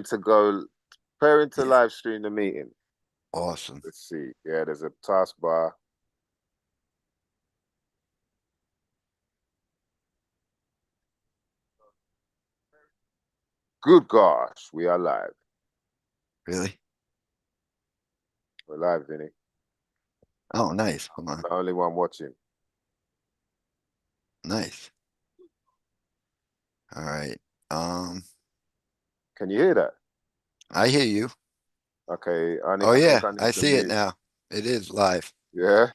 to go, preparing to live stream the meeting. Awesome. Let's see. Yeah, there's a taskbar. Good gosh, we are live. Really? We're live, Vinny. Oh, nice. Hold I'm on. the only one watching. Nice. All right. Can you hear that? I hear you. Okay, Oh I think yeah, I I need to see it mute. now. It is live. Yeah.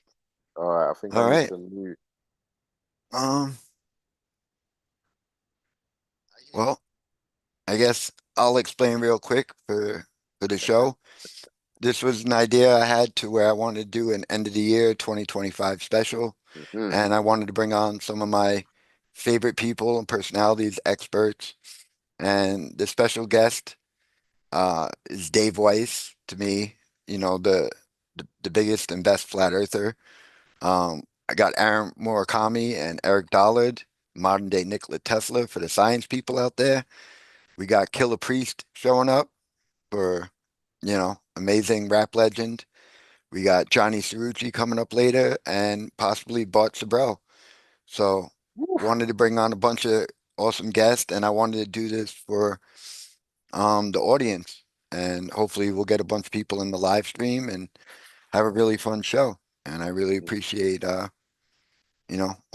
All right, I think I All need right. to mute. Um, well, I guess I'll explain real quick for the show. This was an idea I had to where I wanted to do an end of the year 2025 special, Hmm. and I wanted to bring on some of my favorite people and personalities, experts, and the special guest is Dave Weiss, to me, the biggest and best flat earther. I got Aaron Murakami and Eric Dollard, modern day Nikola Tesla for the science people out there. We got Killer Priest showing up for, amazing rap legend. We got Johnny Cerrucci coming up later and possibly Bart Sabrell. So wanted to bring on a bunch of awesome guests, and I wanted to do this for the audience. And hopefully we'll get a bunch of people in the live stream and have a really fun show. And I really appreciate all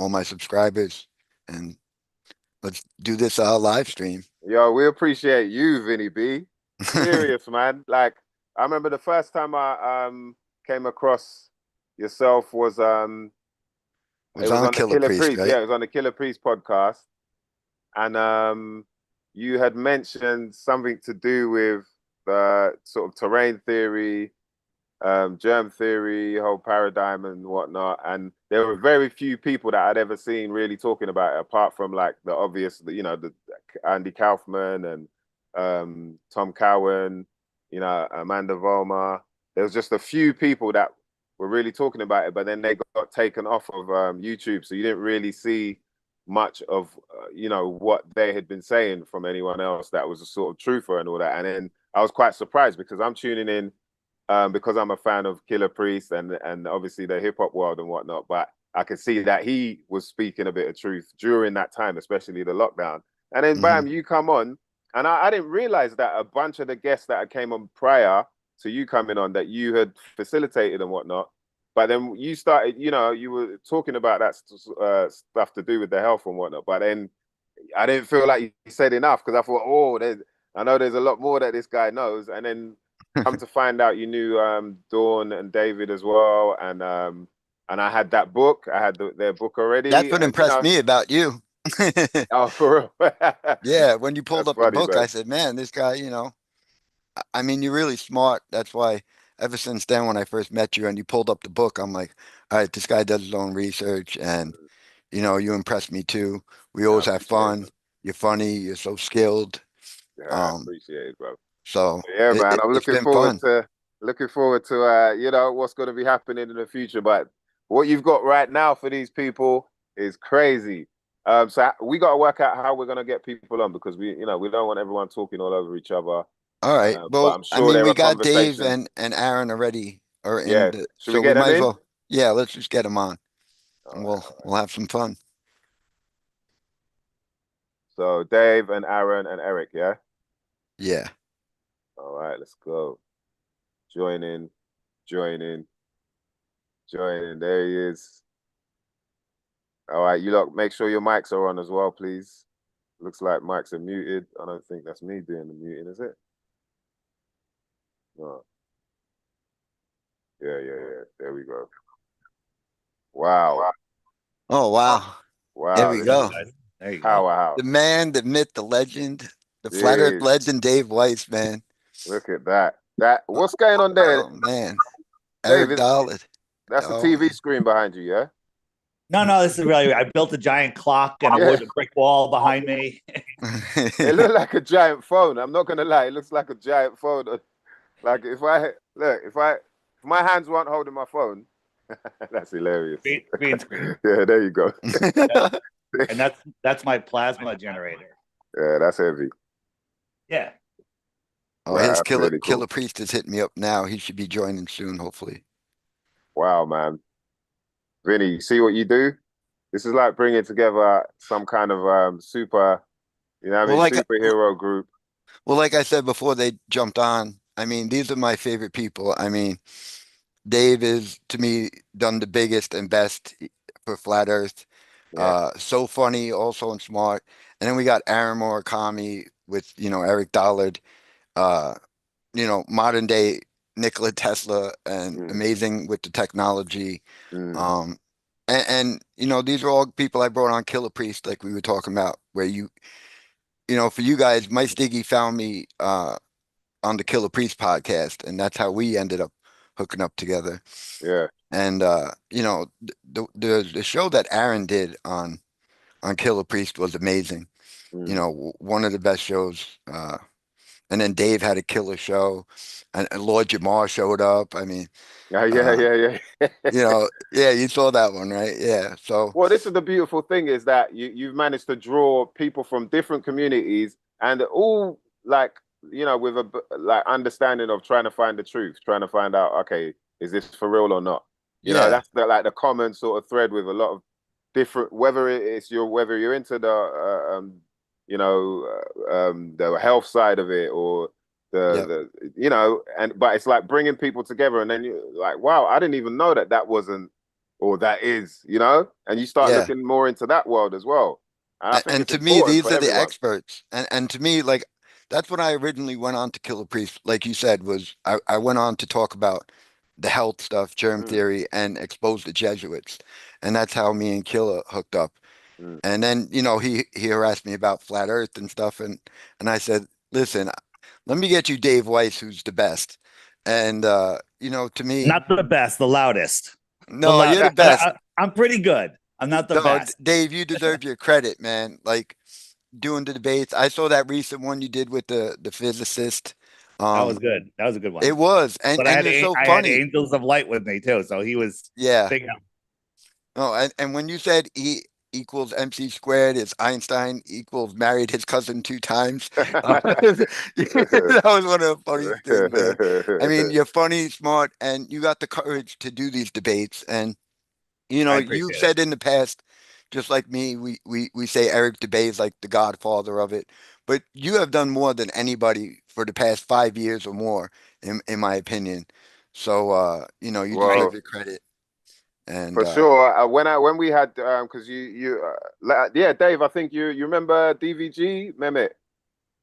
my subscribers. And let's do this live stream. Yo, we appreciate you, Vinny B. Serious, man. Like, I remember the first time I came across yourself was it Was was on on the Killer Killer Priest, Priest. right? Yeah, it was on the Killer Priest podcast. And you had mentioned something to do with the sort of terrain theory, germ theory, whole paradigm and whatnot. And there were very few people that I'd ever seen really talking about it, apart from like the obvious, the Andy Kaufman and Tom Cowan, Amanda Vollmer. There was just a few people that were really talking about it, but then they got taken off of YouTube, so you didn't really see much of what they had been saying from anyone else that was a sort of truther and all that. And then I was quite surprised because I'm tuning in because I'm a fan of Killer Priest and obviously the hip hop world and whatnot. But I could see that he was speaking a bit of truth during that time, especially the lockdown. And then Hmm. bam, you come on, and I didn't realize that a bunch of the guests that came on prior to you coming on that you had facilitated and whatnot. But then you started, you were talking about that stuff to do with the health and whatnot. But then I didn't feel like you said enough because I thought, oh, I know there's a lot more that this guy knows. And then come to find out you knew Dawn and David as well, and I had that book. I had their book That's already, what and impressed me about you. oh, for real. Yeah, when you pulled That's up the funny, book, I man. said, man, this guy, I mean, you're really smart. That's why ever since then, when I first met you and you pulled up the book, I'm like, all right, this guy does his own research and, you impressed me too. We Yeah, I always have appreciate it, fun. man. You're funny. You're so skilled. Yeah, I Um, appreciate it, bro. so Yeah, it, man. it, I'm it's been fun. looking forward to what's going to be happening in the future. But what you've got right now for these people is crazy. So we got to work out how we're going to get people on because we don't want everyone talking all over each other. All right. But Well, I'm I sure mean, there we are got Dave conversations. and Aaron already are in Yeah. the, Should we so we get them might as in? well, yeah, let's just get them on All and right. we'll have some fun. So Dave and Aaron and Eric, yeah? Yeah. All right, let's go. Join in, join in, join in. There he is. All right, you lot, make sure your mics are on as well, please. Looks like mics are muted. I don't think that's me doing the muting, is it? No. Yeah, yeah, yeah. There we go. Wow. Oh, wow. There Wow, we this go. is There you go. The powerhouse. man, the myth, the legend, the flat earth Jeez, legend, Dave Weiss, man. look at that. What's going on there? Oh, man. Dave, Eric Dollard. that's the Oh, TV screen behind you, yeah? No, this is really. I built a giant clock and a Yeah. wood brick wall behind me. It looked like a giant phone. I'm not gonna lie, it looks like a giant phone. Like if my hands weren't holding my phone, that's hilarious. Green screen. Yeah, there you go. And that's my plasma generator. Yeah, that's heavy. Yeah. Oh, Right, his that's really Killer cool. Priest is hitting me up now. He should be joining soon, hopefully. Wow, man. Vinny, you see what you do? This is like bringing together some kind of super, you know what I Well, mean, like superhero group. well, like I said before they jumped on, I mean, these are my favorite people. I mean, Dave is to me done the biggest and best for Flat Earth. Yeah. So funny, also and smart. And then we got Aaron Murakami with, Eric Dollard, uh, modern day Nikola Tesla and Mm, amazing with the technology. mm. Um, and these are all people I brought on Killer Priest, like we were talking about, where for you guys, Mike Stiggy found me on the Killer Priest podcast, and that's how we ended up hooking up together. Yeah. And the show that Aaron did on Killer Priest was amazing. Mm. One of the best shows. And then Dave had a killer show, and Lord Jamar showed up. I mean, Yeah, uh, yeah, yeah. yeah, you saw that one, right? Yeah. So Well, this is the beautiful thing is that you've managed to draw people from different communities and all like, with like understanding of trying to find the truth, trying to find out, okay, is this for real or not? yeah, That's the common sort of thread with a lot of different, whether you're into the health side of it or yep, but it's like bringing people together and then you like, wow, I didn't even know that wasn't or that is, and you start yeah. looking more into that world as well. And I think And it's to me, important these for are the everyone. experts. And to me, like that's what I originally went on to Killer Priest, like you said, was I went on to talk about the health stuff, germ Mm, theory, and expose the Jesuits. And that's how me and Killer hooked up. mm. And then, he harassed me about flat Earth and stuff, and I said, listen, let me get you Dave Weiss, who's the best. And to me, Not the best, the loudest. The no, loud. you're the best. I'm pretty good. I'm not the No, best. Dave, you deserve your credit, man. Like doing the debates. I saw that recent one you did with the physicist. That Um, was good. That was a good it one. was, and But and you're so I had funny. Angels of Light with me too, so he was Yeah. big help. Oh, and when you said E equals MC squared is Einstein equals married his cousin 2 times, that was one of the funniest things, man. I mean, you're funny, smart, and you got the courage to do these debates. And I you've appreciate it. said in the past, just like me, we say Eric Dubay is like the godfather of it, but you have done more than anybody for the past 5 years or more, in my opinion. So, you I deserve Well, your credit. And for sure. When we had because yeah, Dave, I think you remember DVG Mehmet,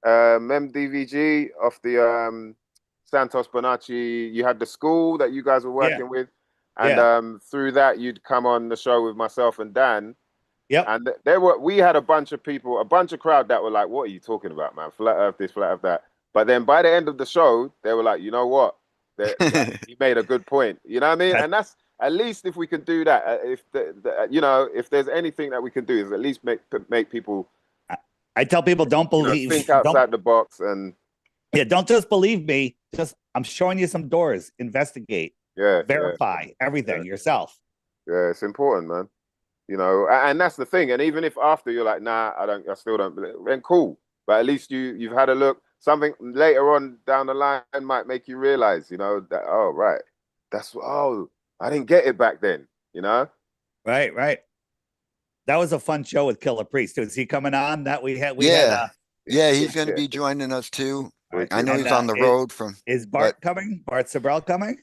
Mem DVG off the Santos Bonacci. You had the school that you guys were yeah, working with, and yeah. through that you'd come on the show with myself and Dan. Yep. And we had a bunch of people, a bunch of crowd that were like, "What are you talking about, man? Flat Earth this, flat Earth that." But then by the end of the show, they were like, "You know what? Like, he made a good point." You know what I mean? That's, And that's at least if we can do that. If if there's anything that we can do, is at least make people, I, I tell people don't believe, think don't outside the box. And yeah, don't just believe me. Just I'm showing you some doors. Investigate, yeah, yeah, verify yeah, everything yourself. yeah. It's important, man. And that's the thing. And even if after you're like, nah, I still don't believe, then cool. But at least you've had a look. Something later on down the line might make you realize, that right, I didn't get it back then. Right, right. That was a fun show with Killer Priest too. Is he coming on? That we had Yeah. Yeah, he's going to Yeah, be joining us too. I wicked. know and he's on the road from, is but Bart coming? Bart Sabrell coming?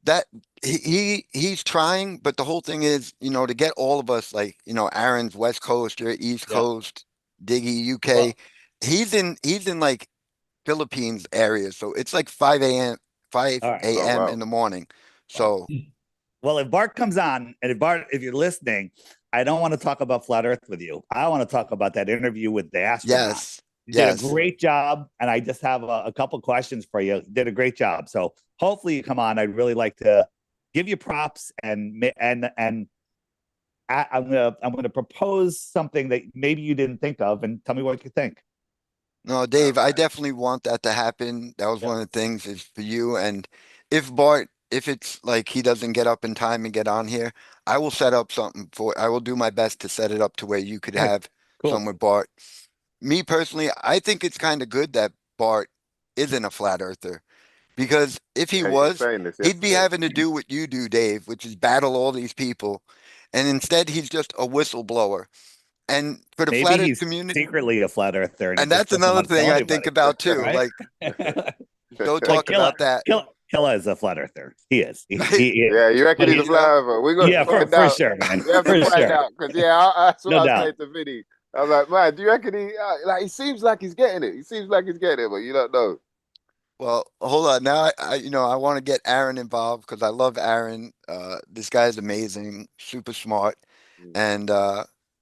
that he's trying, but the whole thing is, to get all of us, like, Aaron's West Coast, you're East Yeah. Coast, Diggy, UK. Well, He's in like Philippines area, so it's like 5 a.m. 5 all right. Oh a.m. wow. in the morning. Well, So well, if Bart comes on, and if you're listening, I don't want to talk about flat Earth with you. I want to talk about that interview with the astronaut. yes, You did a yes. great job, and I just have a couple questions for you. You did a great job. So hopefully you come on. I'd really like to give you props and I'm gonna propose something that maybe you didn't think of, and tell me what you think. No, All Dave, I right. definitely want that to happen. That was Yep. one of the things is for you. And if it's like he doesn't get up in time and get on here, I will set up something I will do my best to set it up to where you could All right. have Cool. some with Bart. Me personally, I think it's kind of good that Bart isn't a flat earther. Because if he Yeah, you were was, saying this he'd be yesterday. having to do what you do, Dave, which is battle all these people. And instead, he's just a whistleblower. And for the Maybe flat earth he's community, secretly a flat earther, and he and just that's doesn't another want to tell thing I anybody, think about too. right? Like, don't Like talk about that. Killa is a flat earther. He is. Yeah, you reckon But he's a he- flat earther? We're gonna yeah, find for out. sure, man. We have to For find sure. out because that's what No I was doubt. saying to Vinny. I was like, man, do you reckon he like? He seems like he's getting it. He seems like he's getting it, but you don't know. Well, hold on. Now, I want to get Aaron involved because I love Aaron. This guy is amazing, super smart, Mm. and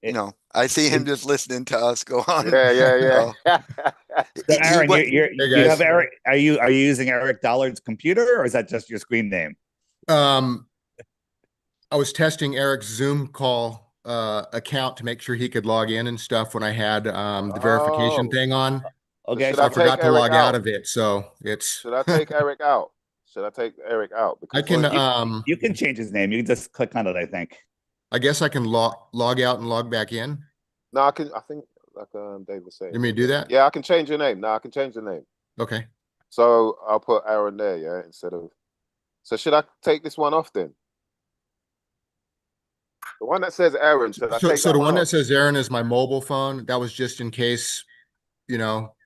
It- I see him just listening to us go on. Yeah. So Aaron, went- you have Eric. Are you using Eric Dollard's computer, or is that just your screen name? I was testing Eric's Zoom call account to make sure he could log in and stuff when I had the verification Oh. thing on. Okay. should So I I take forgot to Eric log out out? of it. So it's Should I take Eric out? Should I take Eric out? I Because can You can change his name. You can just click on it, I think. I guess I can log out and log back in. no, I can. I think like Dave was saying. You mean do that? Yeah, I can change your name. No, I can change the name. Okay. So I'll put Aaron there, yeah, instead of. So should I take this one off then? The one that says Aaron, should I So, take so that the one that off? says Aaron is my mobile phone. That was just in case,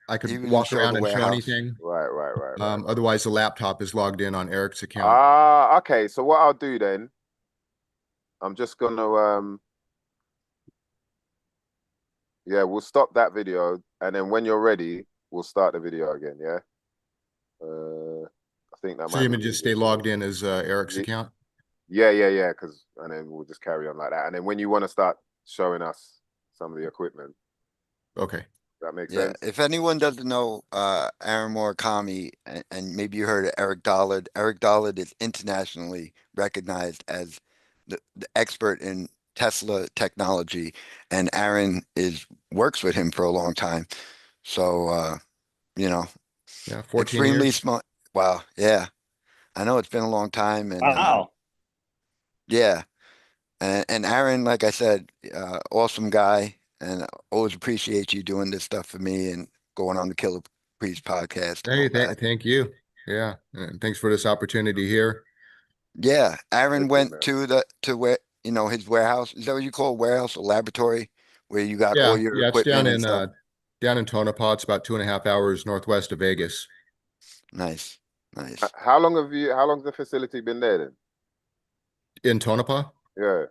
I could He was walk show around the and show warehouse. anything. Right. Otherwise, the laptop is logged in on Eric's account. Okay. So what I'll do then, I'm just gonna yeah, we'll stop that video, and then when you're ready, we'll start the video again. Yeah. I think that So might you be would just easier. stay logged in as Eric's Ye- account. Yeah. Because and then we'll just carry on like that, and then when you want to start showing us some of the equipment, Okay. that makes Yeah, sense. if anyone doesn't know Aaron Murakami, and maybe you heard of Eric Dollard, Eric Dollard is internationally recognized as the expert in Tesla technology, and Aaron works with him for a long time. So Yeah, 14 extremely years. smart. Wow, yeah. I know it's been a long time, and Wow. yeah. And Aaron, like I said, awesome guy, and I always appreciate you doing this stuff for me and going on the Killer Priest podcast. And Hey, all that. thank you. Yeah, and thanks for this opportunity here. Yeah, Aaron Good, went man. to where his warehouse. Is that what you call a warehouse, a laboratory, where you got all your Yeah, it's equipment and stuff? down in Tonopah. It's about 2.5 hours northwest of Vegas. Nice. How long's the facility been there then? In Tonopah, Yeah.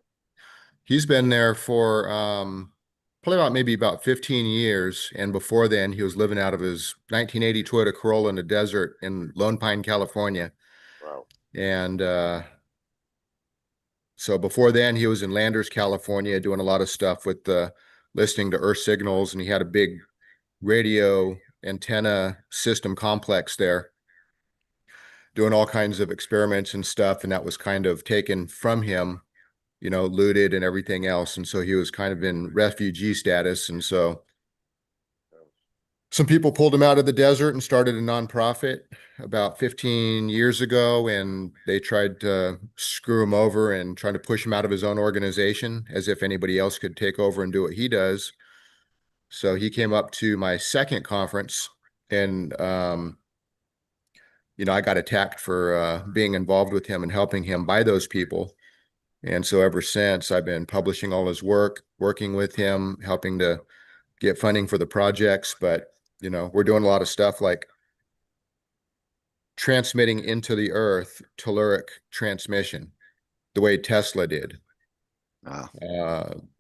he's been there for probably about 15 years, and before then, he was living out of his 1980 Toyota Corolla in the desert in Lone Pine, California. Wow. And so before then, he was in Landers, California, doing a lot of stuff with listening to Earth signals, and he had a big radio antenna system complex there, doing all kinds of experiments and stuff, and that was kind of taken from him, looted and everything else. And so he was kind of in refugee status. And so some people pulled him out of the desert and started a nonprofit about 15 years ago, and they tried to screw him over and try to push him out of his own organization as if anybody else could take over and do what he does. So he came up to my second conference, and I got attacked for being involved with him and helping him by those people. And so ever since, I've been publishing all his work, working with him, helping to get funding for the projects. But, we're doing a lot of stuff like transmitting into the earth telluric transmission, the way Tesla did. Wow.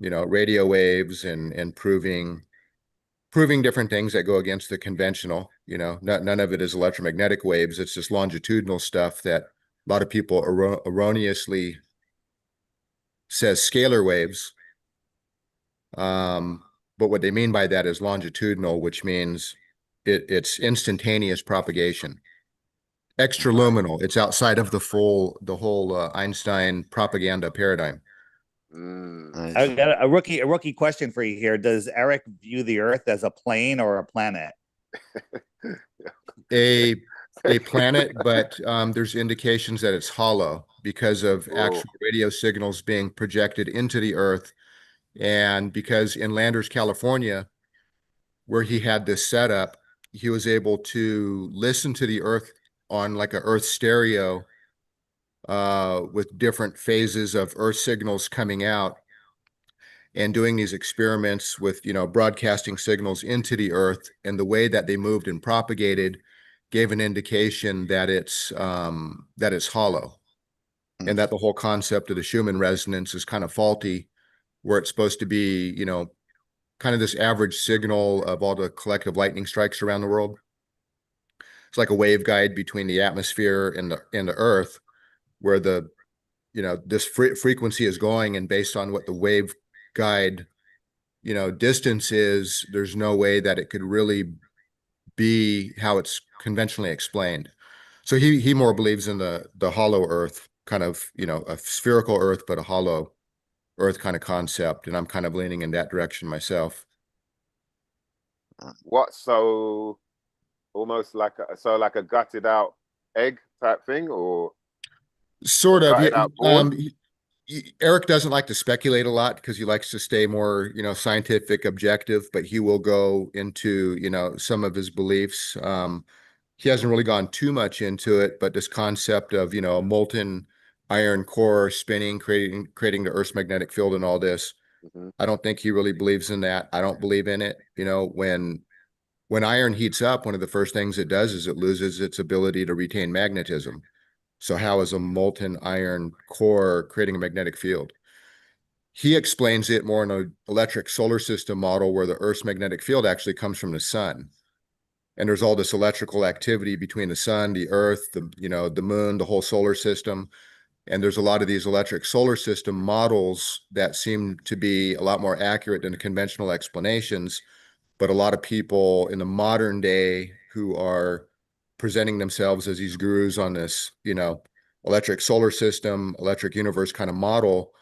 Radio waves and proving different things that go against the conventional. None of it is electromagnetic waves. It's just longitudinal stuff that a lot of people erroneously says scalar waves. But what they mean by that is longitudinal, which means it's instantaneous propagation. Extraluminal, it's outside of the whole Einstein propaganda paradigm. Nice. I got a rookie question for you here. Does Eric view the Earth as a plane or a planet? A planet, but there's indications that it's hollow because of actual radio signals being projected into the Earth. And because in Landers, California, where he had this setup, he was able to listen to the Earth on like a Earth stereo, with different phases of Earth signals coming out, and doing these experiments with, broadcasting signals into the Earth, and the way that they moved and propagated gave an indication that it's hollow, and that the whole concept of the Schumann resonance is kind of faulty, where it's supposed to be, kind of this average signal of all the collective lightning strikes around the world. It's like a waveguide between the atmosphere and the Earth, where this frequency is going, and based on what the waveguide, distance is, there's no way that it could really be how it's conventionally explained. So he more believes in the hollow Earth, kind of, a spherical Earth, but a hollow Earth kind of concept. And I'm kind of leaning in that direction myself. What, so almost like a gutted out egg type thing, or sort of. gutted out board? Eric doesn't like to speculate a lot because he likes to stay more, scientific, objective, but he will go into, some of his beliefs. He hasn't really gone too much into it, but this concept of, a molten iron core spinning, creating the Earth's magnetic field and all this, I don't think he really believes in that. I don't believe in it. When iron heats up, one of the first things it does is it loses its ability to retain magnetism. So how is a molten iron core creating a magnetic field? He explains it more in an electric solar system model, where the Earth's magnetic field actually comes from the sun. And there's all this electrical activity between the sun, the Earth, the moon, the whole solar system. And there's a lot of these electric solar system models that seem to be a lot more accurate than the conventional explanations. But a lot of people in the modern day who are presenting themselves as these gurus on this, electric solar system, electric universe kind of model,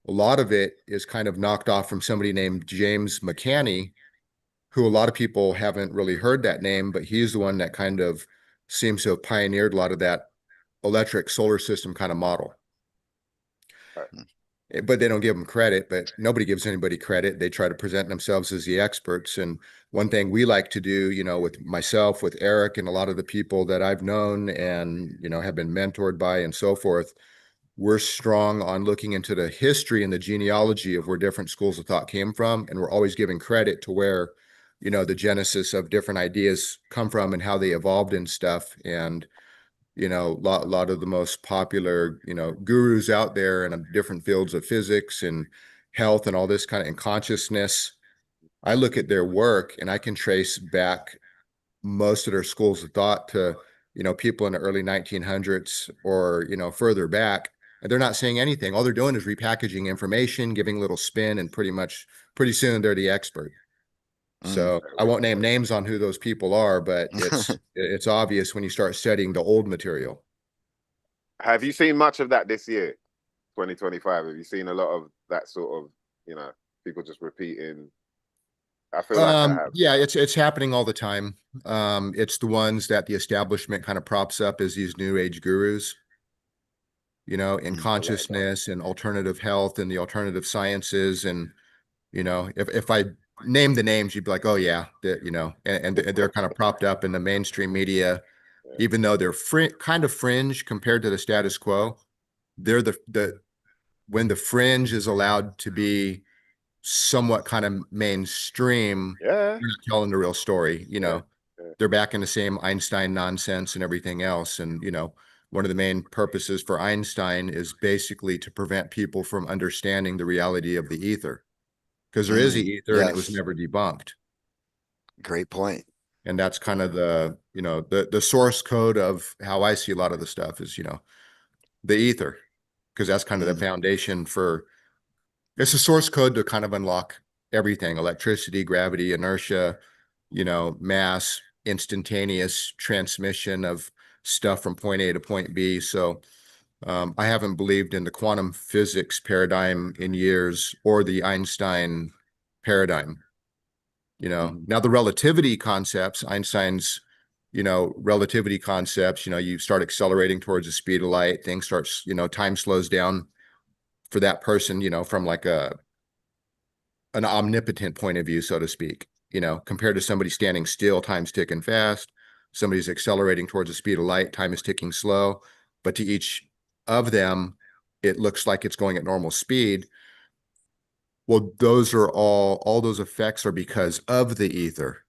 a lot of it is kind of knocked off from somebody named James McCanney, who a lot of people haven't really heard that name, but he's the one that kind of seems to have pioneered a lot of that electric solar system kind of model. But they don't give them credit, but nobody gives anybody credit. They try to present themselves as the experts. And one thing we like to do, with myself, with Eric, and a lot of the people that I've known and, have been mentored by and so forth, we're strong on looking into the history and the genealogy of where different schools of thought came from. And we're always giving credit to where, the genesis of different ideas come from and how they evolved and stuff. And lot of the most popular, gurus out there in different fields of physics and health and all this kind of, and consciousness. I look at their work and I can trace back most of their schools of thought to, people in the early 1900s or, further back, and they're not saying anything. All they're doing is repackaging information, giving a little spin, and pretty soon they're the expert. So I won't name names on who those people are, but it's obvious when you start studying the old material. Have you seen much of that this year, 2025? Have you seen a lot of that sort of, people just repeating? I feel like I have. Yeah, it's happening all the time. It's the ones that the establishment kind of props up as these new age gurus, in consciousness and alternative health and the alternative sciences. And, if I name the names, you'd be like, oh yeah, and they're kind of propped up in the mainstream media, even though they're kind of fringe compared to the status quo. They're when the fringe is allowed to be somewhat kind of mainstream, they're not telling the real story. They're back in the same Einstein nonsense and everything else. And one of the main purposes for Einstein is basically to prevent people from understanding the reality of the ether. Because there is the ether, and it was never debunked. Great point. And that's kind of the source code of how I see a lot of the stuff is, the ether, because that's kind of the foundation for, it's a source code to kind of unlock everything: electricity, gravity, inertia, mass, instantaneous transmission of stuff from point A to point B. So I haven't believed in the quantum physics paradigm in years, or the Einstein paradigm. Now the relativity concepts, Einstein's, relativity concepts, you start accelerating towards the speed of light, things starts, time slows down for that person, from like an omnipotent point of view, so to speak. you know, compared to somebody standing still, time's ticking fast. Somebody's accelerating towards the speed of light, time is ticking slow. But to each of them, it looks like it's going at normal speed. Well, those are all those effects are because of the ether.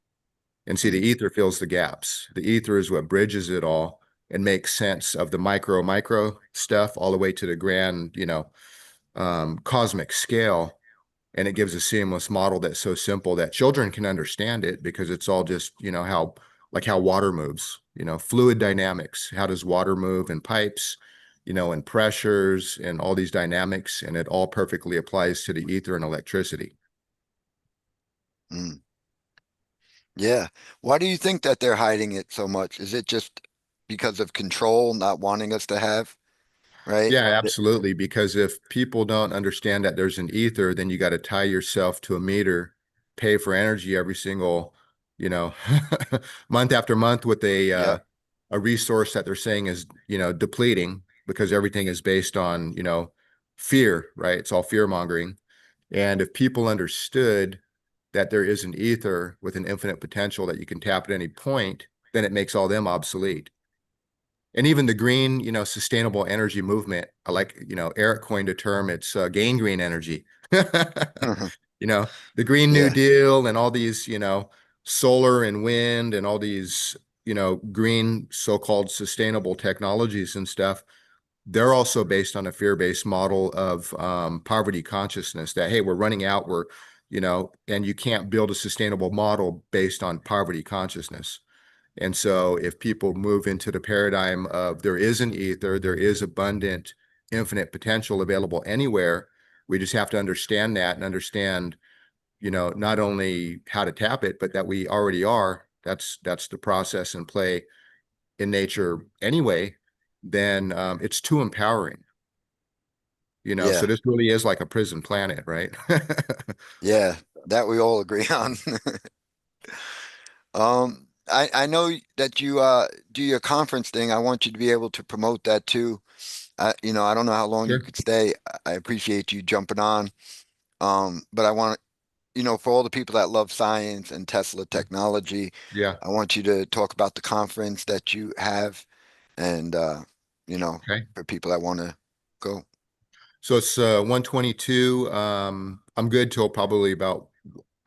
And see, the ether fills the gaps. The ether is what bridges it all and makes sense of the micro stuff all the way to the grand, you know, cosmic scale. And it gives a seamless model that's so simple that children can understand it, because it's all just, you know, how water moves, you know, fluid dynamics. How does water move in pipes, you know, and pressures and all these dynamics, and it all perfectly applies to the ether and electricity. Mm. Yeah. Why do you think that they're hiding it so much? Is it just because of control, not wanting us to have, right? Yeah, absolutely. Because if people don't understand that there's an ether, then you got to tie yourself to a meter, pay for energy every single, you know, month after month with Yeah. a resource that they're saying is, you know, depleting, because everything is based on, you know, fear, right? It's all fear mongering. And if people understood that there is an ether with an infinite potential that you can tap at any point, then it makes all them obsolete. And even the green, you know, sustainable energy movement, I like, you know, Eric coined a term, it's gain green energy. You know, the Green New Yeah. Deal and all these, you know, solar and wind and all these, you know, green so-called sustainable technologies and stuff, they're also based on a fear-based model of poverty consciousness, that, hey, we're running out, we're, you know, and you can't build a sustainable model based on poverty consciousness. And so if people move into the paradigm of there is an ether, there is abundant, infinite potential available anywhere, we just have to understand that and understand, you know, not only how to tap it, but that we already are. That's the process and play in nature anyway. Then it's too empowering, you know. So Yeah. this really is like a prison planet, right? Yeah. That we all agree on. I know that you do your conference thing. I want you to be able to promote that too. You know, I don't know how long you Sure. could stay. I appreciate you jumping on. But I want, you know, for all the people that love science and Tesla technology, Yeah. I want you to talk about the conference that you have, and you know, Okay. for people that want to go. So it's 122. I'm good till probably about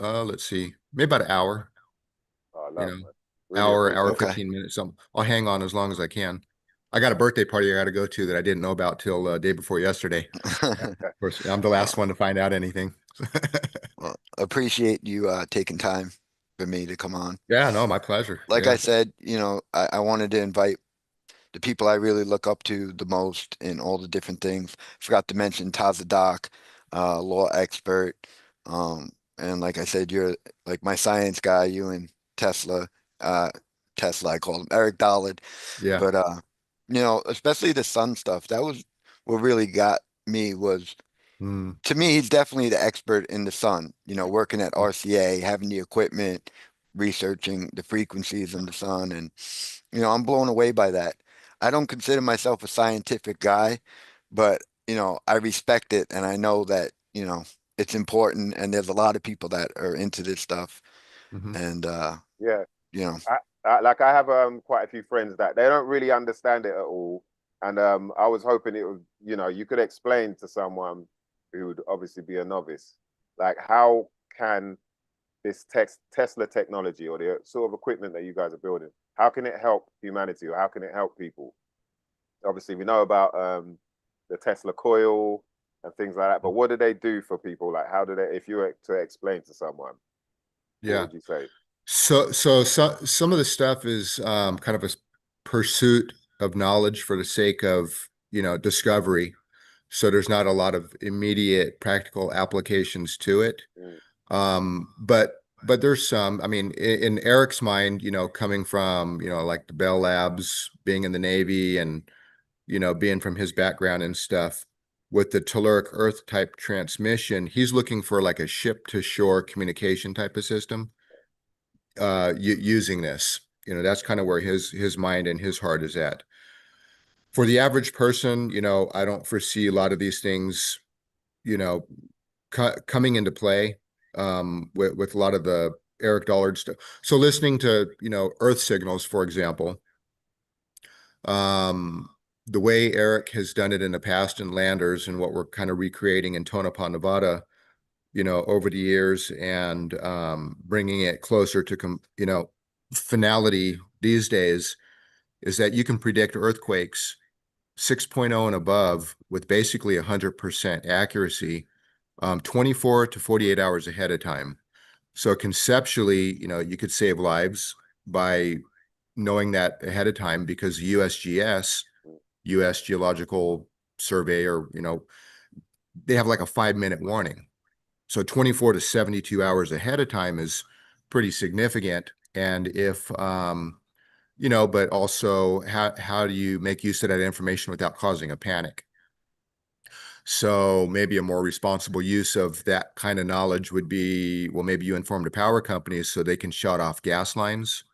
let's see, maybe about an hour, Oh, you love, know, man. Really hour appreciate it. Okay. 15 minutes. So I'll hang on as long as I can. I got a birthday party I got to go to that I didn't know about till day before yesterday. Of course, I'm the Well, last one to find out anything. well, appreciate you taking time for me to come on. Yeah, no, my pleasure. Like I Yeah. said, you know, I wanted to invite the people I really look up to the most in all the different things. Forgot to mention Taza Doc, law expert. Um, and like I said, you're like my science guy, you and Tesla, uh, Tesla, I call him Eric Dollard. Yeah. But you know, especially the sun stuff, that was what really got me was Mm. to me, he's definitely the expert in the sun, you know, working at RCA, having the equipment, researching the frequencies in the sun. And, you know, I'm blown away by that. I don't consider myself a scientific guy, but, you know, I respect it and I know that, you know, it's important and there's a lot of people that are into this stuff. Hmm. And, Yeah. you know, Like I have quite a few friends that they don't really understand it at all, and I was hoping it would, you know, you could explain to someone who would obviously be a novice, like how can this Tesla technology or the sort of equipment that you guys are building, how can it help humanity or how can it help people? Obviously, we know about the Tesla coil and things like that, but what do they do for people? Like, how do they, if you were to explain to someone, what Yeah. would you say? So some of the stuff is kind of a pursuit of knowledge for the sake of, you know, discovery. So there's not a lot of immediate practical applications to it. Mm, But there's some, I mean, in Eric's mind, you know, coming from, you know, like the Bell Labs, being in the Navy and, you know, being from his background and stuff, with the telluric earth type transmission, he's looking for like a ship to shore communication type of system using this. You know, that's kind of where his mind and his heart is at. For the average person, you know, I don't foresee a lot of these things, you know, coming into play with a lot of the Eric Dollard stuff. So listening to, you know, earth signals, for example, the way Eric has done it in the past in Landers and what we're kind of recreating in Tonopah, Nevada, you know, over the years, and bringing it closer to, you know, finality these days, is that you can predict earthquakes 6.0 and above with basically 100% accuracy, 24 to 48 hours ahead of time. So conceptually, you know, you could save lives by knowing that ahead of time, because USGS, US Geological Survey, or, you know, they have like a 5-minute warning. So 24 to 72 hours ahead of time is pretty significant. And if, you know, but also how do you make use of that information without causing a panic? So maybe a more responsible use of that kind of knowledge would be, well, maybe you inform the power companies so they can shut off gas lines,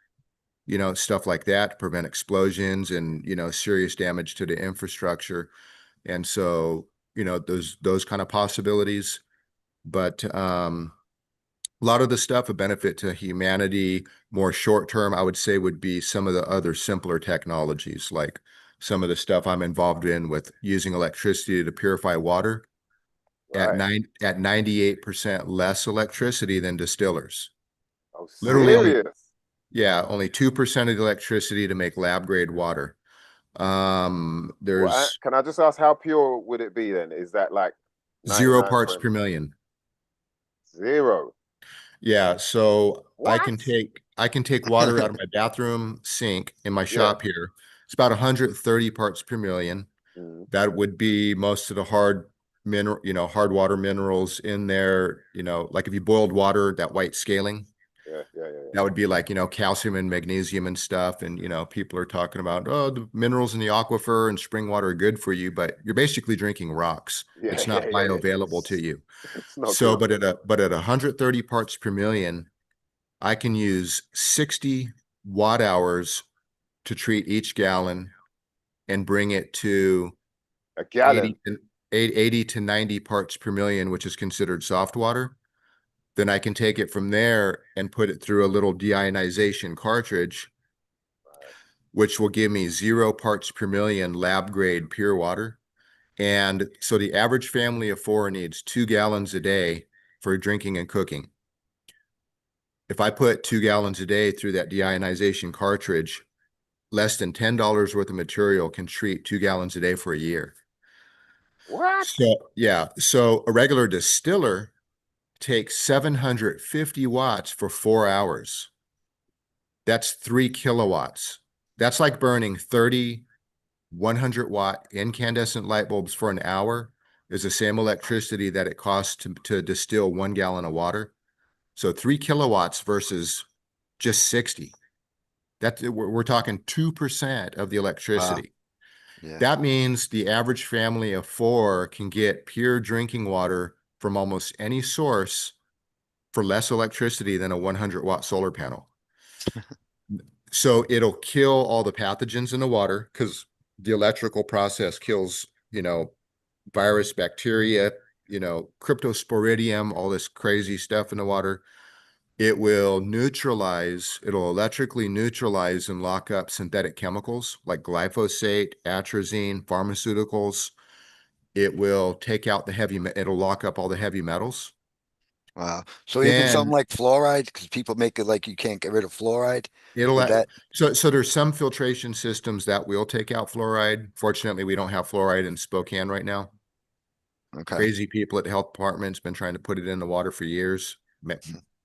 you know, stuff like that to prevent explosions and, you know, serious damage to the infrastructure. And so, you know, those kind of possibilities. But a lot of the stuff, a benefit to humanity, more short term, I would say, would be some of the other simpler technologies, like some of the stuff I'm involved in with using electricity to purify water at Right. 98% less electricity than distillers. Oh, Literally only, serious? yeah, only 2% of the electricity to make lab grade water. There's Can I just ask, how pure would it be then? Is that like 0 99 parts point per million. zero? Yeah, so I What? can take water out of my bathroom sink in my Yeah. shop here. It's about 130 parts per million. Mm, That would be most of the hard mineral, you know, hard water minerals in there. You know, like if you boiled water, that white scaling, yeah. that would be like, you know, calcium and magnesium and stuff. And, you know, people are talking about, oh, the minerals in the aquifer and spring water are good for you, but you're basically drinking rocks. Yeah, It's not yeah. bioavailable to you. It's not So, good. but at 130 parts per million, I can use 60 watt hours to treat each gallon and bring it to A 80 gallon. to, 80 to 90 parts per million, which is considered soft water. Then I can take it from there and put it through a little deionization cartridge, which will give me 0 parts per million lab grade pure water. And so the average family of 4 needs 2 gallons a day for drinking and cooking. If I put 2 gallons a day through that deionization cartridge, less than $10 worth of material can treat 2 gallons a day for a year. What? So, yeah. So a regular distiller takes 750 watts for 4 hours. That's 3 kilowatts. That's like burning 30 100-watt incandescent light bulbs for an hour is the same electricity that it costs to distill 1 gallon of water. So 3 kilowatts versus just 60. We're talking 2% of the electricity. Wow. Yeah. That means the average family of 4 can get pure drinking water from almost any source for less electricity than a 100-watt solar panel. So it'll kill all the pathogens in the water, because the electrical process kills, you know, virus, bacteria, you know, cryptosporidium, all this crazy stuff in the water. It will neutralize, it'll electrically neutralize and lock up synthetic chemicals like glyphosate, atrazine, pharmaceuticals. It will take out it'll lock up all the heavy metals. Wow. So even something Then like fluoride, because people make it like you can't get rid of fluoride. it'll, Would that so there's some filtration systems that will take out fluoride. Fortunately, we don't have fluoride in Spokane right now. okay? Crazy people at the health department's been trying to put it in the water for years.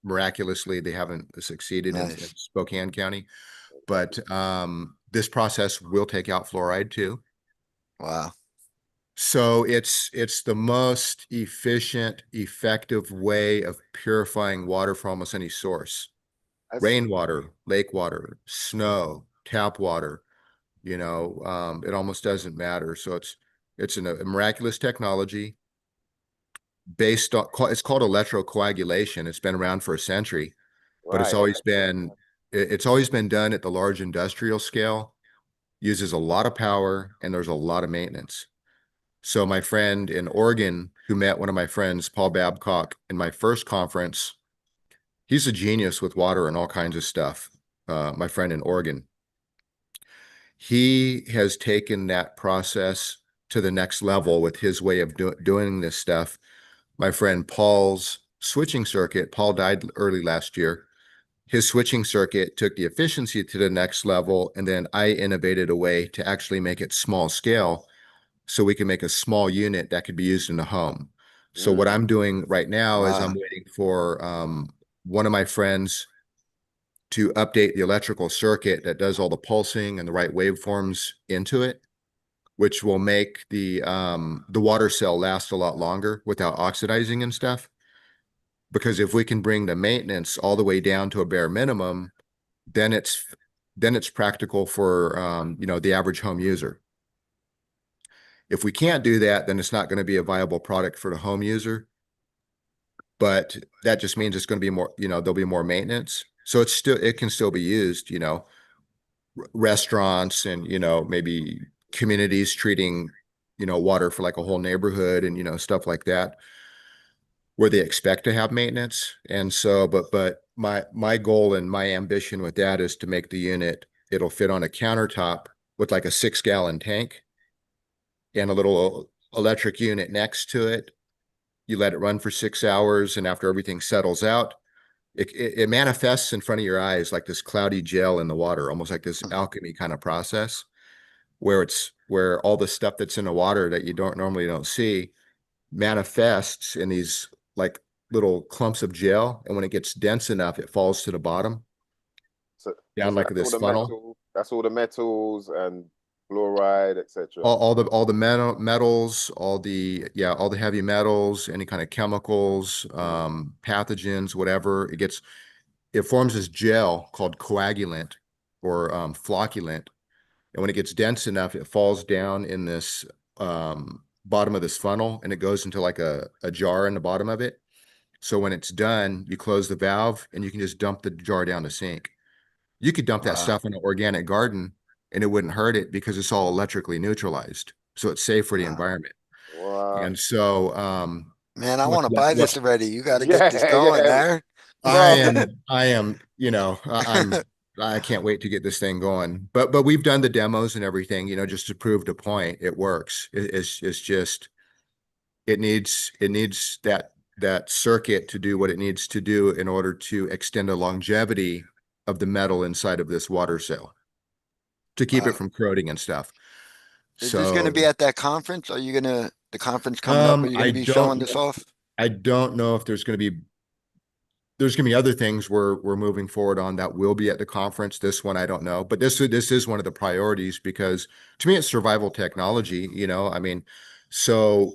Miraculously, they haven't succeeded in Nice. Spokane County. But this process will take out fluoride too. Wow. So it's the most efficient, effective way of purifying water from almost any source. As- Rainwater, lake water, snow, tap water, you know, it almost doesn't matter. So it's a miraculous technology based on, it's called electrocoagulation. It's been around for a century, but it's Right. always been done at the large industrial scale, uses a lot of power, and there's a lot of maintenance. So my friend in Oregon, who met one of my friends, Paul Babcock, in my first conference, he's a genius with water and all kinds of stuff. My friend in Oregon. He has taken that process to the next level with his way of doing this stuff. My friend Paul's switching circuit, Paul died early last year. His switching circuit took the efficiency to the next level, and then I innovated a way to actually make it small scale so we can make a small unit that could be used in the home. So what I'm doing right now is I'm waiting for one of my friends to update the electrical circuit that does all the pulsing and the right waveforms into it, which will make the water cell last a lot longer without oxidizing and stuff. Because if we can bring the maintenance all the way down to a bare minimum, then it's practical for you know, the average home user. If we can't do that, then it's not going to be a viable product for the home user. But that just means it's going to be more, you know, there'll be more maintenance. So it can still be used, you know, restaurants and, you know, maybe communities treating, you know, water for like a whole neighborhood and, you know, stuff like that, where they expect to have maintenance. And so, but my goal and my ambition with that is to make the unit, it'll fit on a countertop with like a 6-gallon tank and a little electric unit next to it. You let it run for 6 hours, and after everything settles out, it manifests in front of your eyes like this cloudy gel in the water, almost like this alchemy kind of process, where all the stuff that's in the water that you normally don't see manifests in these like little clumps of gel, and when it gets dense enough, it falls to the bottom, So, down so like this funnel. that's all the metals and fluoride, etc. All the metals, all the heavy metals, any kind of chemicals, pathogens, whatever. It forms this gel called coagulant or flocculant. And when it gets dense enough, it falls down in this bottom of this funnel, and it goes into like a jar in the bottom of it. So when it's done, you close the valve and you can just dump the jar down the sink. You could dump that stuff in an organic garden and it wouldn't hurt it because it's all electrically neutralized. So it's safe for the environment. Wow. And so, Man, I want to buy this already. You got to get this Yeah, going yeah. there. I am, you know, I can't wait to get this thing going. But we've done the demos and everything, you know, just to prove the point. It works. It's just, it needs that circuit to do what it needs to do in order to extend the longevity of the metal inside of this water cell to keep it from corroding and stuff. Is this going to be at that conference? Are you going to, the conference coming up, are you going to be don't showing this off? I don't know if there's going to be other things we're moving forward on that will be at the conference. This one, I don't know, but this is one of the priorities because to me, it's survival technology, you know, I mean, so,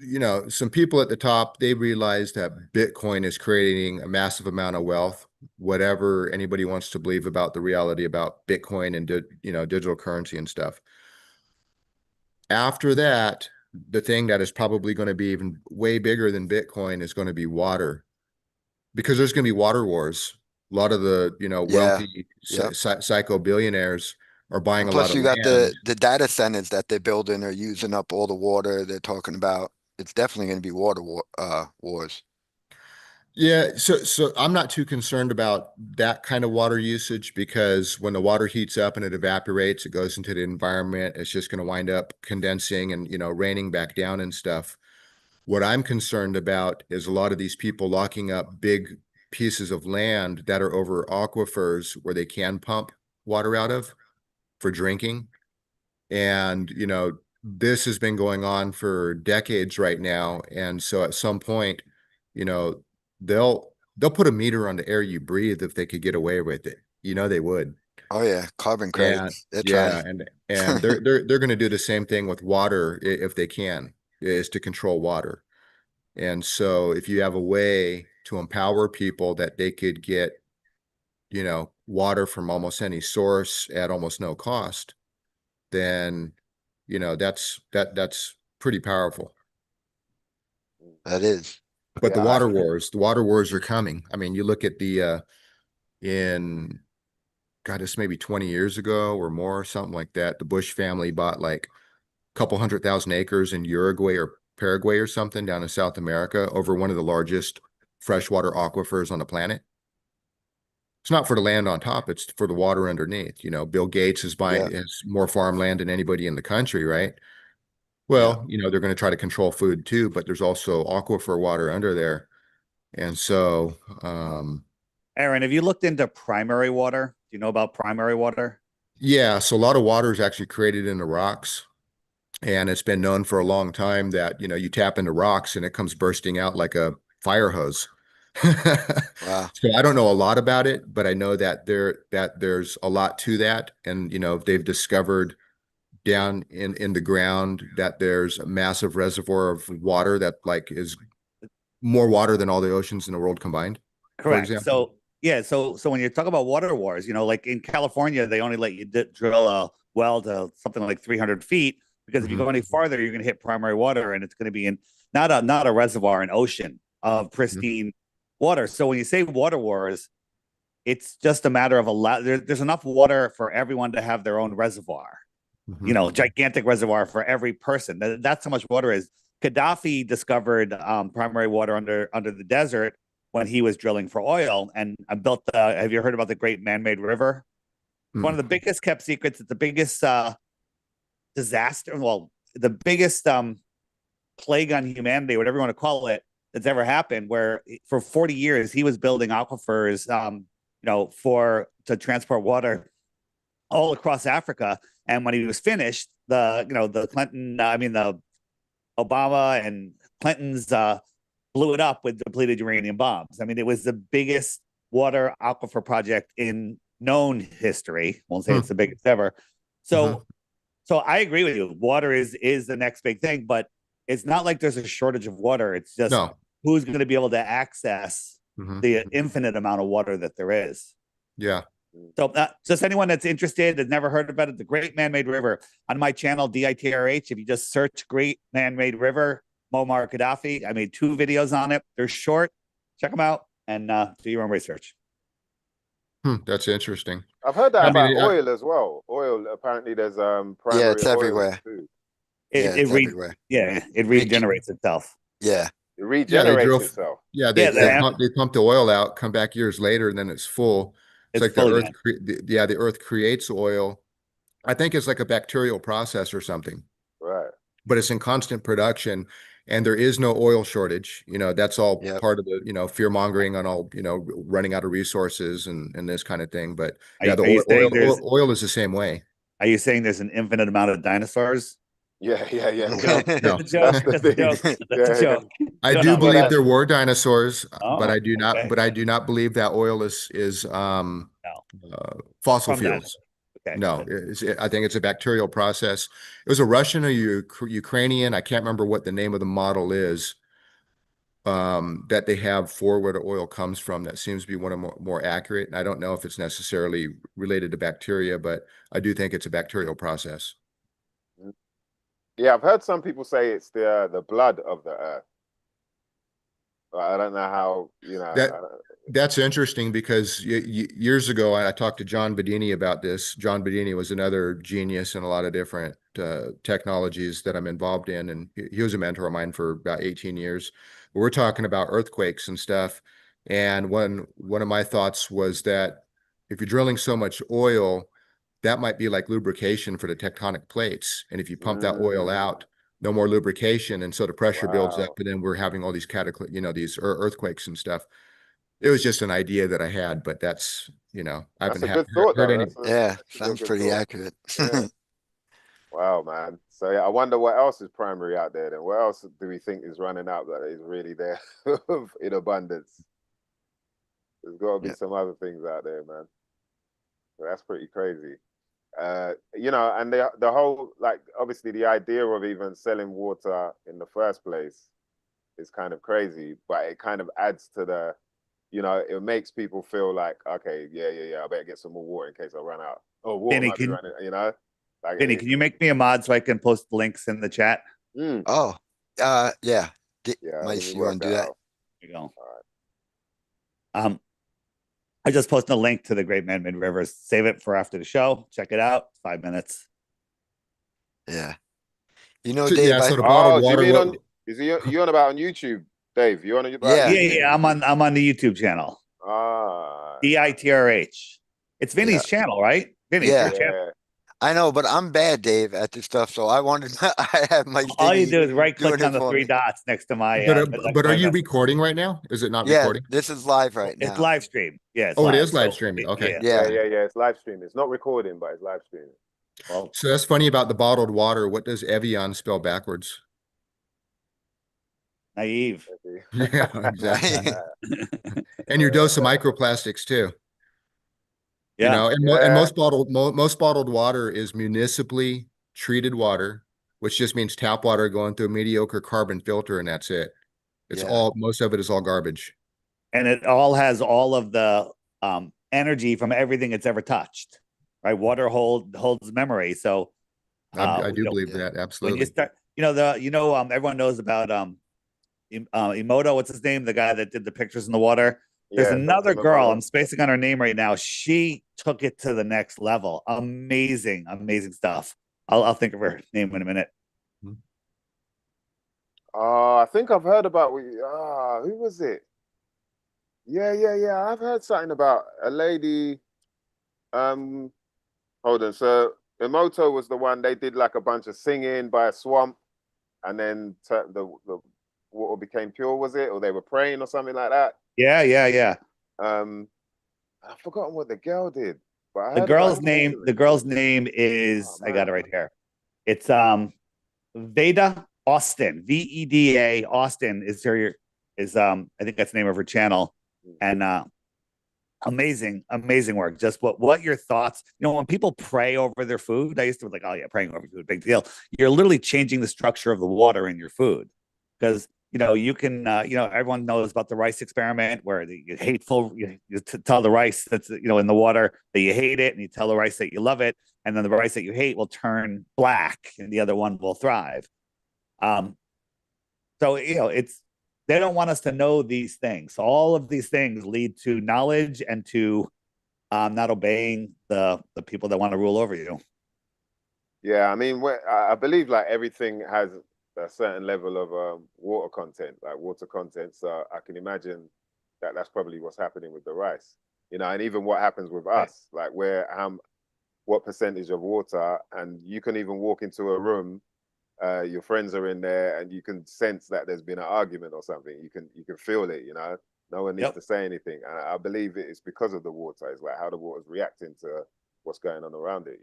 you know, some people at the top, they realize that Bitcoin is creating a massive amount of wealth, whatever anybody wants to believe about the reality about Bitcoin and, you know, digital currency and stuff. After that, the thing that is probably going to be even way bigger than Bitcoin is going to be water, because there's going to be water wars. A lot of the, you know, wealthy psycho billionaires are buying a lot Plus, of you got land. the data centers that they're building are using up all the water they're talking about. It's definitely going to be water wars. Yeah, so I'm not too concerned about that kind of water usage, because when the water heats up and it evaporates, it goes into the environment, it's just going to wind up condensing and, you know, raining back down and stuff. What I'm concerned about is a lot of these people locking up big pieces of land that are over aquifers where they can pump water out of for drinking. And, you know, this has been going on for decades right now. And so at some point, you know, they'll put a meter on the air you breathe if they could get away with it. You know, they would. Oh yeah, carbon And credits. They're yeah, trying. and they're going to do the same thing with water if they can, is to control water. And so if you have a way to empower people that they could get, you know, water from almost any source at almost no cost, then, you know, that's pretty powerful. That is. But Yeah, the water wars are coming. I mean, you look at the God, this maybe 20 years ago or more, something like that. The Bush family bought like a couple 100,000 acres in Uruguay or Paraguay or something down in South America over one of the largest freshwater aquifers on the planet. It's not for the land on top, it's for the water underneath. You know, Bill Gates is buying has more farmland than anybody in the country, right? Well, you know, they're going to try to control food too, but there's also aquifer water under there. And so, Aaron, have you looked into primary water? Do you know about primary water? yeah, so a lot of water is actually created in the rocks. And it's been known for a long time that, you know, you tap into rocks and it comes bursting out like a fire hose. Wow. So I don't know a lot about it, but I know that there's a lot to that. And, you know, they've discovered down in the ground that there's a massive reservoir of water that like is more water than all the oceans in the world combined. Correct. example. So yeah, so when you talk about water wars, you know, like in California, they only let you drill a well to something like 300 feet, because if you go any farther, you're going to hit primary water, and it's going to be in not a reservoir, an ocean of pristine water. So when you say water wars, it's just a matter of a lot. There's enough water for everyone to have their own reservoir. You know, gigantic reservoir for every person. That's how much water is. Gaddafi discovered primary water under the desert when he was drilling for oil, and built the. Have you heard about the Great Man-Made River? It's one of the biggest kept secrets. It's the biggest disaster. Well, the biggest plague on humanity, whatever you want to call it, that's ever happened. Where for 40 years he was building aquifers, you know, to transport water all across Africa. And when he was finished, the Obama and Clinton's blew it up with depleted uranium bombs. I mean, it was the biggest water aquifer project in known history. Won't say it's the biggest ever. So, so I agree with you. Water is the next big thing, but it's not like there's a shortage of water. It's just who's going to be able to access the infinite amount of water that there is. Yeah. So just anyone that's interested, has never heard about it, the Great Man-Made River, on my channel, DITRH, if you just search Great Man-Made River, Muammar Gaddafi, I made 2 videos on it. They're short. Check them out and do your own research. That's interesting. I've heard that about oil as well. Oil, apparently there's primary it's everywhere. Too. It's everywhere. It regenerates itself. Yeah. It regenerates itself. Yeah, they pump the oil out, come back years later, and then it's full. It's like the earth creates oil. I think it's like a bacterial process or something. Right. But it's in constant production, and there is no oil shortage. You know, that's all part of the, you know, fear mongering on all, you know, running out of resources and this kind of thing. But yeah, the oil is the same way. Are you saying there's an infinite amount of dinosaurs? Yeah. That's a joke. I do believe there were dinosaurs, but I do not. But I do not believe that oil is fossil fuels. No, I think it's a bacterial process. It was a Russian or Ukrainian. I can't remember what the name of the model is that they have for where the oil comes from. That seems to be one of more accurate. And I don't know if it's necessarily related to bacteria, but I do think it's a bacterial process. Yeah, I've heard some people say it's the blood of the earth. I don't know how, you know. That's interesting because years ago, I talked to John Bedini about this. John Bedini was another genius in a lot of different technologies that I'm involved in. And he was a mentor of mine for about 18 years. We're talking about earthquakes and stuff. And one of my thoughts was that if you're drilling so much oil, that might be like lubrication for the tectonic plates. And if you pump that oil out, no more lubrication. And so the pressure builds up, and then we're having all these these earthquakes and stuff. It was just an idea that I had, but that's, you know, I haven't heard any. Sounds pretty accurate. Wow, man. So yeah, I wonder what else is primary out there then. What else do we think is running out that is really there in abundance? There's got to be some other things out there, man. That's pretty crazy. You know, and the whole, like, obviously the idea of even selling water in the first place is kind of crazy, but it kind of adds to the, you know, it makes people feel like, okay, yeah, I better get some more water in case I run out. Oh, water might be running, you know? Like, Vinny, can you make me a mod so I can post links in the chat? Oh, yeah. Mice, you want to do that? There you go. All right. I just posted a link to the Great Man-Made River. Save it for after the show. Check it out. 5 minutes. Yeah. You know, Dave, so the bottled water. You on about on YouTube, Dave, you on the Yeah. Yeah. I'm on the YouTube channel. DITRH. It's Vinny's channel, right? Vinny's Yeah. your channel. Yeah. I know, but I'm bad, Dave, at this stuff. So I wanted I have my All you Stiggy do is right click doing on it the for three me. dots next to my. But are you recording right now? Is it not Yeah, recording? this is live right It's now. live stream. Yeah. It's Oh, it live. is live So, streaming. Okay. Yeah. Yeah. It's live streaming. It's not recording, but it's live streaming. Well, So that's funny about the bottled water. What does Evian spell backwards? naive. Yeah, exactly. And your dose of microplastics too. You Yeah. know, and Yeah. most bottled water is municipally treated water, which just means tap water going through a mediocre carbon filter, and that's it. It's Yeah. all, most of it is all garbage. And it all has all of the energy from everything it's ever touched. Right. Water holds memory. So I do believe yeah. that. when Absolutely. you start, everyone knows about Emoto, what's his name? The guy that did the pictures in the water. There's Yeah, another Dr. girl, Emoto. I'm spacing on her name right now. She took it to the next level. Amazing, amazing stuff. I'll think of her name in a minute. I think I've heard about who was it? Yeah. I've heard something about a lady. Hold on. So Emoto was the one they did like a bunch of singing by a swamp, and then the water became pure. Was it, or they were praying or something like that? Yeah. I've forgotten what the girl did, but I The heard girl's about name. The girl's name is. Oh, I got man. it right here. It's Veda Austin. VEDA Austin is her. I think that's the name of her channel, and amazing work. Just what your thoughts, when people pray over their food, I used to be like, oh yeah, praying over food, big deal. You're literally changing the structure of the water in your food, because you can everyone knows about the rice experiment, where you hateful, you tell the rice that's in the water that you hate it, and you tell the rice that you love it, and then the rice that you hate will turn black and the other one will thrive. So it's, they don't want us to know these things. So all of these things lead to knowledge and to not obeying the people that want to rule over you. Yeah, I mean, I believe like everything has a certain level of water content. So I can imagine that that's probably what's happening with the rice, and even what happens with us, like what percentage of water, and you can even walk into a room, your friends are in there, and you can sense that there's been an argument or something. You can feel it. No one needs to say anything. And I believe it's because of the water. It's like how the water's reacting to what's going on around it.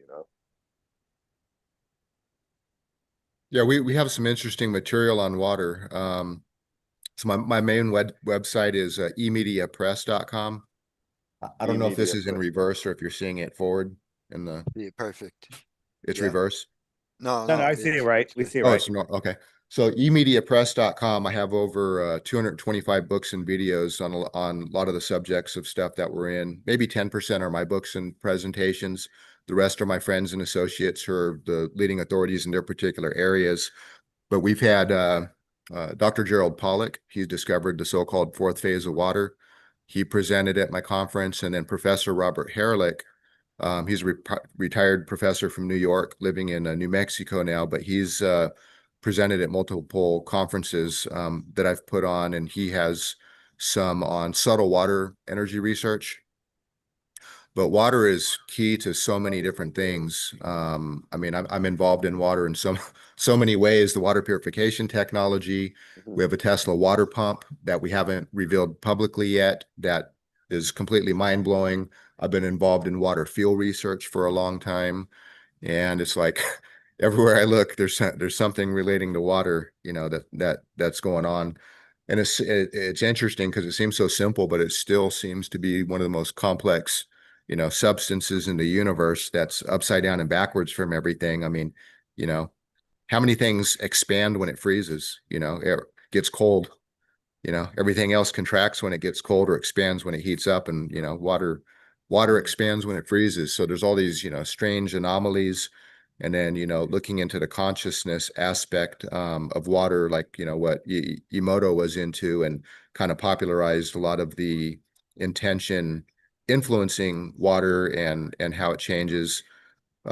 Yeah, we have some interesting material on water. So my main website is emediapress.com. I don't know if this is in reverse or if you're seeing it forward in the. Yeah, perfect. It's Yeah. reverse. No, I see it right. We see it right. It's not, okay. So emediapress.com, I have over 225 books and videos on a lot of the subjects of stuff that we're in. Maybe 10% are my books and presentations. The rest are my friends and associates who are the leading authorities in their particular areas. But we've had Dr. Gerald Pollack. He's discovered the so-called fourth phase of water. He presented at my conference, and then Professor Robert Herlick. He's a retired professor from New York, living in New Mexico now, but he's presented at multiple conferences that I've put on, and he has some on subtle water energy research. But water is key to so many different things. I mean, I'm involved in water in so many ways. The water purification technology. We have a Tesla water pump that we haven't revealed publicly yet that is completely mind-blowing. I've been involved in water fuel research for a long time, and it's like everywhere I look, there's something relating to water, that's going on. And it's interesting because it seems so simple, but it still seems to be one of the most complex substances in the universe, that's upside down and backwards from everything. I mean, how many things expand when it freezes? It gets cold. Everything else contracts when it gets cold, or expands when it heats up, and water expands when it freezes. So there's all these strange anomalies. And then looking into the consciousness aspect of water, like what Emoto was into, and kind of popularized a lot of the intention influencing water and how it changes. These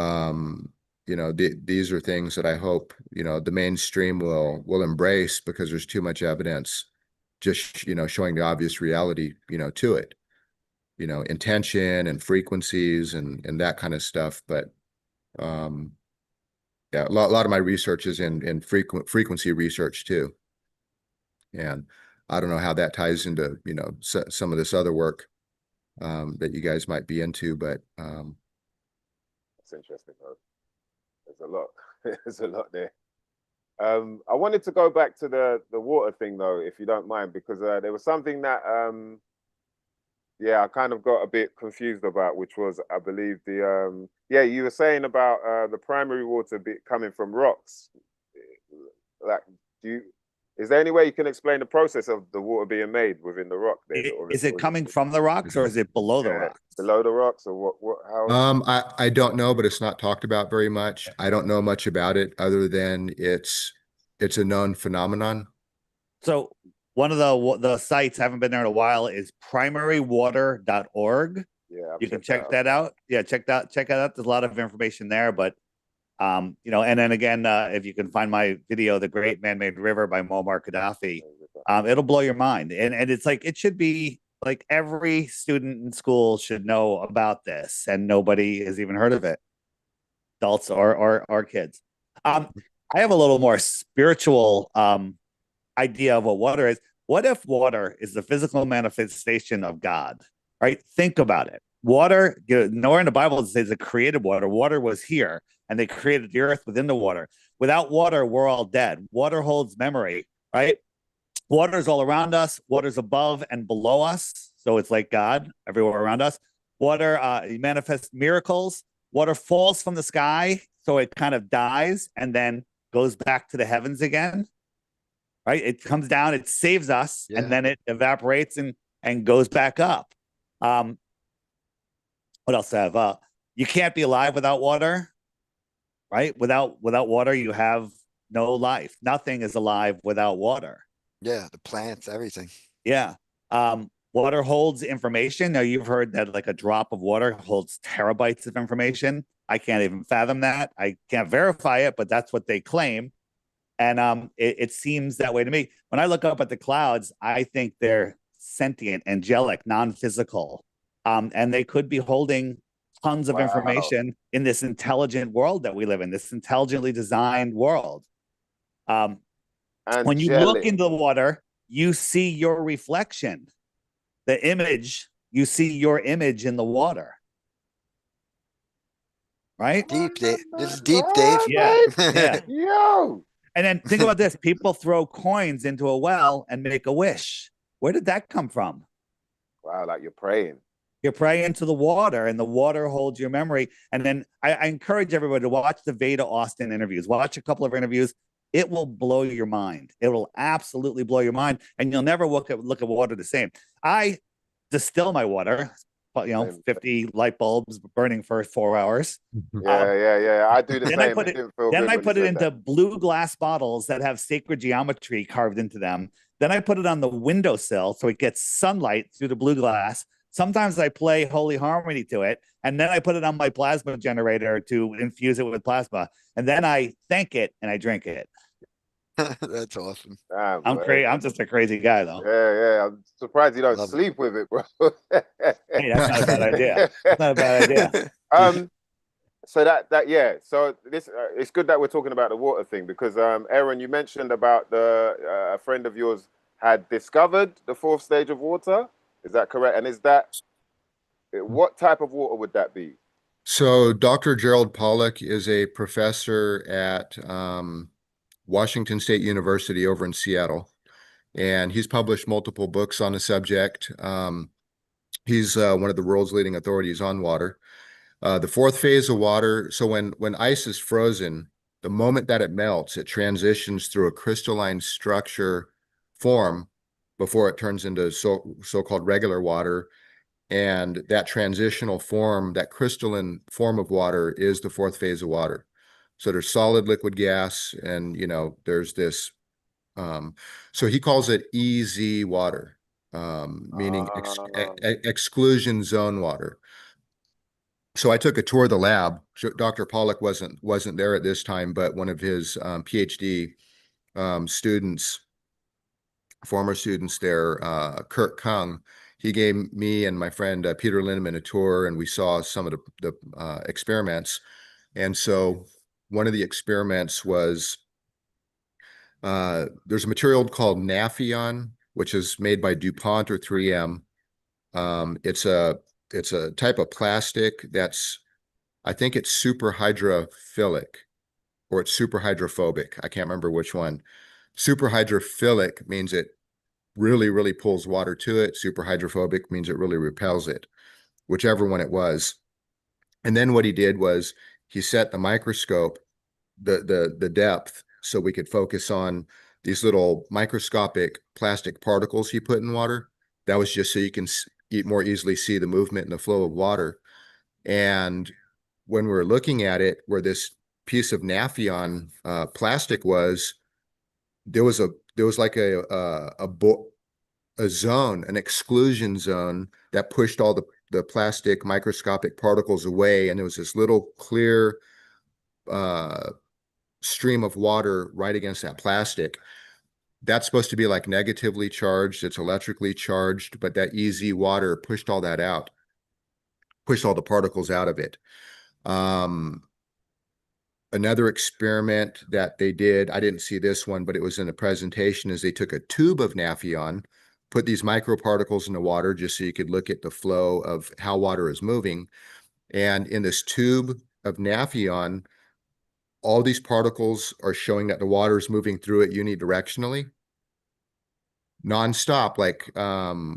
are things that I hope the mainstream will embrace, because there's too much evidence just, showing the obvious reality, to it, intention and frequencies and that kind of stuff. But, yeah, a lot of my research is in frequency research too. And I don't know how that ties into, some of this other work, that you guys might be into, but, That's interesting, bro. There's a lot. There's a lot there. I wanted to go back to the water thing though, if you don't mind, because there was something that I kind of got a bit confused about, which was, I believe, the you were saying about the primary water coming from rocks. Like, is there any way you can explain the process of the water being made within the rock? Is it coming from the rocks or is it below the rocks? Below the rocks, or what? How? I don't know, but it's not talked about very much. I don't know much about it other than it's a known phenomenon. So one of the sites, I haven't been there in a while, is primarywater.org. Yeah, you can check that out. Yeah, check it out. There's a lot of information there, but and then again, if you can find my video, The Great Man-Made River by Muammar Gaddafi, it'll blow your mind. And it's like, it should be like every student in school should know about this, and nobody has even heard of it, adults or kids. I have a little more spiritual idea of what water is. What if water is the physical manifestation of God? Right? Think about it. Water, nowhere in the Bible it says it created water. Water was here, and they created the earth within the water. Without water, we're all dead. Water holds memory, right? Water is all around us. Water's above and below us. So it's like God everywhere around us. Water manifests miracles. Water falls from the sky, so it kind of dies and then goes back to the heavens again, right? It comes down, it saves us, and then it evaporates and goes back up. What else do I have? You can't be alive without water, right? Without water, you have no life. Nothing is alive without water. Yeah, the plants, everything. Yeah. Water holds information. Now, you've heard that like a drop of water holds terabytes of information. I can't even fathom that. I can't verify it, but that's what they claim. And it seems that way to me. When I look up at the clouds, I think they're sentient, angelic, non-physical. And they could be holding tons of information in this intelligent world that we live in, this intelligently designed world. When you look into the water, you see your reflection. The image, you see your image in the water. Right? Deep, Dave. This is deep, Dave. Yeah. Yeah. Yo. And then think about this. People throw coins into a well and make a wish. Where did that come from? Wow, like you're praying. You're praying to the water, and the water holds your memory. And then I encourage everybody to watch the Veda Austin interviews. Watch a couple of interviews. It will blow your mind. It will absolutely blow your mind, and you'll never look at water the same. I distill my water, 50 light bulbs burning for 4 hours. Yeah. I do the then same. I put it into blue glass bottles that have sacred geometry carved into them. Then I put it on the windowsill so it gets sunlight through the blue glass. Sometimes I play Holy Harmony to it, and then I put it on my plasma generator to infuse it with plasma, and then I thank it and I drink it. That's awesome. Damn, I'm crazy. I'm just a crazy guy, though. Yeah. I'm surprised you don't sleep with it, bro. Hey, that's not a bad idea. That's not a bad idea. So So this it's good that we're talking about the water thing, because Aaron, you mentioned about a friend of yours had discovered the 4th stage of water. Is that correct? And what type of water would that be? So Dr. Gerald Pollack is a professor at Washington State University over in Seattle, and he's published multiple books on the subject. He's one of the world's leading authorities on water. The 4th phase of water. So when ice is frozen, the moment that it melts, it transitions through a crystalline structure form before it turns into so-called regular water. And that transitional form, that crystalline form of water, is the 4th phase of water. So there's solid, liquid, gas, and there's this. So he calls it EZ water, meaning exclusion zone water. So I took a tour of the lab. Dr. Pollack wasn't there at this time, but one of his PhD students former students there, Kurt Kung, he gave me and my friend Peter Lindemann a tour, and we saw some of the experiments. And so one of the experiments was there's a material called Nafion, which is made by DuPont or 3M. It's a type of plastic that's, I think it's super hydrophilic or it's super hydrophobic. I can't remember which one. Super hydrophilic means it really, really pulls water to it. Super hydrophobic means it really repels it, whichever one it was. And then what he did was he set the microscope, the depth, so we could focus on these little microscopic plastic particles he put in water. That was just so you can more easily see the movement and the flow of water. And when we were looking at it, where this piece of Nafion plastic was, there was like a zone, an exclusion zone that pushed all the plastic microscopic particles away, and there was this little clear stream of water right against that plastic. That's supposed to be like negatively charged. It's electrically charged, but that easy water pushed all that out, pushed all the particles out of it. Another experiment that they did, I didn't see this one, but it was in a presentation, is they took a tube of Nafion, put these microparticles in the water just so you could look at the flow of how water is moving. And in this tube of Nafion, all these particles are showing that the water is moving through it unidirectionally, nonstop, like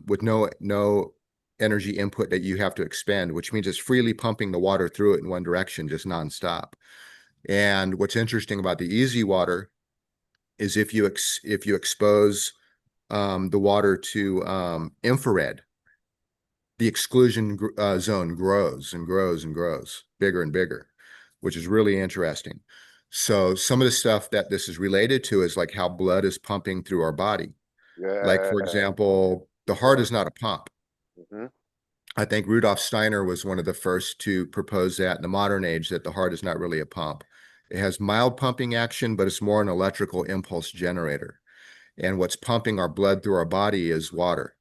with no energy input that you have to expend, which means it's freely pumping the water through it in one direction, just nonstop. And what's interesting about the easy water is if you expose the water to infrared, the exclusion zone grows and grows and grows, bigger and bigger, which is really interesting. So some of the stuff that this is related to is like how blood is pumping through our body. Yeah. Like, for example, the heart is not a pump. Mhm. I think Rudolf Steiner was one of the first to propose that in the modern age, that the heart is not really a pump. It has mild pumping action, but it's more an electrical impulse generator. And what's pumping our blood through our body is water,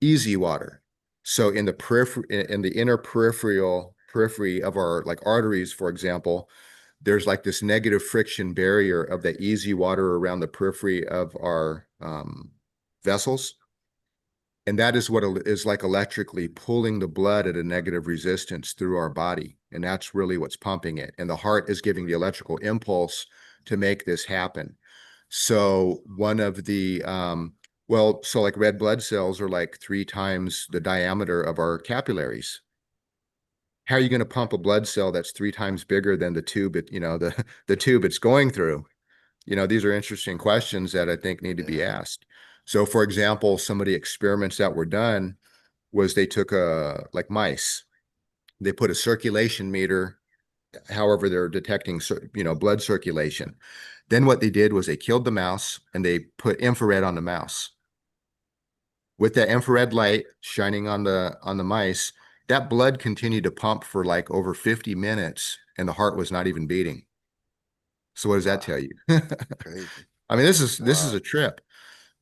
easy water. So in the inner periphery of our like arteries, for example, there's like this negative friction barrier of the easy water around the periphery of our vessels. And that is what is like electrically pulling the blood at a negative resistance through our body. And that's really what's pumping it. And the heart is giving the electrical impulse to make this happen. So one of the, so like red blood cells are like 3 times the diameter of our capillaries. How are you going to pump a blood cell that's 3 times bigger than the tube, the tube it's going through? These are interesting questions that I think need to be asked. So for example, some of the experiments that were done was they took like mice, they put a circulation meter, however they're detecting, blood circulation. Then what they did was they killed the mouse and they put infrared on the mouse. With that infrared light shining on the meise, that blood continued to pump for like over 50 minutes and the heart was not even beating. So what does that tell you? Crazy. I mean, this is a trip.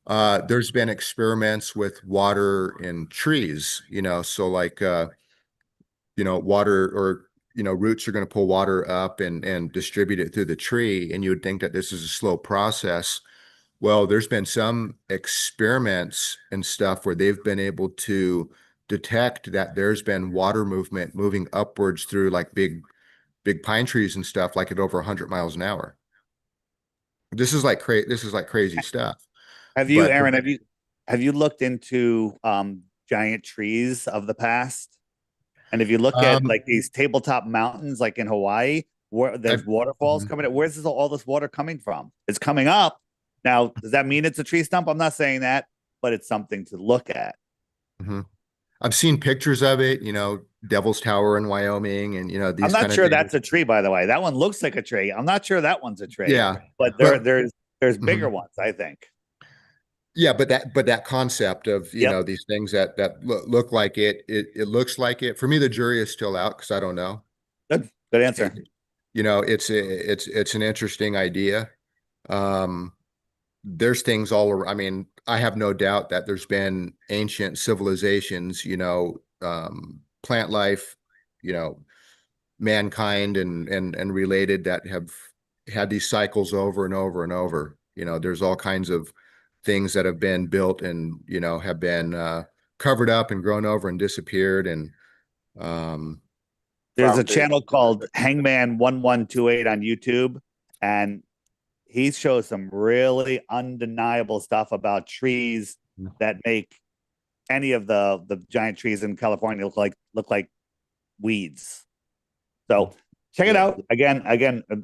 There's been experiments with water in trees, so like, water or, roots are going to pull water up and distribute it through the tree. And you would think that this is a slow process. Well, there's been some experiments and stuff where they've been able to detect that there's been water movement moving upwards through like big pine trees and stuff, like at over 100 miles an hour. This is like crazy stuff. Aaron, have you looked into giant trees of the past? And if you look at like these tabletop mountains, like in Hawaii, where there's waterfalls coming up, where's all this water coming from? It's coming up. Now, does that mean it's a tree stump? I'm not saying that, but it's something to look at. Mm-hmm. I've seen pictures of it, Devil's Tower in Wyoming, and these. I'm not sure that's a tree, by the way. That one looks like a tree. I'm not sure that one's a tree. Yeah, but there's bigger ones, I think. Yeah, but that concept of these things that look like it looks like it. For me, the jury is still out because I don't know. Good answer. It's an interesting idea. there's things all around. I mean, I have no doubt that there's been ancient civilizations, plant life, you know, mankind and related that have had these cycles over and over and over. There's all kinds of things that have been built and, have been covered up and grown over and disappeared. And there's a Foundation. channel called Hangman 1128 on YouTube, and he shows some really undeniable stuff about trees that make any of the giant trees in California look like weeds. So check it out. Again,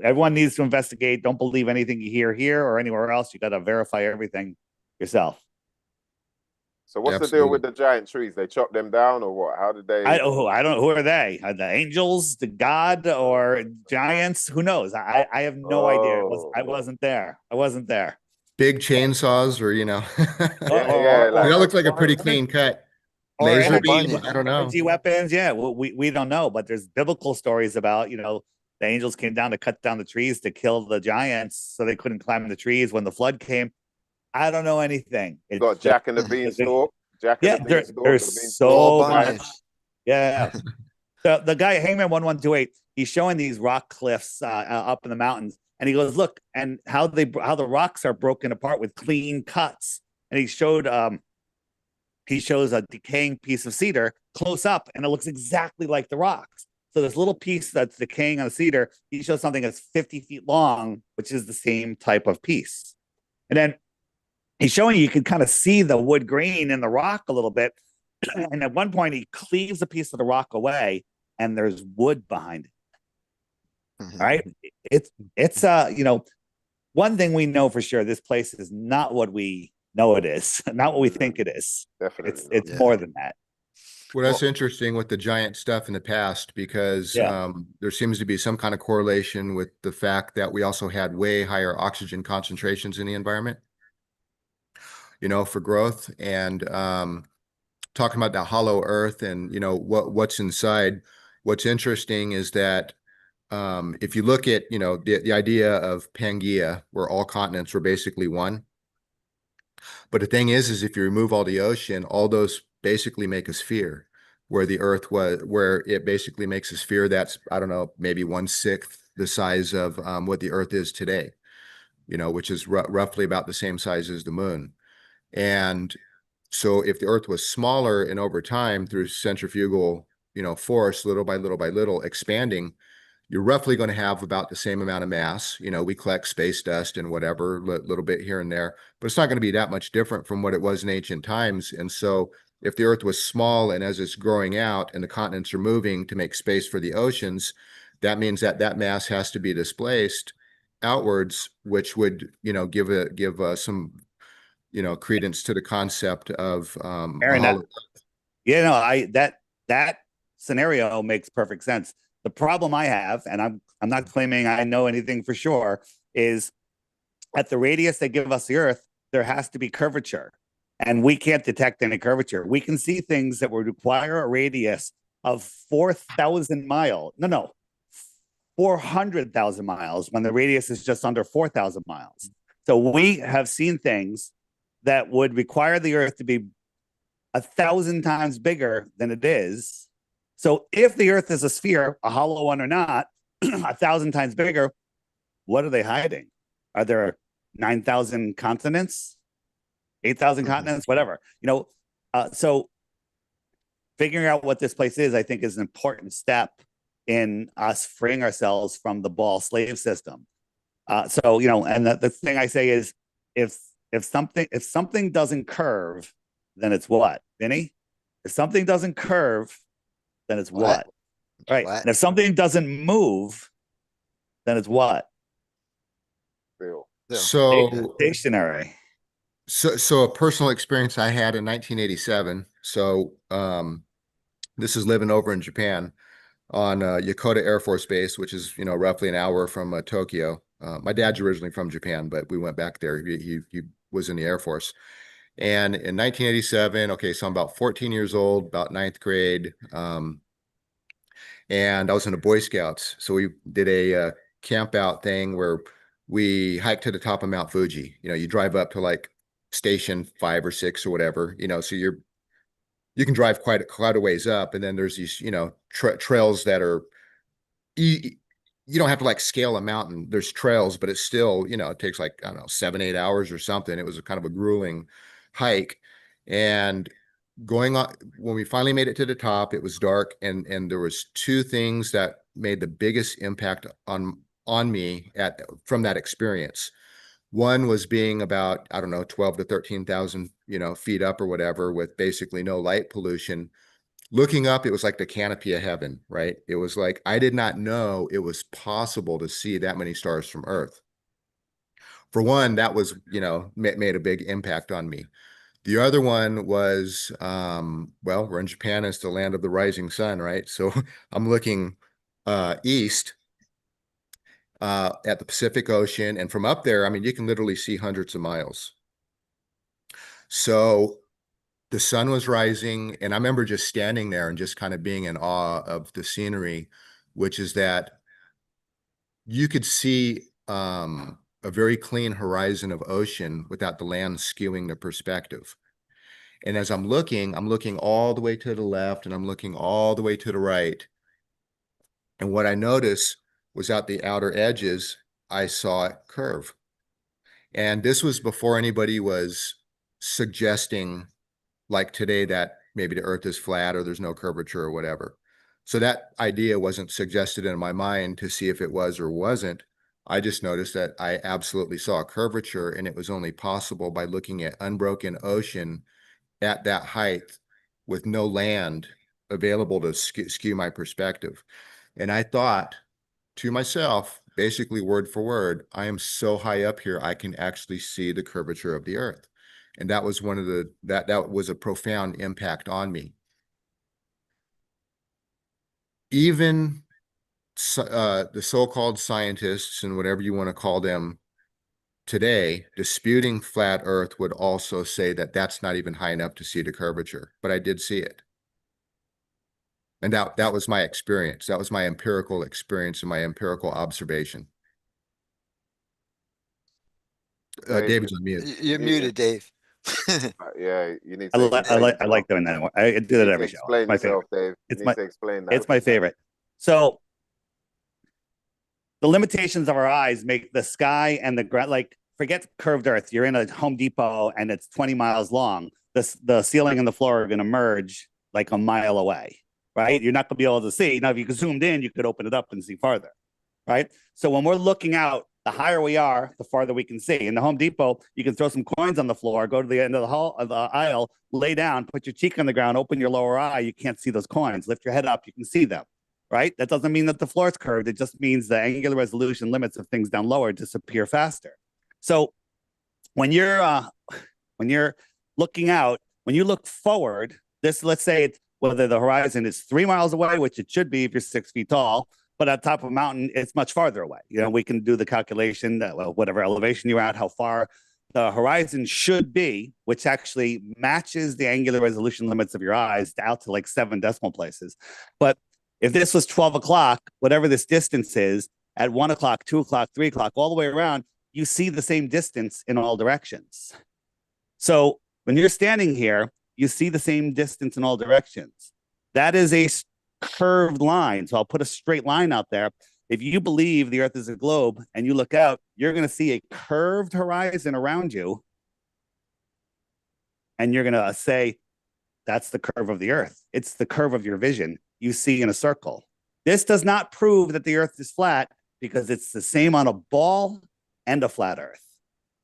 everyone needs to investigate. Don't believe anything you hear here or anywhere else. You got to verify everything yourself. So what's the deal with the giant trees? They chop them down or what? How did they? I don't know. Who are they? Are the angels, the god, or giants? Who knows? I have no idea. I wasn't there. Big chainsaws, or Like, that looks like a pretty clean cut. Or Laser energy, beam, I don't know. energy weapons. Yeah, we don't know, but there's biblical stories about the angels came down to cut down the trees to kill the giants, so they couldn't climb the trees when the flood came. I don't know anything. You got Jack and the Beanstalk. There's so much. Yeah. The guy Hangman 1128, he's showing these rock cliffs up in the mountains, and he goes, look, and how the rocks are broken apart with clean cuts. And he shows a decaying piece of cedar close up, and it looks exactly like the rocks. So this little piece that's decaying on the cedar, he shows something that's 50 feet long, which is the same type of piece. And then he's showing you can kind of see the wood grain in the rock a little bit. And at one point, he cleaves a piece of the rock away, and there's wood behind it. Mhm. All right. It's one thing we know for sure, this place is not what we know it is, not what we think it is. Definitely. It's Yeah. more than that. Well, that's interesting with the giant stuff in the past, because there seems to be some kind of correlation with the fact that we also had way higher oxygen concentrations in the environment, for growth. And talking about that hollow earth and, what's inside, what's interesting is that if you look at, the idea of Pangaea, where all continents were basically one. But the thing is if you remove all the ocean, all those basically make a sphere, where the earth was, where it basically makes a sphere that's, I don't know, maybe 1/6 the size of what the earth is today, which is roughly about the same size as the moon. And so if the earth was smaller, and over time through centrifugal, force, little by little expanding, you're roughly going to have about the same amount of mass. We collect space dust and whatever, little bit here and there, but it's not going to be that much different from what it was in ancient times. And so if the earth was small, and as it's growing out and the continents are moving to make space for the oceans, that means that mass has to be displaced outwards, which would, give some, credence to the concept of Aaron, that scenario makes perfect sense. The problem I have, and I'm not claiming I know anything for sure, is at the radius they give us the Earth, there has to be curvature, and we can't detect any curvature. We can see things that would require a radius of 4,000 miles. No, 400,000 miles, when the radius is just under 4,000 miles. So we have seen things that would require the Earth to be 1,000 times bigger than it is. So if the Earth is a sphere, a hollow one or not, 1,000 times bigger, what are they hiding? Are there 9,000 continents, 8,000 continents, whatever? So figuring out what this place is, I think, is an important step in us freeing ourselves from the ball slave system. And the thing I say is, if something doesn't curve, then it's what, Vinny? If something doesn't curve, then it's what? Right. What? And if something doesn't move, then it's what? Bill. So Stationary. So a personal experience I had in 1987. So this is living over in Japan on Yokota Air Force Base, which is, roughly an hour from Tokyo. My dad's originally from Japan, but we went back there. He was in the Air Force. And in 1987, okay, so I'm about 14 years old, about 9th grade. And I was in the Boy Scouts. So we did a camp out thing where we hiked to the top of Mount Fuji. You know, you drive up to like station 5 or 6 or whatever, you know, so you can drive quite a ways up, and then there's these, you know, trails that are you don't have to like scale a mountain. There's trails, but it's still, you know, it takes like, I don't know, 7, 8 hours or something. It was a kind of a grueling hike. And going on, when we finally made it to the top, it was dark, and there was two things that made the biggest impact on me from that experience. One was being about, I don't know, 12 to 13,000, you know, feet up or whatever, with basically no light pollution. Looking up, it was like the canopy of heaven, right? It was like, I did not know it was possible to see that many stars from Earth. For one, that was, you know, made a big impact on me. The other one was, well, we're in Japan, it's the land of the rising sun, right? So I'm looking east at the Pacific Ocean, and from up there, I mean, you can literally see hundreds of miles. So the sun was rising, and I remember just standing there and just kind of being in awe of the scenery, which is that you could see a very clean horizon of ocean without the land skewing the perspective. And as I'm looking all the way to the left, and I'm looking all the way to the right. And what I noticed was at the outer edges, I saw it curve. And this was before anybody was suggesting, like today, that maybe the earth is flat or there's no curvature or whatever. So that idea wasn't suggested in my mind to see if it was or wasn't. I just noticed that I absolutely saw a curvature, and it was only possible by looking at unbroken ocean at that height with no land available to skew my perspective. And I thought to myself, basically word for word, I am so high up here, I can actually see the curvature of the earth. And that was one of that was a profound impact on me. Even the so-called scientists, and whatever you want to call them today, disputing flat earth, would also say that that's not even high enough to see the curvature, but I did see it. And that was my experience. That was my empirical experience and my empirical observation. David's on mute. You're muted, Dave. Yeah, you need I to. like doing that. I do that every show. Explain My yourself, favorite. Dave. It's You my- need to explain that. It's my favorite. So the limitations of our eyes make the sky and the ground, like, forget curved earth. You're in a Home Depot and it's 20 miles long. The ceiling and the floor are going to merge like a mile away, right? You're not going to be able to see. Now, if you zoomed in, you could open it up and see farther, right? So when we're looking out, the higher we are, the farther we can see. In the Home Depot, you can throw some coins on the floor, go to the end of the aisle, lay down, put your cheek on the ground, open your lower eye. You can't see those coins. Lift your head up, you can see them, right? That doesn't mean that the floor is curved. It just means the angular resolution limits of things down lower disappear faster. So when you're looking out, when you look forward, let's say it's whether the horizon is 3 miles away, which it should be if you're 6 feet tall, but at top of a mountain, it's much farther away. You know, we can do the calculation that, well, whatever elevation you're at, how far the horizon should be, which actually matches the angular resolution limits of your eyes out to like 7 decimal places. But if this was 12 o'clock, whatever this distance is, at 1 o'clock, 2 o'clock, 3 o'clock, all the way around, you see the same distance in all directions. So when you're standing here, you see the same distance in all directions. That is a curved line. So I'll put a straight line out there. If you believe the earth is a globe and you look out, you're going to see a curved horizon around you. And you're going to say, that's the curve of the earth. It's the curve of your vision you see in a circle. This does not prove that the earth is flat, because it's the same on a ball and a flat earth.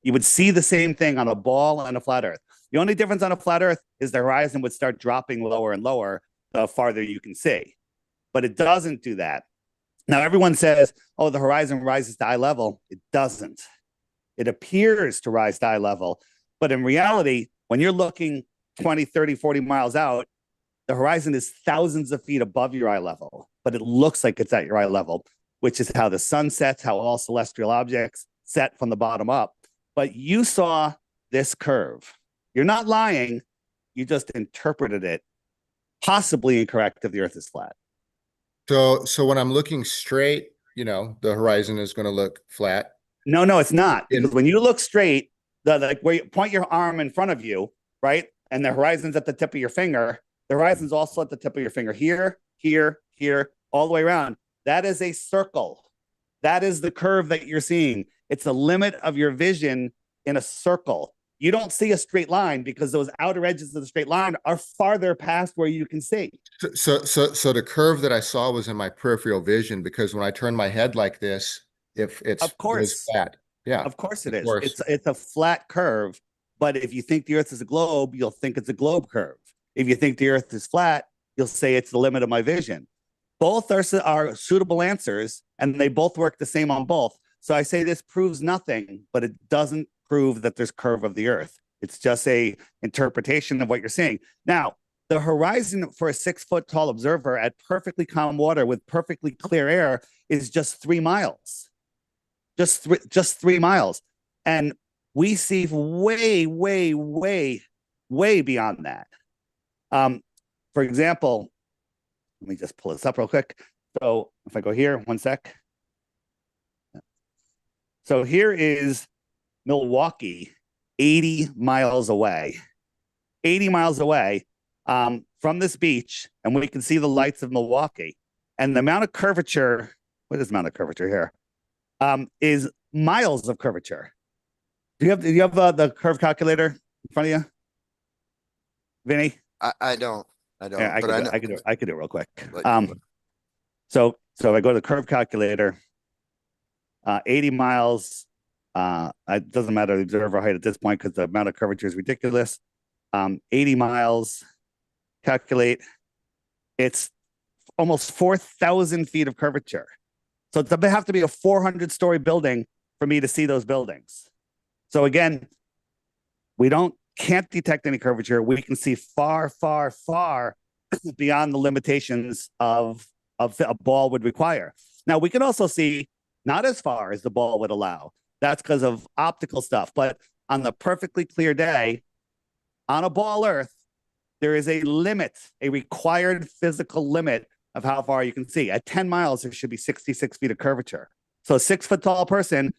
You would see the same thing on a ball and a flat earth. The only difference on a flat earth is the horizon would start dropping lower and lower the farther you can see. But it doesn't do that. Now, everyone says, oh, the horizon rises to eye level. It doesn't. It appears to rise to eye level. But in reality, when you're looking 20, 30, 40 miles out, the horizon is thousands of feet above your eye level, but it looks like it's at your eye level, which is how the sun sets, how all celestial objects set from the bottom up. But you saw this curve. You're not lying. You just interpreted it possibly incorrect if the earth is flat. So when I'm looking straight, you know, the horizon is going to look flat. No, it's not. In- Because when you look straight, like where you point your arm in front of you, right? And the horizon's at the tip of your finger. The horizon's also at the tip of your finger. Here, here, here, all the way around. That is a circle. That is the curve that you're seeing. It's the limit of your vision in a circle. You don't see a straight line because those outer edges of the straight line are farther past where you can see. So the curve that I saw was in my peripheral vision, because when I turn my head like this, if it's Of course. flat. Yeah. Of course it of is. course. It's a flat curve, but if you think the Earth is a globe, you'll think it's a globe curve. If you think the Earth is flat, you'll say it's the limit of my vision. Both are suitable answers, and they both work the same on both. So I say this proves nothing, but it doesn't prove that there's curve of the Earth. It's just a interpretation of what you're seeing. Now, the horizon for a 6-foot tall observer at perfectly calm water with perfectly clear air is just 3 miles. Just 3 miles. And we see way, way, way, way beyond that. For example, let me just pull this up real quick. So if I go here, one sec. So here is Milwaukee, 80 miles away. 80 miles away from this beach, and we can see the lights of Milwaukee. And the amount of curvature, what is the amount of curvature here? Is miles of curvature. Do you have the curve calculator in front of you, Vinny? I don't. Yeah, I but I know. could do it real quick. Like- So if I go to the curve calculator, 80 miles. It doesn't matter the observer height at this point because the amount of curvature is ridiculous. 80 miles. Calculate. It's almost 4,000 feet of curvature. So it's have to be a 400-story building for me to see those buildings. So again, we can't detect any curvature. We can see far, far, far beyond the limitations of a ball would require. Now we can also see not as far as the ball would allow. That's because of optical stuff. But on the perfectly clear day, on a ball Earth, there is a limit, a required physical limit of how far you can see. At 10 miles, there should be 66 feet of curvature. So a 6-foot tall person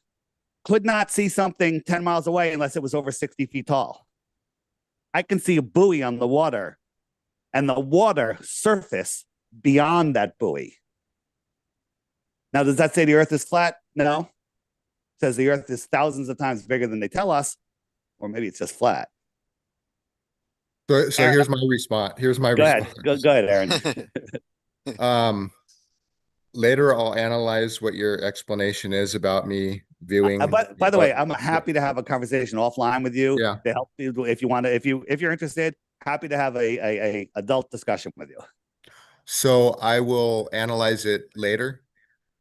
could not see something 10 miles away unless it was over 60 feet tall. I can see a buoy on the water and the water surface beyond that buoy. Now, does that say the Earth is flat? No. It says the Earth is thousands of times bigger than they tell us, or maybe it's just flat. So here's my response. Here's my Go response. ahead. Go ahead, Aaron. Later I'll analyze what your explanation is about me viewing. By the way, I'm happy to have a conversation offline with you Yeah. to help you if you want to. If you're interested, happy to have a adult discussion with you. So I will analyze it later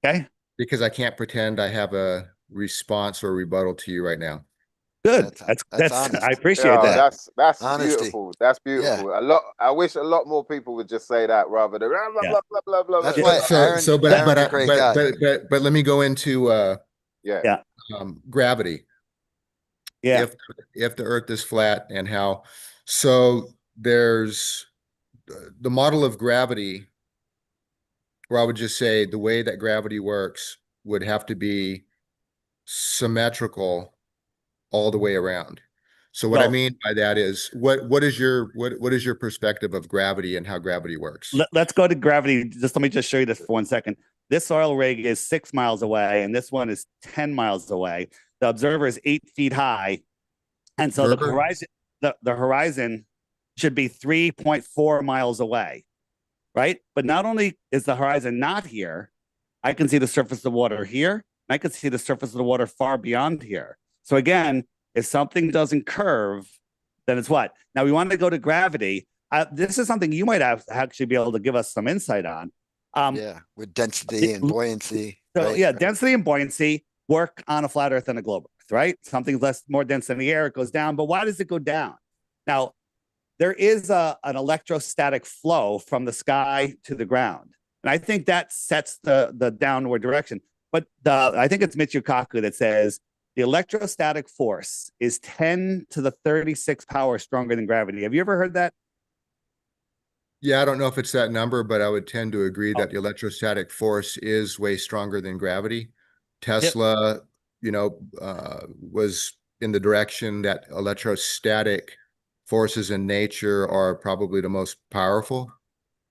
Okay. because I can't pretend I have a response or rebuttal to you right now. Good. That's That's honest. I appreciate Yeah, that. that's Honesty. beautiful. That's beautiful. I wish a lot more people would just say that rather than blah blah Yeah. blah blah blah blah. That's blah. why Aaron's a great guy. But let me go into Yeah. gravity. Yeah. If the Earth is flat and how, so there's the model of gravity, where I would just say the way that gravity works would have to be symmetrical all the way around. So what I Well- mean by that is what is your perspective of gravity and how gravity works? Let's go to gravity. Let me just show you this for 1 second. This oil rig is 6 miles away, and this one is 10 miles away. The observer is 8 feet high, and so the horizon should be 3.4 miles away, right? But not only is the horizon not here, I can see the surface of the water here, and I can see the surface of the water far beyond here. So again, if something doesn't curve, then it's what? Now we want to go to gravity. This is something you might actually be able to give us some insight on. Yeah, with density and buoyancy. So right? yeah, density and buoyancy work on a flat Earth and a globe Earth, right? Something's more dense than the air, it goes down. But why does it go down? Now, there is an electrostatic flow from the sky to the ground. And I think that sets the downward direction. But I think it's Michio Kaku that says the electrostatic force is 10 to the 36 power stronger than gravity. Have you ever heard that? Yeah, I don't know if it's that number, but I would tend to agree that the electrostatic force is way stronger than gravity. Tesla was in the direction that electrostatic forces in nature are probably the most powerful.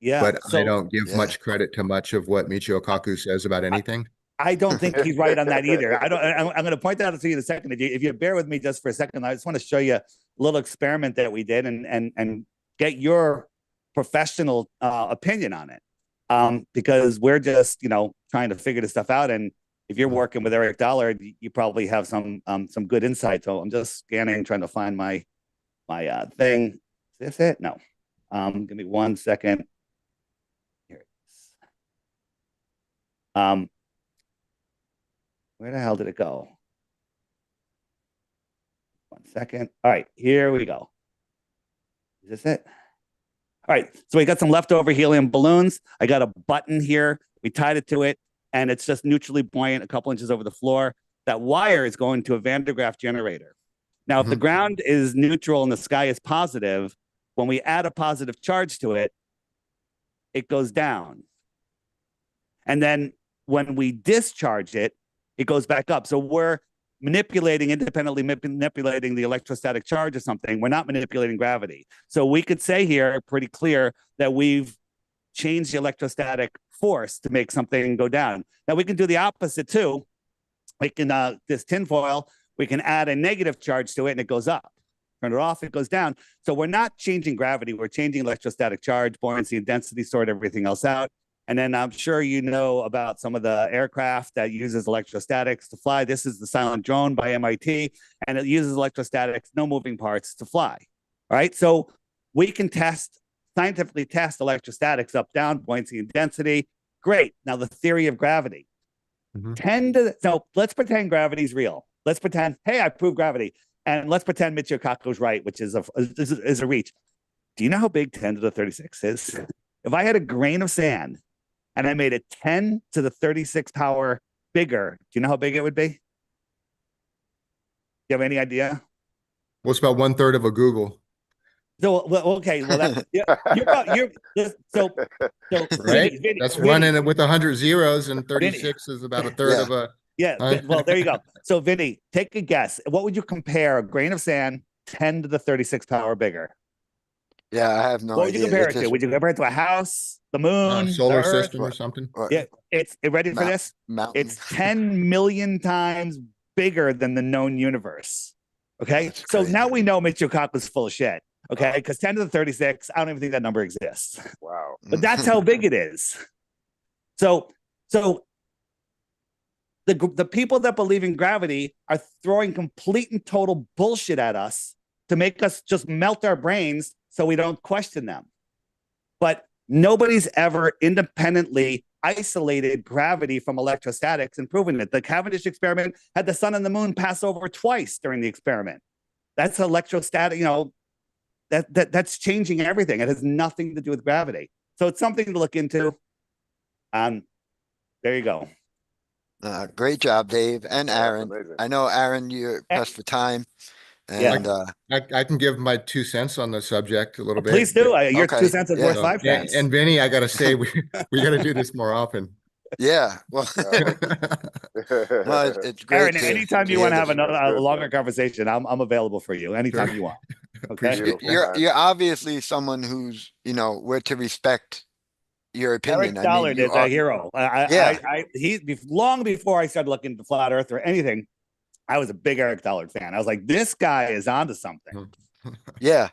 Yeah. But I So don't give Yeah. much credit to much of what Michio Kaku says about anything. I don't think he's right on that either. I'm going to point that out to you in a second. If you bear with me just for a second, I just want to show you a little experiment that we did and get your professional opinion on it. Because we're just, trying to figure this stuff out. And if you're working with Eric Dollard, you probably have some good insight. So I'm just scanning, trying to find my thing. Is this it? No. Give me 1 second. Here it is. Where the hell did it go? 1 second. All right, here we go. Is this it? All right, so we got some leftover helium balloons. I got a button here. We tied it to it, and it's just neutrally buoyant a couple inches over the floor. That wire is going to a Van de Graaff generator. Now, if the ground is neutral and the sky is positive, when we add a positive charge to it, it goes down. And then when we discharge it, it goes back up. So we're independently manipulating the electrostatic charge or something. We're not manipulating gravity. So we could say here pretty clear that we've changed the electrostatic force to make something go down. Now we can do the opposite too. We can, this tinfoil, we can add a negative charge to it and it goes up. Turn it off, it goes down. So we're not changing gravity. We're changing electrostatic charge, buoyancy, and density, sort everything else out. And then I'm sure you know about some of the aircraft that uses electrostatics to fly. This is the Silent Drone by MIT, and it uses electrostatics, no moving parts, to fly. All right, so we can scientifically test electrostatics up, down, buoyancy, and density. Great. Now the theory of gravity. So let's pretend gravity's real. Let's pretend, hey, I proved gravity. And let's pretend Michio Kaku's right, which is a reach. Do you know how big 10 to the 36 is? If I had a grain of sand and I made it 10 to the 36 power bigger, do you know how big it would be? Do you have any idea? Well, it's about 1/3 of a Google. So, well, okay. Well, so Right? Vinny, That's Vinny, running it with 100 zeros, and 36 is about 1/3 of a. Yeah. Well, there you go. So, Vinny, take a guess. What would you compare a grain of sand 10 to the 36 power bigger? Yeah, I have no What would idea. you compare it to? Would you compare it to a house, the moon, solar the Earth? system or something? Yeah, it's ready for this. Mountain. It's 10 million times bigger than the known universe. Okay, That's so crazy. now we know Michio Kaku's full of shit. Okay, because 10 to the 36, I don't even think that number exists. Wow. But that's how big it is. So the people that believe in gravity are throwing complete and total bullshit at us to make us just melt our brains so we don't question them. But nobody's ever independently isolated gravity from electrostatics and proven it. The Cavendish experiment had the sun and the moon pass over twice during the experiment. That's electrostatic, that's changing everything. It has nothing to do with gravity. So it's something to look into. There you go. Great job, Dave and That's Aaron. amazing. I know, Aaron, you're pressed for time. And I can give my 2 cents on the subject a little bit. Please do. Your Okay. 2 cents is worth Yeah. 5 cents. And Vinny, I got to say, we got to do this more often. yeah, well, no, it's great. Aaron, anytime you want to have this. a longer conversation, I'm available for you anytime you want. Okay. Beautiful. You're obviously someone who's, we're to respect your opinion. Eric Dollard is a hero. Long before I started looking into flat Earth or anything, I was a big Eric Dollard fan. I was like, this guy is onto something. Yeah.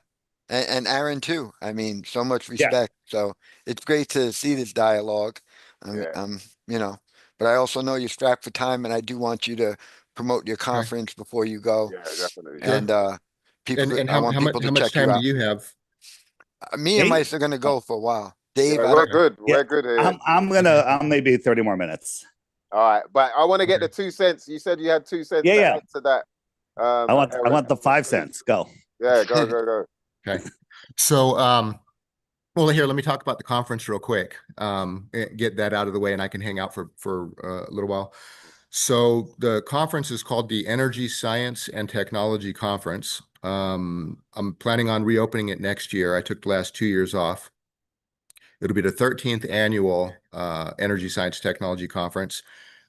And Aaron too. I mean, so much respect. So it's great to see this dialogue. But I also know you're strapped for time, and I do want you to promote your conference before you go. Yeah, definitely. And people, And I how want people much to check time you do out. you have? Me and Mice are gonna go for a while. Dave, Yeah, I we're don't- good. Yeah, We're good here. I'm maybe 30 more minutes. All right, but I want to get the 2 cents. You said you had 2 cents. Yeah, to yeah. add to that. I want the 5 cents. Go. Yeah, go. Okay. So, well, here, let me talk about the conference real quick. Get that out of the way, and I can hang out for a little while. So the conference is called the Energy Science and Technology Conference. I'm planning on reopening it next year. I took the last 2 years off. It'll be the 13th annual Energy Science Technology Conference.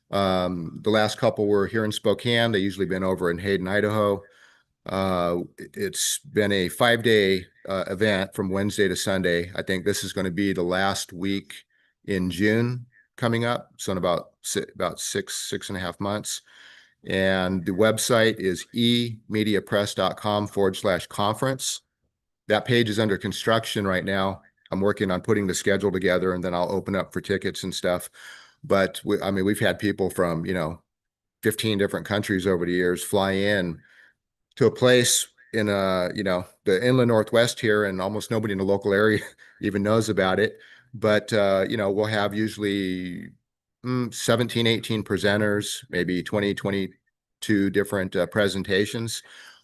The last couple were here in Spokane. They usually been over in Hayden, Idaho. It's been a 5-day event from Wednesday to Sunday. I think this is going to be the last week in June coming up. So in about 6.5 months. And the website is emediapress.com/conference. That page is under construction right now. I'm working on putting the schedule together, and then I'll open up for tickets and stuff. But I mean, we've had people from, 15 different countries over the years fly in to a place in the inland Northwest here, and almost nobody in the local area even knows about it. But we'll have usually 17, 18 presenters, maybe 20, 22 different presentations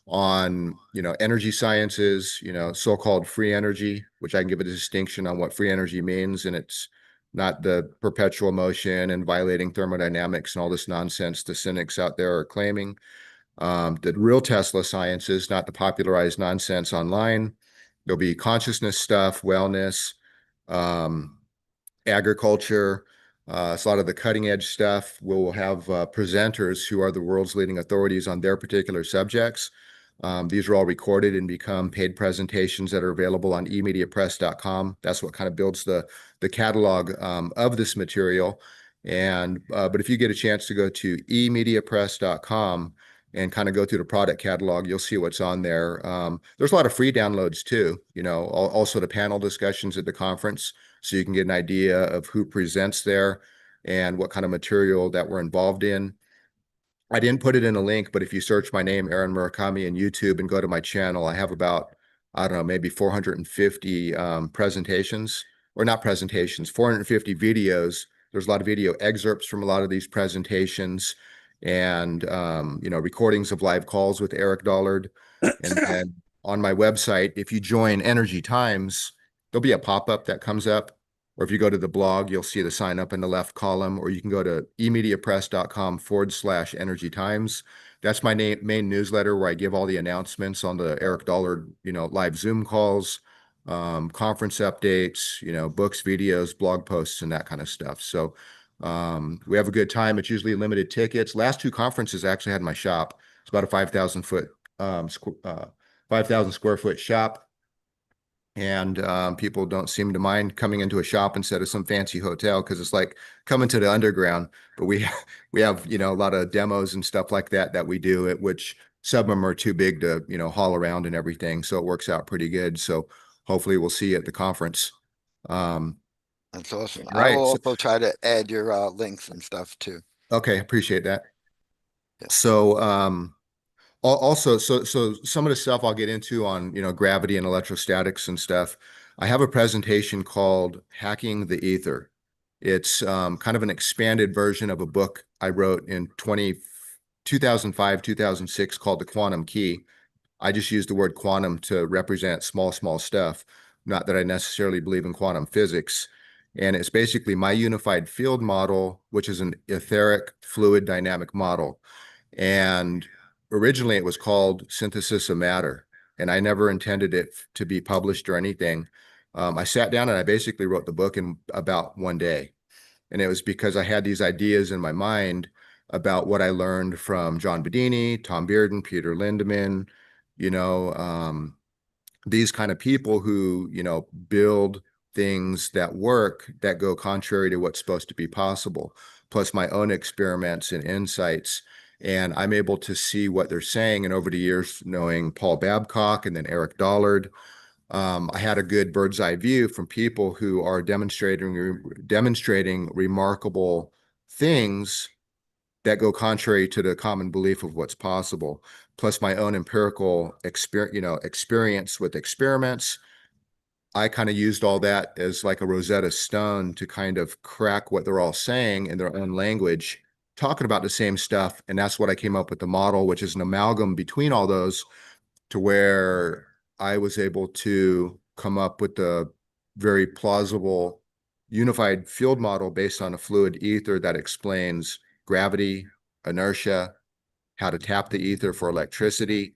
on, energy sciences, so-called free energy, which I can give a distinction on what free energy means. And it's not the perpetual motion and violating thermodynamics and all this nonsense the cynics out there are claiming. The real Tesla sciences, not the popularized nonsense online. There'll be consciousness stuff, wellness, agriculture. It's a lot of the cutting edge stuff. We'll have presenters who are the world's leading authorities on their particular subjects. These are all recorded and become paid presentations that are available on emediapress.com. That's what kind of builds the catalog of this material. And but if you get a chance to go to emediapress.com and kind of go through the product catalog, you'll see what's on there. There's a lot of free downloads too, also the panel discussions at the conference. So you can get an idea of who presents there and what kind of material that we're involved in. I didn't put it in a link, but if you search my name, Aaron Murakami, in YouTube and go to my channel, I have about, I don't know, maybe 450 presentations, or not presentations, 450 videos. There's a lot of video excerpts from a lot of these presentations, and recordings of live calls with Eric Dollard. And on my website, if you join Energy Times, there'll be a pop-up that comes up. Or if you go to the blog, you'll see the sign up in the left column, or you can go to emediapress.com/Energy Times. That's my main newsletter where I give all the announcements on the Eric Dollard, live Zoom calls, conference updates, books, videos, blog posts, and that kind of stuff. So we have a good time. It's usually limited tickets. Last two conferences I actually had in my shop. It's about a 5,000 square foot shop. And people don't seem to mind coming into a shop instead of some fancy hotel, because it's like coming to the underground. But we have a lot of demos and stuff like that we do, at which some of them are too big to haul around and everything. So it works out pretty good. So hopefully we'll see you at the conference. That's awesome. Right. I will also try to add your links and stuff too. Okay, appreciate that. Yeah. So also, so some of the stuff I'll get into on, gravity and electrostatics and stuff. I have a presentation called Hacking the Ether. It's kind of an expanded version of a book I wrote in 2005, 2006 called The Quantum Key. I just use the word quantum to represent small stuff. Not that I necessarily believe in quantum physics. And it's basically my unified field model, which is an etheric fluid dynamic model. And originally it was called Synthesis of Matter, and I never intended it to be published or anything. I sat down and I basically wrote the book in about one day. And it was because I had these ideas in my mind about what I learned from John Bedini, Tom Bearden, Peter Lindemann, these kind of people who, build things that work that go contrary to what's supposed to be possible, plus my own experiments and insights. And I'm able to see what they're saying. And over the years, knowing Paul Babcock and then Eric Dollard, I had a good bird's eye view from people who are demonstrating remarkable things that go contrary to the common belief of what's possible. Plus my own empirical experience with experiments. I kind of used all that as like a Rosetta Stone to kind of crack what they're all saying in their own language, talking about the same stuff. And that's what I came up with the model, which is an amalgam between all those, to where I was able to come up with a very plausible unified field model based on a fluid ether that explains gravity, inertia, how to tap the ether for electricity,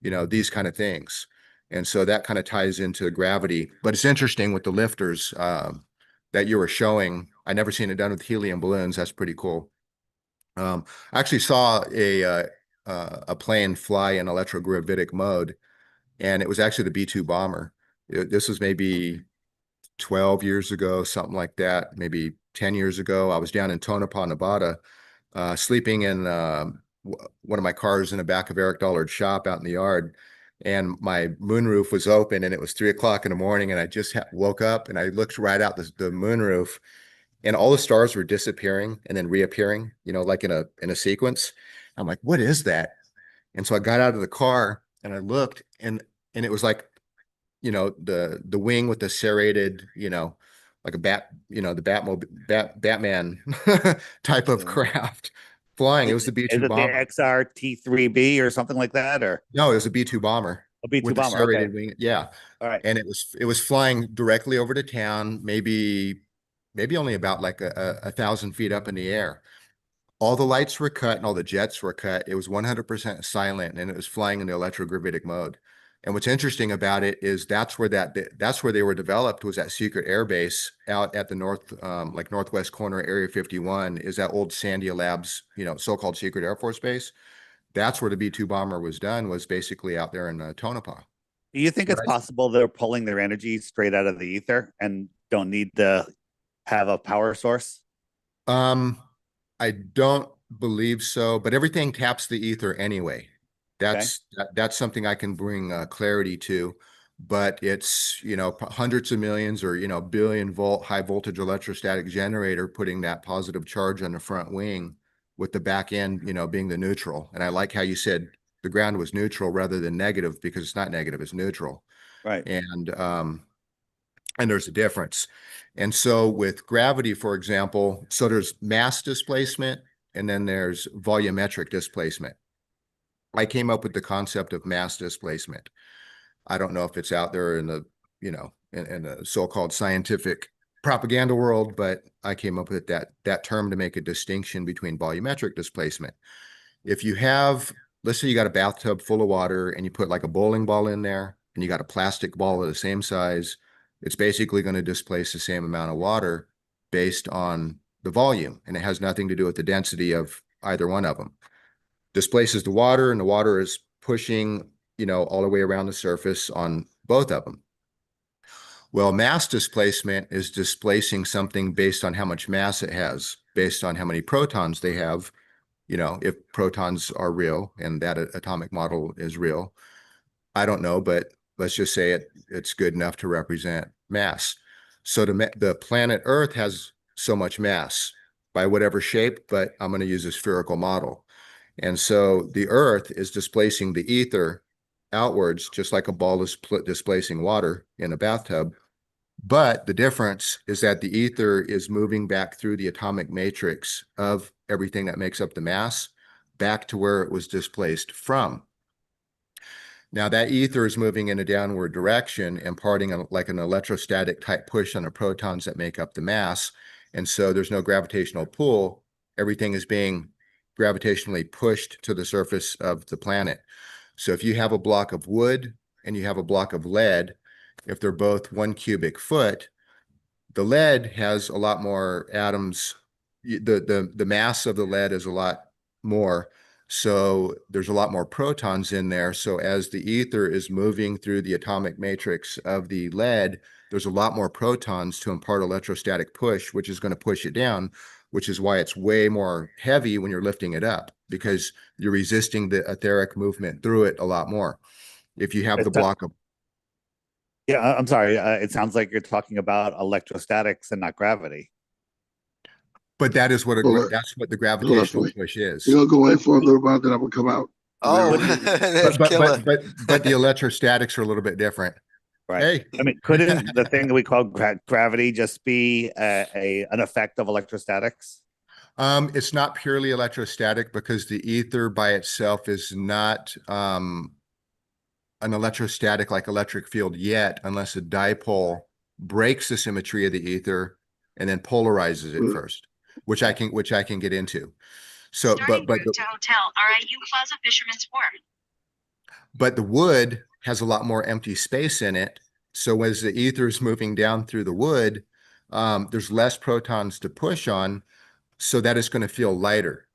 these kind of things. And so that kind of ties into gravity. But it's interesting with the lifters that you were showing. I never seen it done with helium balloons. That's pretty cool. I actually saw a plane fly in electrogravitic mode, and it was actually the B-2 bomber. This was maybe 12 years ago, something like that, maybe 10 years ago. I was down in Tonopah, Nevada, sleeping in one of my cars in the back of Eric Dollard's shop out in the yard. And my moonroof was open, and it was 3 o'clock in the morning. And I just woke up, and I looked right out the moonroof, and all the stars were disappearing and then reappearing, like in a sequence. I'm like, what is that? And so I got out of the car and I looked, and it was like, the wing with the serrated, like a bat, the Batman type of craft flying. It was the Is B-2 it the bomber. XR-T3B or something like that, or No, it was a B-2 bomber a B-2 with the bomber? Okay, serrated wing. Yeah. all right. And it was flying directly over to town, maybe only about like a 1,000 feet up in the air. All the lights were cut and all the jets were cut. It was 100% silent, and it was flying in the electrogravitic mode. And what's interesting about it is that's where they were developed, was that secret air base out at the northwest corner, Area 51, is that old Sandia Labs, so-called secret Air Force base. That's where the B-2 bomber was done, was basically out there in Tonopah. Do you think it's possible they're pulling their energy straight out of the ether and don't need to have a power source? I don't believe so, but everything taps the ether anyway. That's something I can bring clarity to, but it's, hundreds of millions or, billion volt high voltage electrostatic generator putting that positive charge on the front wing, with the back end, being the neutral. And I like how you said the ground was neutral rather than negative, because it's not negative, it's neutral. Right. And there's a difference. And so with gravity, for example, so there's mass displacement and then there's volumetric displacement. I came up with the concept of mass displacement. I don't know if it's out there in the, in the so-called scientific propaganda world, but I came up with that term to make a distinction between volumetric displacement. If you have, let's say you got a bathtub full of water and you put like a bowling ball in there, and you got a plastic ball of the same size, it's basically going to displace the same amount of water based on the volume, and it has nothing to do with the density of either one of them. Displaces the water, and the water is pushing, all the way around the surface on both of them. Well, mass displacement is displacing something based on how much mass it has, based on how many protons they have, if protons are real and that atomic model is real. I don't know, but let's just say it's good enough to represent mass. So the planet Earth has so much mass by whatever shape, but I'm going to use a spherical model. And so the Earth is displacing the ether outwards, just like a ball is displacing water in a bathtub. But the difference is that the ether is moving back through the atomic matrix of everything that makes up the mass back to where it was displaced from. Now that ether is moving in a downward direction, imparting like an electrostatic type push on the protons that make up the mass. And so there's no gravitational pull. Everything is being gravitationally pushed to the surface of the planet. So if you have a block of wood and you have a block of lead, if they're both 1 cubic foot, the lead has a lot more atoms. The mass of the lead is a lot more. So there's a lot more protons in there. So as the ether is moving through the atomic matrix of the lead, there's a lot more protons to impart electrostatic push, which is going to push it down, which is why it's way more heavy when you're lifting it up, because you're resisting the etheric movement through it a lot more. If you have the block of... Yeah, I'm sorry. It sounds like you're talking about electrostatics and not gravity. But that is what that's what the gravitational push is. You'll go in for a little while, then I will come out. Oh, but the electrostatics are a little bit different. Right. Hey. I mean, couldn't the thing that we call gravity just be an effect of electrostatics? It's not purely electrostatic, because the ether by itself is not an electrostatic like electric field yet, unless a dipole breaks the symmetry of the ether and then polarizes it first, which I can get into. So, but the hotel RIU Plaza Fisherman's Wharf. But the wood has a lot more empty space in it. So as the ether is moving down through the wood, there's less protons to push on, so that it's going to feel lighter.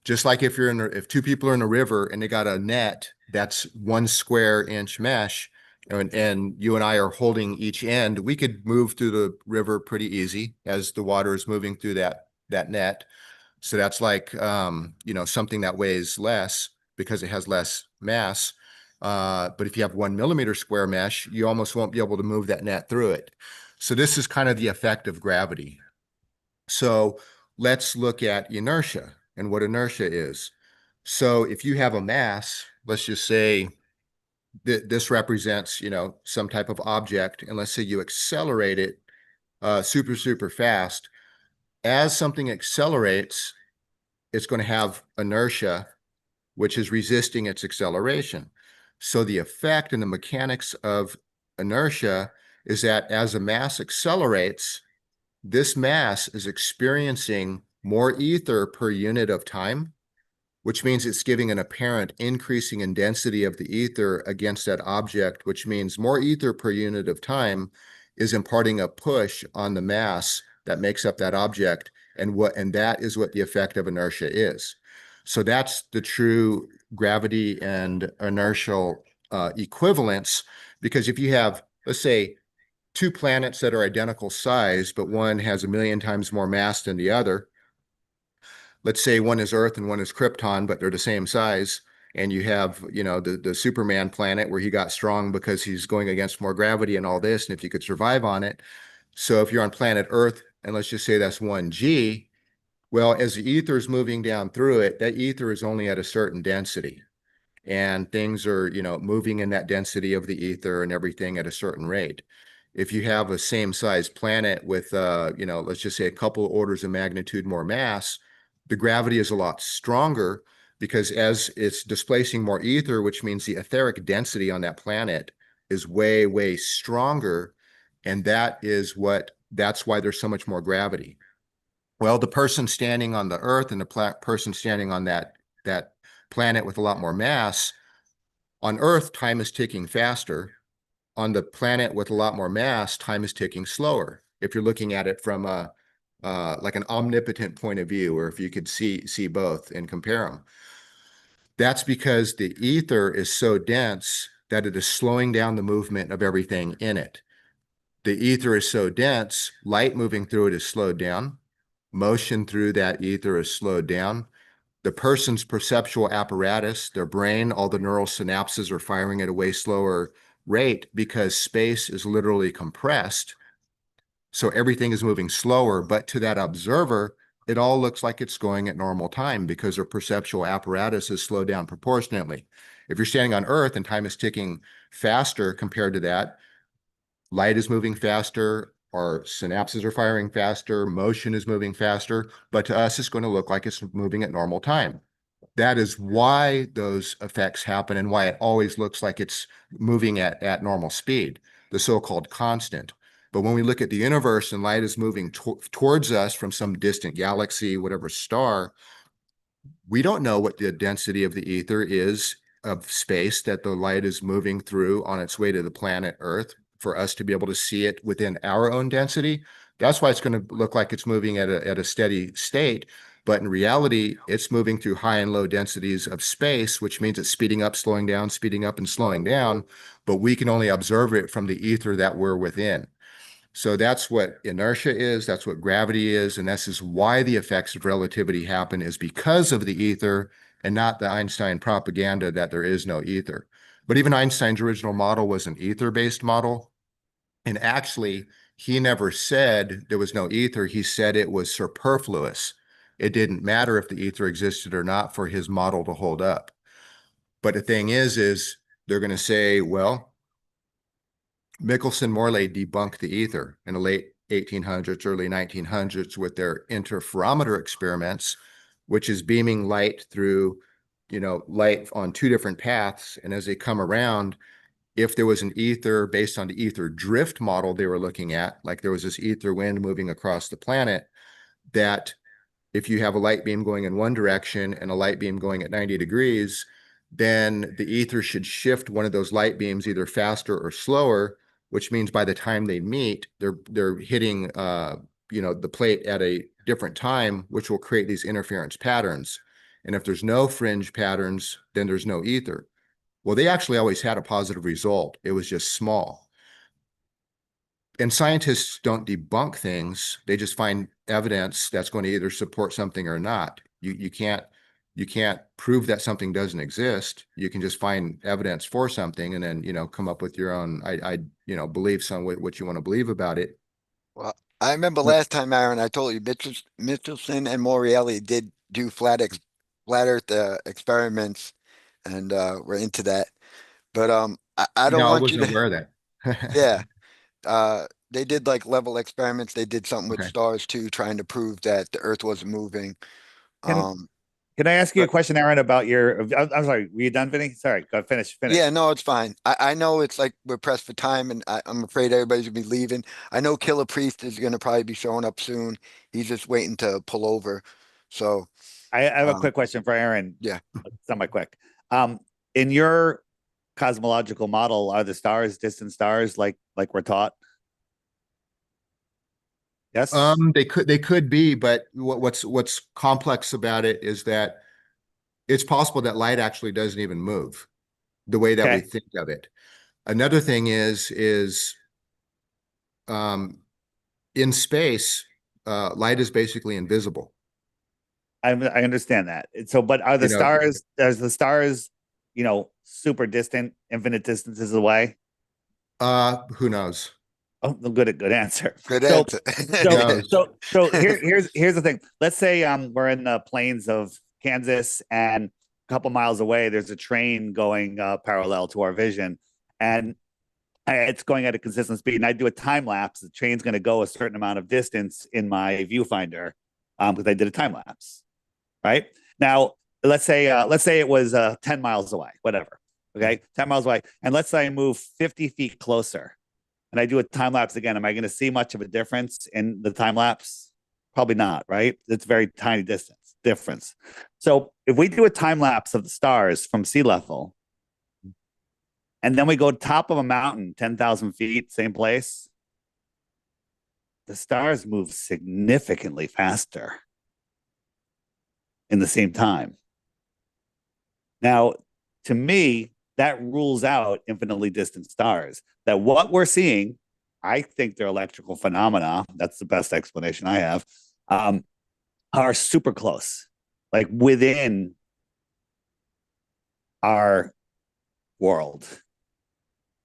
Just like if if two people are in a river and they got a net that's 1 square inch mesh, and you and I are holding each end, we could move through the river pretty easy as the water is moving through that net. So that's like, something that weighs less because it has less mass. But if you have 1 millimeter square mesh, you almost won't be able to move that net through it. So this is kind of the effect of gravity. So let's look at inertia and what inertia is. So if you have a mass, let's just say that this represents, some type of object, and let's say you accelerate it super, super fast. As something accelerates, it's going to have inertia, which is resisting its acceleration. So the effect and the mechanics of inertia is that as a mass accelerates, this mass is experiencing more ether per unit of time, which means it's giving an apparent increasing in density of the ether against that object, which means more ether per unit of time is imparting a push on the mass that makes up that object. And that is what the effect of inertia is. So that's the true gravity and inertial equivalence, because if you have, let's say, two planets that are identical size, but one has 1,000,000 times more mass than the other. Let's say one is Earth and one is Krypton, but they're the same size. And you have, the Superman planet where he got strong because he's going against more gravity and all this, and if you could survive on it. So if you're on planet Earth, and let's just say that's 1G, well, as the ether is moving down through it, that ether is only at a certain density. And things are, moving in that density of the ether and everything at a certain rate. If you have a same size planet with, let's just say a couple orders of magnitude more mass, the gravity is a lot stronger because as it's displacing more ether, which means the etheric density on that planet is way, way stronger. And that's why there's so much more gravity. Well, the person standing on the Earth and the person standing on that planet with a lot more mass, on Earth, time is ticking faster. On the planet with a lot more mass, time is ticking slower. If you're looking at it from like an omnipotent point of view, or if you could see both and compare them. That's because the ether is so dense that it is slowing down the movement of everything in it. The ether is so dense, light moving through it is slowed down. Motion through that ether is slowed down. The person's perceptual apparatus, their brain, all the neural synapses are firing at a way slower rate because space is literally compressed. So everything is moving slower, but to that observer, it all looks like it's going at normal time because their perceptual apparatus is slowed down proportionately. If you're standing on Earth and time is ticking faster compared to that, light is moving faster, our synapses are firing faster, motion is moving faster, but to us, it's going to look like it's moving at normal time. That is why those effects happen and why it always looks like it's moving at normal speed, the so-called constant. But when we look at the universe and light is moving towards us from some distant galaxy, whatever star, we don't know what the density of the ether is of space that the light is moving through on its way to the planet Earth for us to be able to see it within our own density. That's why it's going to look like it's moving at a steady state. But in reality, it's moving through high and low densities of space, which means it's speeding up, slowing down, speeding up and slowing down. But we can only observe it from the ether that we're within. So that's what inertia is. That's what gravity is. And this is why the effects of relativity happen, is because of the ether and not the Einstein propaganda that there is no ether. But even Einstein's original model was an ether-based model. And actually, he never said there was no ether. He said it was superfluous. It didn't matter if the ether existed or not for his model to hold up. But the thing is they're going to say, well, Michelson-Morley debunked the ether in the late 1800s, early 1900s with their interferometer experiments, which is beaming light through, light on two different paths. And as they come around, if there was an ether based on the ether drift model they were looking at, like there was this ether wind moving across the planet, that if you have a light beam going in one direction and a light beam going at 90 degrees, then the ether should shift one of those light beams either faster or slower, which means by the time they meet, they're hitting the plate at a different time, which will create these interference patterns. And if there's no fringe patterns, then there's no ether. Well, they actually always had a positive result. It was just small. And scientists don't debunk things. They just find evidence that's going to either support something or not. You can't prove that something doesn't exist. You can just find evidence for something and then, come up with your own, beliefs on what you want to believe about it. Well, I remember last time, Aaron, I told you Michelson and Morelli did do flat Earth experiments, and we're into that. But I don't No, I want you wasn't to. aware of that. Yeah, they did like level experiments. They did something with Okay. stars too, trying to prove that the Earth wasn't moving. Can I ask you a question, Aaron, about your? I'm sorry, were you done, Vinny? Sorry, go finish. Yeah, no, it's fine. I know it's like we're pressed for time, and I'm afraid everybody's gonna be leaving. I know Killer Priest is gonna probably be showing up soon. He's just waiting to pull over. So, I have a quick question for Aaron. yeah. It's not my quick. In your cosmological model, are the stars distant stars like we're taught? Yes. They could be, but what's complex about it is that it's possible that light actually doesn't even move the way that we Okay. think of it. Another thing is in space, light is basically invisible. I understand that. So, but are the stars? There's the stars, super distant, infinite distances away. Who knows? Oh, good answer. Good So, answer. so here's the thing. Let's say we're in the plains of Kansas, and a couple miles away there's a train going parallel to our vision, and it's going at a consistent speed. And I do a time lapse. The train's going to go a certain amount of distance in my viewfinder because I did a time lapse. Right now, let's say it was 10 miles away, whatever. Okay, 10 miles away, and let's say I move 50 feet closer. And I do a time lapse again, am I going to see much of a difference in the time lapse? Probably not, right? It's very tiny difference. So if we do a time lapse of the stars from sea level, and then we go top of a mountain, 10,000 feet, same place, the stars move significantly faster in the same time. Now, to me, that rules out infinitely distant stars. That what we're seeing, I think they're electrical phenomena. That's the best explanation I have. Are super close, like within our world.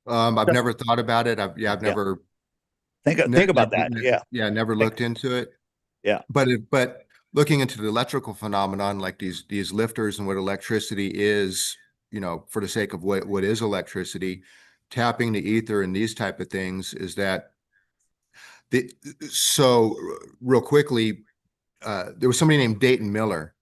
I've never thought about it. I've never think about that. Yeah, never looked into it. Yeah, but looking into the electrical phenomenon, like these lifters and what electricity is, for the sake of what is electricity, tapping the ether and these type of things, is that so real quickly, there was somebody named Dayton Miller.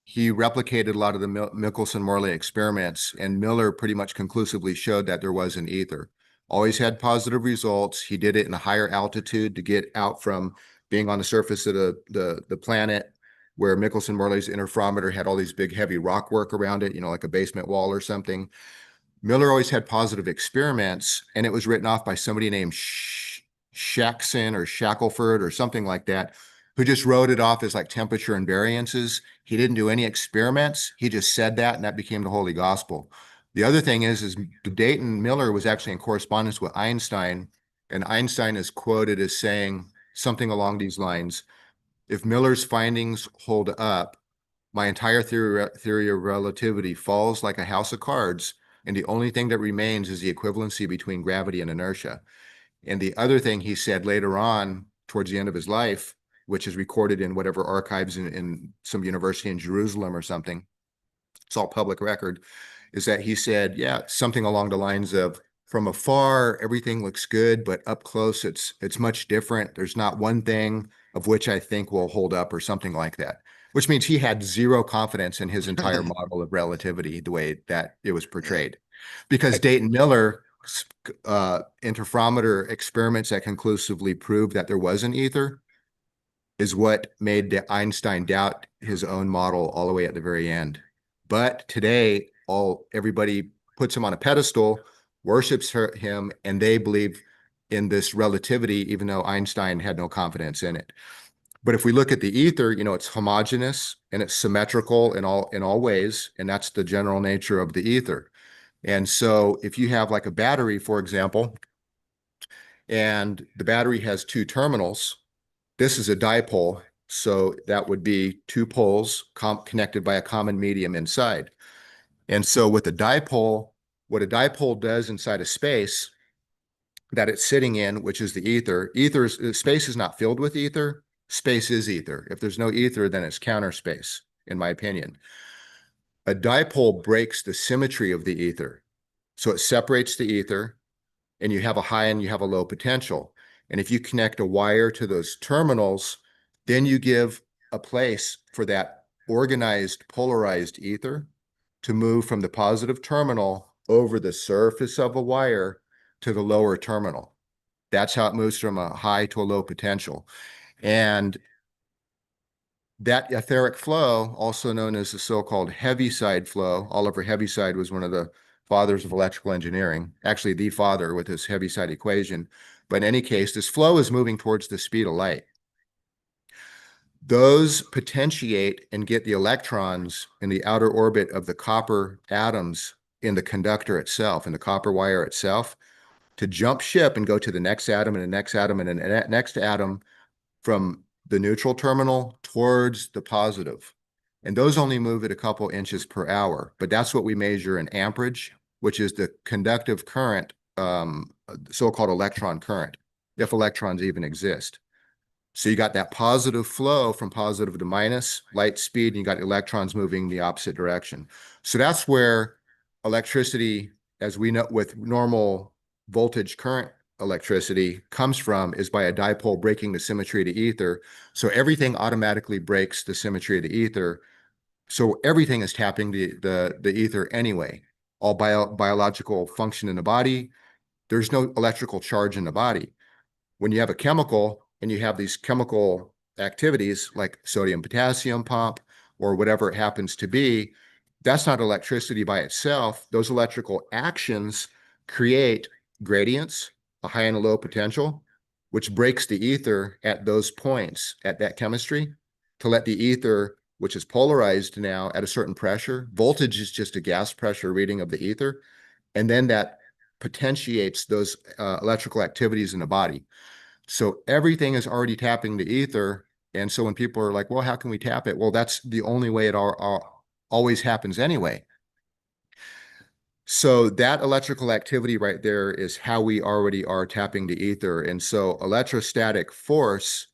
He replicated a lot of the Michelson-Morley experiments, and Miller pretty much conclusively showed that there was an ether. Always had positive results. He did it in a higher altitude to get out from being on the surface of the planet, where Michelson-Morley's interferometer had all these big heavy rock work around it, like a basement wall or something. Miller always had positive experiments, and it was written off by somebody named Shackson or Shackelford or something like that, who just wrote it off as like temperature invariances. He didn't do any experiments. He just said that, and that became the holy gospel. The other thing is Dayton Miller was actually in correspondence with Einstein, and Einstein is quoted as saying something along these lines: if Miller's findings hold up, my entire theory of relativity falls like a house of cards, and the only thing that remains is the equivalency between gravity and inertia. And the other thing he said later on, towards the end of his life, which is recorded in whatever archives in some university in Jerusalem or something, it's all public record, is that he said, something along the lines of, from afar, everything looks good, but up close, it's much different. There's not one thing of which I think will hold up, or something like that, which means he had zero confidence in his entire model of relativity, the way that it was portrayed. Because Dayton Miller interferometer experiments that conclusively proved that there was an ether is what made Einstein doubt his own model all the way at the very end. But today, everybody puts him on a pedestal, worships him, and they believe in this relativity, even though Einstein had no confidence in it. But if we look at the ether, it's homogeneous and it's symmetrical in all ways, and that's the general nature of the ether. And so if you have like a battery, for example, and the battery has two terminals, this is a dipole, so that would be two poles connected by a common medium inside. And so with a dipole, what a dipole does inside a space that it's sitting in, which is the ether, space is not filled with ether, space is ether. If there's no ether, then it's counter space, in my opinion. A dipole breaks the symmetry of the ether. So it separates the ether, and you have a high and you have a low potential. And if you connect a wire to those terminals, then you give a place for that organized, polarized ether to move from the positive terminal over the surface of a wire to the lower terminal. That's how it moves from a high to a low potential. And that etheric flow, also known as the so-called Heaviside flow, Oliver Heaviside was one of the fathers of electrical engineering, actually the father with his Heaviside equation. But in any case, this flow is moving towards the speed of light. Those potentiate and get the electrons in the outer orbit of the copper atoms in the conductor itself, in the copper wire itself, to jump ship and go to the next atom and the next atom and the next atom from the neutral terminal towards the positive. And those only move at a couple inches per hour, but that's what we measure in amperage, which is the conductive current, so-called electron current, if electrons even exist. So you got that positive flow from positive to minus, light speed, and you got electrons moving the opposite direction. So that's where electricity, as we know with normal voltage current electricity, comes from, is by a dipole breaking the symmetry of the ether. So everything automatically breaks the symmetry of the ether. So everything is tapping the ether anyway. All biological function in the body, there's no electrical charge in the body. When you have a chemical and you have these chemical activities like sodium potassium pump or whatever it happens to be, that's not electricity by itself. Those electrical actions create gradients, a high and a low potential, which breaks the ether at those points, at that chemistry, to let the ether, which is polarized now at a certain pressure. Voltage is just a gas pressure reading of the ether. And then that potentiates those electrical activities in the body. So everything is already tapping the ether. And so when people are like, well, how can we tap it? Well, that's the only way it always happens anyway. So that electrical activity right there is how we already are tapping the ether. And so electrostatic force,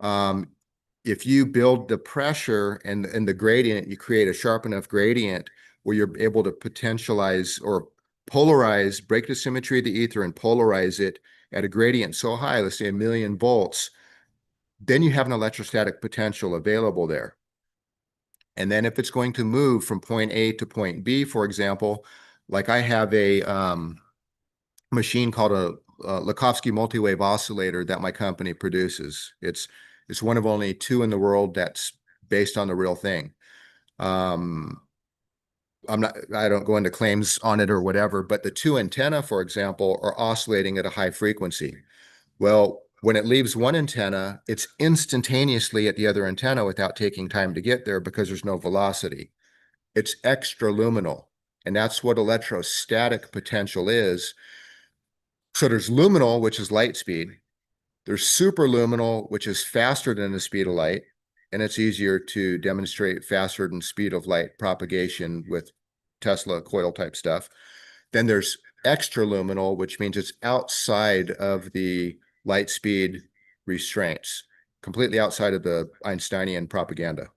if you build the pressure and the gradient, you create a sharp enough gradient where you're able to potentialize or polarize, break the symmetry of the ether and polarize it at a gradient so high, let's say 1,000,000 volts, then you have an electrostatic potential available there. And then if it's going to move from point A to point B, for example, like I have a machine called a Lakhovsky multi-wave oscillator that my company produces. It's one of only two in the world that's based on the real thing. I don't go into claims on it or whatever, but the two antenna, for example, are oscillating at a high frequency. Well, when it leaves one antenna, it's instantaneously at the other antenna without taking time to get there because there's no velocity. It's extraluminal, and that's what electrostatic potential is. So there's luminal, which is light speed. There's superluminal, which is faster than the speed of light, and it's easier to demonstrate faster than speed of light propagation with Tesla coil type stuff. Then there's extraluminal, which means it's outside of the light speed restraints, completely outside of the Einsteinian propaganda.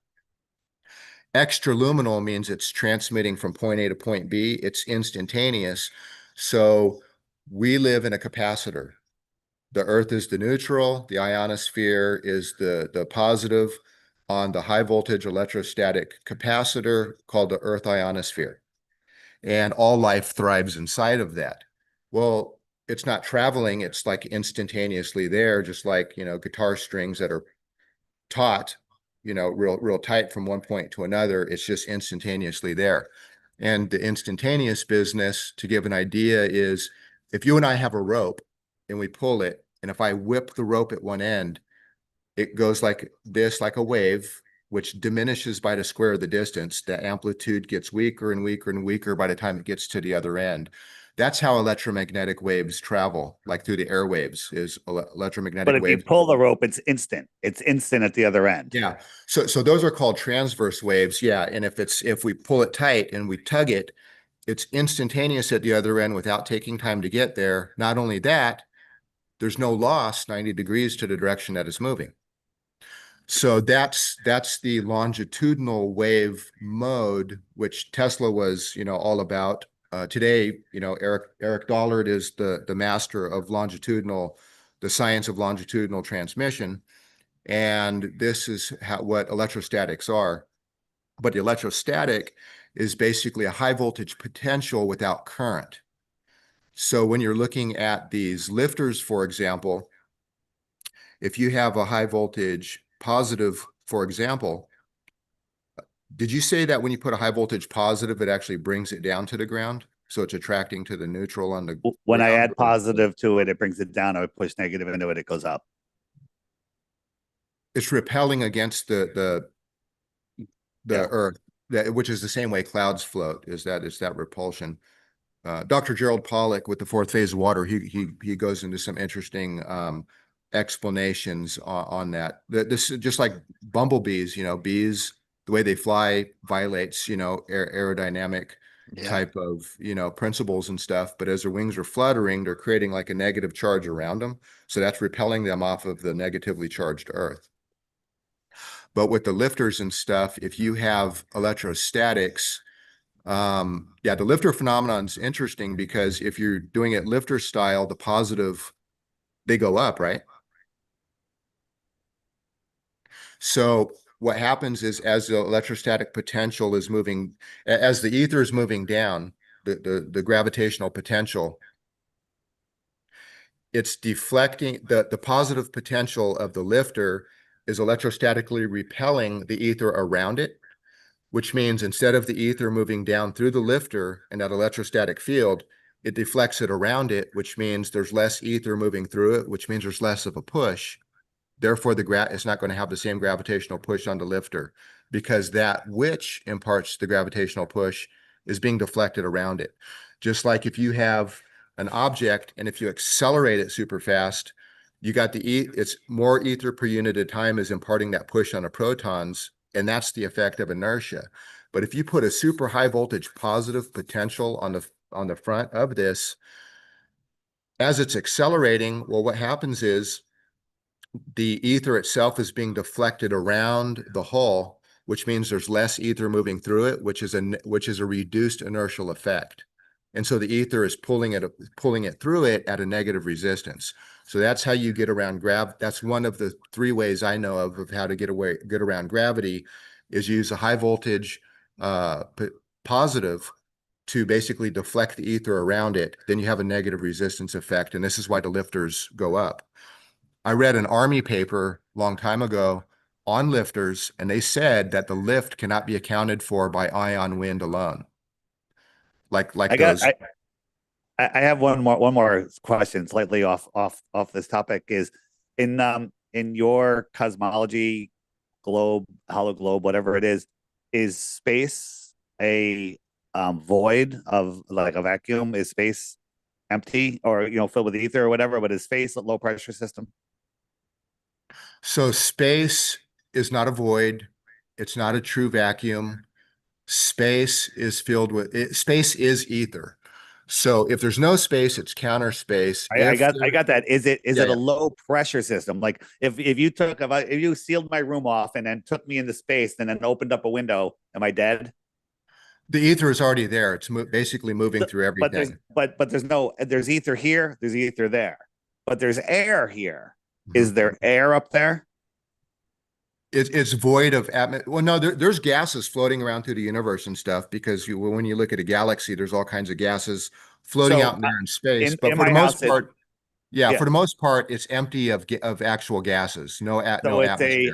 Extraluminal means it's transmitting from point A to point B. It's instantaneous. So we live in a capacitor. The Earth is the neutral. The ionosphere is the positive on the high voltage electrostatic capacitor called the Earth ionosphere. And all life thrives inside of that. Well, it's not traveling. It's like instantaneously there, just like, guitar strings that are taut, real tight from one point to another. It's just instantaneously there. And the instantaneous business, to give an idea, is if you and I have a rope and we pull it, and if I whip the rope at one end, it goes like this, like a wave, which diminishes by the square of the distance. The amplitude gets weaker and weaker and weaker by the time it gets to the other end. That's how electromagnetic waves travel, like through the airwaves, is electromagnetic But if you waves. pull the rope, it's instant. It's instant at the other end. Yeah. So those are called transverse waves. Yeah. And if we pull it tight and we tug it, it's instantaneous at the other end without taking time to get there. Not only that, there's no loss 90 degrees to the direction that it's moving. So that's the longitudinal wave mode, which Tesla was, all about. Today, Eric Dollard is the master of the science of longitudinal transmission. And this is what electrostatics are. But the electrostatic is basically a high voltage potential without current. So when you're looking at these lifters, for example, if you have a high voltage positive, for example, did you say that when you put a high voltage positive, it actually brings it down to the ground? So it's attracting to the neutral on the When I ground? add positive to it, it brings it down. I push negative into it, it goes up. It's repelling against the Yeah. earth, which is the same way clouds float, is that repulsion. Dr. Gerald Pollack with the fourth phase of water, he goes into some interesting explanations on that. This is just like bumblebees, bees, the way they fly violates, aerodynamic type of, principles and stuff. But as their wings are fluttering, they're creating like a negative charge around them. So that's repelling them off of the negatively charged earth. But with the lifters and stuff, if you have electrostatics, the lifter phenomenon is interesting because if you're doing it lifter style, the positive, they go up, right? So what happens is as the electrostatic potential is moving, as the ether is moving down, the gravitational potential, it's deflecting the positive potential of the lifter is electrostatically repelling the ether around it, which means instead of the ether moving down through the lifter in that electrostatic field, it deflects it around it, which means there's less ether moving through it, which means there's less of a push. Therefore, it's not going to have the same gravitational push on the lifter because that which imparts the gravitational push is being deflected around it. Just like if you have an object and if you accelerate it super fast, you got it's more ether per unit of time is imparting that push on the protons, and that's the effect of inertia. But if you put a super high voltage positive potential on the front of this, as it's accelerating, well, what happens is the ether itself is being deflected around the hull, which means there's less ether moving through it, which is a reduced inertial effect. And so the ether is pulling it through it at a negative resistance. So that's how you get around that's one of the three ways I know of how to get around gravity is use a high voltage positive to basically deflect the ether around it. Then you have a negative resistance effect. And this is why the lifters go up. I read an Army paper a long time ago on lifters, and they said that the lift cannot be accounted for by ion wind alone. I have one more question, slightly off this topic. Is in your cosmology globe, hollow globe, whatever it is space a void of like a vacuum? Is space empty or filled with ether or whatever? But is space a low pressure system? So space is not a void. It's not a true vacuum. Space is filled with space is ether. So if there's no space, it's counter space. I got that. Is it a low pressure system? Like if you sealed my room off and then took me into space and then opened up a window, am I dead? The ether is already there. It's basically moving through everything. But there's ether here, there's ether there, but there's air here. Is there air up there? It's void of atmosphere. Well, no, there's gases floating around through the universe and stuff because when you look at a galaxy, there's all kinds of gases floating out in there in space. But for the most part, for the most part, it's empty of actual gases. No atmosphere. A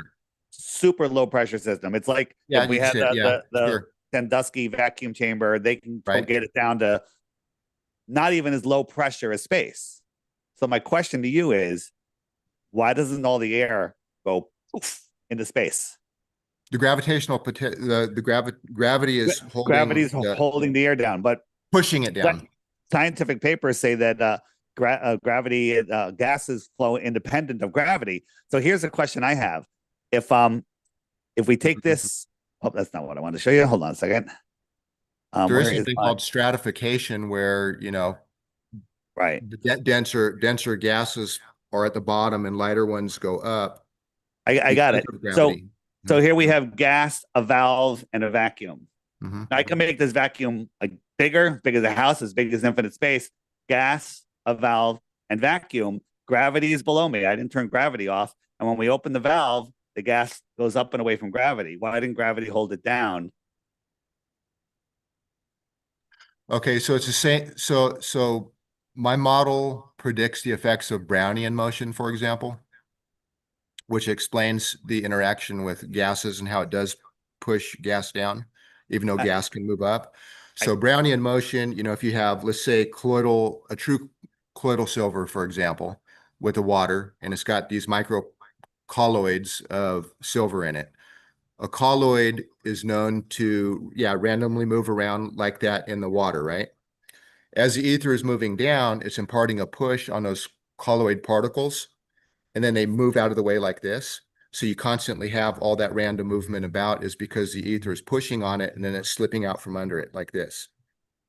super low pressure system. It's like if we had the Sandusky vacuum chamber, they can get it down to not even as low pressure as space. So my question to you is, why doesn't all the air go poof into space. The gravitational gravity is holding Gravity's holding the air down, but pushing it down. scientific papers say that gravity gases flow independent of gravity. So here's a question I have: if we take this, oh, that's not what I wanted to show you. Hold on a second. There is something called stratification where, you know, right, the denser gases are at the bottom and lighter ones go up. I got it. So here we have gas, a valve, and a vacuum. Mm-hmm. I can make this vacuum like big as a house, as big as infinite space. Gas, a valve, and vacuum. Gravity is below me. I didn't turn gravity off. And when we open the valve, the gas goes up and away from gravity. Why didn't gravity hold it down? Okay, so it's the same. So my model predicts the effects of Brownian motion, for example, which explains the interaction with gases and how it does push gas down, even though gas can move up. So Brownian motion, you know, if you have, let's say, a true colloidal silver, for example, with the water, and it's got these micro colloids of silver in it. A colloid is known to, randomly move around like that in the water, right? As the ether is moving down, it's imparting a push on those colloid particles, and then they move out of the way like this. So you constantly have all that random movement about is because the ether is pushing on it and then it's slipping out from under it like this.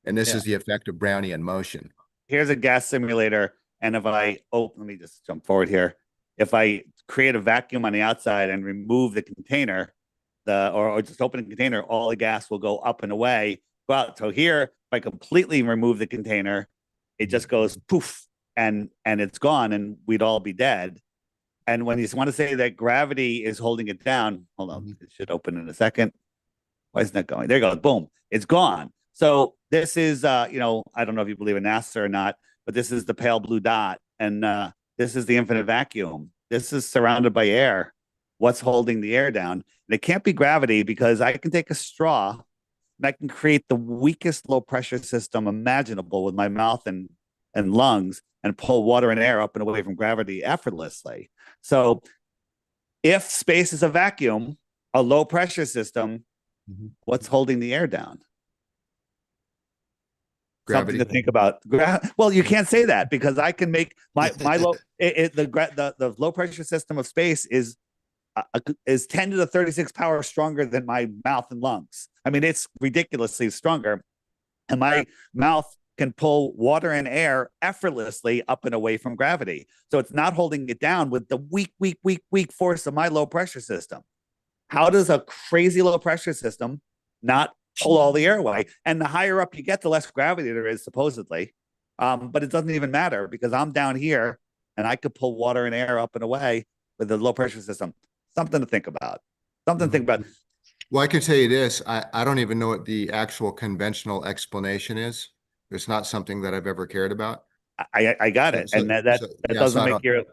And this is the effect of Brownian motion. Here's a gas simulator. And if let me just jump forward here. If I create a vacuum on the outside and remove the container, or just open the container, all the gas will go up and away. Well, so here, if I completely remove the container, it just goes poof and it's gone and we'd all be dead. And when you want to say that gravity is holding it down, hold on, it should open in a second. Why isn't that going? There it goes. Boom. It's gone. So this is, I don't know if you believe in NASA or not, but this is the pale blue dot. And this is the infinite vacuum. This is surrounded by air. What's holding the air down? And it can't be gravity because I can take a straw and I can create the weakest low pressure system imaginable with my mouth and lungs and pull water and air up and away from gravity effortlessly. So if space is a vacuum, a low pressure system, what's holding the air down? Gravity. Something to think about. Well, you can't say that because I can make my low the low pressure system of space is 10 to the 36 power stronger than my mouth and lungs. I mean, it's ridiculously stronger. And my mouth can pull water and air effortlessly up and away from gravity. So it's not holding it down with the weak force of my low pressure system. How does a crazy low pressure system not pull all the air away? And the higher up you get, the less gravity there is, supposedly. But it doesn't even matter because I'm down here and I could pull water and air up and away with the low pressure system. Something to think about. Well, I can tell you this. I don't even know what the actual conventional explanation is. It's not something that I've ever cared about. I got it. And that doesn't make your...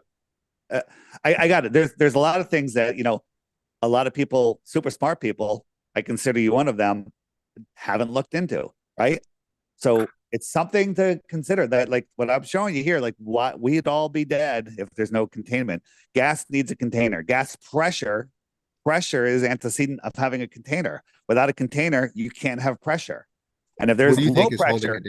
I got it. There's a lot of things that, a lot of people, super smart people, I consider you one of them, haven't looked into, right? So it's something to consider that, like what I'm showing you here, like what we'd all be dead if there's no containment. Gas needs a container. Gas pressure is antecedent of having a container. Without a container, you can't have pressure. And if there's low pressure,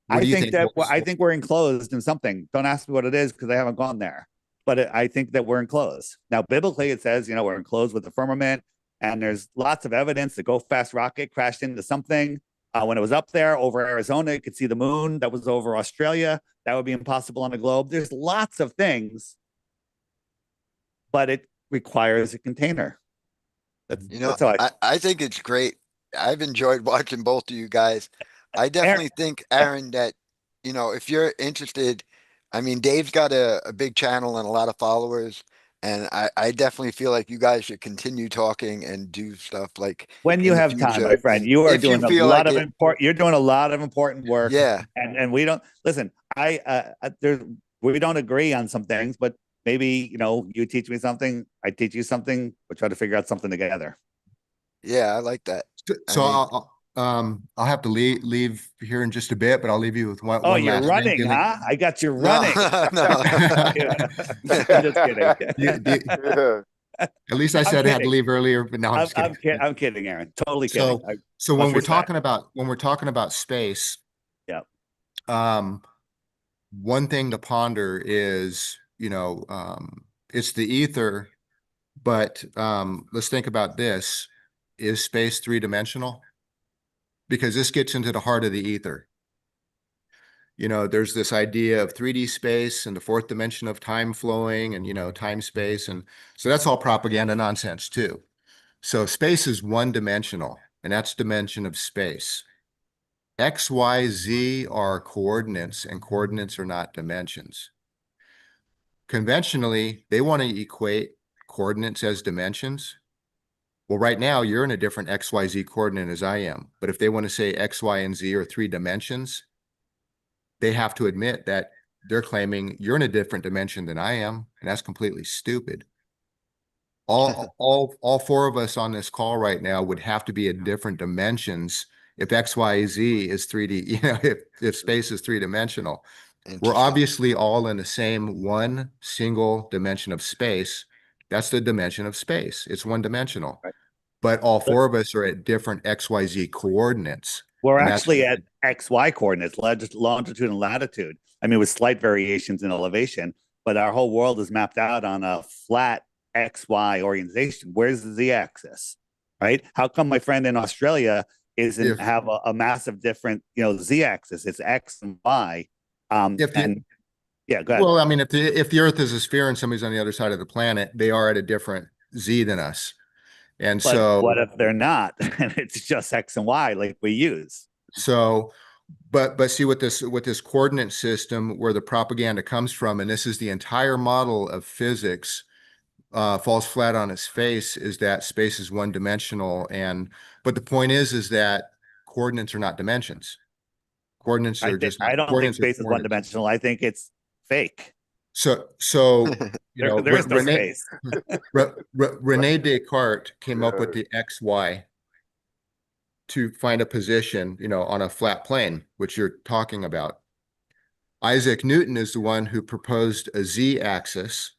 I think we're enclosed in something. Don't ask me what it is because I haven't gone there. But I think that we're enclosed. Now, biblically, it says, we're enclosed with the firmament. And there's lots of evidence. The Go Fast rocket crashed into something. When it was up there over Arizona, you could see the moon. That was over Australia. That would be impossible on the globe. There's lots of things. But it requires a container. That's how I think it's great. I've enjoyed watching both of you guys. I definitely think, Aaron, that, if you're interested, I mean, Dave's got a big channel and a lot of followers. And I definitely feel like you guys should continue talking and do stuff like when you have time, my friend. You are doing a lot of important. You're doing a lot of important work. Yeah, and we don't listen. We don't agree on some things, but maybe you teach me something, I teach you something. We'll try to figure out something together. Yeah, I like that. So I'll have to leave here in just a bit, but I'll leave you with one. Oh, you're running, huh? I got you running. No. I'm just kidding. At least I I'm said I had to kidding. leave earlier, but now I'm just kidding. I'm kidding, Aaron. Totally kidding. So much when we're respect. talking about space, Yeah. One thing to ponder is, it's the ether, but let's think about this. Is space three-dimensional? Because this gets into the heart of the ether. There's this idea of 3D space and the fourth dimension of time flowing and, time space. And so that's all propaganda nonsense too. So space is one-dimensional, and that's dimension of space. X, Y, Z are coordinates, and coordinates are not dimensions. Conventionally, they want to equate coordinates as dimensions. Well, right now, you're in a different X, Y, Z coordinate as I am. But if they want to say X, Y, and Z are three dimensions, they have to admit that they're claiming you're in a different dimension than I am, and that's completely stupid. All four of us on this call right now would have to be in different dimensions if X, Y, Z is 3D, if space is three-dimensional. We're Interesting. obviously all in the same one single dimension of space. That's the dimension of space. It's one-dimensional. Right. But all four of us are at different XYZ coordinates. We're And that's- actually at XY coordinates, longitude and latitude. I mean, with slight variations in elevation, but our whole world is mapped out on a flat XY orientation. Where's the Z axis, right? How come my friend in Australia isn't have a massive different, Z axis? It's X and Y. Yeah, go ahead. Well, I mean, if the Earth is a sphere and somebody's on the other side of the planet, they are at a different Z than us. And but so what if they're not? And it's just X and Y like we use. So, but see with this coordinate system where the propaganda comes from, and this is the entire model of physics, falls flat on its face, is that space is one-dimensional. But the point is that coordinates are not dimensions. Coordinates are just not. I don't think space is one-dimensional. I think it's fake. So there is no space. Rene Descartes came up with the XY to find a position, on a flat plane, which you're talking about. Isaac Newton is the one who proposed a Z axis,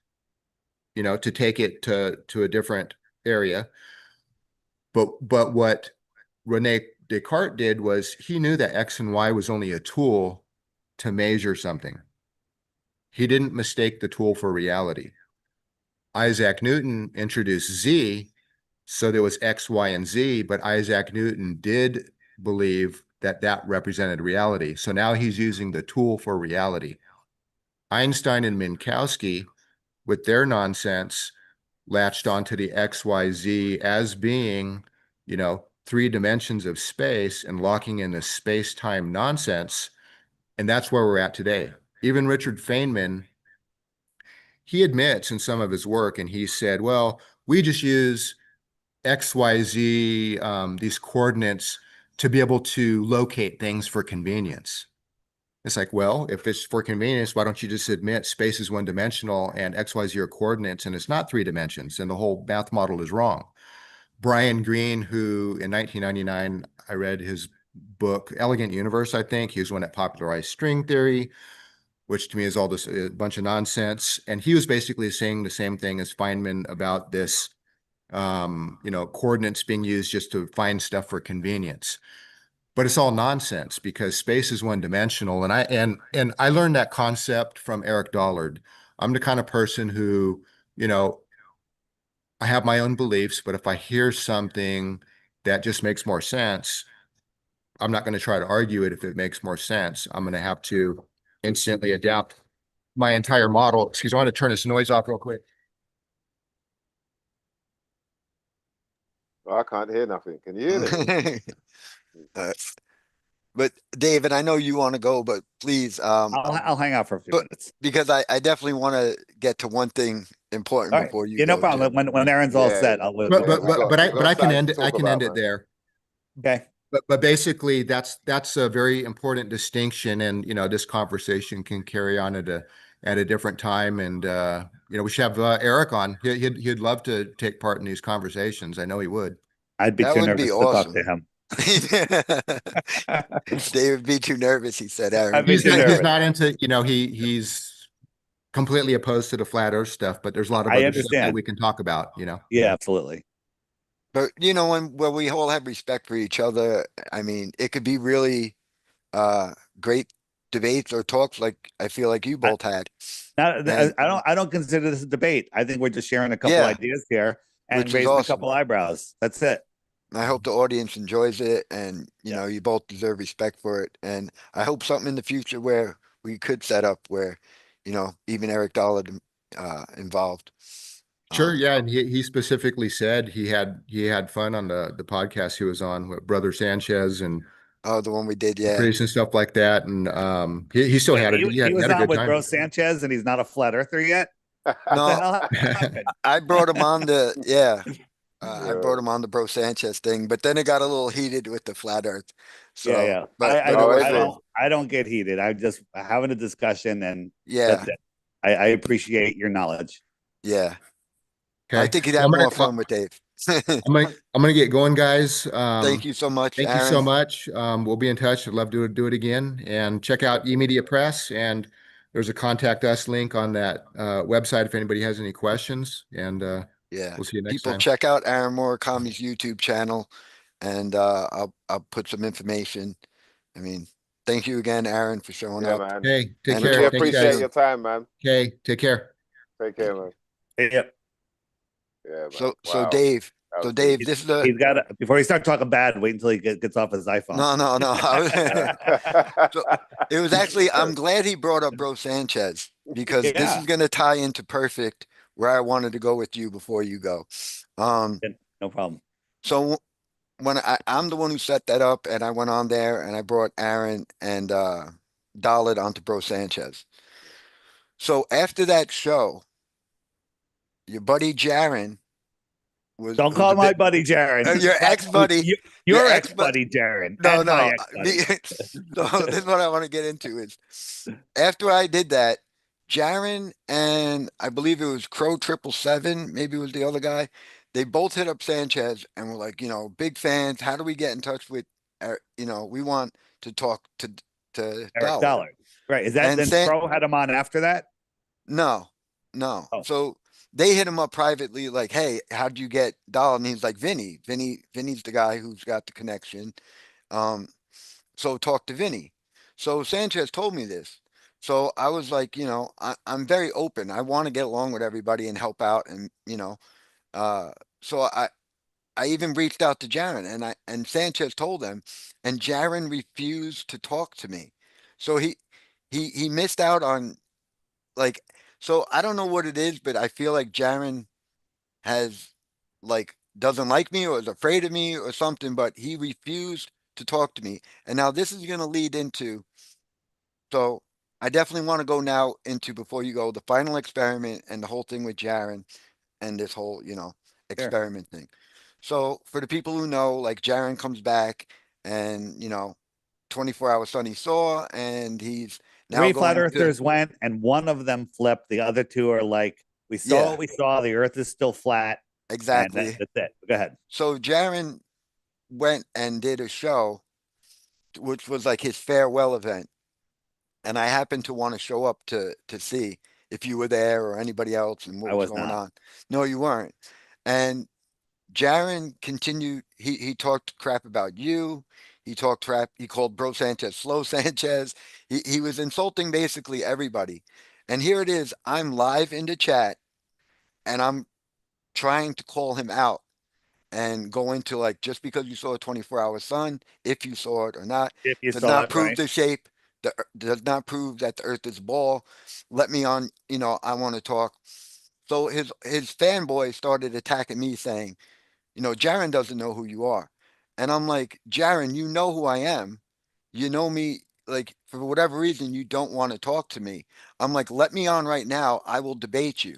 to take it to a different area. But what Rene Descartes did was he knew that X and Y was only a tool to measure something. He didn't mistake the tool for reality. Isaac Newton introduced Z, so there was X, Y, and Z, but Isaac Newton did believe that represented reality. So now he's using the tool for reality. Einstein and Minkowski, with their nonsense, latched onto the X, Y, Z as being, three dimensions of space and locking in this space-time nonsense. And that's where we're at today. Even Richard Feynman, he admits in some of his work, and he said, well, we just use X, Y, Z, these coordinates to be able to locate things for convenience. It's like, well, if it's for convenience, why don't you just admit space is one-dimensional and X, Y, Z are coordinates and it's not three dimensions and the whole math model is wrong. Brian Greene, who in 1999, I read his book, Elegant Universe, I think. He was one that popularized string theory, which to me is all this a bunch of nonsense. And he was basically saying the same thing as Feynman about this, coordinates being used just to find stuff for convenience. But it's all nonsense because space is one-dimensional. And I learned that concept from Eric Dollard. I'm the kind of person who, I have my own beliefs, but if I hear something that just makes more sense, I'm not going to try to argue it if it makes more sense. I'm going to have to instantly adapt my entire model. Excuse me, I want to turn this noise off real quick. Oh, I can't hear nothing. Can you hear it? But David, I know you want to go, but please, I'll hang out for a few minutes because I definitely want to get to one thing important right. before you. No go, problem. Jim. When Aaron's all Yeah. set, But I can end it. I can end it man. there. Okay. But basically, that's a very important distinction, and this conversation can carry on at a different time. And we should have Eric on. He'd love to take part in these conversations. I know he would. I'd be That too would nervous be to awesome. talk to him. David be too nervous, he said. Aaron. I'd be He's too not, nervous. he's not into. He's completely opposed to the flat earth stuff, but there's a lot of I other stuff that understand. we can talk about, you know? Yeah, absolutely. But you know, when we all have respect for each other, I mean, it could be really great debates or talks like I feel like you both had. Not, And I don't consider this a debate. I think we're just sharing a couple yeah, ideas here and which is raising a awesome. couple eyebrows. That's it. I hope the audience enjoys it, and you Yeah. know, you both deserve respect for it. And I hope something in the future where we could set up where, you know, even Eric Dollard involved. Sure, yeah, and he specifically said he had fun on the podcast he was on with Brother Sanchez and Oh, the one we did, yeah. Priest and stuff like that, and he still Wait, had he was had a on good with time. Bro Sanchez, and he's not a flat earther yet. What the No, hell happened? I brought him on the yeah. I Yeah. brought him on the Bro Sanchez thing, but then it got a little heated with the flat Earth. Yeah, So, yeah. but it Oh, was is it? fun. I don't get heated. I'm just having a discussion, and Yeah, that's it. I appreciate your knowledge. yeah. I Okay, think you'd well, have more fun with Dave. I'm gonna get going, guys. Thank you so much, Thank you so Aaron. much. We'll be in touch. I'd love to do it again. And check out eMedia Press. And there's a contact us link on that website if anybody has any questions. And Yeah. we'll see you next People time. check out Aaron Murakami's YouTube channel, and I'll put some information. I mean, thank you again, Aaron, for showing Yeah, up. man. Hey, take And Really care. talk Thanks, to you appreciate soon. your time, man. Okay, take care. Take care, man. Yep. Yeah, man. So Wow. Dave, That so was Dave, deep. this is the He's got to, before he starts talking bad, wait until he gets off his iPhone. no. So it was actually, I'm glad he brought up Bro Sanchez because this Yeah. is going to tie into perfect where I wanted to go with you before you go. No problem. So when I'm the one who set that up, and I went on there and I brought Aaron and Dalit onto Bro Sanchez. So after that show, your buddy Jaron Don't was call a my bit, buddy Jaron. your ex-buddy, Your your ex-buddy Jaron. no, And my no. ex-buddy. So this is what I want to get into is after I did that, Jaron and I believe it was Crow 777, maybe it was the other guy. They both hit up Sanchez and were like, you know, big fans. How do we get in touch with, you know, we want to talk to Eric Dollar. Dollar. Right. Is that And then Pro had him on after that? No. Oh. So they hit him up privately, like, hey, how'd you get Dollar? And he's like, Vinny's the guy who's got the connection. So talk to Vinny. So Sanchez told me this. So I was like, you know, I'm very open. I want to get along with everybody and help out. And, you know, so I even reached out to Jaron and Sanchez told him, and Jaron refused to talk to me. So he missed out on like, so I don't know what it is, but I feel like Jaron has like doesn't like me or is afraid of me or something, but he refused to talk to me. And now this is going to lead into, so I definitely want to go now into before you go, the final experiment and the whole thing with Jaron and this whole, you know, experiment thing. So for the people who know, like Jaron comes back and, you know, 24-hour sun he saw, and he's now Three going flat to, earthers went, and one of them flipped. The other two are like, we saw Yeah. what we saw. The earth is still flat. And exactly. that's it. Go ahead. So Jaron went and did a show, which was like his farewell event. And I happened to want to show up to see if you were there or anybody else and what I was was going not. on. No, you weren't. And Jaron continued, he talked crap about you. He talked crap, he called Bro Sanchez slow Sanchez. He was insulting basically everybody. And here it is, I'm live in the chat and I'm trying to call him out and go into like, just because you saw a 24-hour sun, if you saw it or not, If you does saw not it, prove right? the shape, does not prove that the earth is a ball. Let me on, you know, I want to talk. So his fanboy started attacking me saying, you know, Jaron doesn't know who you are. And I'm like, Jaron, you know who I am. You know me, like, for whatever reason, you don't want to talk to me. I'm like, let me on right now. I will debate you.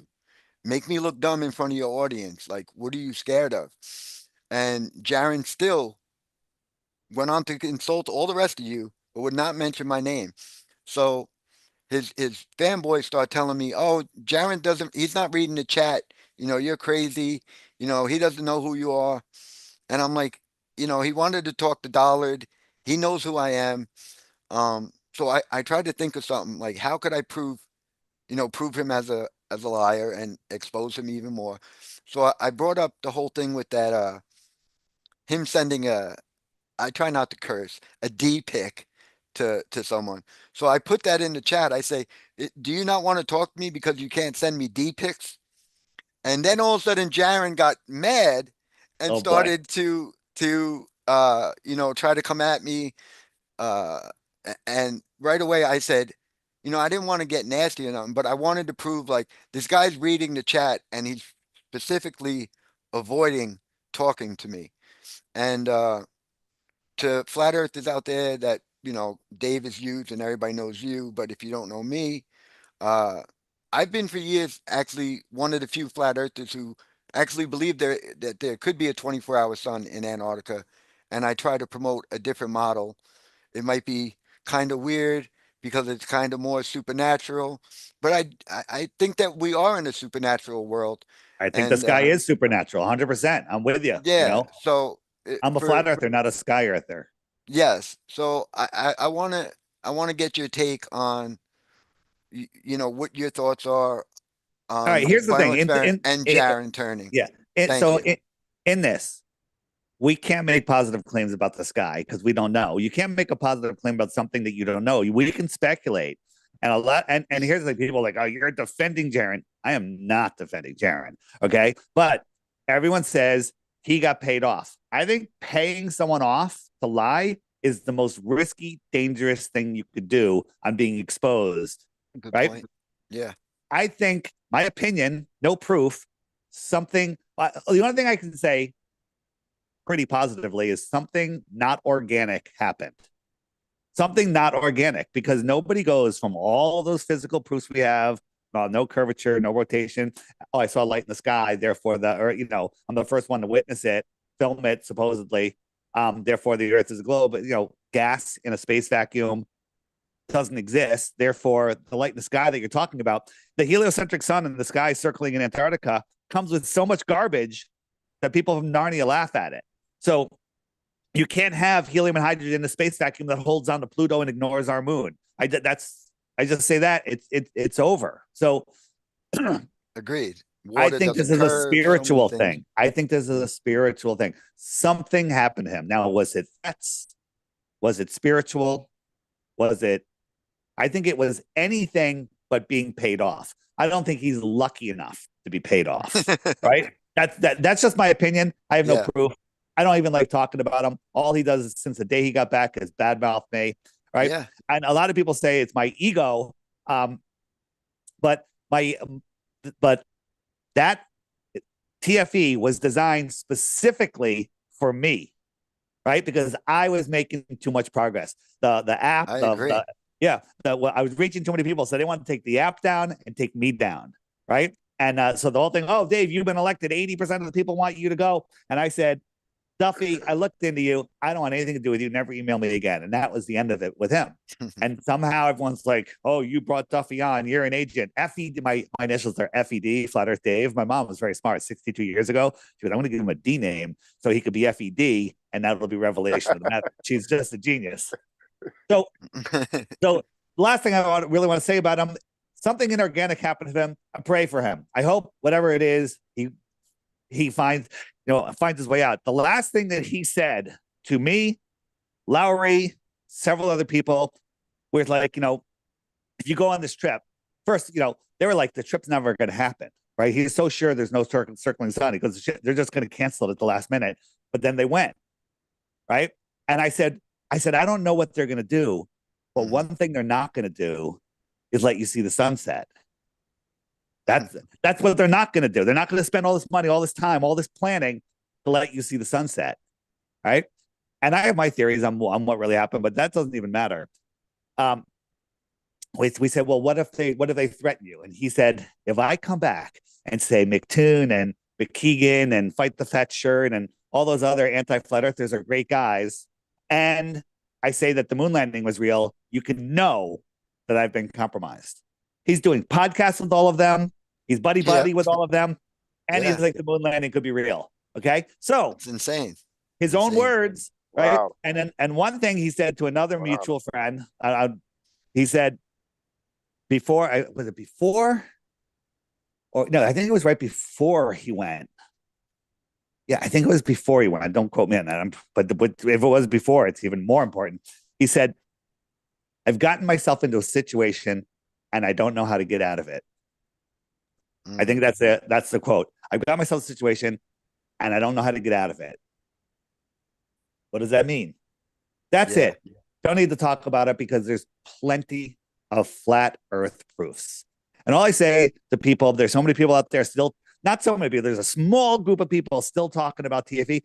Make me look dumb in front of your audience. Like, what are you scared of? And Jaron still went on to insult all the rest of you, but would not mention my name. So his fanboys start telling me, oh, Jaron doesn't, he's not reading the chat. You know, you're crazy. You know, he doesn't know who you are. And I'm like, you know, he wanted to talk to Dollard. He knows who I am. So I tried to think of something like, how could I prove prove him as a liar and expose him even more. So I brought up the whole thing with that him sending I try not to curse, a D pic to someone. So I put that in the chat. I say, do you not want to talk to me because you can't send me D pics? And then all of a sudden Jaron got mad and Oh boy. started to try to come at me. And right away I said, I didn't want to get nasty or nothing, but I wanted to prove like this guy's reading the chat and he's specifically avoiding talking to me. And to flat earthers out there that, Dave is used and everybody knows you, but if you don't know me, I've been for years actually one of the few flat earthers who actually believe that there could be a 24-hour sun in Antarctica. And I try to promote a different model. It might be kind of weird because it's kind of more supernatural, but I think that we are in a supernatural world. I think the And sky is supernatural, 100%. I'm with you. yeah, so I'm a flat earther, not a sky earther. yes. So I want to get your take on what your thoughts are All on right, here's the final thing. experiment and Jaron turning. Yeah. Thank So you. in this, we can't make positive claims about the sky because we don't know. You can't make a positive claim about something that you don't know. We can speculate. And and here's the people like, oh, you're defending Jaron. I am not defending Jaron. Okay. But everyone says he got paid off. I think paying someone off to lie is the most risky, dangerous thing you could do on being exposed. Good right? point. Yeah. I think, my opinion, no proof, the only thing I can say pretty positively is something not organic happened. Something not organic, because nobody goes from all those physical proofs we have, no curvature, no rotation. Oh, I saw light in the sky, therefore I'm the first one to witness it, film it, supposedly. Therefore the Earth is a globe, but gas in a space vacuum doesn't exist. Therefore, the light in the sky that you're talking about, the heliocentric sun in the sky circling in Antarctica, comes with so much garbage that people from Narnia laugh at it. So you can't have helium and hydrogen in a space vacuum that holds on to Pluto and ignores our moon. I just say that it's over. So Agreed. I think this is a spiritual thing. I think this is a spiritual thing. Something happened to him. Now, was it threats? Was it spiritual? Was it? I think it was anything but being paid off. I don't think he's lucky enough to be paid off. Right? That's just my opinion. I have no proof. I don't even like talking about him. All he does is, since the day he got back, is badmouth me. Right? Yeah. And a lot of people say it's my ego. But that TFE was designed specifically for me, right? Because I was making too much progress. The app, I agree. I was reaching too many people, so they want to take the app down and take me down, right? And so the whole thing, oh, Dave, you've been elected. 80% of the people want you to go. And I said, Duffy, I looked into you. I don't want anything to do with you. Never email me again. And that was the end of it with him. And somehow everyone's like, oh, you brought Duffy on. You're an agent. FED, my initials are FED, Flat Earth Dave. My mom was very smart 62 years ago. She said, I'm going to give him a D name so he could be FED, and that'll be revelation of the method. She's just a genius. So the last thing I really want to say about him, something inorganic happened to him. I pray for him. I hope whatever it is, he finds his way out. The last thing that he said to me, Lowry, several other people, was like, if you go on this trip, first, they were like, the trip's never going to happen, right? He's so sure there's no circling sun. He goes, they're just going to cancel it at the last minute. But then they went, right? And I said, I don't know what they're going to do, but one thing they're not going to do is let you see the sunset. That's what they're not going to do. They're not going to spend all this money, all this time, all this planning to let you see the sunset, right? And I have my theories on what really happened, but that doesn't even matter. We said, well, what if they threaten you? And he said, if I come back and say McToon and McKeegan and Fight the Fat Shirt and all those other anti-flat earthers are great guys, and I say that the moon landing was real, you can know that I've been compromised. He's doing podcasts with all of them. He's buddy with all of them. And he's like, the moon landing could be real. Okay. So it's insane. His own words, right? Wow. And one thing he said to another mutual friend, he said, before I was it before or no, I think it was right before he went. Yeah, I think it was before he went. Don't quote me on that. But if it was before, it's even more important. He said, I've gotten myself into a situation and I don't know how to get out of it. I think that's it. That's the quote. I've got myself a situation and I don't know how to get out of it. What does that mean? That's Yeah. it. Don't need to talk about it because there's plenty of flat earth proofs. And all I say to people, there's so many people out there still, not so many people, there's a small group of people still talking about TFE.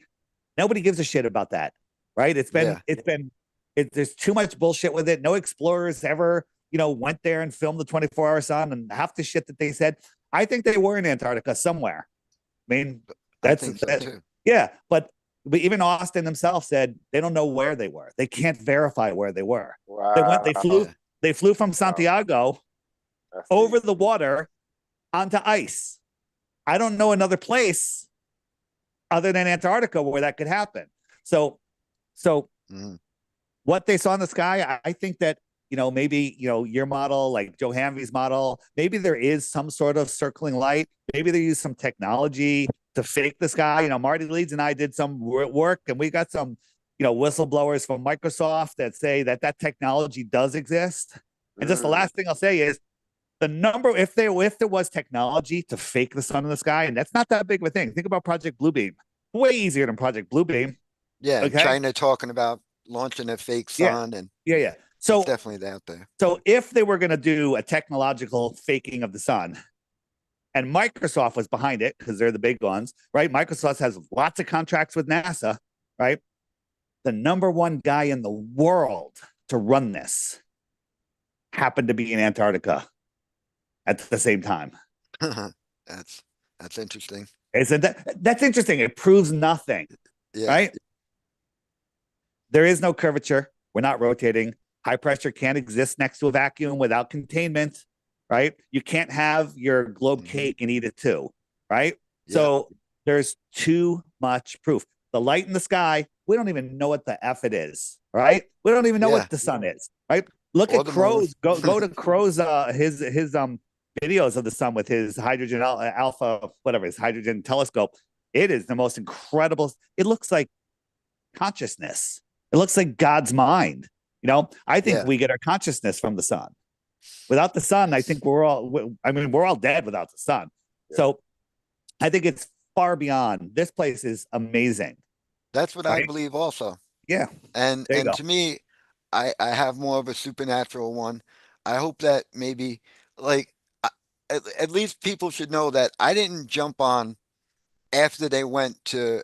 Nobody gives a shit about that, right? There's too much bullshit with it. No explorers ever, went there and filmed the 24-hour sun, and half the shit that they said. I think they were in Antarctica somewhere. I mean, I think so too. Yeah, but even Austin himself said they don't know where they were. They can't verify where they were. Wow. They flew from Santiago over the water onto ice. I don't know another place other than Antarctica where that could happen. So what they saw in the sky, I think that, maybe, your model, like Joe Hanvey's model, maybe there is some sort of circling light. Maybe they use some technology to fake the sky. Marty Leeds and I did some work, and we got some, whistleblowers from Microsoft that say that technology does exist. And just the last thing I'll say is the number, if there was technology to fake the sun in the sky, and that's not that big of a thing. Think about Project Bluebeam. Way easier than Project Bluebeam. Yeah, Okay? China talking about launching a fake sun, and yeah. So it's definitely out there. So if they were going to do a technological faking of the sun, and Microsoft was behind it because they're the big ones, right? Microsoft has lots of contracts with NASA, right? The number one guy in the world to run this happened to be in Antarctica at the same time. That's interesting. That's interesting. It proves nothing, Yeah. right? There is no curvature. We're not rotating. High pressure can't exist next to a vacuum without containment, right? You can't have your globe cake and eat it too, right? Yeah. So there's too much proof. The light in the sky, we don't even know what the F it is, right? We don't even know what the sun is, right? Look Or at the Crow's, go to Crow's his videos of the sun with his hydrogen alpha, whatever, his hydrogen telescope. It is the most incredible. It looks like consciousness. It looks like God's mind. I think we get our consciousness from the sun. Without the sun, I think we're all dead without the sun. Yeah. So I think it's far beyond. This place is amazing. That's what I believe also. Yeah. And to me, I have more of a supernatural one. I hope that maybe at least people should know that I didn't jump on after they went to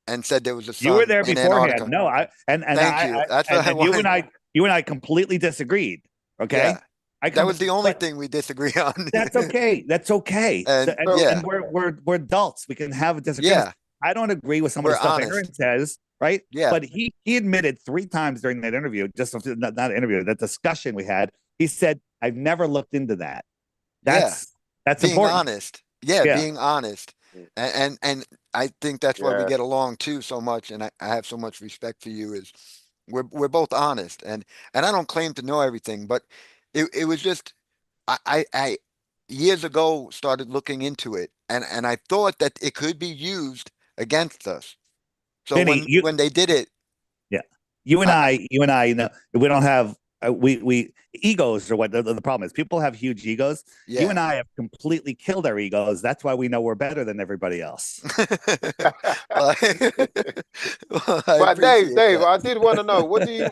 and said there was a sun. You were there beforehand. Antarctica. No, Thank you. That's what I wanted. You and I completely disagreed. Okay. Yeah. That was the only thing we disagree on. That's okay. That's okay. And we're adults. We can have a disagreement. Yeah. I don't agree with some of the stuff Aaron says, right? Yeah. But he admitted 3 times during that interview, just not an interview, that discussion we had. He said, "I've never looked into that." That's being important. Honest. Yeah, being honest. And I think that's why we get along too so much, and I have so much respect for you. Is we're both honest, and I don't claim to know everything, but it was just I years ago started looking into it, and I thought that it could be used against us. So Vinny, when they did it, you and I, we don't have we egos are what the problem is. People have huge egos. You and I have completely killed our egos. That's why we know we're better than everybody else. But Dave, I did want to know, what do you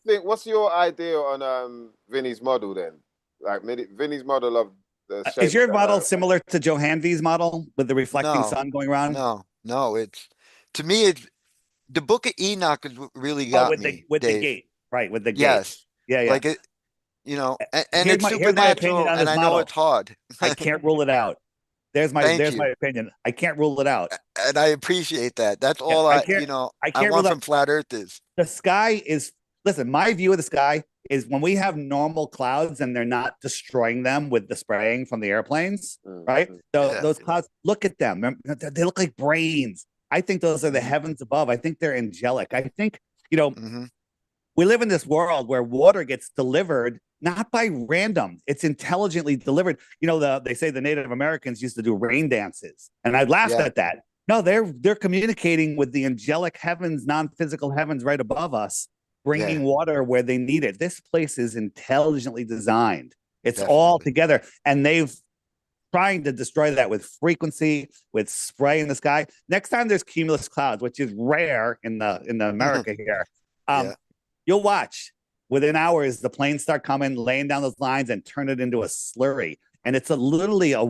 think? What's your idea on Vinny's model then? Like Vinny's model of the shape. Is your model similar to Joe Hanvey's model with the reflecting sun going around? No. It's, to me, it's the Book of Enoch is what really got me. With the gate, right? With the gate. Yes. Yeah. Like it, and it's supernatural, and I know it's hard. I can't rule it out. There's my opinion. I can't rule it out. And I appreciate that. That's all I want from flat earthers. The sky is, listen, my view of the sky is when we have normal clouds and they're not destroying them with the spraying from the airplanes, right? So those clouds, look at them. They look like brains. I think those are the heavens above. I think they're angelic. I think, we live in this world where water gets delivered not by random, it's intelligently delivered. You know, they say the Native Americans used to do rain dances, and I laughed Yeah. at that. No, they're communicating with the angelic heavens, non-physical heavens right above us, bringing water where they need it. This place is intelligently designed. It's all Definitely. together, and they've trying to destroy that with frequency, with spray in the sky. Next time there's cumulus clouds, which is rare in the America here, Yeah. you'll watch within hours the planes start coming, laying down those lines, and turn it into a slurry. And it's literally a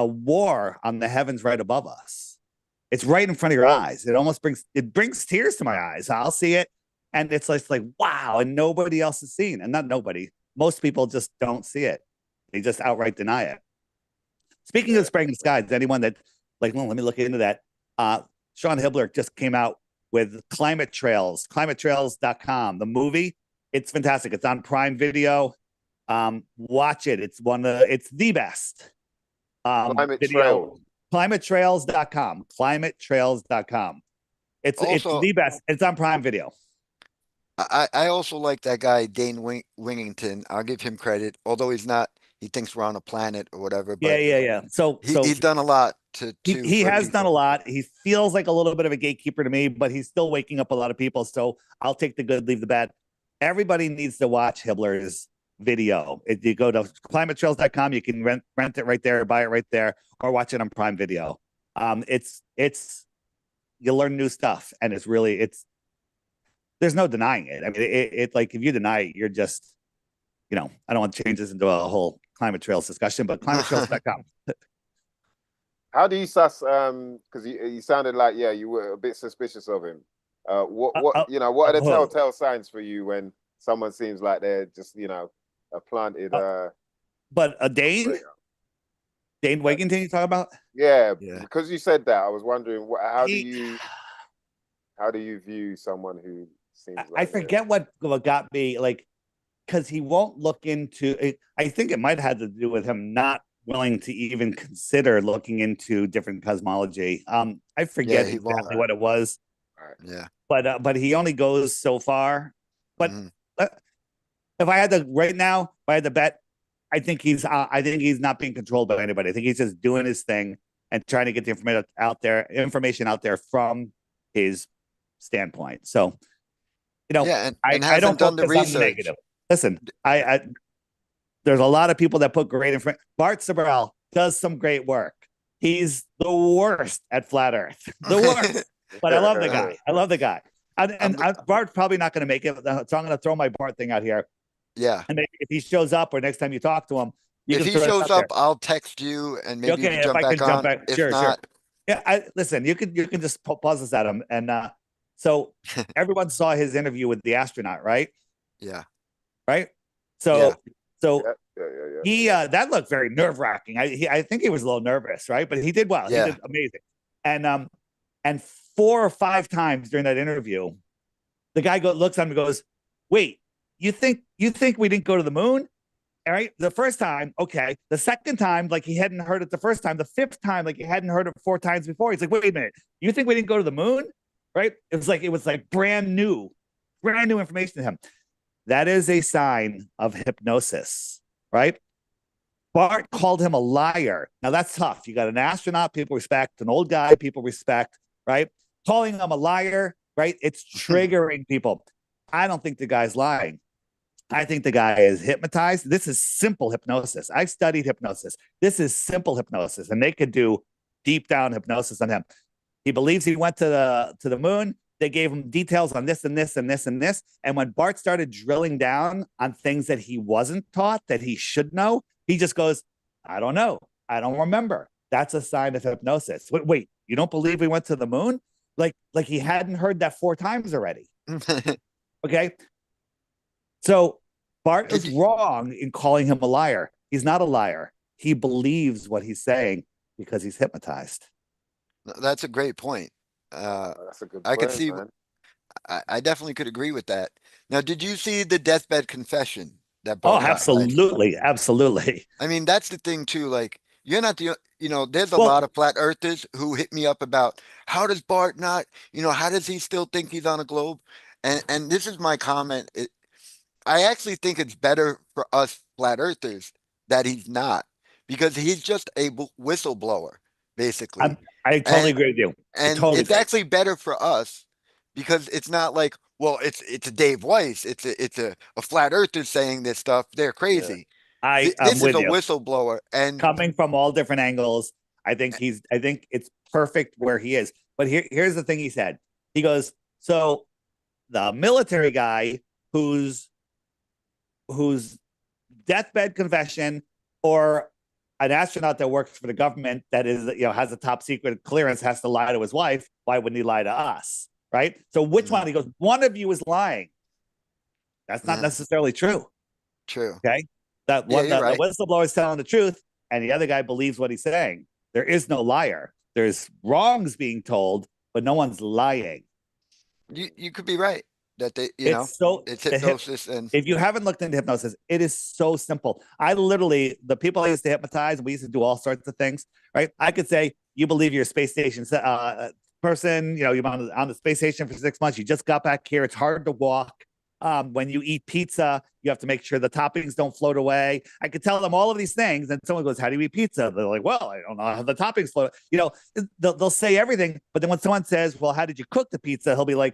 war on the heavens right above us. It's right in front of your eyes. It brings tears to my eyes. I'll see it, and it's like wow, and nobody else is seeing, and not nobody. Most people just don't see it. They just outright deny it. Speaking of spraying the skies, anyone that like, well, let me look into that. Sean Hibler just came out with Climate Trails, climatetrails.com, the movie. It's fantastic. It's on Prime Video. Watch it. It's the best. Climate video. Trail. Climatetrails.com. Climatetrails.com. It's the best. It's on Prime Video. I also like that guy, Dane Wingington. I'll give him credit, although he thinks we're on a planet or whatever. But Yeah. So he's done a lot he has done a lot. He feels like a little bit of a gatekeeper to me, but he's still waking up a lot of people. So I'll take the good, leave the bad. Everybody needs to watch Hibler's video. If you go to climatetrails.com, you can rent it right there, buy it right there, or watch it on Prime Video. It's you learn new stuff, and there's no denying it. I mean, it's like if you deny it, you're just, I don't want to change this into a whole Climate Trails discussion, but climatetrails.com. How do you suss? Because you sounded like you were a bit suspicious of him. What are the telltale signs for you when someone seems like they're just a planted? But Dane Wigington, you talk about? Yeah, because you said that, I was wondering how do you view someone who seems like I forget what got me, like, because he won't look into it. I think it might have to do with him not willing to even consider looking into different cosmology. I forget exactly what it was. Yeah. But he only goes so far. But if I had to right now, if I had to bet, I think he's not being controlled by anybody. I think he's just doing his thing and trying to get the information out there from his standpoint. So, and I don't done the focus on research. negative. Listen, there's a lot of people that put great information. Bart Sibrel does some great work. He's the worst at flat Earth, the worst. But I love the guy. And Bart's probably not going to make it, so I'm going to throw my Bart thing out here. Yeah. And maybe if he shows up, or next time you talk to him, if he shows up, I'll text you, and maybe you can jump back on. If not, yeah. Listen, you can just pause this at him, and so everyone saw his interview with the astronaut, right? Yeah. Right. So he that looked very nerve-wracking. I think he was a little nervous, right? But he did well. Yeah. He did amazing. And 4 or 5 times during that interview, the guy looks at him and goes, "Wait, you think we didn't go to the moon?" All right. The first time, okay. The second time, like he hadn't heard it the first time. The 5th time, like he hadn't heard it 4 times before. He's like, "Wait a minute, you think we didn't go to the moon?" Right? It was like brand new information to him. That is a sign of hypnosis, right? Bart called him a liar. Now that's tough. You got an astronaut people respect, an old guy people respect, right? Calling him a liar, right? It's triggering people. I don't think the guy's lying. I think the guy is hypnotized. This is simple hypnosis. I studied hypnosis. This is simple hypnosis, and they could do deep down hypnosis on him. He believes he went to the moon. They gave him details on this and this and this and this. And when Bart started drilling down on things that he wasn't taught, that he should know, he just goes, "I don't know. I don't remember." That's a sign of hypnosis. Wait, you don't believe we went to the moon? Like he hadn't heard that 4 times already. Okay. So Bart is wrong in calling him a liar. He's not a liar. He believes what he's saying because he's hypnotized. That's a great point. That's a good I could point, see. man. I definitely could agree with that. Now, did you see the deathbed confession that Bart got? Absolutely. I mean, that's the thing too. Like, you're not there's a lot of flat earthers who hit me up about how does Bart not, how does he still think he's on a globe? And this is my comment. I actually think it's better for us flat earthers that he's not, because he's just a whistleblower, basically. I totally And agree with you. I and totally it's agree. actually better for us because it's not like, well, it's a Dave Weiss, it's a flat earther saying this stuff. They're crazy. I'm This is with a you. whistleblower, and Coming from all different angles, I think it's perfect where he is. But here's the thing he said. He goes, so the military guy whose deathbed confession, or an astronaut that works for the government that is, has a top secret clearance, has to lie to his wife. Why wouldn't he lie to us? Right. So which one? He goes, one of you is lying. That's not necessarily true. true. Okay. That Yeah, one, you're the right. whistleblower is telling the truth, and the other guy believes what he's saying. There is no liar. There's wrongs being told, but no one's lying. You could be right that It's so it's the hypnosis and if you haven't looked into hypnosis, it is so simple. I literally, the people I used to hypnotize, we used to do all sorts of things, right? I could say, you believe you're a space station person, you've been on the space station for 6 months, you just got back here, it's hard to walk. When you eat pizza, you have to make sure the toppings don't float away. I could tell them all of these things, and someone goes, "How do you eat pizza?" They're like, "Well, I don't know how the toppings float." They'll say everything, but then when someone says, "Well, how did you cook the pizza?" he'll be like,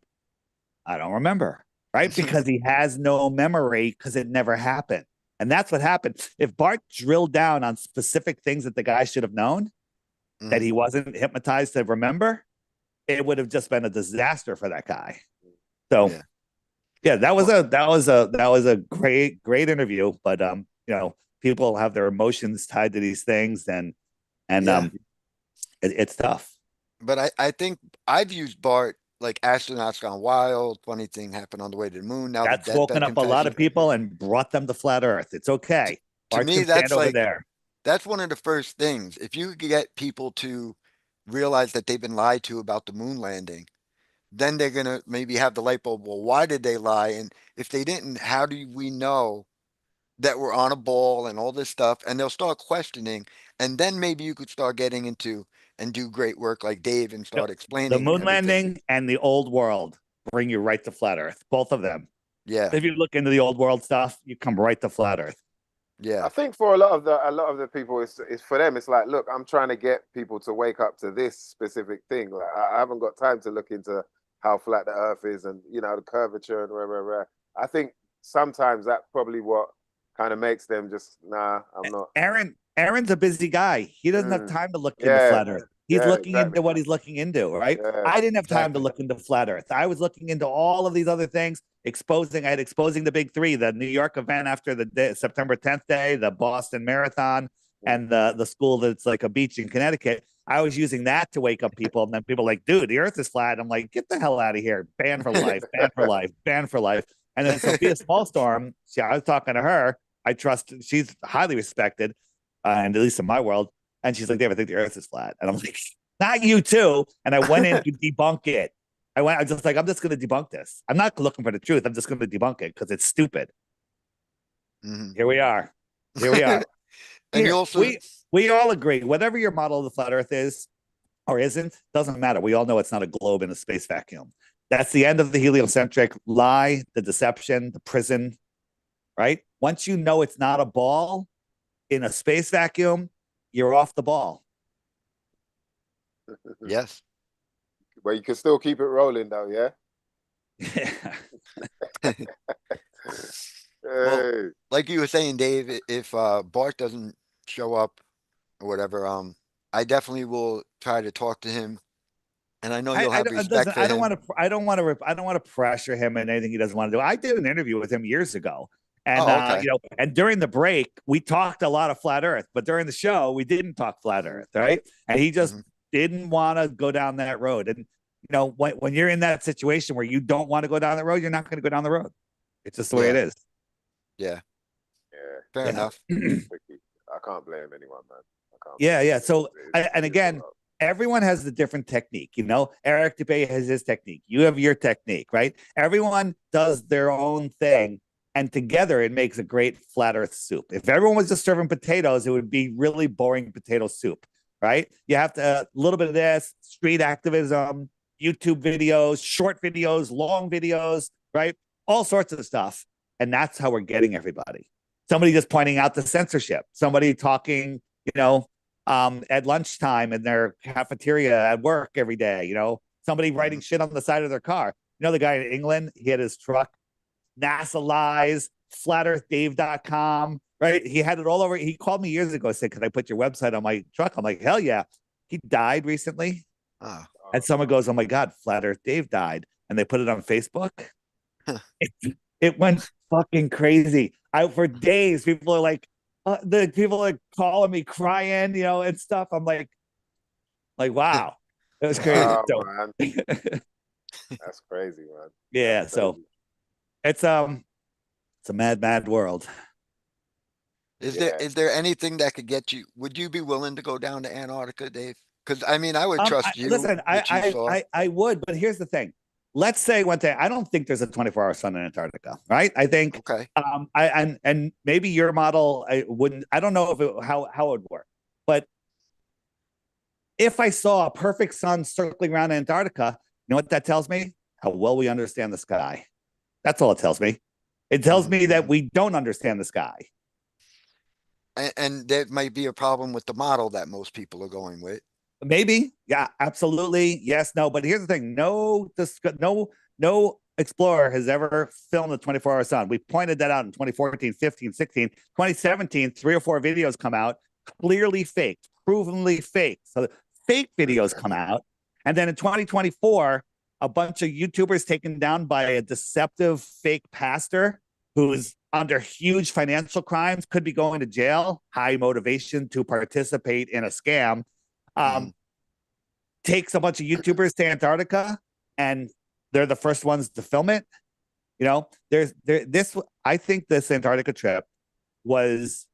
"I don't remember," right? Because he has no memory because it never happened. And that's what happened. If Bart drilled down on specific things that the guy should have known, that he wasn't hypnotized to remember, it would have just been a disaster for that guy. So yeah, that was a great interview. But people have their emotions tied to these things, and it's tough. But I think I've used Bart like Astronauts Gone Wild. Funny thing happened on the way to the moon. Now That's the deathbed woken up a lot of confession. people and brought them to flat Earth. It's okay. To Bart me, can that's stand over like there. that's one of the first things. If you could get people to realize that they've been lied to about the moon landing, then they're gonna maybe have the light bulb. Well, why did they lie? And if they didn't, how do we know that we're on a ball and all this stuff? And they'll start questioning, and then maybe you could start getting into and do great work like Dave and start The explaining moon everything. landing and the old world bring you right to flat Earth. Both of them. Yeah, If you look into the old world stuff, you come right to flat Earth. yeah, I think for a lot of the people, it's for them. It's like, look, I'm trying to get people to wake up to this specific thing. Like, I haven't got time to look into how flat the Earth is and the curvature and rah. I think sometimes that's probably what kind of makes them just I'm not. Aaron's a busy guy. He doesn't have time to look into Yeah, flat Earth. He's yeah, looking exactly. into what he's looking into, right? Yeah, I didn't have time to exactly. look into flat Earth. I was looking into all of these other things, exposing the big three, the New York event after the September 10th day, the Boston Marathon, and the school that's like a beach in Connecticut. I was using that to wake up people. And then people are like, dude, the Earth is flat. I'm like, get the hell out of here. Ban for life, ban for life, ban for life. And then Sophia Smallstorm, I was talking to her. I trust, she's highly respected, and at least in my world. And she's like, Dave, I think the Earth is flat. And I'm like, not you too. And I went in to debunk it. I'm just going to debunk this. I'm not looking for the truth. I'm just going to debunk it because it's stupid. Here we are. And Here, you also we all agree, whatever your model of the flat Earth is or isn't, doesn't matter. We all know it's not a globe in a space vacuum. That's the end of the heliocentric lie, the deception, the prison, right? Once you know it's not a ball in a space vacuum, you're off the ball. yes. But you can still keep it rolling though, yeah? Well, Hey. like you were saying, Dave, if Bart doesn't show up or whatever, I definitely will try to talk to him, and I know you'll have respect for I don't him. want to pressure him in anything he doesn't want to do. I did an interview with him years ago. And okay. And during the break, we talked a lot of flat Earth, but during the show, we didn't talk flat Earth, right? And he just didn't want to go down that road. And when you're in that situation where you don't want to go down the road, you're not going to go down the road. It's just the way it is. Yeah. Yeah. Fair enough. I can't blame anyone, man. I can't. Yeah. So, and again, everyone has a different technique. Eric Dubay has his technique. You have your technique, right? Everyone does their own thing. And together it makes a great flat Earth soup. If everyone was just serving potatoes, it would be really boring potato soup, right? You have to a little bit of this, street activism, YouTube videos, short videos, long videos, right? All sorts of stuff. And that's how we're getting everybody. Somebody just pointing out the censorship, somebody talking, at lunchtime in their cafeteria at work every day, somebody writing shit on the side of their car. The guy in England, he had his truck, NASA lies, flatearthdave.com, right? He had it all over. He called me years ago, said, "Can I put your website on my truck?" I'm like, hell yeah. He died recently. Oh, And someone goes, "Oh my God, Flat Earth Dave died." And they put it on Facebook. It went fucking crazy. For days, people are like, the people are calling me crying, and stuff. I'm like, wow, it was crazy. Oh, So, man. That's crazy, man. yeah, That's so crazy. it's a mad, mad world. is Yeah. there anything that could get you? Would you be willing to go down to Antarctica, Dave? Because I mean, I would trust you. Listen, what you saw. I would, but here's the thing. Let's say one day, I don't think there's a 24-hour sun in Antarctica, right? I think, Okay. and maybe your model, I don't know if how it would work, but if I saw a perfect sun circling around Antarctica, you know what that tells me? How well we understand the sky. That's all it tells me. It tells me that we don't understand the sky. And there might be a problem with the model that most people are going with. Maybe, yeah, absolutely, yes, no. But here's the thing: no explorer has ever filmed a 24-hour sun. We pointed that out in 2014, 15, 16, 2017. 3 or 4 videos come out, clearly fake, provenly fake. So fake videos come out, and then in 2024, a bunch of YouTubers taken down by a deceptive fake pastor who's under huge financial crimes, could be going to jail, high motivation to participate in a scam. Takes a bunch of YouTubers to Antarctica, and they're the first ones to film it. I think this Antarctica trip was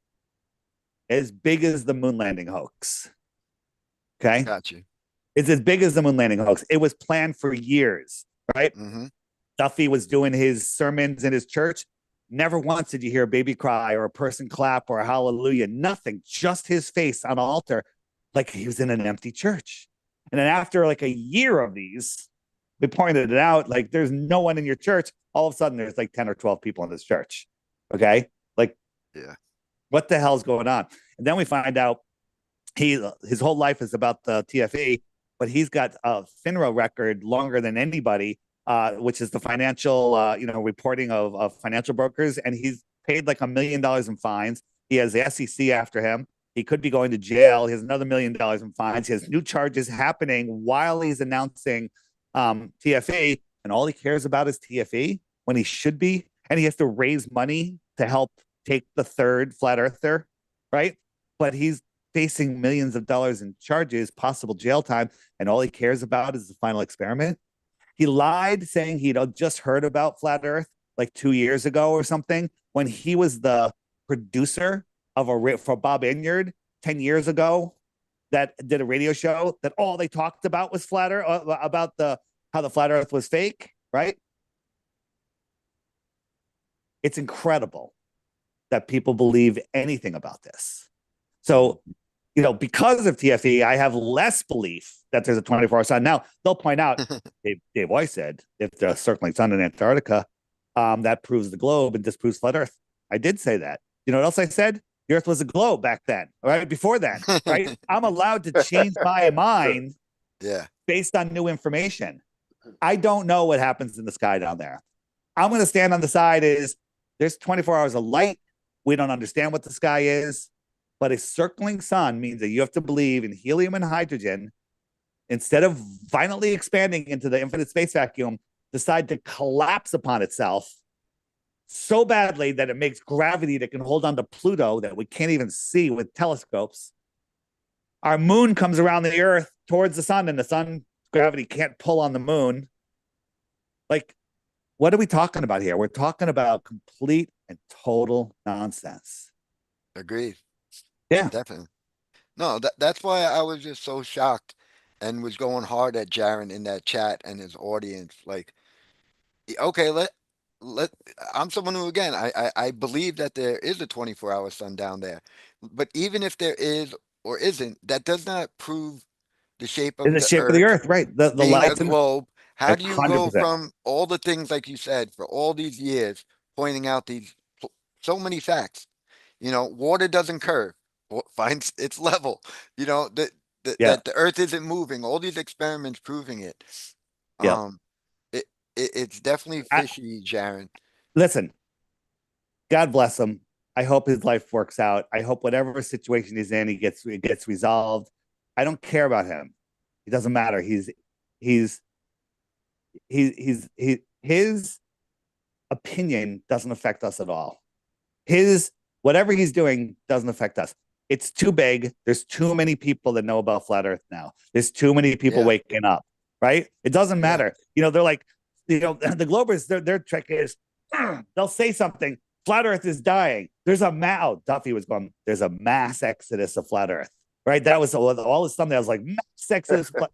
as big as the moon landing hoax. Okay. Got you. It's as big as the moon landing hoax. It was planned for years, right? Duffy was doing his sermons in his church. Never once did you hear a baby cry or a person clap or a hallelujah. Nothing. Just his face on an altar, like he was in an empty church. And then after like a year of these, we pointed it out, like there's no one in your church. All of a sudden, there's like 10 or 12 people in this church. Okay. Like, yeah, what the hell's going on? And then we find out his whole life is about the TFE, but he's got a FINRA record longer than anybody, which is the financial, reporting of financial brokers. And he's paid like $1 million in fines. He has the SEC after him. He could be going to jail. He has another $1 million in fines. He has new charges happening while he's announcing TFE, and all he cares about is TFE when he should be. And he has to raise money to help take the third flat earther, right? But he's facing millions of dollars in charges, possible jail time, and all he cares about is the final experiment. He lied saying he'd just heard about flat earth like 2 years ago or something, when he was the producer for Bob Inyard 10 years ago that did a radio show that all they talked about was flat earth, about how the flat earth was fake, right? It's incredible that people believe anything about this. So, because of TFE, I have less belief that there's a 24-hour sun. Now, they'll point out, Dave Weiss said, if the circling sun in Antarctica, that proves the globe and disproves flat earth. I did say that. You know what else I said? The earth was a globe back then, right? Before then, right? I'm allowed to change my mind based on new information. I don't know what happens in the sky down there. I'm going to stand on the side there's 24 hours of light. We don't understand what the sky is, but a circling sun means that you have to believe in helium and hydrogen instead of violently expanding into the infinite space vacuum, decide to collapse upon itself so badly that it makes gravity that can hold on to Pluto that we can't even see with telescopes. Our moon comes around the earth towards the sun, and the sun gravity can't pull on the moon. Like, what are we talking about here? We're talking about complete and total nonsense. Agreed. Yeah, definitely. No, that's why I was just so shocked and was going hard at Jaron in that chat and his audience. Like, okay, I'm someone who, again, I believe that there is a 24-hour sun down there, but even if there is or isn't, that does not prove the shape in of the the shape of the earth earth, right? The being a lights globe, How do you go 100%. from all the things like you said for all these years, pointing out these so many facts? You know, water doesn't curve, finds its level. You know Yeah. that the Earth isn't moving. All these experiments proving it. Yeah. Um, it, it's definitely I- fishy, Jaron. Listen, God bless him. I hope his life works out. I hope whatever situation he's in, it gets resolved. I don't care about him. It doesn't matter. He's his opinion doesn't affect us at all. His whatever he's doing doesn't affect us. It's too big. There's too many people that know about flat Earth now. There's too many people Yeah. waking up. Right? It doesn't Yeah. matter. You know, they're like, you know, the Globers. Their trick is they'll say something. Flat Earth is dying. There's a Duffy was going. There's a mass exodus of flat Earth. Right? That was all this stuff. I was like, mass exodus. Wait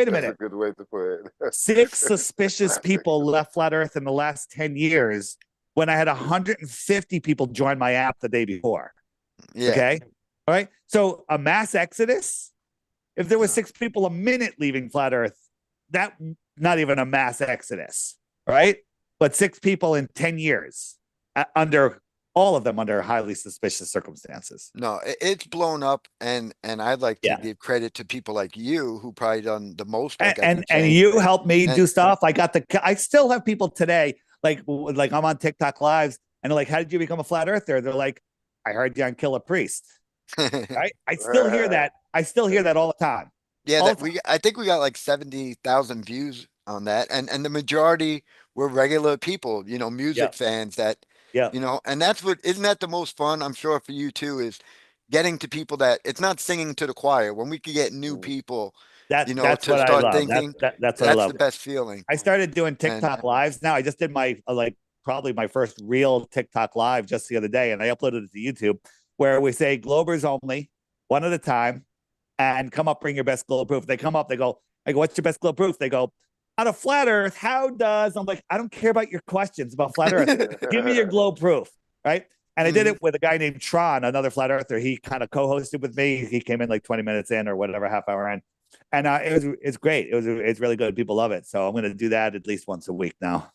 a That's minute. a good way to put it. 6 suspicious people left flat Earth in the last 10 years when I had 150 people join my app the day before. Yeah. Okay. All right. So a mass exodus, if there was 6 people a minute leaving flat Earth, that not even a mass exodus. Right. But 6 people in 10 years under all of them under highly suspicious circumstances. No, it's blown up, and I'd like to Yeah. give credit to people like you who probably done the most. Like I've And been saying. you helped me And- do stuff. I still have people today, like I'm on TikTok lives and they're like, how did you become a flat earther? They're like, I heard you on Kill a Priest. Right? I still hear that. I still hear that all the time. Yeah, All that I think we got like 70,000 views on that, and the majority were regular people, you know, music fans that, Yeah. you know, and that's what isn't that the most fun? I'm sure for you too, is getting to people that it's not singing to the choir when we could get new people, you know, That's to what I start love. thinking. That's what I That's love. the best feeling. I started doing And TikTok lives now. I just did my probably my first real TikTok live just the other day, and I uploaded it to YouTube where we say Globers only, one at a time, and come up, bring your best globe proof. They come up, I go, what's your best globe proof? They go, on a flat Earth, how does? I'm like, I don't care about your questions about flat Earth. Give me your globe proof, right? And I did it with a guy named Tron, another flat earther. He kind of co-hosted with me. He came in like 20 minutes in or whatever, half hour in. And it's great. It's really good. People love it. So I'm going to do that at least once a week now.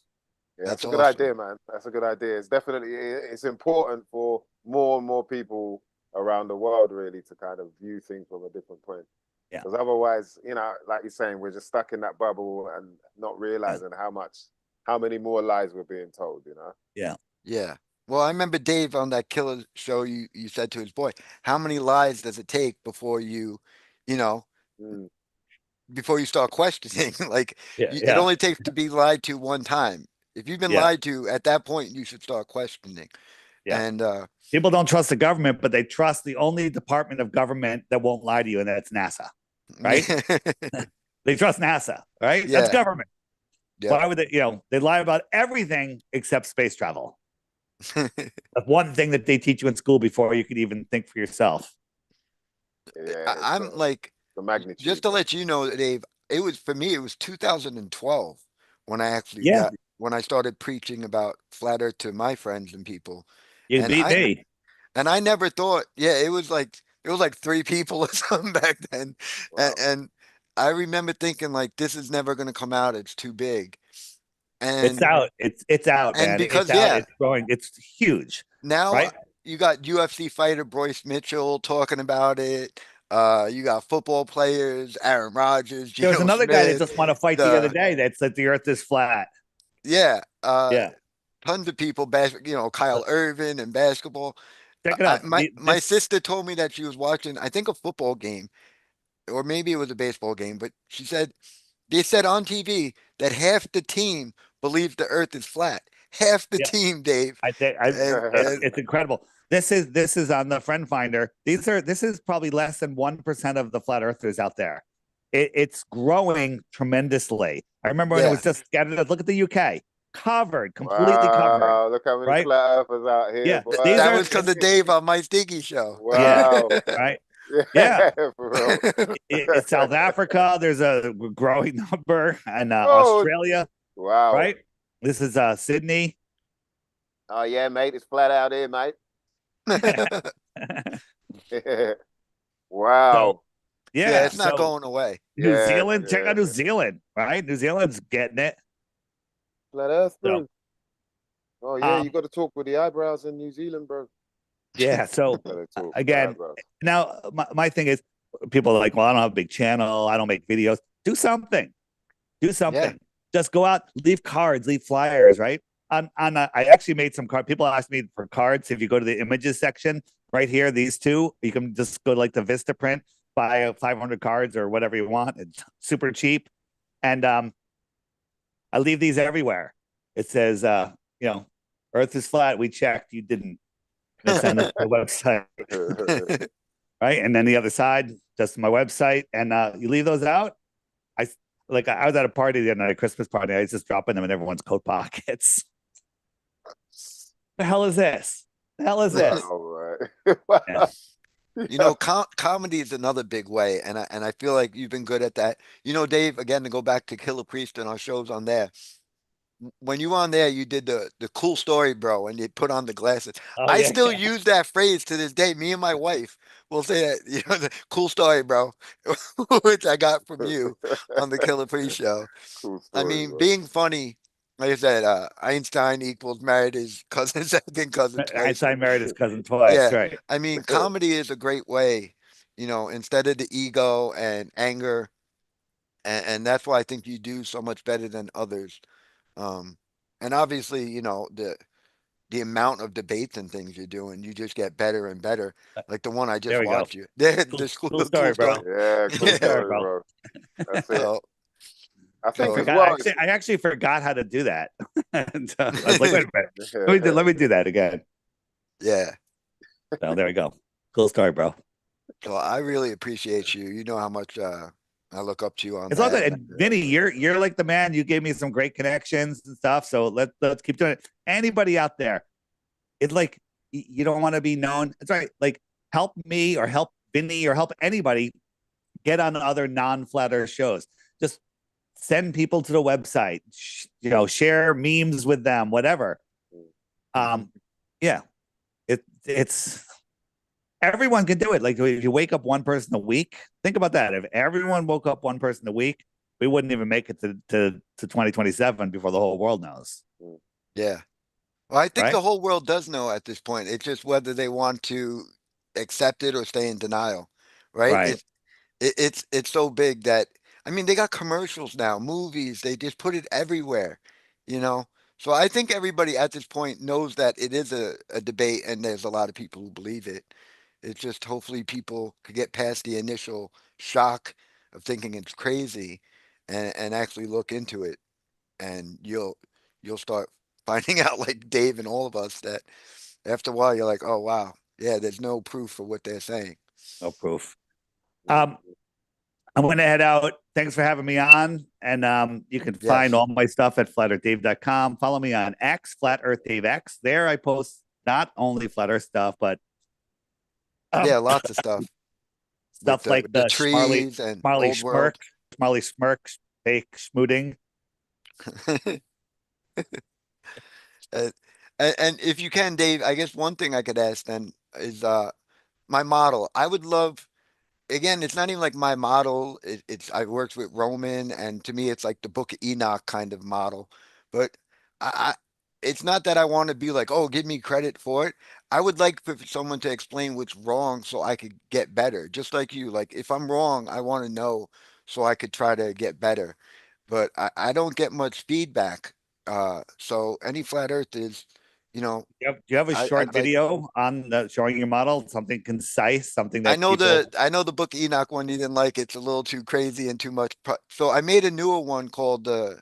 Yeah, That's that's a good awesome. idea, man. That's a good idea. It's definitely it's important for more and more people around the world really to kind of view things from a different point. Yeah. Because otherwise, you know, like you're saying, we're just stuck in that bubble and not realizing how many more lies we're being told, you know? yeah. Well, I remember Dave on that killer show, you said to his boy, how many lies does it take before you know, Mm. before you start questioning? Like Yeah. it only takes to be lied to one time. If you've been Yeah. lied to at that point, you should start questioning. Yeah. And People don't trust the government, but they trust the only department of government that won't lie to you, and that's NASA. Right? They trust NASA, right? Yeah. That's government. Yeah. Why would they, they lie about everything except space travel. That's one thing that they teach you in school before you could even think for yourself. Yeah, I'm like, the magnitude. just to let you know, Dave, it was 2012 when I actually Yeah. when I started preaching about flat earth to my friends and people. You And beat me. And I never thought, it was like 3 people or something back then. Wow. And I remember thinking like, this is never going to come out. It's too big. And It's out. It's out, and man. because, it's out. yeah. It's growing. It's huge. now Right? you got UFC fighter Bryce Mitchell talking about it. You got football players, Aaron Rodgers, There was Geno another guy that Smith. just won a fight the other day that said the earth is flat. Yeah. Yeah. Tons of people, Kyle Irvin and basketball. Check it out. My sister told me that she was watching, I think, a football game, or maybe it was a baseball game, but she said they said on TV that half the team believes the earth is flat. Half the Yeah. team, Dave. I think it's incredible. This is on the Friend Finder. This is probably less than 1% of the flat earthers out there. It's growing tremendously. I remember when it was just scattered. Look at the UK, completely covered. Look how many right? flat earthers out here. Yeah, boy. these That are- was because of Dave on my Stinky show. Wow. Right? Yeah. For real. It's South Africa. There's a growing number, and Oh. Australia. Wow. Right? This is Sydney. Oh yeah, mate. It's flat out here, mate. Wow. Yeah, it's not so going away. New Yeah, Zealand, check out New yeah. Zealand, right? New Zealand's getting it. Flat Earth, So, bro. Oh yeah, you um, got to talk with the eyebrows in New Zealand, bro. yeah. So Gotta talk with the again, eyebrows. now my thing is, people are like, well, I don't have a big channel, I don't make videos. Do something. Do something. Just go out, leave cards, leave flyers, right? I actually made some card. People ask me for cards. If you go to the images section right here, these two, you can just go to like the Vistaprint, buy 500 cards or whatever you want. It's super cheap, and I leave these everywhere. It says, you know, Earth is flat. We checked. You didn't. And it's on the website, right? And then the other side, just my website, and you leave those out. I like I was at a party the other night, a Christmas party. I was just dropping them in everyone's coat pockets. The hell is this? The hell is this? All right. Yeah. You know, comedy is another big way, and I feel like you've been good at that. You know, Dave, again, to go back to Killer Priest and our shows on there. When you were on there, you did the cool story, bro, and you put on the glasses. Oh I yeah. still use that phrase to this day. Me and my wife will say that, you know, the cool story, bro, which I got from you on the Killer Priest show. Cool I story, mean, bro. being funny, like I said, Einstein equals married his cousin, second cousin twice. Einstein married his cousin twice, Yeah, right? I mean, comedy is a great way, you know, instead of the ego and anger, and that's why I think you do so much better than others. Um, and obviously, you know, the amount of debates and things you're doing, you just get better and better. Like the one I There just we go. watched you. The Cool, school, cool cool story, bro. story. Yeah, cool Yeah. story, Bro. bro. That's it. So, I I think as forgot. well. I actually forgot how to do that. And, I was like, wait a minute. it's- Let me do that again. yeah. So there we go. Cool story, bro. So I really appreciate you. You know how much I look up to you on It's all that. good. And Vinny, you're like the man. You gave me some great connections and stuff. So let's keep doing it. Anybody out there, it's like you don't want to be known. It's right. Like help me or help Vinny or help anybody get on other non-flat earth shows. Just send people to the website. You know, share memes with them, whatever. Yeah, it's everyone can do it. Like if you wake up one person a week, think about that. If everyone woke up one person a week, we wouldn't even make it to 2027 before the whole world knows. Yeah. Well, I think Right? the whole world does know at this point. It's just whether they want to accept it or stay in denial, right? Right. It's so big that I mean they got commercials now, movies, they just put it everywhere, you know. So I think everybody at this point knows that it is a debate and there's a lot of people who believe it. It's just hopefully people could get past the initial shock of thinking it's crazy and actually look into it and you'll start finding out like Dave and all of us that after a while you're like, oh wow, yeah, there's no proof for what they're saying. No proof. I'm going to head out. Thanks for having me on. And you can find Yes. all my stuff at flatearthdave.com. Follow me on X, Flat Earth Dave X. There I post not only flat earth stuff, but Yeah, lots of stuff. stuff with like with the the trees and Marley old world. Schmirk, Marley Schmirk, fake schmooting. Uh, and if you can, Dave, I guess one thing I could ask then is my model. I would love again, it's not even like my model. It's I worked with Roman, and to me, it's like the Book of Enoch kind of model. But I it's not that I want to be like, oh, give me credit for it. I would like for someone to explain what's wrong so I could get better. Just like you, like if I'm wrong, I want to know so I could try to get better. But I don't get much feedback. So any flat earth is, you know, Do you have a short I'd like. video on showing your model, something concise, something that people I know the Book of Enoch one you didn't like. It's a little too crazy and too much. So I made a newer one called the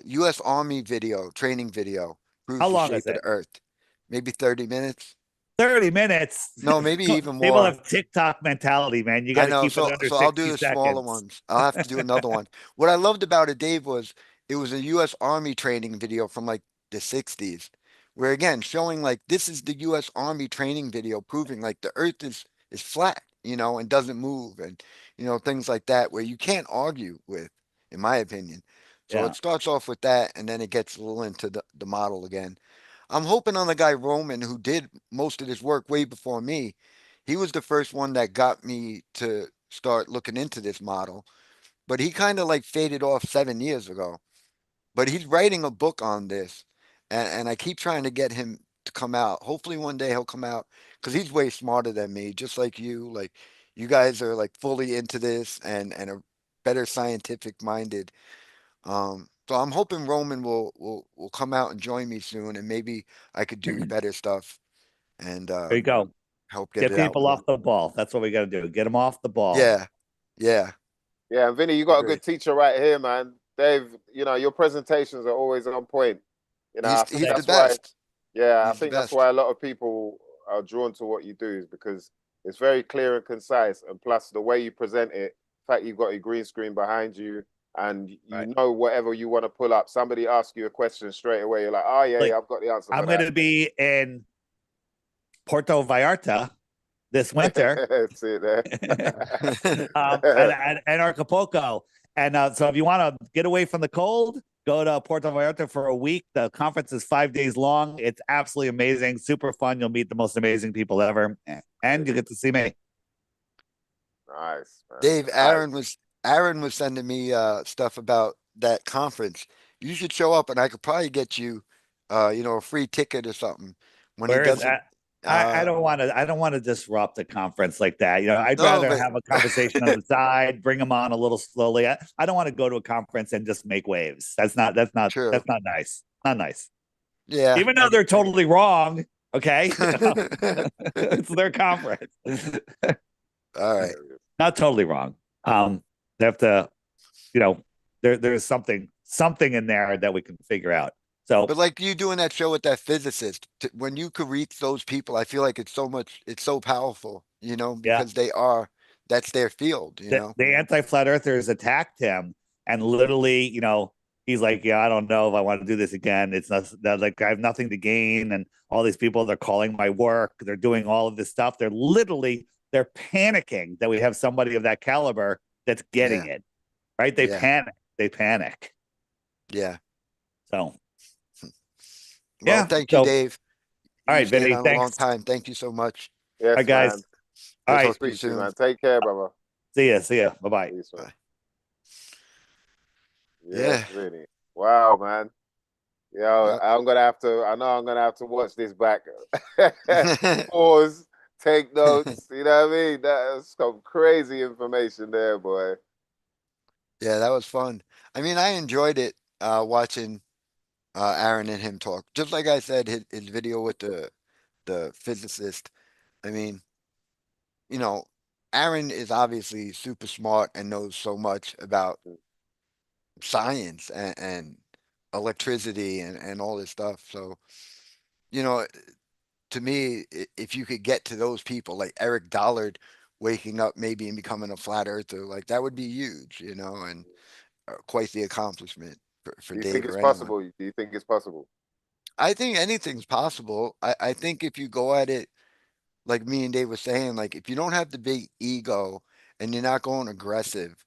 U.S. Army video, training video, how proves the long is shape of it? the Earth. Maybe 30 minutes. 30 minutes. No, maybe even People more. have TikTok mentality, man. You got I to know. keep it under So I'll do 60 the smaller seconds. ones. I'll have to do another one. What I loved about it, Dave, was it was a U.S. Army training video from like the 60s, where again showing like this is the U.S. Army training video proving like the Earth is flat, you know, and doesn't move, and you know things like that, where you can't argue with, in my opinion. So Yeah. it starts off with that, and then it gets a little into the model again. I'm hoping on the guy Roman who did most of this work way before me. He was the first one that got me to start looking into this model, but he kind of like faded off 7 years ago. But he's writing a book on this, and I keep trying to get him to come out. Hopefully one day he'll come out because he's way smarter than me, just like you. Like you guys are like fully into this and are better scientific minded. So I'm hoping Roman will come out and join me soon, and maybe I could do better stuff and There you go. help get Get it out people more. off the ball. That's what we got to do. Get them off the ball. Yeah, yeah, Yeah, and Vinny, you got a agree. good teacher right here, man. Dave, your presentations are always on point. I think He's the that's why. best. Yeah, I He's the think that's best. why a lot of people are drawn to what you do is because it's very clear and concise, and plus the way you present it. In fact, you've got a green screen behind you, and you Right. know whatever you want to pull up. Somebody asks you a question straight away, you're like, "Oh yeah, Like, yeah, I've got the answer I'm for going that." to be in Puerto Vallarta this winter. That's it there. And Acapulco. And so if you want to get away from the cold, go to Puerto Vallarta for a week. The conference is 5 days long. It's absolutely amazing, super fun. You'll meet the most amazing people ever, and you get to see me. Nice, man. Dave, Nice. Aaron was sending me stuff about that conference. You should show up and I could probably get you a free ticket or something when he Where is does it. that? I don't want to. I don't want to disrupt a conference like that. I'd No, rather but have a conversation on the side, bring them on a little slowly. I don't want to go to a conference and just make waves. That's not. That's not. true. That's not nice. Not nice. Yeah. Even though they're totally wrong. Okay, it's their conference. All right. Not totally wrong. They have to. There's something in there that we can figure out. So, But like you doing that show with that physicist, when you could reach those people, I feel like it's so powerful, yeah, because that's their field, the anti-flat earthers attacked him, and literally, he's like, yeah, I don't know if I want to do this again. It's not that, like, I have nothing to gain, and all these people, they're calling my work, they're doing all of this stuff. They're panicking that we have somebody of that caliber that's getting it right. They panic. Yeah. So, Well, thank you, so, Dave. all right, You've stayed Vinny, on a long thanks. time. Thank you so much. Yes, All right, guys. man. All Good right, to speak to you, soon. man. Take care, brother. see ya. Bye-bye. Peace, man. Bye. Yes, Yeah. Vinny. Wow, man. I know I'm gonna have to watch this back. Pause, take notes. You know what I mean? That's some crazy information there, boy. Yeah, that was fun. I mean, I enjoyed it watching Aaron and him talk. Just like I said, his video with the physicist. I mean, Aaron is obviously super smart and knows so much about science and electricity and all this stuff. So, you know, to me, if you could get to those people like Eric Dollard waking up maybe and becoming a flat earther, like that would be huge, and quite the accomplishment for Do you think Dave it's or anyone. possible? Do you think it's possible? I think anything's possible. I think if you go at it like me and Dave was saying, like if you don't have the big ego and you're not going aggressive,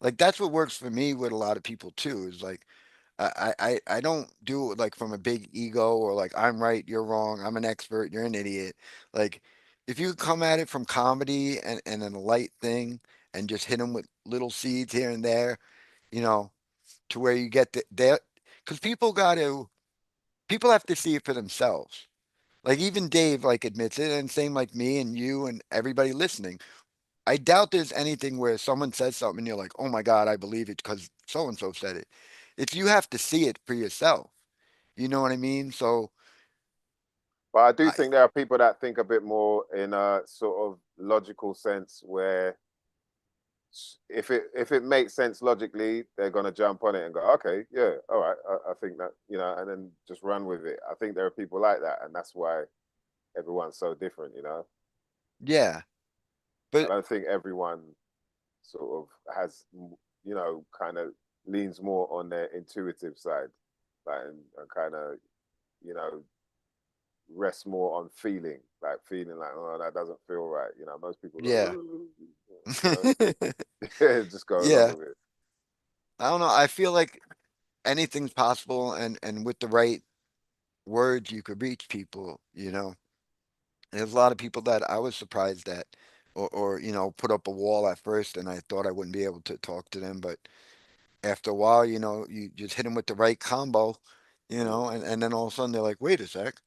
like that's what works for me with a lot of people too, is like I don't do it like from a big ego or like I'm right, you're wrong, I'm an expert, you're an idiot. Like if you come at it from comedy and a light thing and just hit them with little seeds here and there, you know, to where you get there, because people have to see it for themselves. Like even Dave like admits it, and same like me and you and everybody listening. I doubt there's anything where someone says something and you're like, oh my God, I believe it because so and so said it. It's you have to see it for yourself. You know what I mean? So But I do I think there are people that think a bit more in a sort of logical sense where if it makes sense logically, they're gonna jump on it and go, okay, yeah, all right, I think that, and then just run with it. I think there are people like that, and that's why everyone's so different. yeah, I but don't think everyone sort of has, kind of leans more on their intuitive side, like and kind of, you know, rest more on feeling like, oh, that doesn't feel right. Most people go, yeah. just go along Yeah. with it. I don't know. I feel like anything's possible and with the right words you could reach people. There's a lot of people that I was surprised at or, you know, put up a wall at first and I thought I wouldn't be able to talk to them, but after a while, you know, you just hit them with the right combo, you Mm. know, and then all of a sudden they're like, wait a sec.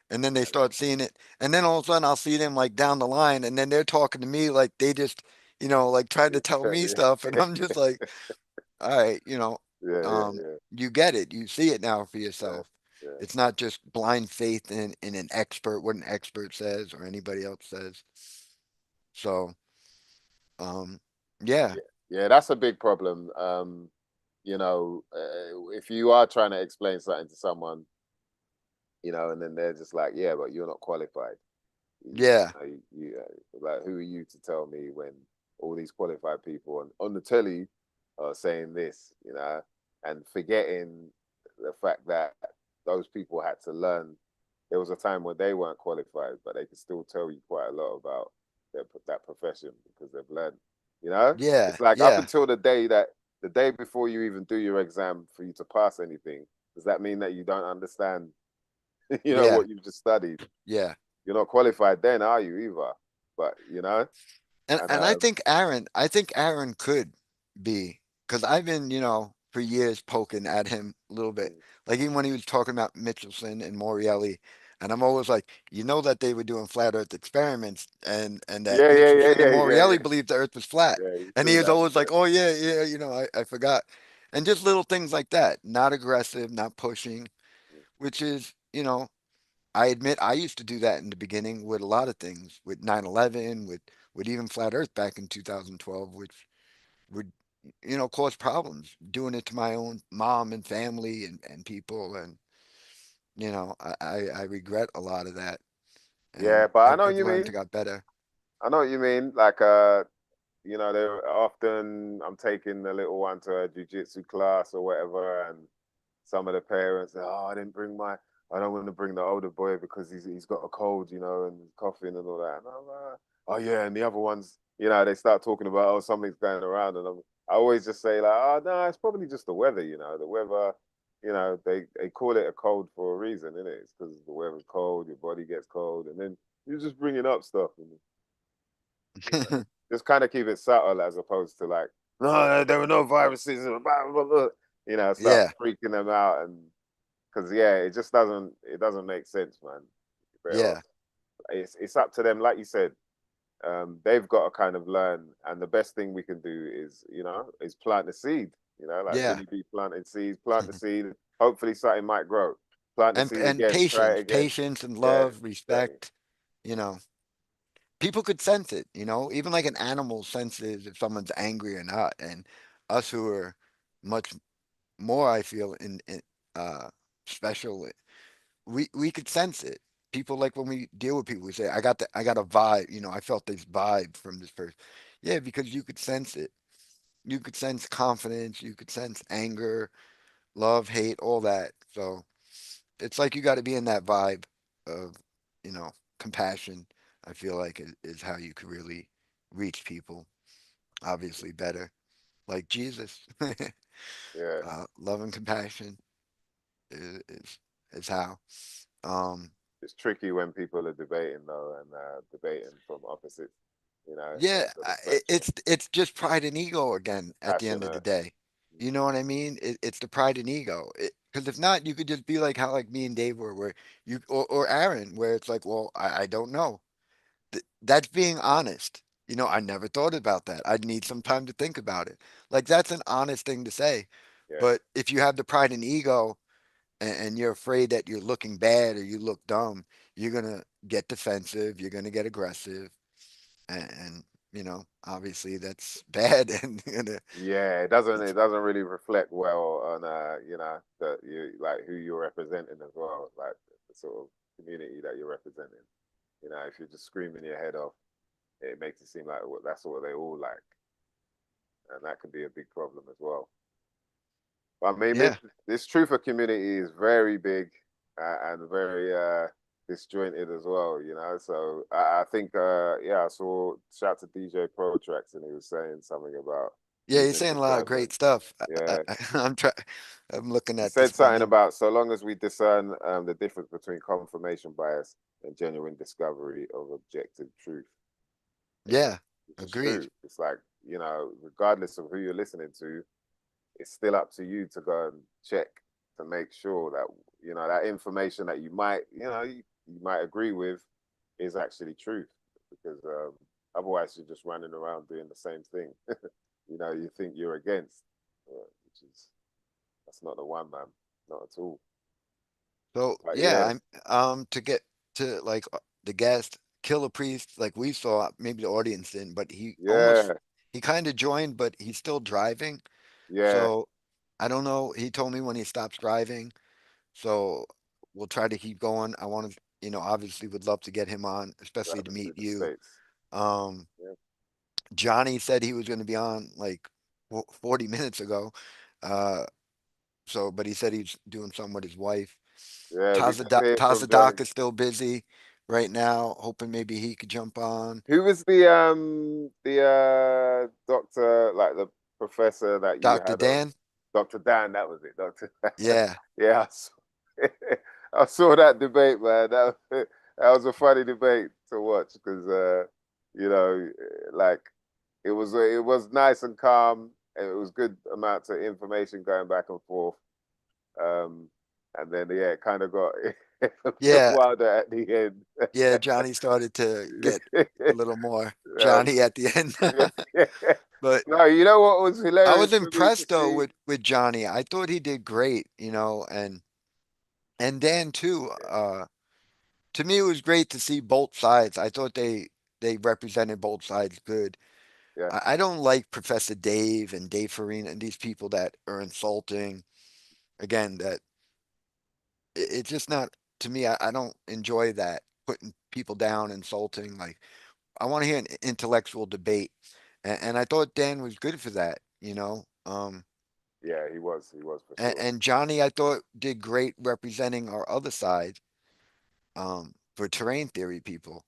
And then they start seeing it. And then all of a sudden I'll see them like down the line and then they're talking to me like they just, you know, like tried to tell me stuff. And I'm just like, all right, you know, Yeah, yeah, um, yeah, you get it. You see it now for yeah, yourself. yeah, It's not just blind faith in an expert, what an expert says or anybody else says. So, um, yeah, yeah, yeah. That's a big problem. If you are trying to explain something to someone, and then they're just like, "Yeah, but you're not qualified." yeah, Like, who are you to tell me when all these qualified people on the telly are saying this, and forgetting the fact that those people had to learn. There was a time when they weren't qualified, but they could still tell you quite a lot about that profession because they've learned. yeah, It's like up yeah, until the day before you even do your exam for you to pass anything. Does that mean that you don't understand, yeah, what you've just studied? yeah. You're not qualified then, are you either? But and And I think Aaron could be, because I've been, you know, for years poking at him a little bit. Like even when he was talking about Mitchelson and Morielli, and I'm always like, you know that they were doing flat Earth experiments and that yeah, yeah, yeah, Mitchelson and yeah, yeah, Morielli yeah, believed the Earth was flat. yeah. You And he threw is that in always like, there. oh yeah, yeah, you know, I forgot. And just little things like that, not aggressive, not pushing, which is, you know, I admit I used to do that in the beginning with a lot of things, with 9/11, with even Flat Earth back in 2012, which would, you know, cause problems. Doing it to my own mom and family and people, and you know, I regret a lot of that, Yeah, and but I know what I've you learned to mean. got better. I know what you mean. Like, they're often I'm taking the little one to a jujitsu class or whatever, and some of the parents, oh, I don't want to bring the older boy because he's got a cold, and coughing and all that. And I'm like, oh yeah, and the other ones, they start talking about, oh, something's going around, and I always just say like, oh no, it's probably just the weather, the weather. They call it a cold for a reason, isn't it? It's because the weather's cold, your body gets cold, and then you're just bringing up stuff, and you know, just kind of keep it subtle as opposed to like, no, there were no viruses, blah, blah, blah, start Yeah, freaking them out, and because it doesn't make sense, man. You're better off. yeah, It's up to them, like you said. They've got to kind of learn, and the best thing we can do is plant the seed. Like yeah, Billy B planted seeds, plant the seed. Hopefully, something might grow. Plant the seed and again, try it again. patience and Yeah, love, exactly. respect. You know, people could sense it. You know, even like an animal senses if someone's angry or not, and us who are much more I feel in uh special. We could sense it. People like when we deal with people, we say, I got a vibe, you know, I felt this vibe from this person. Yeah, because you could sense it. You could sense confidence, you could sense anger, love, hate, all that. So it's like you got to be in that vibe of, you know, compassion. I feel like is how you could really reach people, obviously better. Like Jesus. Yeah, Love and compassion is how. Um, it's tricky when people are debating though, and debating from opposite, yeah, ends of the spectrum. it's just pride and ego again at the end of the Passionate. day. You know what I mean? It's the pride and ego. Because if not, you could just be like how like me and Dave were, where you or Aaron, where it's like, well, I don't know. That's being honest. You know, I never thought about that. I'd need some time to think about it. Like that's an honest thing to say. Yeah, But if you have the pride and ego and you're afraid that you're looking bad or you look dumb, you're gonna get defensive. You're gonna get aggressive and you know obviously that's bad and yeah. It doesn't really reflect well on that you like who you're representing as well, like the sort of community that you're representing. If you're just screaming your head off, it makes it seem like that's what they all like, and that could be a big problem as well. But I mean, yeah this truther community is very big and very disjointed as well. So I think yeah, I saw shout to DJ Pro Tracks, and he was saying something about yeah you're using saying a lot of discernment. great stuff. Yeah, I'm trying, I'm looking he at said this something funny. about so long as we discern the difference between confirmation bias and genuine discovery of objective truth. Yeah, which is agreed. true. It's like, you know, regardless of who you're listening to, it's still up to you to go and check to make sure that, you know, that information that you might, you might agree with is actually truth. Because otherwise you're just running around doing the same thing. You know, you think you're against, which is, that's not the one, man. Not at all. So But yeah, yeah, to get to like the guest Killer Priest, like we saw, maybe the audience didn't, but yeah, he kind of joined, but he's still driving. yeah, So I don't know. He told me when he stops driving. So we'll try to keep going. I want to, obviously would love to get him on, especially to driving through meet the you. states. Um, Yeah, Johnny said he was going to be on like 40 minutes ago. Uh, but he said he's doing something with his wife. yeah. It'd be good to hear from Johnny. Tazadak is still busy right now, hoping maybe he could jump on. Who was the doctor, like the professor that you Dr. had on? Dan? Dr. Dan, that was it. Dr. Yeah. Yeah, I saw that debate, man. That was a funny debate to watch because you know, like it was nice and calm, and it was good amounts of information going back and forth. Um, and then yeah, it kind of got a bit Yeah. wilder at the end. Yeah. Johnny started to get a little more Johnny at the end. Yeah. But No, you know what was I hilarious was for me to impressed though see? with Johnny. I thought he did great, and Dan too. To me, it was great to see both sides. I thought they represented both sides good. Yeah, I don't like Professor Dave and Dave Farina and these people that are insulting. Again, that it's just not to me. I don't enjoy that putting people down, insulting. Like I want to hear an intellectual debate, and I thought Dan was good for that. yeah, he was for And, sure. and Johnny, I thought did great representing our other side. For terrain theory people.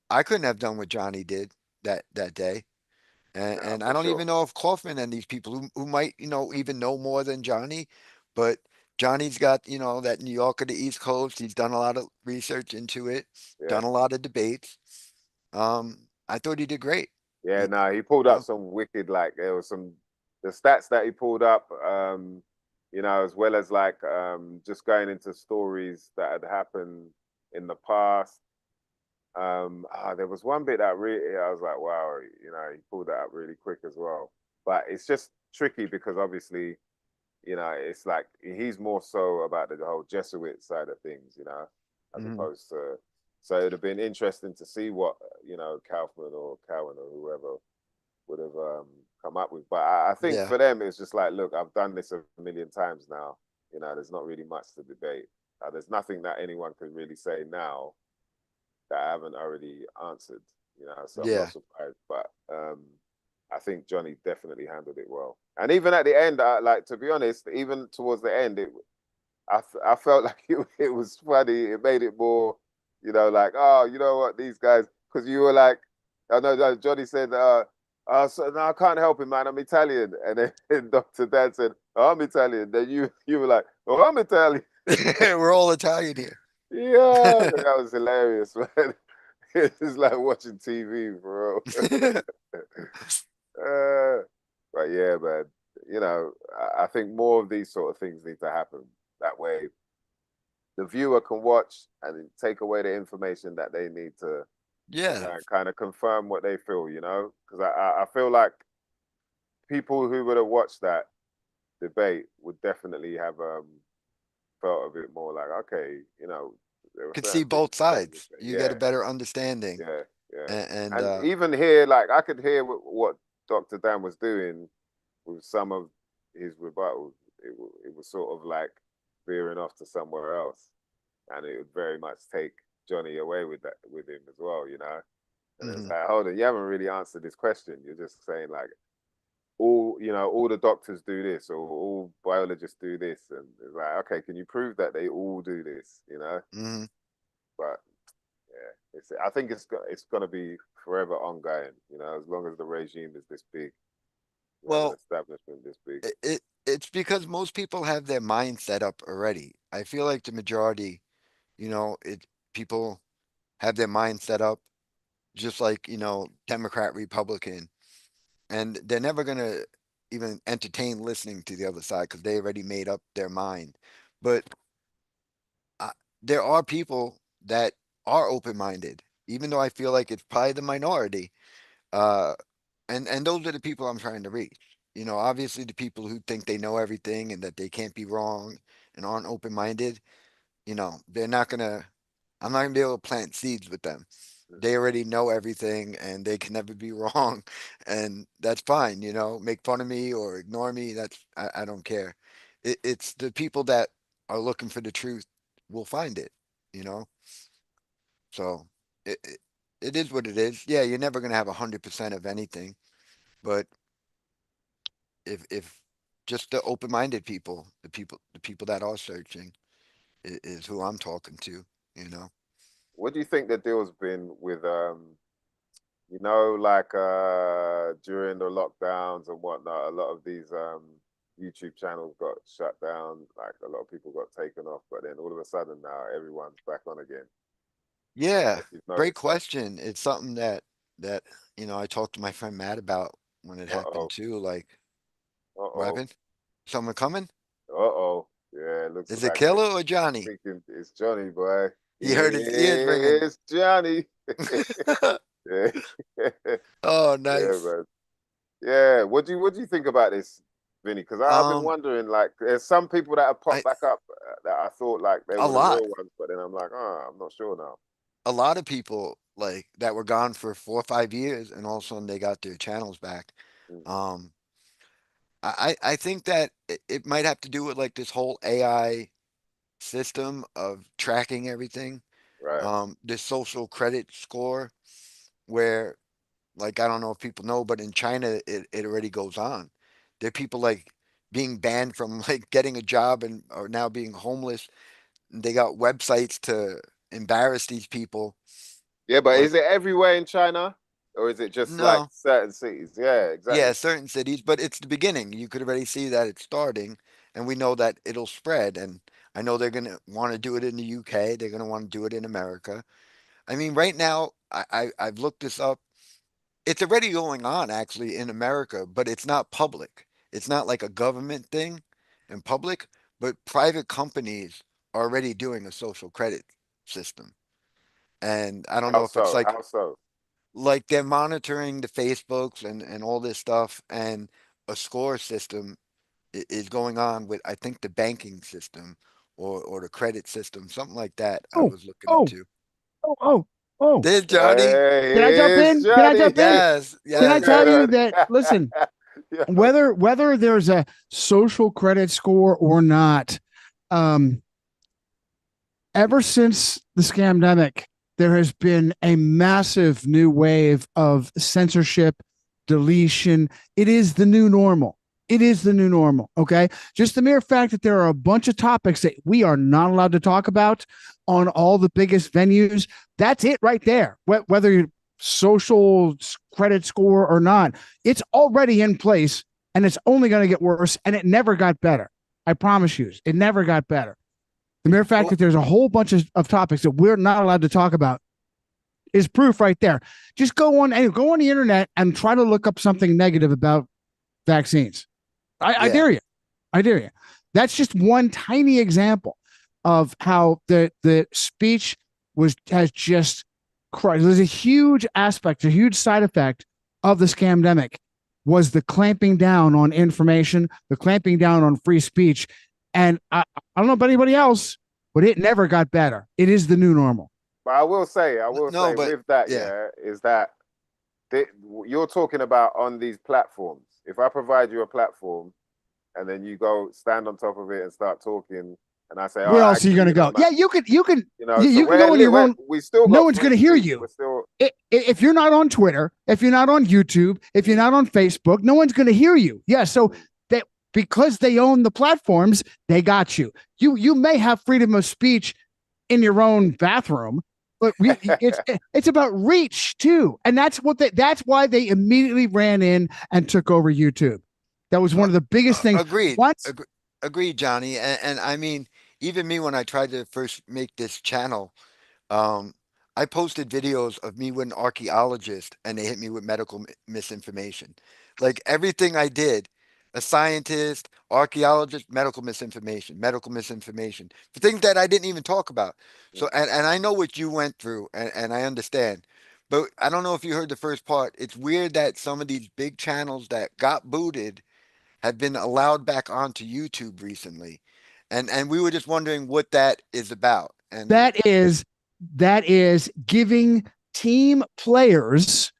I couldn't have done what Johnny did that day. And, No, and I for don't sure. even know if Kaufman and these people who might, even know more than Johnny, but Johnny's got, that New York of the East Coast. He's done a lot of research into it, Yeah, done a lot of debates. I thought he did great. yeah. You No, he pulled up know? some wicked, like there was some the stats that he pulled up. You know, as well as like just going into stories that had happened in the past. There was one bit that really I was like, wow, you know, he pulled that up really quick as well. But it's just tricky because obviously, you know, it's like he's more so about the whole Jesuit side of things, you know, as Mhm. opposed to. So it'd have been interesting to see what you know Kaufman or Cowan or whoever would have come up with. But I think Yeah. for them, it's just like, look, I've done this a million times now. You know, there's not really much to debate. There's nothing that anyone can really say now that I haven't already answered. You know, so I'm not Yeah. surprised. But I think Johnny definitely handled it well. And even at the end, like to be honest, even towards the end, I felt like it was funny. It made it more, you know, like oh, you know what, these guys, because you were like, I know Johnny said, so no, I can't help it, man. I'm Italian, and then Dr. Dan said, oh, I'm Italian. Then you were like, oh, I'm Italian. We're all Italian here. Yeah, that was hilarious, man. It's like watching TV, bro. uh, but yeah, man. You know, I think more of these sort of things need to happen. That way, the viewer can watch and take away the information that they need Yeah. kind of confirm what they feel. You know, because I feel like people who would have watched that debate would definitely have felt a bit more like, okay, you know, there were Could see certain things both saying this. sides. You get Yeah, a better understanding. yeah, yeah. And And even here, like I could hear what Dr. Dan was doing with some of his rebuttals. It was sort of like veering off to somewhere else, and it would very much take Johnny away with that with him as well, you know. And it's mhm. like, hold on, you haven't really answered this question. You're just saying like all you know, all the doctors do this, or all biologists do this, and it's like, okay, can you prove that they all do this, you know? Mhm. But yeah, I think it's gonna be forever ongoing, you know, as long as the regime is this big, you know, the Well, establishment this big. it's because most people have their mind set up already. I feel like the majority, it people have their mind set up. just like, you know, Democrat, Republican, and they're never gonna even entertain listening to the other side because they already made up their mind. But uh, there are people that are open-minded, even though I feel like it's probably the minority. Uh, and those are the people I'm trying to reach. You know, obviously the people who think they know everything and that they can't be wrong and aren't open-minded, you know, they're not gonna, I'm not gonna be able to plant seeds with them. They already know everything and they can never be wrong. And that's fine, you know, make fun of me or ignore me. I don't care. It's the people that are looking for the truth will find it, you know? So it is what it is. Yeah, you're never gonna have 100% of anything, but if just the open-minded people, the people that are searching is who I'm talking to, you know? What do you think the deal's been with you know, like during the lockdowns and whatnot, a lot of these YouTube channels got shut down, like a lot of people got taken off, but then all of a sudden now everyone's back on again. I don't know Yeah, if you've great noticed that. question. It's something that, you know, I talked to my friend Matt about when it happened Uh-oh. too. Like, what Uh-oh. happened? Someone coming? Uh-oh. Yeah, it looks Is it like Killer or Johnny? thinking it's Johnny, boy. He heard his ears ringing. It's Johnny. Yeah. Oh, Yeah, nice. man. Yeah. What do you think about this, Vinny? Because I've been Um, wondering, like, there's some people that have I popped back up that I thought like they a were the lot, real ones, but then I'm like, oh, I'm not sure now. a lot of people like that were gone for 4 or 5 years, and all of a sudden they got their channels back. Mm, Um, I think that it might have to do with like this whole AI system of tracking everything. right. This social credit score where, like, I don't know if people know, but in China it already goes on. There are people like being banned from like getting a job and are now being homeless. They got websites to embarrass these people. Yeah, but Like, is it everywhere in China, or is it just like no, certain cities? Yeah, yeah, exactly. certain cities, but it's the beginning. You could already see that it's starting, and we know that it'll spread. And I know they're gonna want to do it in the UK. They're gonna want to do it in America. I mean, right now, I've looked this up. It's already going on actually in America, but it's not public. It's not like a government thing in public, but private companies are already doing a social credit system. And I don't How know if it's so? How so? like they're monitoring the Facebooks and all this stuff, and a score system is going on with, I think, the banking system or the credit system, something like that. I Oh, was looking oh, into. oh, oh, oh. There's Johnny. Hey, Can I jump here's in? Can I Johnny. jump in? Yes, Can I yes. tell you Yeah, that, listen, yeah. whether there's a social credit score or not, um, ever since the scamdemic, there has been a massive new wave of censorship, deletion. It is the new normal. It is the new normal. Okay. Just the mere fact that there are a bunch of topics that we are not allowed to talk about on all the biggest venues. That's it right there. Whether you social credit score or not, it's already in place and it's only going to get worse. And it never got better. I promise you, it never got better. The mere fact Well, that there's a whole bunch of topics that we're not allowed to talk about is proof right there. Just go on the internet and try to look up something negative about vaccines. I yeah. dare you. I dare you. That's just one tiny example of how the speech has just crushed. There's a huge aspect, a huge side effect of the scamdemic was the clamping down on information, the clamping down on free speech. And I don't know about anybody else, but it never got better. It is the new normal. But I will say No, but with that, yeah. yeah, is that you're talking about on these platforms. If I provide you a platform and then you go stand on top of it and start talking, and I say, oh, Where else are you actually, going to go? man, Yeah, you can so you can go on your own. we still No got one's free going to hear speech. you. We're still, If you're not on Twitter, if you're not on YouTube, if you're not on Facebook, no one's going to hear you. Yeah, so that because they own the platforms, they got you. You may have freedom of speech in your own bathroom, but it's about reach too, and that's why they immediately ran in and took over YouTube. That was one of the biggest things. Agreed. Once Agreed, Johnny. And I mean, even me when I tried to first make this channel, um, I posted videos of me with an archaeologist and they hit me with medical misinformation. Like everything I did, a scientist, archaeologist, medical misinformation for things that I didn't even talk about. So, and I know what you went through and I understand, but I don't know if you heard the first part. It's weird that some of these big channels that got booted have been allowed back onto YouTube recently. And we were just wondering what that is about. And that is giving team players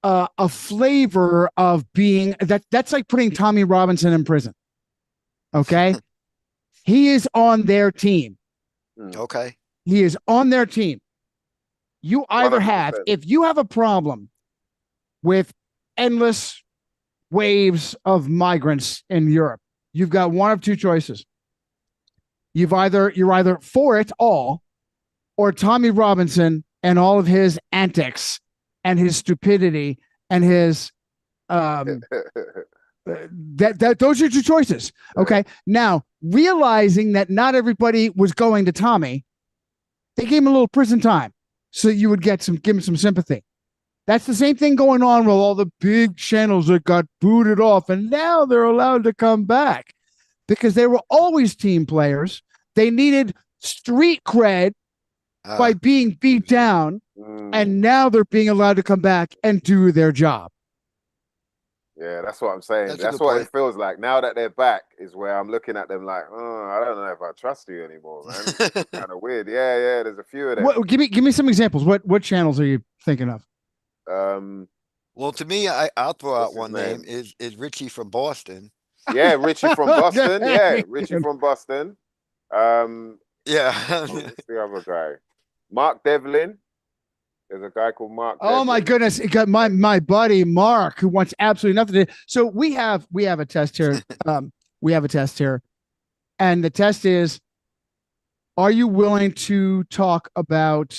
a flavor of being that's like putting Tommy Robinson in prison. Okay. He is on their team. okay. He is on their team. You either have, 100%. if you have a problem with endless waves of migrants in Europe, you've got one of two choices. You're either for it all, or Tommy Robinson and all of his antics and his stupidity and his that those are your choices. Okay. Now, realizing that not everybody was going to Tommy, they gave him a little prison time so you would give him some sympathy. That's the same thing going on with all the big channels that got booted off, and now they're allowed to come back because they were always team players. They needed street cred by being beat down, and now they're being allowed to come back and do their job. Yeah, that's what I'm saying. That's a That's good what point. it feels like. Now that they're back is where I'm looking at them like, oh, I don't know if I trust you anymore, man. It's kind of weird. Yeah, yeah, there's a few of them. Give me some examples. What channels are you thinking of? Well, to me, I'll throw What's out his one name? name is Richie from Boston. Yeah, Richie from Boston. Yeah, Richie from Boston. Yeah. What's the other guy? Mark Devlin. There's a guy called Mark. Oh my Devlin. goodness! It got my buddy Mark, who wants absolutely nothing to. So we have a test here. We have a test here, and the test is: are you willing to talk about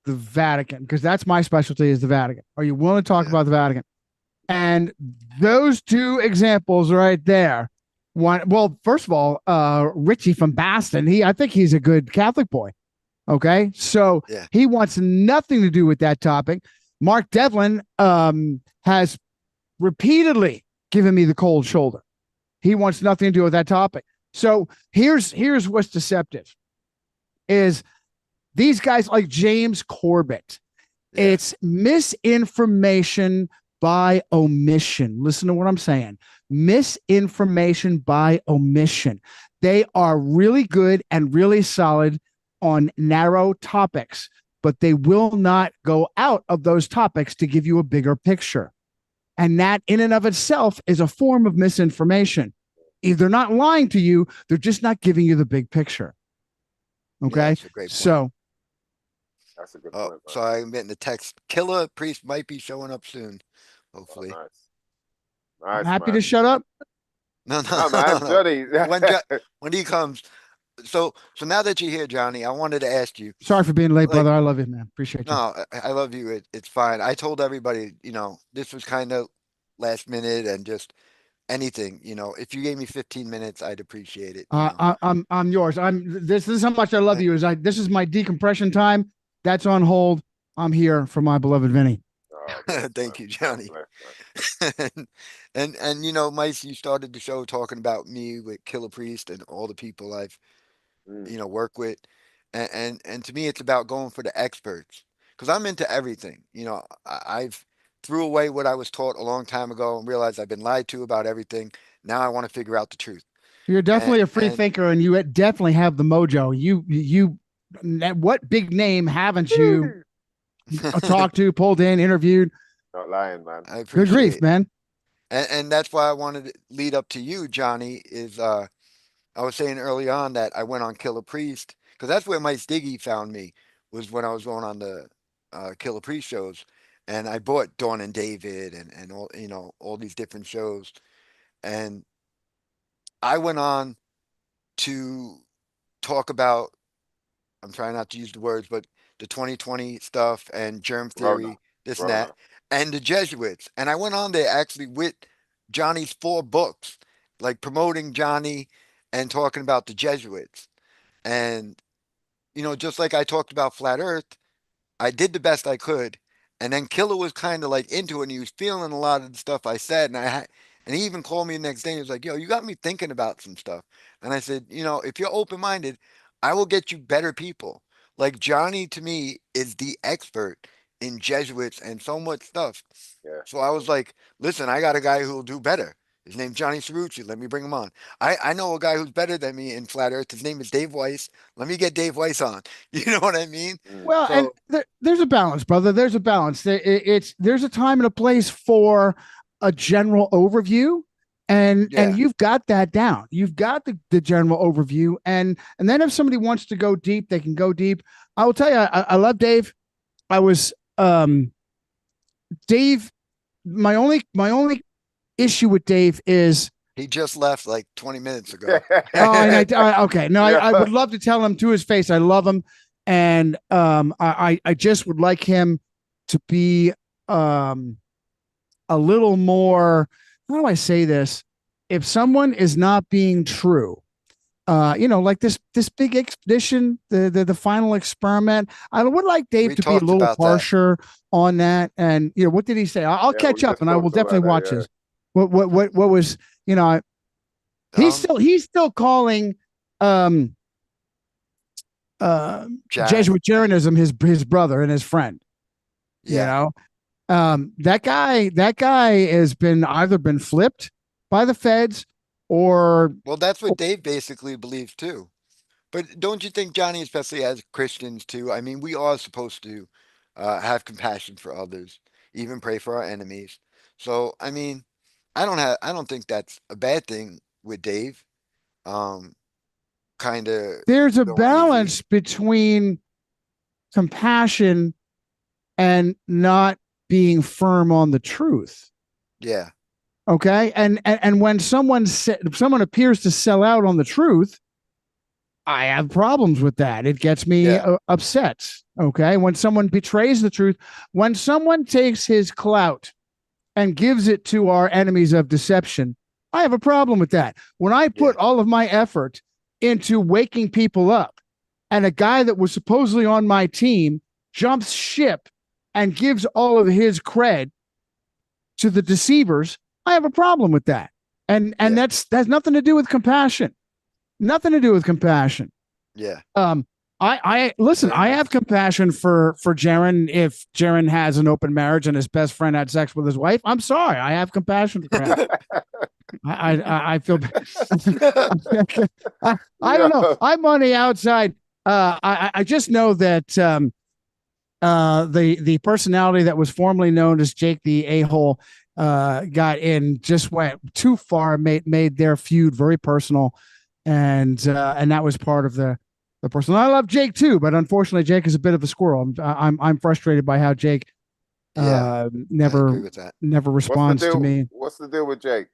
the Vatican? Because that's my specialty, is the Vatican. Are you willing to talk about the Vatican? And those two examples right there. One, well, first of all, Richie from Boston. I think he's a good Catholic boy. Okay, so Yeah. he wants nothing to do with that topic. Mark Devlin has repeatedly given me the cold shoulder. He wants nothing to do with that topic. So here's what's deceptive is these guys like James Corbett. Yeah. It's misinformation by omission. Listen to what I'm saying. Misinformation by omission. They are really good and really solid on narrow topics, but they will not go out of those topics to give you a bigger picture. And that in and of itself is a form of misinformation. If they're not lying to you, they're just not giving you the big picture. Okay. Yeah, that's a great point. So That's a good Oh, point. so I'm getting the text. Killer Priest might be showing up soon, hopefully. Nice. I'm Nice, happy man. to shut up. No, No, man, Johnny. When he comes. So now that you're here, Johnny, I wanted to ask you. Sorry for being late, Like- brother. I love you, man. Appreciate you. No, I love you. It's fine. I told everybody, this was kind of last minute and just anything, if you gave me 15 minutes, I'd appreciate it. I'm yours. This is how much I love you. This is my decompression time. That's on hold. I'm here for my beloved Vinny. Oh, bless, Thank man. you, Johnny. Bless, man. and Mice, you started the show talking about me with Killer Priest and all the people I've work with. And to me, it's about going for the experts because I'm into everything. I've threw away what I was taught a long time ago and realized I've been lied to about everything. Now I want to figure out the truth. You're definitely a free and- thinker, and you definitely have the mojo. You, what big name haven't you talked to, pulled in, interviewed? Not lying, man. I Good appreciate grief, it. man. And that's why I wanted to lead up to you, Johnny, is I was saying early on that I went on Killer Priest because that's where Mike Stiggy found me, was when I was going on the Killer Priest shows. And I bought Dawn and David and all, all these different shows. And I went on to talk about, I'm trying not to use the words, but the 2020 stuff and germ theory, Rona. this and Rona. that, and the Jesuits. And I went on there actually with Johnny's 4 books, like promoting Johnny and talking about the Jesuits. And you know, just like I talked about Flat Earth, I did the best I could. And then Killer was kind of like into it and he was feeling a lot of the stuff I said. And he even called me the next day. He was like, yo, you got me thinking about some stuff. And I said, you know, if you're open-minded, I will get you better people. Like Johnny to me is the expert in Jesuits and so much stuff. Yeah. So I was like, listen, I got a guy who will do better. His name's Johnny Cerrucci. Let me bring him on. I know a guy who's better than me in Flat Earth. His name is Dave Weiss. Let me get Dave Weiss on. You know what I mean? Mm. Well, So- and there's a balance, brother. There's a balance. There's a time and a place for a general overview, and Yeah. you've got that down. You've got the general overview, and then if somebody wants to go deep, they can go deep. I will tell you, I love Dave. I was Dave. My only issue with Dave is He just left like 20 minutes ago. okay. No, I would love to tell him to his face. I love him. And I just would like him to be a little more, how do I say this? If someone is not being true, you know, like this big expedition, the final experiment, I would like Dave We to be a talked little about that. harsher on that. And you know, what did he say? I'll Yeah, catch we up just and I will talked about definitely that, watch yeah. his. What was, you know, he's still calling Jared. Jesuit Jeranism his brother and his friend. Yeah. You know, that guy has been either been flipped by the feds or Well, that's what Dave basically believes too. But don't you think, Johnny, especially as Christians too? I mean, we are supposed to have compassion for others, even pray for our enemies. So, I mean, I don't think that's a bad thing with Dave. Kind of, there's a go easy. balance between compassion and not being firm on the truth. yeah, Okay. And when someone appears to sell out on the truth, I have problems with that. It gets me Yeah. upset. Okay. When someone betrays the truth, when someone takes his clout and gives it to our enemies of deception, I have a problem with that. When I put all of my effort into waking people up and a guy that was supposedly on my team jumps ship and gives all of his cred to the deceivers, I have a problem with that. And Yeah. that's nothing to do with compassion. Nothing to do with compassion. yeah, I listen, I have compassion for Jaron if Jaron has an open marriage and his best friend had sex with his wife. I'm sorry. I have compassion for him. I feel I don't know. I'm on the outside. I just know that the personality that was formerly known as Jake the A-hole got in, just went too far, made their feud very personal, and that was part of the person. I love Jake too, but unfortunately, Jake is a bit of a squirrel. I'm frustrated by how Jake Yeah. I agree never with that. responds to me. What's the deal with Jake?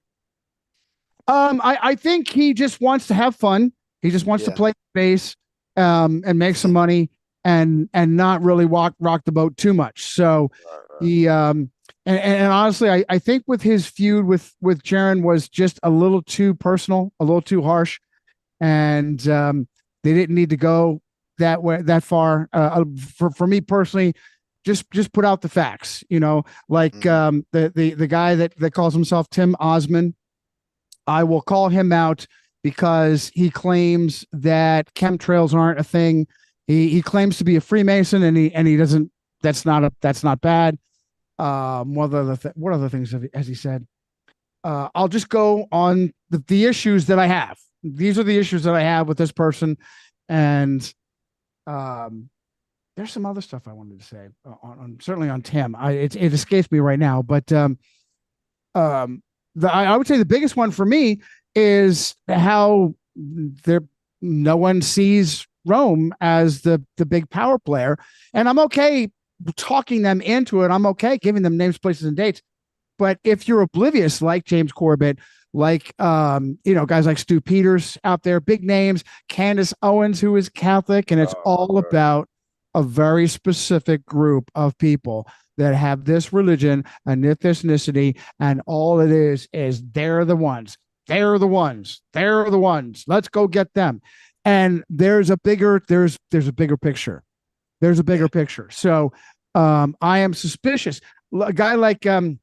I think he just wants to have fun. He just wants to Yeah. play bass, and make some money and not really rock the boat too much. So he, and honestly, I think with his feud with Jaron was just a little too personal, a little too harsh. And, they didn't need to go that far. For me personally, just put out the facts, you know, like, the guy that calls himself Tim Osman. I will call him out because he claims that chemtrails aren't a thing. He claims to be a Freemason, and he doesn't. That's not bad. What other things has he said? I'll just go on the issues that I have. These are the issues that I have with this person, and there's some other stuff I wanted to say on certainly on Tim. It escapes me right now, but I would say the biggest one for me is how no one sees Rome as the big power player, and I'm okay talking them into it. I'm okay giving them names, places, and dates. But if you're oblivious, like James Corbett, like guys like Stu Peters out there, big names, Candace Owens, who is Catholic, and it's all about a very specific group of people that have this religion and this ethnicity, and all it is they're the ones. Let's go get them. And there's a bigger picture. There's a bigger picture. So I am suspicious. A guy like Tim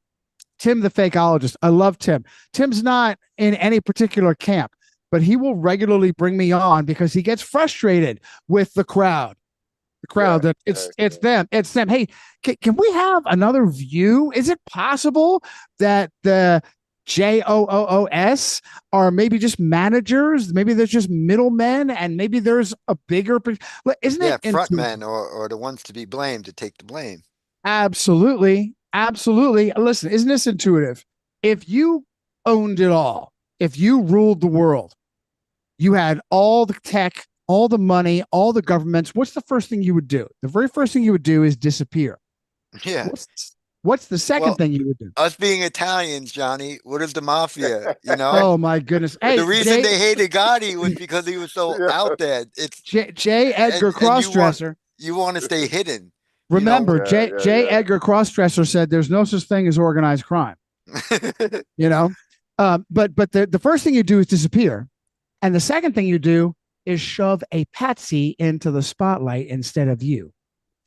the fakeologist. I love Tim. Tim's not in any particular camp, but he will regularly bring me on because he gets frustrated with the crowd. That it's them. Hey, can we have another view? Is it possible that the JOOOS are maybe just managers? Maybe there's just middlemen, and maybe there's a bigger. Isn't it? Front men or the ones to be blamed to take the blame. Absolutely. Listen, isn't this intuitive? If you owned it all, if you ruled the world, you had all the tech, all the money, all the governments, what's the first thing you would do? The very first thing you would do is disappear. Yeah. What's the second thing you would do? Us being Italians, Johnny, what is the mafia? You know? Oh my goodness. Hey, the reason they hated Gotti was because he was so out there. It's J. Edgar Crossdresser. You want to stay hidden. Remember, J. Edgar Crossdresser said there's no such thing as organized crime. You know? But the first thing you do is disappear. And the second thing you do is shove a patsy into the spotlight instead of you.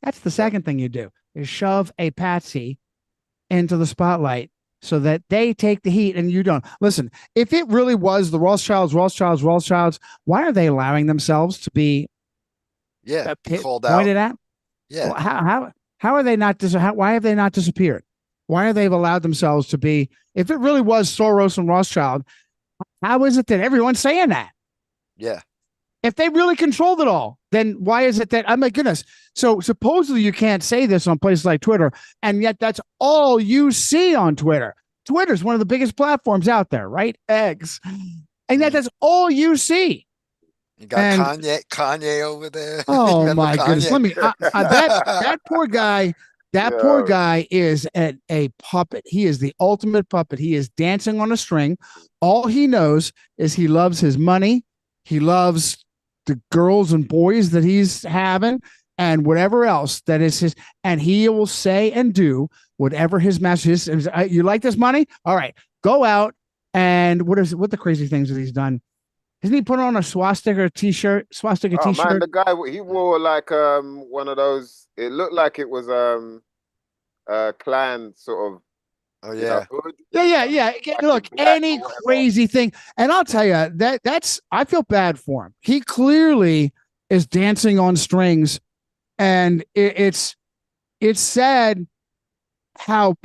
That's the second thing you do, is shove a patsy into the spotlight so that they take the heat and you don't. Listen, if it really was the Rothschilds, why are they allowing themselves to be called pointed out? At? Yeah. Well, how are they not why have they not disappeared? Why are they allowed themselves to be? If it really was Soros and Rothschild, how is it that everyone's saying that? Yeah. If they really controlled it all, then why is it that, oh my goodness. So supposedly you can't say this on places like Twitter, and yet that's all you see on Twitter. Twitter's one of the biggest platforms out there, right? Eggs. And yet that's all you see. You got Kanye over there. Oh my goodness. Let me, that poor guy, poor guy is a puppet. He is the ultimate puppet. He is dancing on a string. All he knows is he loves his money. He loves the girls and boys that he's having and whatever else that is his, and he will say and do whatever his master is. You like this money? All right, go out and what the crazy things that he's done? Isn't he put on a swastika t-shirt? Man, the guy, he wore like one of those, it looked like it was clan sort of. Oh yeah. Yeah. Look, any crazy thing. And I'll tell you that's I feel bad for him. He clearly is dancing on strings, and it's sad how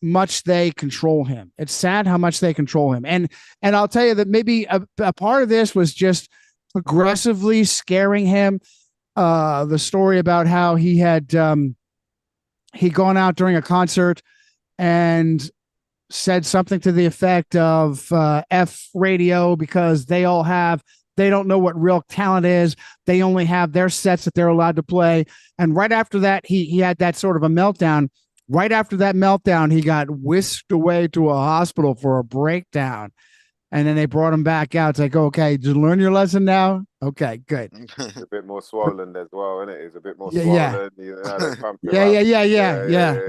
much they control him. It's sad how much they control him. And I'll tell you that maybe a part of this was just aggressively scaring him. The story about how he had he'd gone out during a concert and said something to the effect of F radio because they don't know what real talent is. They only have their sets that they're allowed to play. And right after that, he had that sort of a meltdown. Right after that meltdown, he got whisked away to a hospital for a breakdown. And then they brought him back out. It's like, okay, did you learn your lesson now? Okay, good. It's a bit more swollen as well, isn't it? It's a bit more swollen.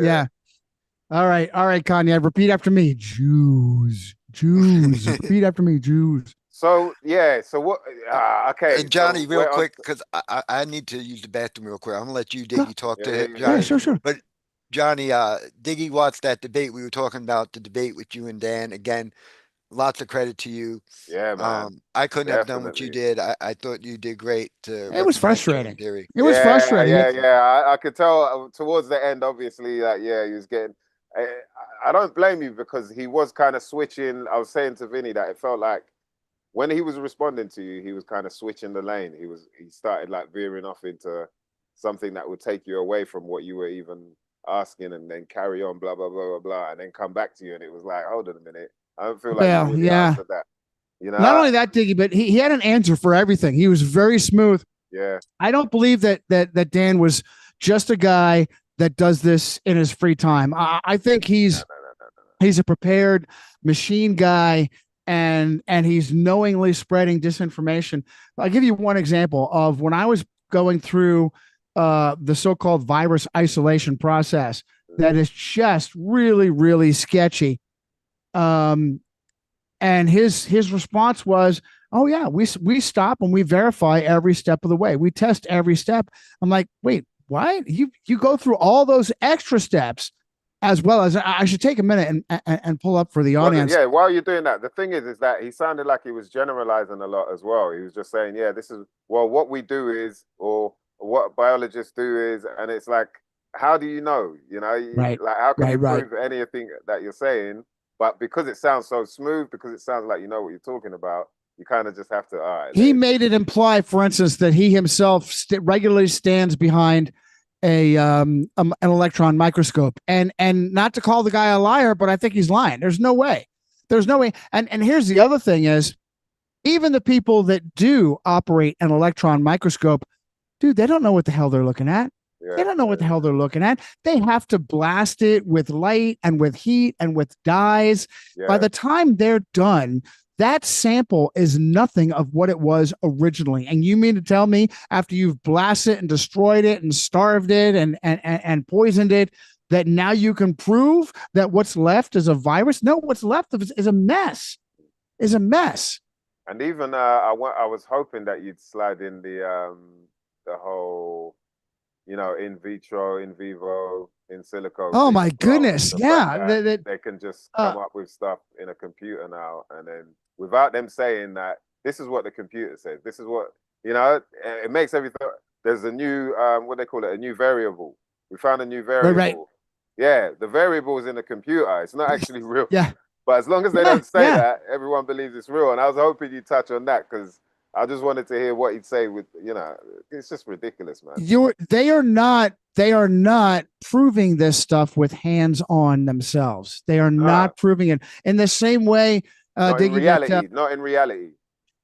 Yeah. All right, Kanye. Repeat after me. Jews. Repeat after me, Jews. So what? Okay. And Johnny, real quick, because I need to use the bathroom real quick. I'm gonna let you, Diggy, talk to him. Yeah, sure. But Johnny, Diggy watched that debate. We were talking about the debate with you and Dan. Again, lots of credit to you. Yeah, man. I couldn't have done what you did. I thought you did great. It was frustrating. It was frustrating. Yeah. I could tell towards the end, obviously, that he was getting. I don't blame you because he was kind of switching. I was saying to Vinny that it felt like when he was responding to you, he was kind of switching the lane. He started like veering off into something that would take you away from what you were even asking, and then carry on, blah blah blah blah blah, and then come back to you, and it was like, hold on a minute, I don't feel like you answered that. You know, not only that, Diggy, but he had an answer for everything. He was very smooth. Yeah, I don't believe that Dan was just a guy that does this in his free time. I think he's a prepared machine guy, and he's knowingly spreading disinformation. I'll give you one example of when I was going through the so-called virus isolation process that is just really, really sketchy. And his response was, Oh yeah, we stop and we verify every step of the way. We test every step. I'm like, wait, what? You go through all those extra steps as well as I should take a minute and pull up for the Well, audience. yeah, while you're doing that, the thing is that he sounded like he was generalizing a lot as well. He was just saying, yeah, this is, well, what we do is, or what biologists do is, and it's like, how do you know? You know, Right. like, how can you Right. prove anything that you're saying? But because it sounds so smooth, because it sounds like you know what you're talking about, you kind of just have to, all right. He made it imply, for instance, that he himself regularly stands behind an electron microscope, and not to call the guy a liar, but I think he's lying. There's no way. And here's the other thing is, even the people that do operate an electron microscope, dude, they don't know what the hell they're looking at. They don't know what the hell they're looking at. They have to blast it with light and with heat and with dyes. Yeah. By the time they're done, that sample is nothing of what it was originally. And you mean to tell me after you've blasted it and destroyed it and starved it and poisoned it, that now you can prove that what's left is a virus? No, what's left of it is a mess. Is a mess. And even I was hoping that you'd slide in the whole, you know, in vitro, in vivo, in silico. Oh thing my as well. goodness. The Yeah. fact that they can just come up with stuff in a computer now, and then without them saying that this is what the computer says, this is what, you know, it makes everything. There's a new what they call it, a new variable. We found a new variable. Right. Yeah, the variable is in the computer. It's not actually real. Yeah. But as long as they don't say that, everyone believes it's real. And I was hoping you'd touch on that, because I just wanted to hear what he'd say with, you know, it's just ridiculous, man. They are not proving this stuff with hands on themselves. They are not proving it in the same way. Not in reality.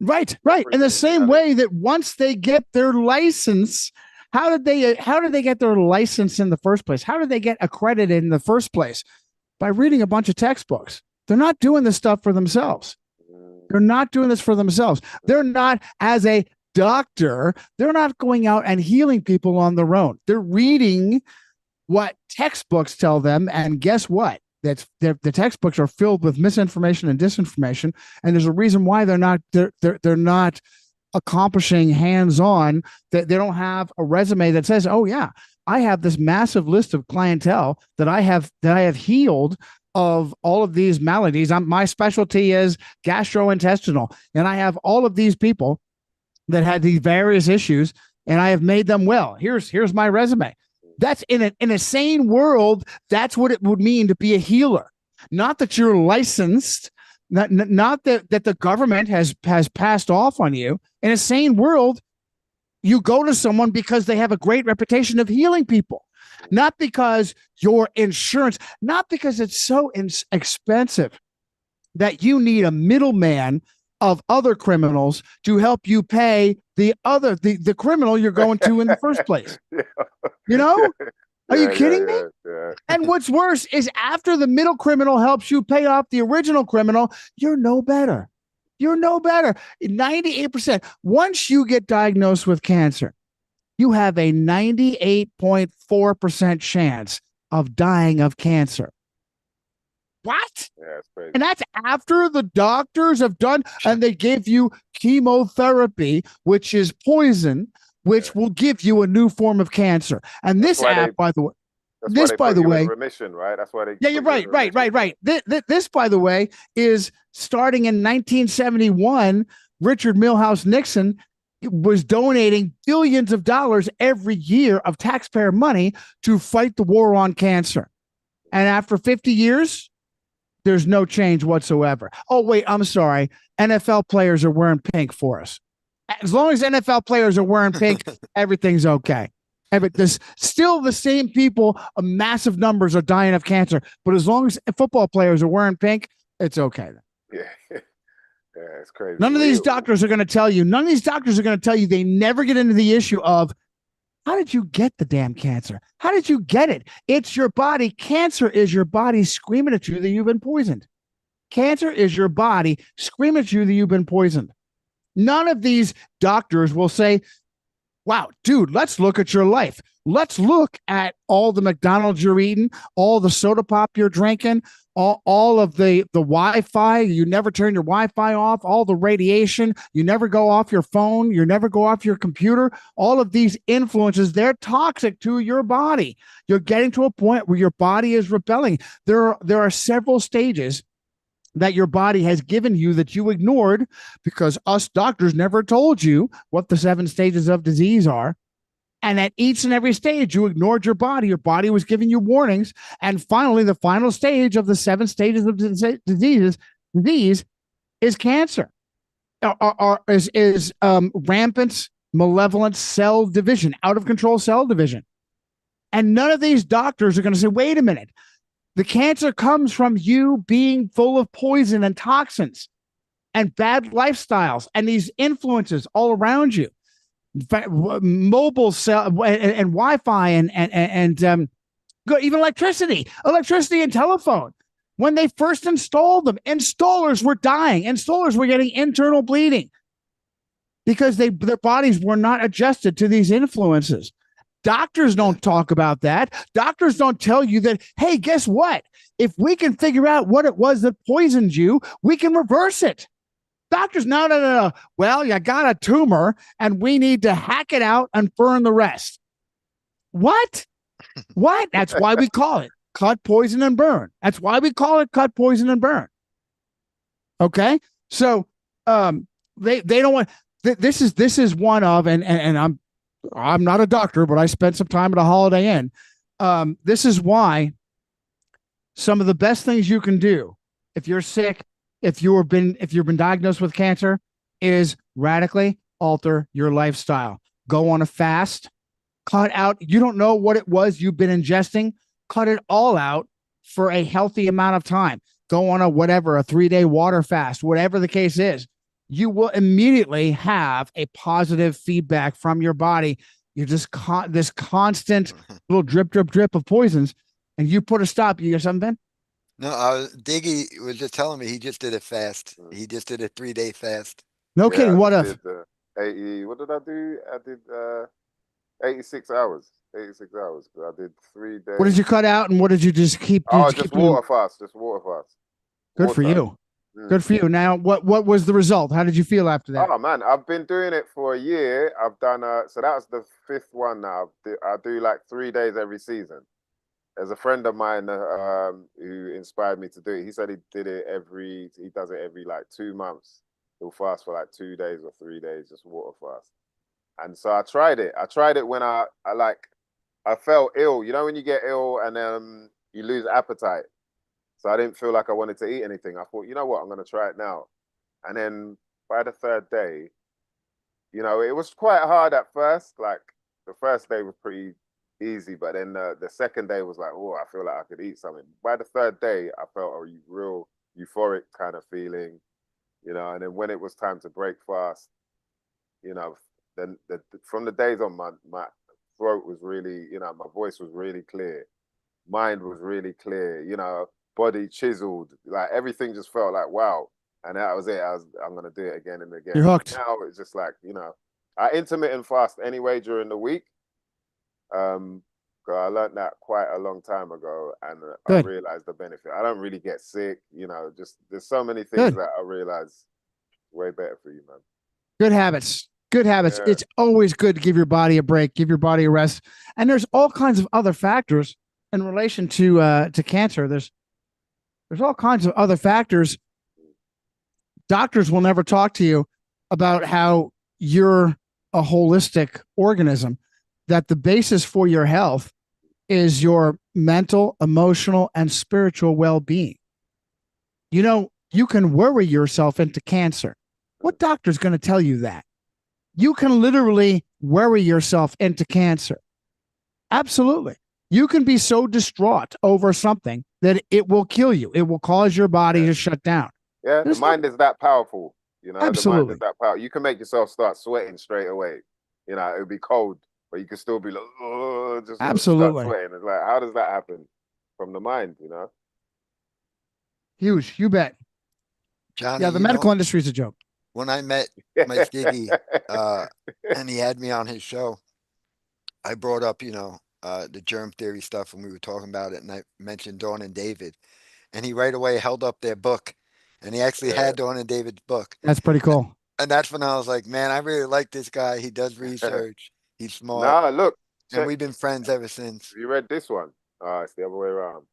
Right. In the same way that once they get their license, how did they get their license in the first place? How did they get accredited in the first place? By reading a bunch of textbooks. They're not doing this stuff for themselves. They're not doing this for themselves. They're not, as a doctor, they're not going out and healing people on their own. They're reading what textbooks tell them. And guess what? The textbooks are filled with misinformation and disinformation. And there's a reason why they're not accomplishing hands-on. That they don't have a resume that says, oh yeah, I have this massive list of clientele that I have healed of all of these maladies. My specialty is gastrointestinal, and I have all of these people that had these various issues, and I have made them well. Here's my resume. That's in a sane world. That's what it would mean to be a healer. Not that you're licensed, not that the government has passed off on you. In a sane world, you go to someone because they have a great reputation of healing people. Not because your insurance, not because it's so expensive that you need a middleman of other criminals to help you pay the criminal you're going to in the first place. You know? Are you kidding me? And what's worse is after the middle criminal helps you pay off the original criminal, you're no better. You're no better. 98%. Once you get diagnosed with cancer, you have a 98.4% chance of dying of cancer. What? Yeah, that's crazy. And that's after the doctors have done, and they give you chemotherapy, which is poison, which will give you a new form of cancer. And this app, by the way, this, by the way, remission, right? That's why they. Yeah, you're right. This, by the way, is starting in 1971. Richard Milhouse Nixon was donating billions of dollars every year of taxpayer money to fight the war on cancer. And after 50 years, there's no change whatsoever. Oh, wait, I'm sorry. NFL players are wearing pink for us. As long as NFL players are wearing pink, everything's okay. There's still the same people, massive numbers are dying of cancer. But as long as football players are wearing pink, it's okay. Yeah. Yeah, it's crazy. None of these doctors are going to tell you. None of these doctors are going to tell you. They never get into the issue of, how did you get the damn cancer? How did you get it? It's your body. Cancer is your body screaming at you that you've been poisoned. Cancer is your body screaming at you that you've been poisoned. None of these doctors will say, wow, dude, let's look at your life. Let's look at all the McDonald's you're eating, all the soda pop you're drinking, all of the Wi-Fi, you never turn your Wi-Fi off, all the radiation, you never go off your phone, you never go off your computer. All of these influences, they're toxic to your body. You're getting to a point where your body is rebelling. There are several stages that your body has given you that you ignored because us doctors never told you what the 7 stages of disease are. And at each and every stage, you ignored your body. Your body was giving you warnings. And finally, the final stage of the 7 stages of disease is cancer, is rampant, malevolent cell division, out of control cell division. And none of these doctors are going to say, wait a minute, the cancer comes from you being full of poison and toxins and bad lifestyles and these influences all around you. Mobile cell and Wi-Fi and even electricity and telephone. When they first installed them, installers were dying. Installers were getting internal bleeding because their bodies were not adjusted to these influences. Doctors don't talk about that. Doctors don't tell you that, hey, guess what? If we can figure out what it was that poisoned you, we can reverse it. Doctors, no. Well, you got a tumor and we need to hack it out and burn the rest. What? That's why we call it cut, poison, and burn. That's why we call it cut, poison, and burn. Okay. So they don't want this is one of, and I'm not a doctor, but I spent some time at a Holiday Inn. This is why some of the best things you can do if you're sick, if you've been diagnosed with cancer, is radically alter your lifestyle. Go on a fast, cut out. You don't know what it was you've been ingesting. Cut it all out for a healthy amount of time. Go on a 3-day water fast, whatever the case is. You will immediately have a positive feedback from your body. You're just this constant little drip of poisons, and you put a stop. You got something, Ben? No, Diggy was just telling me he just did a fast. He just did a 3-day fast. No Yeah, kidding. I What just if? did, 80, what did I do? I did 86 hours. 86 hours. I did 3 days. What did you cut out, and what did you just keep? Just water fast. Just water fast. Good for you. Mm. Good for you. Now, what was the result? How did you feel after that? Oh man, I've been doing it for a year. I've done so that was the 5th one now. I do like 3 days every season. There's a friend of mine who inspired me to do it. He said he does it every like 2 months. He'll fast for like 2 days or 3 days, just water fast. And so I tried it. I tried it when I felt ill. You know when you get ill and you lose appetite. So I didn't feel like I wanted to eat anything. I thought, you know what, I'm gonna try it now. And then by the 3rd day, you know, it was quite hard at first. Like the first day was pretty easy, but then the 2nd day was like, oh, I feel like I could eat something. By the 3rd day, I felt a real euphoric kind of feeling, you know. And then when it was time to break fast, you know, then from the days on, my throat was really, you know, my voice was really clear, mind was really clear, you know, body chiseled, like everything just felt like wow. And that was it. I'm gonna do it again and again. You're hooked. Now it's just like, you know, I intermittent fast anyway during the week. I learned that quite a long time ago, and I realized the benefit. I don't really get sick, you know. Just there's so many things that I realize way better for you, man. Good habits. Good habits. Yeah. It's always good to give your body a break, give your body a rest. And there's all kinds of other factors in relation to cancer. There's all kinds of other factors. Doctors will never talk to you about how you're a holistic organism, that the basis for your health is your mental, emotional, and spiritual well-being. You know, you can worry yourself into cancer. What doctor's going to tell you that? You can literally worry yourself into cancer. Absolutely. You can be so distraught over something that it will kill you. It will cause your body to shut down. Yeah, the mind is that powerful. You know, absolutely. The mind is that powerful. You can make yourself start sweating straight away. You know, it'll be cold, but you can still be like, oh, just absolutely start sweating. It's like, how does that happen? From the mind, you know? Huge, you bet. Johnny, yeah, the medical industry is a joke. When I met Mike Diggy, and he had me on his show, I brought up, you know, the germ theory stuff when we were talking about it, and I mentioned Dawn and David. and he right away held up their book, and he actually Yeah. had Dawn and David's book. That's pretty cool. And that's when I was like, man, I really like this guy. He does research. He's smart, Nah, look, and check. we've been friends ever since. You read this one? It's the other way around.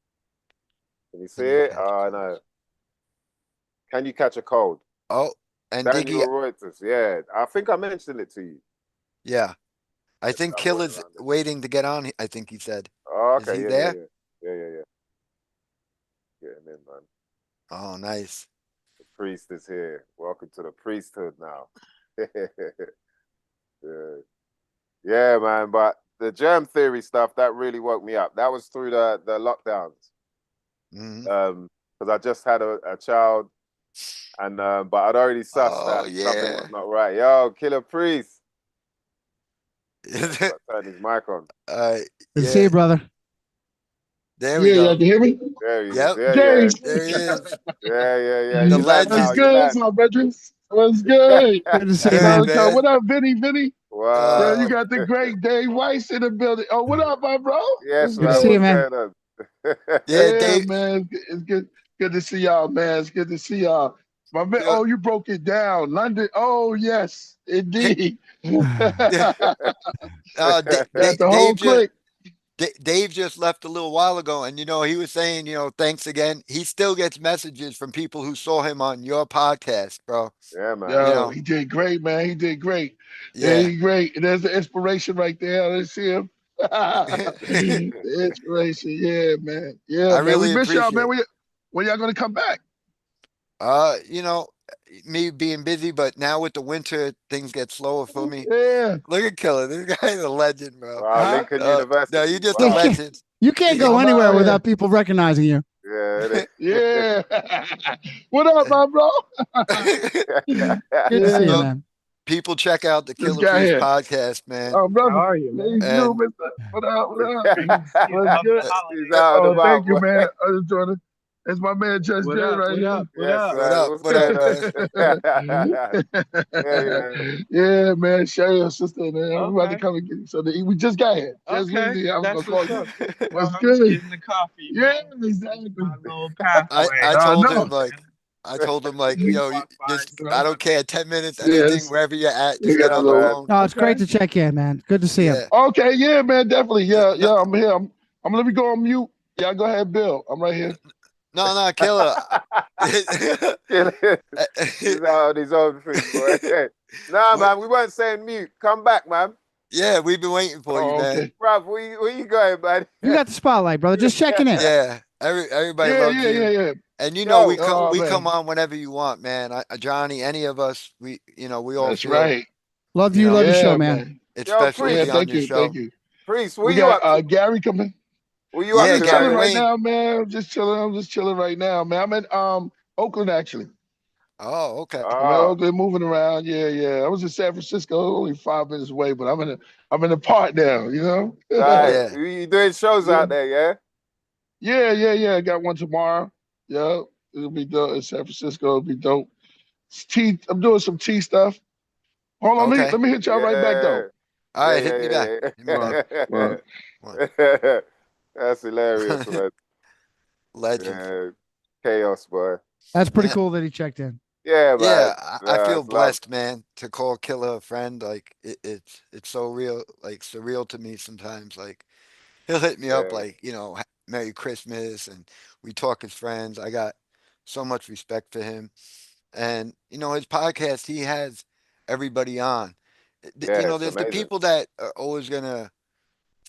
Can you see Can you it? catch a Oh, cold? no. Can you catch a cold? Oh, and Daniel Diggy, Reuters. Yeah, I think I mentioned it to you. yeah, I It's think the other Kill way is around. waiting to get on. I think he said. Oh, Is okay. he Yeah, there? yeah. Get him in, man. Oh, nice. The priest is here. Welcome to the priesthood now. Yeah. Yeah, man. But the germ theory stuff that really woke me up. That was through the lockdowns. Mhm. Because I just had a child, and but I'd already sussed Oh, that something yeah. was not right. Yo, Killer Priest. Uh, Turn his mic on. Good to see yeah, you, brother. there we Yeah, y'all go. can hear me? There he is. Yep, Yeah, James. there he is. yeah. The You land What's now. legend. You good, land. my brethren? What's good? Good to see you, Good, man. man. What up, Vinny? Vinny? Yeah, you Wow. got the great Dave Weiss in the building. Oh, what up, my bro? Yes, What's Good to man. see you, good? What's man. going on? Yeah, Yeah, Dave. man. It's good. Good to see y'all, man. It's good to see y'all. My man, Yeah. oh, you broke it down. London. Oh, yes, indeed. Yeah. Got the whole Dave just clique. Dave just left a little while ago, and he was saying, thanks again. He still gets messages from people who saw him on your podcast, bro. Yeah, man. You Yo, know, he did great, man. He did great. Yeah, yeah. he great. And there's the inspiration right there. Let's see him. The inspiration. Yeah, man. Yeah, I man. We really miss y'all, appreciate man. When y'all gonna come back? you know, me being busy, but now with the winter, things get slower for me. Yeah. Look at Killer. This guy's a legend, bro. Wow, Huh? Lincoln No, University. you're just a You Wow. can't, legend. you can't go I'm anywhere out here. without people recognizing you. Yeah. Yeah. What up, my bro? Good to Yeah. see you, Look, man. people check out the This Killer guy Priest here. podcast, man. Oh, brother. How are you, man? Thank you, And mister. What up? What up? He's What's loving good? the He's holidays. out and Oh, thank about, you, boy. man. I just joined it. It's my man Just What J up? right What here. up? What Yes, up? what man. up? What's What up, going man? on? Yeah, man. Share your sister, man. I'm about to Okay. come and get you. So we just got here. Just Okay. leave here. I was That's gonna call what's you. up. You know, What's I'm just good? getting the coffee, Yeah, man. exactly. My little I pathway. I I told know. him like, yo, Walk by just stuff. I don't care, 10 minutes, anything, Yes. wherever you're at, You just get got Yeah, on the the man. phone. No, it's great okay. to check in, man. Good to see him. Yeah. Okay, yeah, man, definitely. Yeah, No, I'm here. I'm let me go on mute. Yeah, go ahead, Bill. I'm right here. no, Killer. He's out on his own thing, boy. Nah, man, we weren't saying mute. Come back, man. Yeah, we've been waiting for you, Oh, man. okay. Bruv, where you going, man? You got the spotlight, brother. Just checking in. Yeah, everybody Yeah, loves you. yeah. And Yo, we Oh, come man. on whenever you want, man. Johnny, any of us, we all That's feel, right. Love you you. know, Love your show, Yeah, man. man. it's Yo, special to Yeah, Priest. be on thank your you. Thank show. you. Priest, We where you up got to? Gary coming. Where you I'm Yeah, up just to, Gary chilling man? right Wayne. now, man. I'm just chilling right now, man. I'm in Oakland actually. Oh, okay. I'm in Oh, Oakland, moving around. Yeah. I was in San Francisco, only 5 minutes away, but I'm in the park now. You know. nice. Yeah. You doing shows Yeah. out there, yeah? Yeah. I got one tomorrow. Yeah, it'll be dope in San Francisco. It'll be dope. It's tea. I'm doing some tea stuff. Hold on, Okay. let me hit y'all right back Yeah. though. All right, hit me back. Hit me back. Well, One. That's hilarious, man. Legend. Yeah. Chaos, boy. That's pretty Yeah. cool that he checked in. Yeah, man. Yeah, I feel It's love. blessed, man, to call Killer a friend. Like it's so real, like surreal to me sometimes. Like he'll hit me up Yeah. like, Merry Christmas, and we talk as friends. I got so much respect for him. And his podcast, he has everybody on. Yeah, it's There's the amazing. people that are always gonna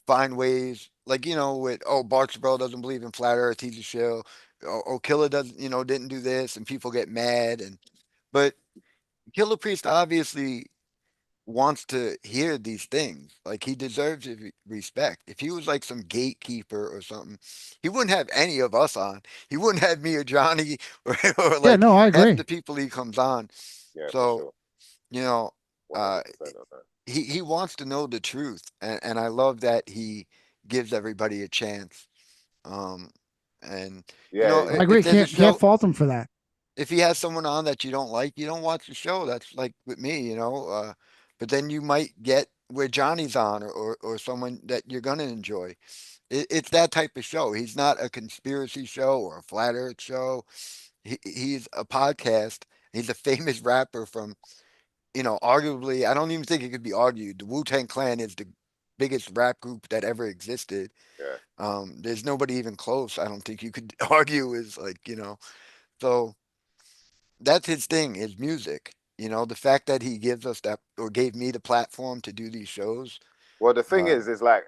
find ways, like, with, oh, Bart Bro doesn't believe in flat earth, he's a shill. Oh, Killer doesn't, didn't do this, and people get mad. But Killer Priest obviously wants to hear these things. Like, he deserves respect. If he was like some gatekeeper or something, he wouldn't have any of us on. He wouldn't have me or Johnny or Yeah, like no, I half agree. the people he comes on. Yeah, for So, sure. you know, uh, 100% on that. he wants to know the truth, and I love that he gives everybody a chance. Um, and Yeah, I if agree. there's a Can't show, fault him for that. if he has someone on that you don't like, you don't watch the show. That's like with me, but then you might get where Johnny's on, or someone that you're gonna enjoy. It's that type of show. He's not a conspiracy show or a flat earth show. He's a podcast. He's a famous rapper from, arguably, I don't even think it could be argued. The Wu-Tang Clan is the biggest rap group that ever existed. Yeah. There's nobody even close. I don't think you could argue is like, so that's his thing, his music. The fact that he gives us that or gave me the platform to do these shows. Well, the thing Uh, is like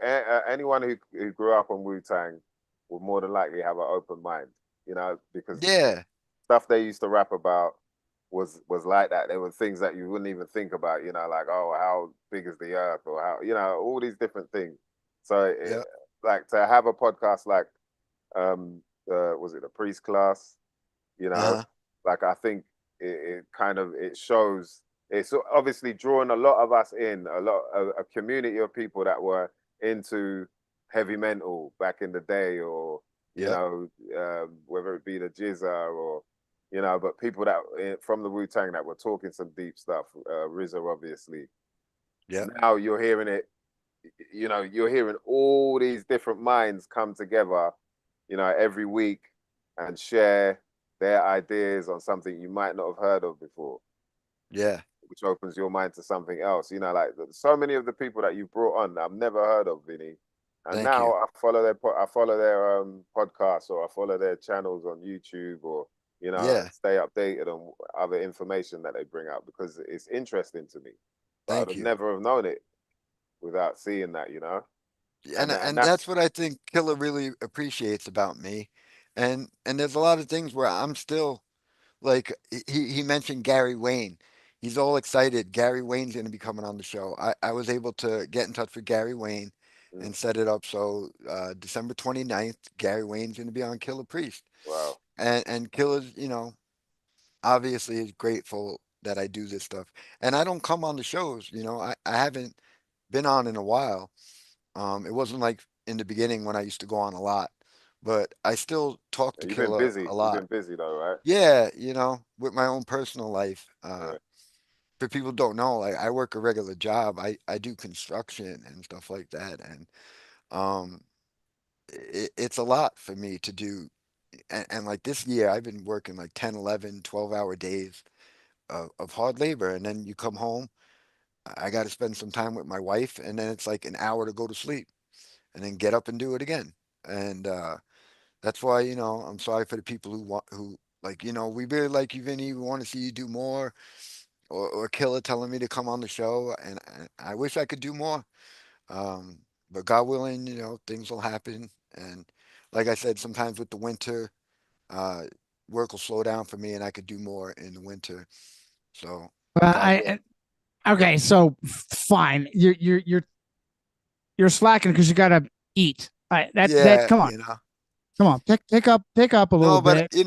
anyone who grew up on Wu Tang would more than likely have an open mind, because yeah, stuff they used to rap about was like that. There were things that you wouldn't even think about, like, oh, how big is the earth, or how, all these different things. So yeah, like to have a podcast like was it the Priest Class, uh-huh, like I think it kind of it shows it's obviously drawing a lot of us in, a community of people that were into heavy metal back in the day, or yeah, whether it be the Jizza or but people that from the Wu Tang that were talking some deep stuff, RZA obviously. yeah, Now you're hearing it, you're hearing all these different minds come together, every week and share their ideas on something you might not have heard of before, yeah, which opens your mind to something else. Like so many of the people that you brought on, I've never heard of, Vinny. And thank now you. I follow their podcasts, or I follow their channels on YouTube, or Yeah, stay updated on other information that they bring out, because it's interesting to me. But I'd thank have you. never have known it without seeing that. And And and that's that's what I think Killer really appreciates about me. And there's a lot of things where I'm still like he mentioned Gary Wayne. He's all excited. Gary Wayne's going to be coming on the show. I was able to get in touch with Gary Wayne mm, and set it up so December 29th, Gary Wayne's going to be on Killer Priest. wow. And Killer's, obviously is grateful that I do this stuff. And I don't come on the shows, I haven't been on in a while. It wasn't like in the beginning when I used to go on a lot, but I still talk to You've been Killer busy. a You've lot. been busy though, right? Yeah, with my own personal life. Yeah. For people who don't know, like I work a regular job. I do construction and stuff like that, and um, it's a lot for me to do. And like this year, I've been working like 10, 11, 12-hour days of hard labor, and then you come home. I got to spend some time with my wife, and then it's like an hour to go to sleep, and then get up and do it again. And that's why, I'm sorry for the people who want who like, we really like you, Vinny. We want to see you do more, or Killer telling me to come on the show, and I wish I could do more. Um, but God willing, things will happen. And like I said, sometimes with the winter, uh, work will slow down for me, and I could do more in the winter. So God willing. Okay, so fine. You're slacking because you gotta eat. That Yeah, come on, pick up a little no, but bit.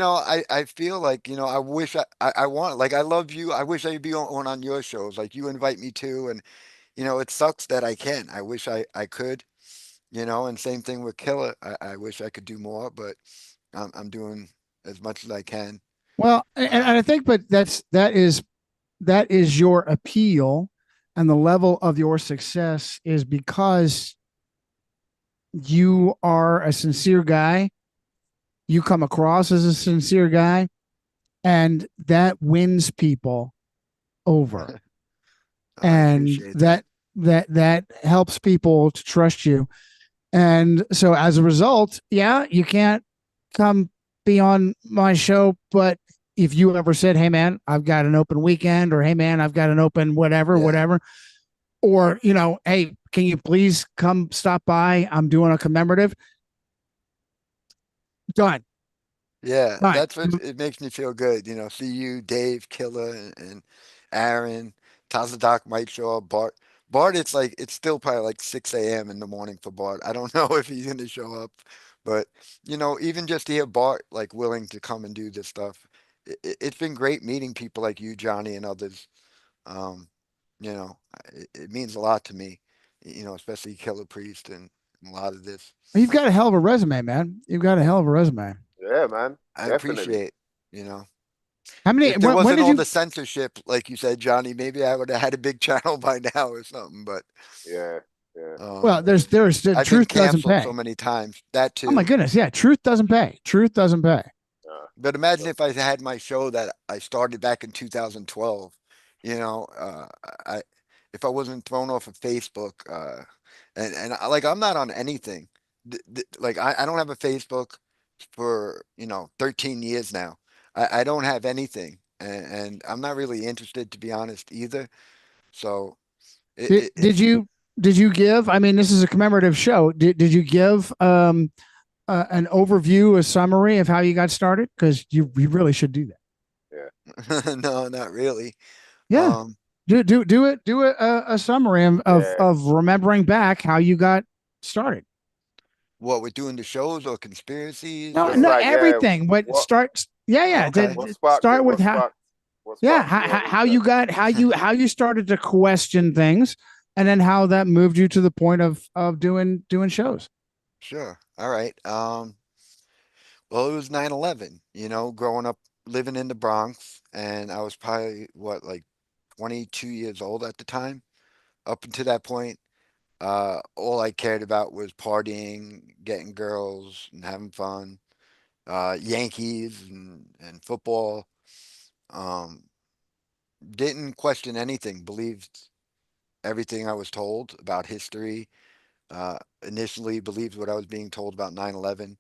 I feel like, I wish I want, like I love you. I wish I could be on your shows. Like you invite me to, and it sucks that I can't. I wish I could, and same thing with Killer. I wish I could do more, but I'm doing as much as I can. Well, and Uh, I think, but that is your appeal, and the level of your success is because you are a sincere guy. You come across as a sincere guy, and that wins people over, I and appreciate that. that helps people to trust you. And so as a result, yeah, you can't come be on my show, but if you ever said, "Hey man, I've got an open weekend," or "Hey man, I've got an open whatever, Yeah, whatever," or "Hey, can you please come stop by? I'm doing a commemorative." Done. yeah. Done. That's what it makes me feel good. See you, Dave, Killer, and Aaron, Tazadak might show up. Bart, it's still probably like 6 a.m. in the morning for Bart. I don't know if he's gonna show up, but even just to hear Bart like willing to come and do this stuff, it's been great meeting people like you, Johnny, and others. Um, it means a lot to me. Especially Killer Priest and a lot of this. You've got a hell of a resume, man. You've got a hell of a resume. Yeah, man. I Definitely. appreciate, you know. How many? If there When wasn't did all you? the censorship, like you said, Johnny, maybe I would have had a big channel by now or something. But Yeah. Yeah. Well, there's the I've been truth doesn't canceled pay. so many times. That too. Oh my goodness, yeah, truth doesn't pay. Truth doesn't pay. But imagine if I had my show that I started back in 2012, you know, I if I wasn't thrown off of Facebook, and like I'm not on anything. Like I don't have a Facebook for 13 years now. I don't have anything, and I'm not really interested to be honest either. So Did you give? I mean, this is a commemorative show. Did you give an overview, a summary of how you got started? Because you really should do that. no, not really. Yeah, do a summary Yeah. of remembering back how you got started. What we're doing the shows or conspiracies No, Just or no, like, yeah, everything. What what starts? Yeah, yeah. Okay. what sparked Start it? with What how. sparked? What Yeah, sparked your how you interest? got how you started to question things, and then how that moved you to the point of doing shows. Sure. All right. Well, it was 9/11, growing up living in the Bronx, and I was probably what, like 22 years old at the time. Up until that point, all I cared about was partying, getting girls, and having fun. Yankees and football. Um, didn't question anything, believed everything I was told about history. Initially believed what I was being told about 9/11.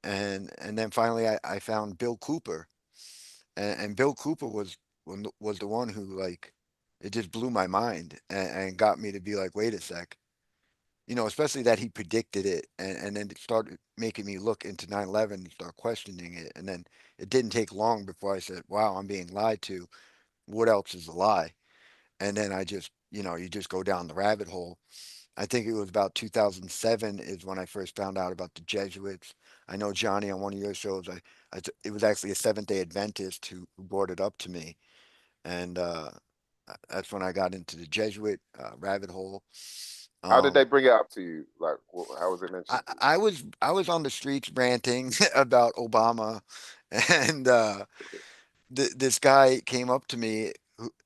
And then finally I found Bill Cooper, and Bill Cooper was the one who, like, it just blew my mind and got me to be like, wait a sec, especially that he predicted it, and then it started making me look into 9/11 and start questioning it, and then it didn't take long before I said, wow, I'm being lied to. What else is a lie? And then I just, you just go down the rabbit hole. I think it was about 2007 is when I first found out about the Jesuits. I know Johnny on one of your shows. It was actually a Seventh Day Adventist who brought it up to me, and that's when I got into the Jesuit rabbit hole. How did they Um, bring it up to you? Like, how was it I, mentioned to you? I was on the streets ranting about Obama, and this guy came up to me,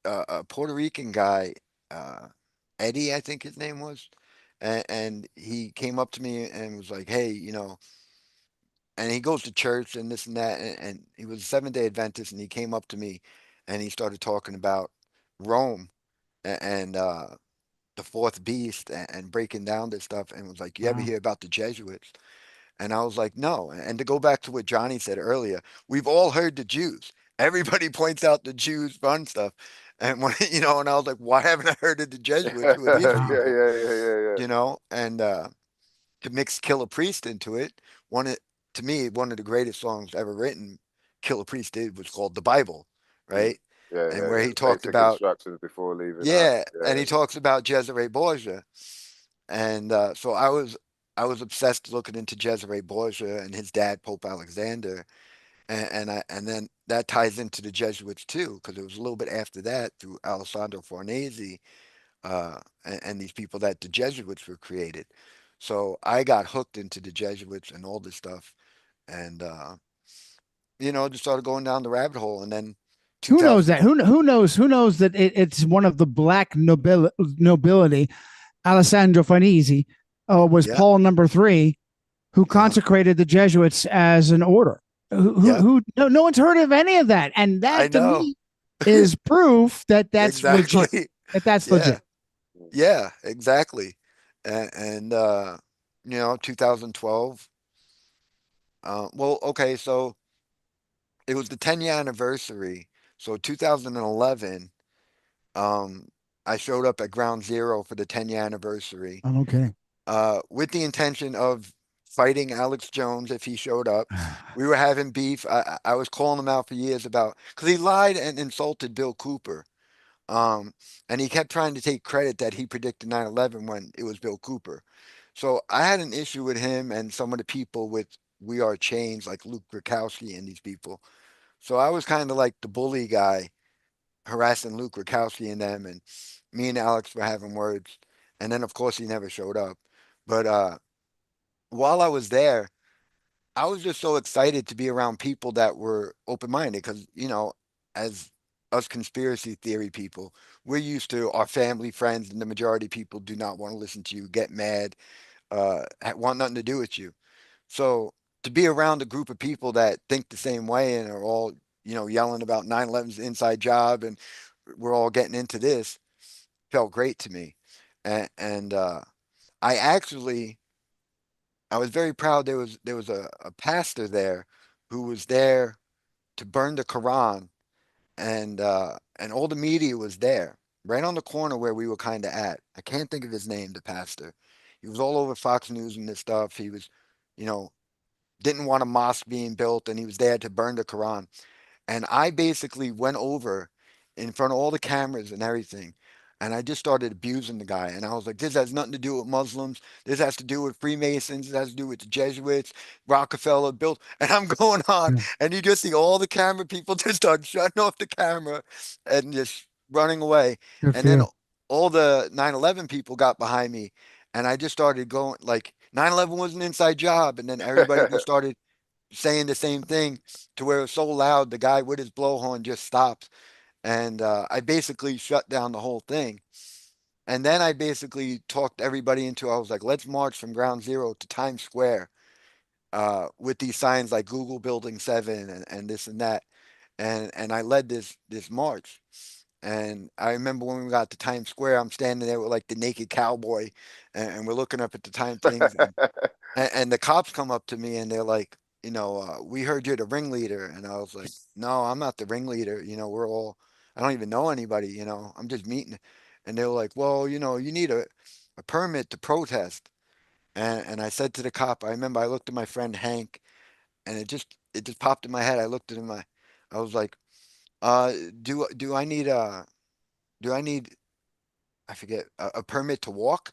a Puerto Rican guy, uh, Eddie, I think his name was, and he came up to me and was like, "Hey, and he goes to church and this and that, and he was a Seventh Day Adventist, and he came up to me, and he started talking about Rome and the fourth beast and breaking down this stuff, and was like, "You ever Wow. hear about the Jesuits?" And I was like, no. And to go back to what Johnny said earlier, we've all heard the Jews. Everybody points out the Jews fun stuff. And when, and I was like, why haven't I heard of the Jesuits? Who are these Yeah, Wow. people? yeah, yeah, yeah, yeah. And to mix Killer Priest into it, to me, one of the greatest songs ever written, Killer Priest did, was called The Bible, Mm. right? Yeah, And yeah, where yeah. he The talked basic about, instructions before leaving out. yeah, and Yeah, he talks about Cesare Borgia. And so I was obsessed looking into Cesare Borgia and his dad, Pope Alexander, and then that ties into the Jesuits too, because it was a little bit after that through Alessandro Farnese, and these people that the Jesuits were created. So I got hooked into the Jesuits and all this stuff, and just started going down the rabbit hole, and then Who knows that? 2000. Who knows that it's one of the black nobility. Alessandro Farnese was Yeah, Paul number three, who uh-huh, consecrated the Jesuits as an order. yeah, No one's heard of any of that, and I that to know. me is proof that that's legit. Exactly. That's Yeah, legit. yeah, exactly. And 2012. Well, okay, so it was the 10-year anniversary. So 2011, um, I showed up at Ground Zero for the 10-year anniversary, I'm okay. with the intention of fighting Alex Jones if he showed up. We were having beef. I was calling him out for years about, because he lied and insulted Bill Cooper. Um, and he kept trying to take credit that he predicted 9/11 when it was Bill Cooper. So I had an issue with him and some of the people with We Are Change, like Luke Rakowski and these people. So I was kind of like the bully guy harassing Luke Rakowski and them, and me and Alex were having words. And then, of course, he never showed up. But while I was there, I was just so excited to be around people that were open minded because, as us conspiracy theory people, we're used to our family, friends, and the majority of people do not want to listen to you, get mad, want nothing to do with you. So to be around a group of people that think the same way and are all, yelling about 9/11's inside job and we're all getting into this felt great to me. And I actually, I was very proud. There was a pastor there who was there to burn the Quran, and all the media was there, right on the corner where we were kind of at. I can't think of his name, the pastor. He was all over Fox News and this stuff. He was, you know, didn't want a mosque being built, and he was there to burn the Quran. And I basically went over in front of all the cameras and everything. And I just started abusing the guy. And I was like, this has nothing to do with Muslims. This has to do with Freemasons. This has to do with the Jesuits, Rockefeller built. And I'm going on. Yeah. And you just see all the camera people just start shutting off the camera and just running away. Good And for then you. all the 9/11 people got behind me. And I just started going like 9/11 was an inside job. And then everybody just started saying the same thing to where it was so loud, the guy with his blowhorn just stopped. And I basically shut down the whole thing. And then I basically talked everybody into, I was like, let's march from ground zero to Times Square with these signs like Google Building 7 and this and that. And I led this march. And I remember when we got to Times Square, I'm standing there with like the naked cowboy, and we're looking up at the time things. And the cops come up to me and they're like, we heard you're the ringleader. And I was like, no, I'm not the ringleader. I don't even know anybody, I'm just meeting. And they were like, well, you need a permit to protest. And I said to the cop, I remember I looked at my friend Hank, and it just popped in my head. I looked at him, I was like, uh, do I need do I need, I forget, a permit to walk?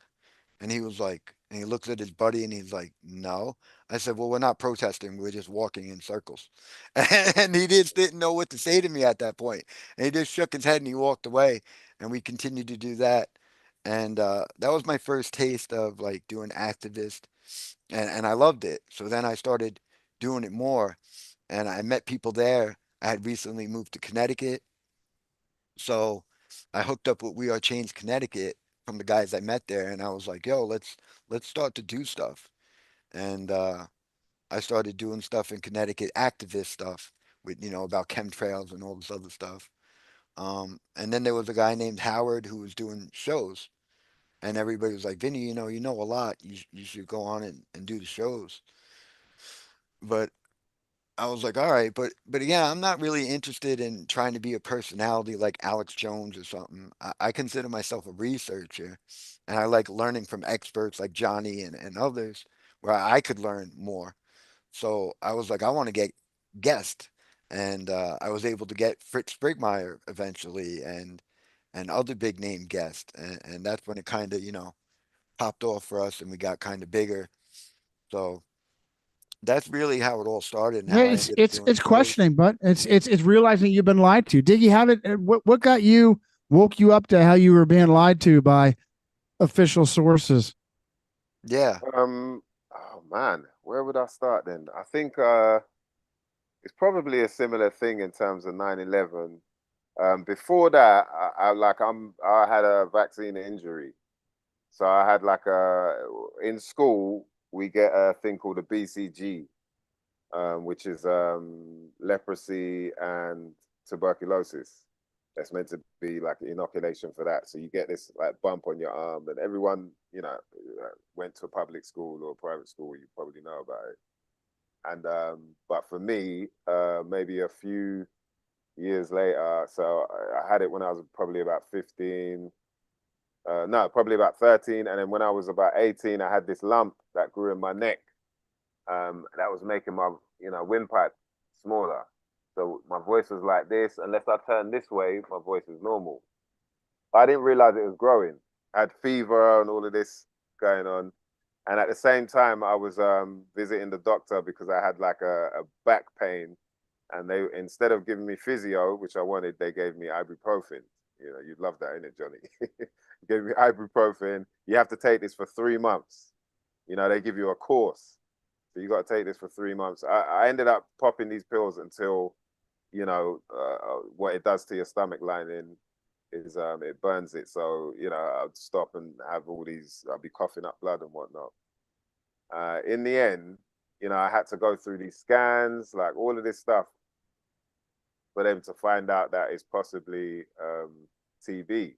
And he was like, and he looks at his buddy and he's like, no. I said, well, we're not protesting. We're just walking in circles. And he just didn't know what to say to me at that point. And he just shook his head and he walked away. And we continued to do that. And that was my first taste of like doing activist. And I loved it. So then I started doing it more. And I met people there. I had recently moved to Connecticut. So I hooked up with We Are Change Connecticut from the guys I met there, and I was like, "Yo, let's start to do stuff." And I started doing stuff in Connecticut, activist stuff with about chemtrails and all this other stuff. And then there was a guy named Howard who was doing shows, and everybody was like, "Vinny, you know a lot. You should go on and do the shows." But I was like, all right, but again, I'm not really interested in trying to be a personality like Alex Jones or something. I consider myself a researcher, and I like learning from experts like Johnny and others where I could learn more. So I was like, I want to get guests, and I was able to get Fritz Sprigmeyer eventually, and other big name guests, and that's when it kind of popped off for us, and we got kind of bigger. So that's really how it all started and Yeah, how I it's ended up it's doing it's shows. questioning, but it's realizing you've been lied to. Diggy, how did what got you woke you up to how you were being lied to by official sources? Yeah. Oh man, where would I start then? I think it's probably a similar thing in terms of 9/11. Before that, I had a vaccine injury. So I had like in school, we get a thing called a BCG, which is leprosy and tuberculosis. That's meant to be like inoculation for that. So you get this like bump on your arm, and everyone, went to a public school or private school, you probably know about it. And but for me, maybe a few years later, so I had it when I was probably about 15. No, probably about 13. And then when I was about 18, I had this lump that grew in my neck. That was making my, windpipe smaller. So my voice was like this. Unless I turn this way, my voice is normal. I didn't realize it was growing. I had fever and all of this going on. And at the same time, I was visiting the doctor because I had like a back pain. And they, instead of giving me physio, which I wanted, they gave me ibuprofen. You'd love that, innit, Johnny? Gave me ibuprofen. You have to take this for 3 months. They give you a course. So you got to take this for 3 months. I ended up popping these pills until you know, what it does to your stomach lining is it burns it. So, you know, I'd stop and have all these, I'd be coughing up blood and whatnot. In the end, you know, I had to go through these scans, like all of this stuff, for them to find out that it's possibly TB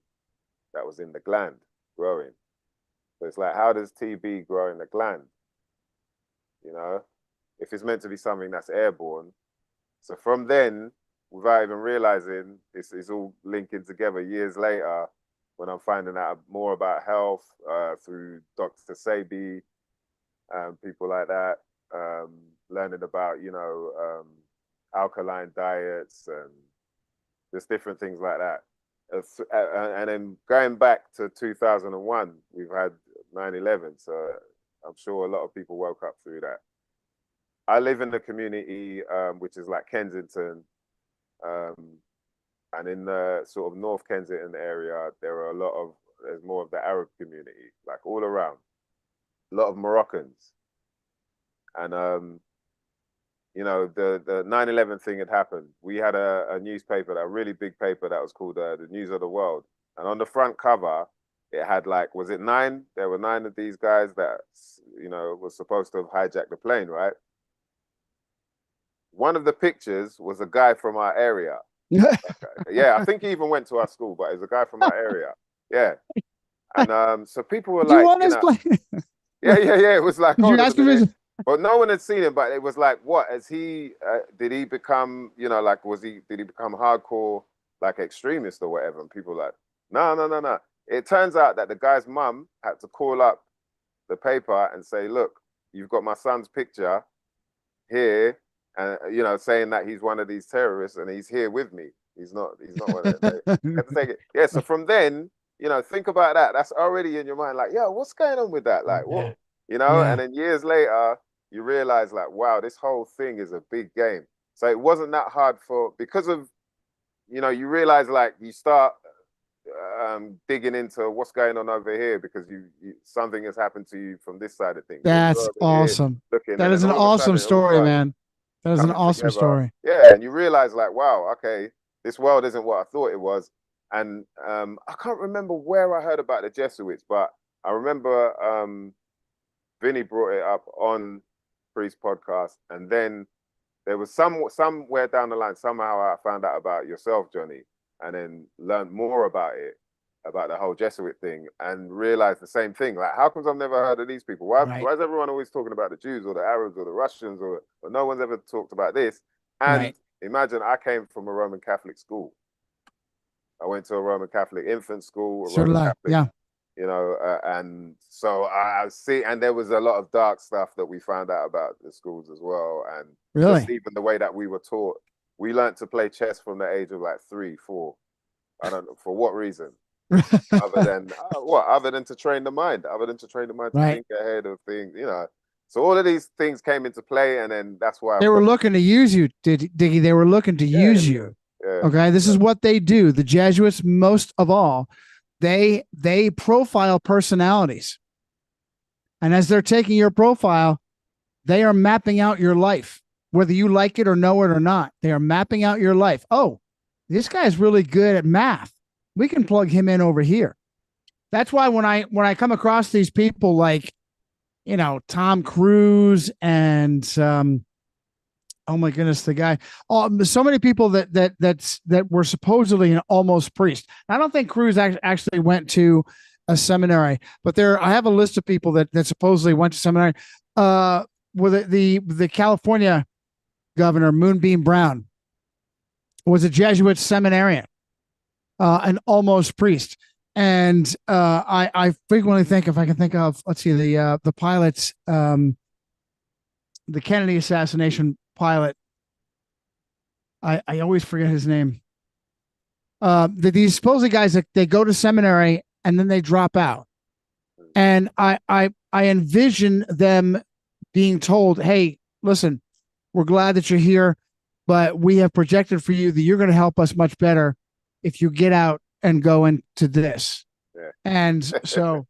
that was in the gland growing. So it's like, how does TB grow in the gland? You know, if it's meant to be something that's airborne. So from then, without even realizing, it's all linking together years later when I'm finding out more about health through Dr. Sebi, people like that, learning about, you know, alkaline diets and just different things like that. And then going back to 2001, we've had 9/11. So I'm sure a lot of people woke up through that. I live in the community, which is like Kensington. And in the sort of North Kensington area, there's more of the Arab community, like all around. A lot of Moroccans. And, you know, the 9/11 thing had happened. We had a newspaper, a really big paper that was called the News of the World. And on the front cover, it had like, was it 9? There were 9 of these guys that, you know, was supposed to have hijacked the plane, right? One of the pictures was a guy from our area. Yeah, I think he even went to our school, but it was a guy from our area. Yeah. And so people were Do you like, want you his know, plane? yeah. It was like, Did hold you on a ask him? minute. But no one had seen him. But it was like, what? As he did he become, you know, like did he become hardcore like extremist or whatever? And people were like, no. It turns out that the guy's mum had to call up the paper and say, look, you've got my son's picture here, and you know, saying that he's one of these terrorists and he's here with me. He's not one of them. They had to take it. Yeah. So from then, you know, think about that. That's already in your mind. Like, yo, what's going on with that? Like, what? You know, Yeah. and then years later, you realize like, wow, this whole thing is a big game. So it wasn't that hard because of, you know, you realize like you start digging into what's going on over here because you something has happened to you from this side of things. That's awesome. That is an awesome story, man. That is an awesome story. Yeah, and you realize like, wow, okay, this world isn't what I thought it was. And I can't remember where I heard about the Jesuits, but I remember Vinny brought it up on Priest podcast, and then there was somewhere down the line, somehow I found out about yourself, Johnny, and then learned more about it, about the whole Jesuit thing, and realized the same thing. Like, how come I've never heard of these people? Why is everyone always talking about the Jews or the Arabs or the Russians, or no one's ever talked about this? And imagine I came from a Roman Catholic school. I went to a Roman Catholic infant school, Yeah. You know, and so I see, and there was a lot of dark stuff that we found out about the schools as well. And just even the way that we were taught, we learned to play chess from the age of like 3, 4. I don't know for what reason, other than to train the mind, to think ahead of things, you know. So all of these things came into play, and then that's why they were looking to use you, Diggy. They were looking to use you. Yeah. Okay, this is what they do. The Jesuits, most of all, they profile personalities, and as they're taking your profile, they are mapping out your life, whether you like it or know it or not. They are mapping out your life. Oh, this guy's really good at math. We can plug him in over here. That's why when I come across these people like, you know, Tom Cruise and oh my goodness, the guy. Oh, so many people that were supposedly an almost priest. I don't think Cruise actually went to a seminary, but I have a list of people that supposedly went to seminary. With the California governor, Moonbeam Brown, was a Jesuit seminarian, an almost priest. And I frequently think, if I can think of, let's see, the pilots, the Kennedy assassination pilot. I always forget his name. These supposed guys that they go to seminary and then they drop out, and I envision them being told, "Hey, listen, we're glad that you're here, but we have projected for you that you're going to help us much better if you get out and go into this." Yeah. And so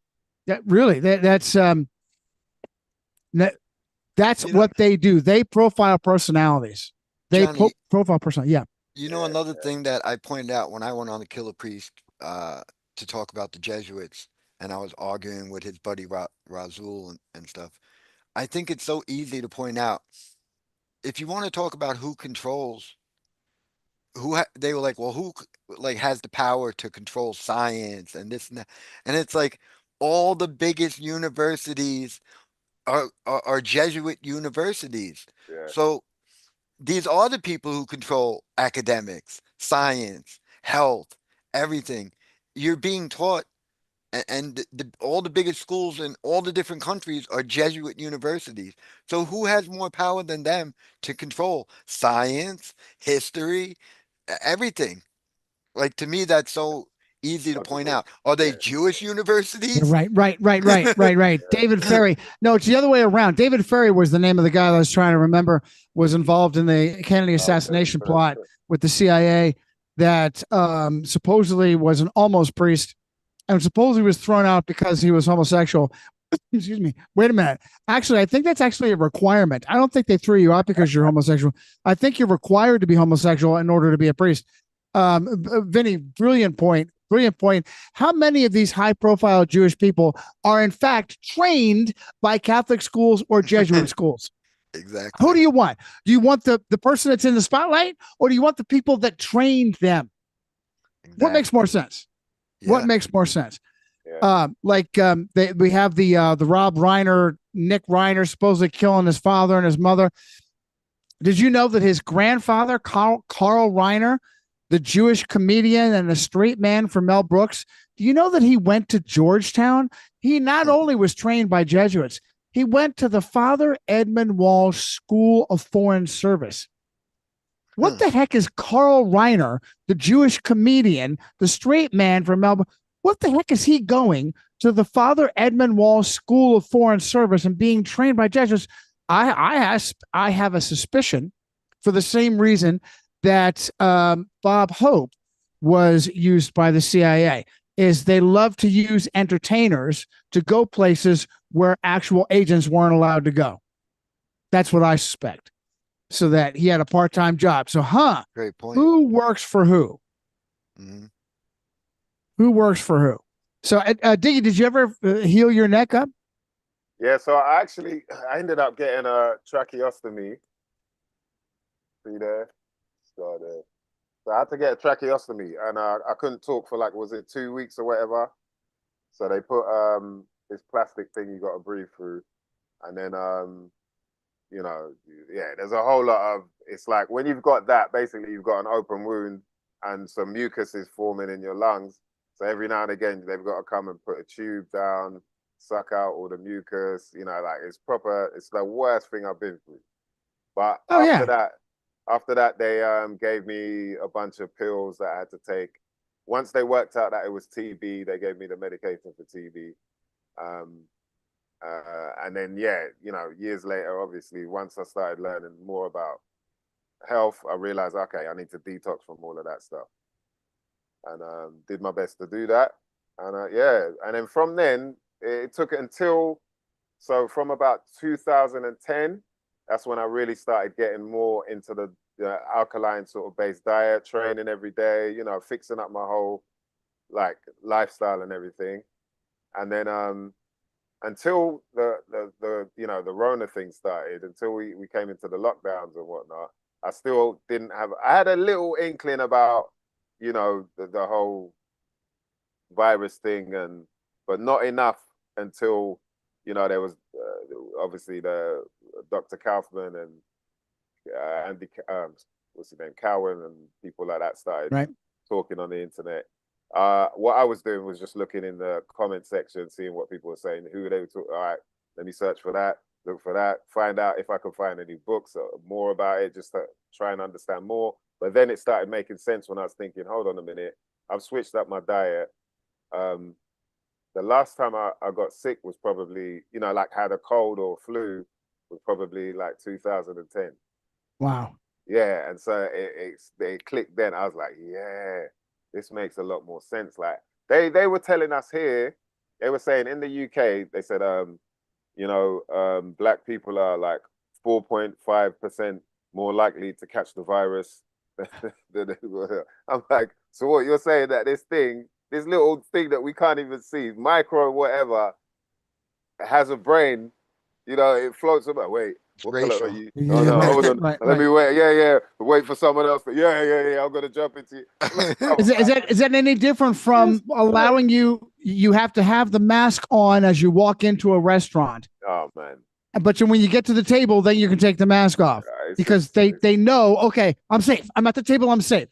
that's what they do. They profile personalities. They Johnny, profile personality. Yeah. You know, another thing that I pointed out when I went on the Killer Priest to talk about the Jesuits, and I was arguing with his buddy Razul and stuff. I think it's so easy to point out. If you want to talk about who controls, they were like, well, like has the power to control science and this and that, and it's like all the biggest universities are Jesuit universities. Yeah. So these are the people who control academics, science, health, everything. You're being taught, and all the biggest schools in all the different countries are Jesuit universities. So who has more power than them to control science, history, everything? Like to me, that's so easy to point out. Are they Yeah. Jewish Yeah, universities? right. David Ferry. No, it's the other way around. David Ferry was the name of the guy that I was trying to remember, was involved in the Kennedy assassination plot with the CIA that supposedly was an almost priest and supposedly was thrown out because he was homosexual. Excuse me. Wait a minute. Actually, I think that's actually a requirement. I don't think they threw you out because you're homosexual. I think you're required to be homosexual in order to be a priest. Vinny, brilliant point. Brilliant point. How many of these high profile Jewish people are in fact trained by Catholic schools or Jesuit schools? Exactly. Who do you want? Do you want the person that's in the spotlight, or do you want the people that trained them? Exactly. What makes more sense? Yeah. What makes more sense? Yeah. We have the Rob Reiner, Nick Reiner, supposedly killing his father and his mother. Did you know that his grandfather, Carl Reiner, the Jewish comedian and the straight man from Mel Brooks, do you know that he went to Georgetown? He not only was trained by Jesuits, he went to the Father Edmund Walsh School of Foreign Service. What the heck is Carl Reiner, the Jewish comedian, the straight man from Mel Brooks? What the heck is he going to the Father Edmund Walsh School of Foreign Service and being trained by Jesuits? I have a suspicion, for the same reason that Bob Hope was used by the CIA, is they love to use entertainers to go places where actual agents weren't allowed to go. That's what I suspect. So that he had a part-time job. So, Great point. who works for who? Mhm. Who works for who? So, Diggy, did you ever heal your neck up? Yeah, so I ended up getting a tracheostomy. See there? So there. So I had to get a tracheostomy, and I couldn't talk for like, was it 2 weeks or whatever? So they put this plastic thing you got to breathe through, and then there's a whole lot of, it's like when you've got that, basically you've got an open wound and some mucus is forming in your lungs. So every now and again they've got to come and put a tube down, suck out all the mucus. Like it's the worst thing I've been through. But after that, they gave me a bunch of pills that I had to take. Once they worked out that it was TB, they gave me the medication for TB. And then, years later, obviously, once I started learning more about health, I realized, okay, I need to detox from all of that stuff. And did my best to do that. And and then from then, it took so from about 2010, that's when I really started getting more into the alkaline sort of based diet, training every day, fixing up my whole like lifestyle and everything. And then until the Rona thing started, until we came into the lockdowns and whatnot, I still didn't have. I had a little inkling about the whole virus thing, but not enough until there was obviously the Dr. Kaufman and Andy, what's his name, Cowan, and people like that started talking on the internet. What I was doing was just looking in the comment section, seeing what people were saying, who they were talking. All right, let me search for that, look for that, find out if I could find any books or more about it, just to try and understand more. But then it started making sense when I was thinking, hold on a minute, I've switched up my diet. The last time I got sick was probably, like had a cold or flu, was probably like 2010. Wow. Yeah, and so it clicked then. I was like, yeah, this makes a lot more sense. Like they were telling us here, they were saying in the UK, they said, black people are like 4.5% more likely to catch the virus I'm like, so what you're saying that this little thing that we can't even see, micro whatever, has a brain, it floats about. Wait, It's what color are racial. you? Yeah, Oh no, right, hold on. right, Let me right. wait. Yeah. Wait for someone else. Yeah. I'm gonna jump into you. Is that any different from allowing you have to have the mask on as you walk into a restaurant, Oh man. but when you get to the table, then you can take the mask off because they know, okay, I'm safe. I'm at the table. I'm safe.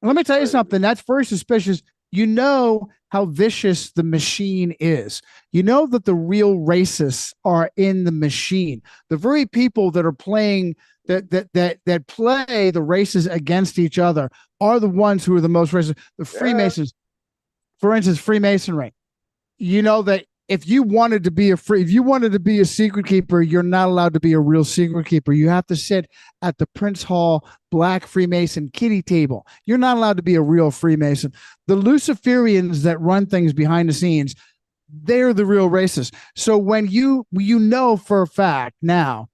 And let me tell you something. That's very suspicious. You know how vicious the machine is. You know that the real racists are in the machine. The very people that are playing that play the races against each other are the ones who are the most racist. The Freemasons, for instance, Freemasonry. You know that if you wanted to be a secret keeper, you're not allowed to be a real secret keeper. You have to sit at the Prince Hall Black Freemason kiddie table. You're not allowed to be a real Freemason. The Luciferians that run things behind the scenes, they're the real racists. So when you know for a fact now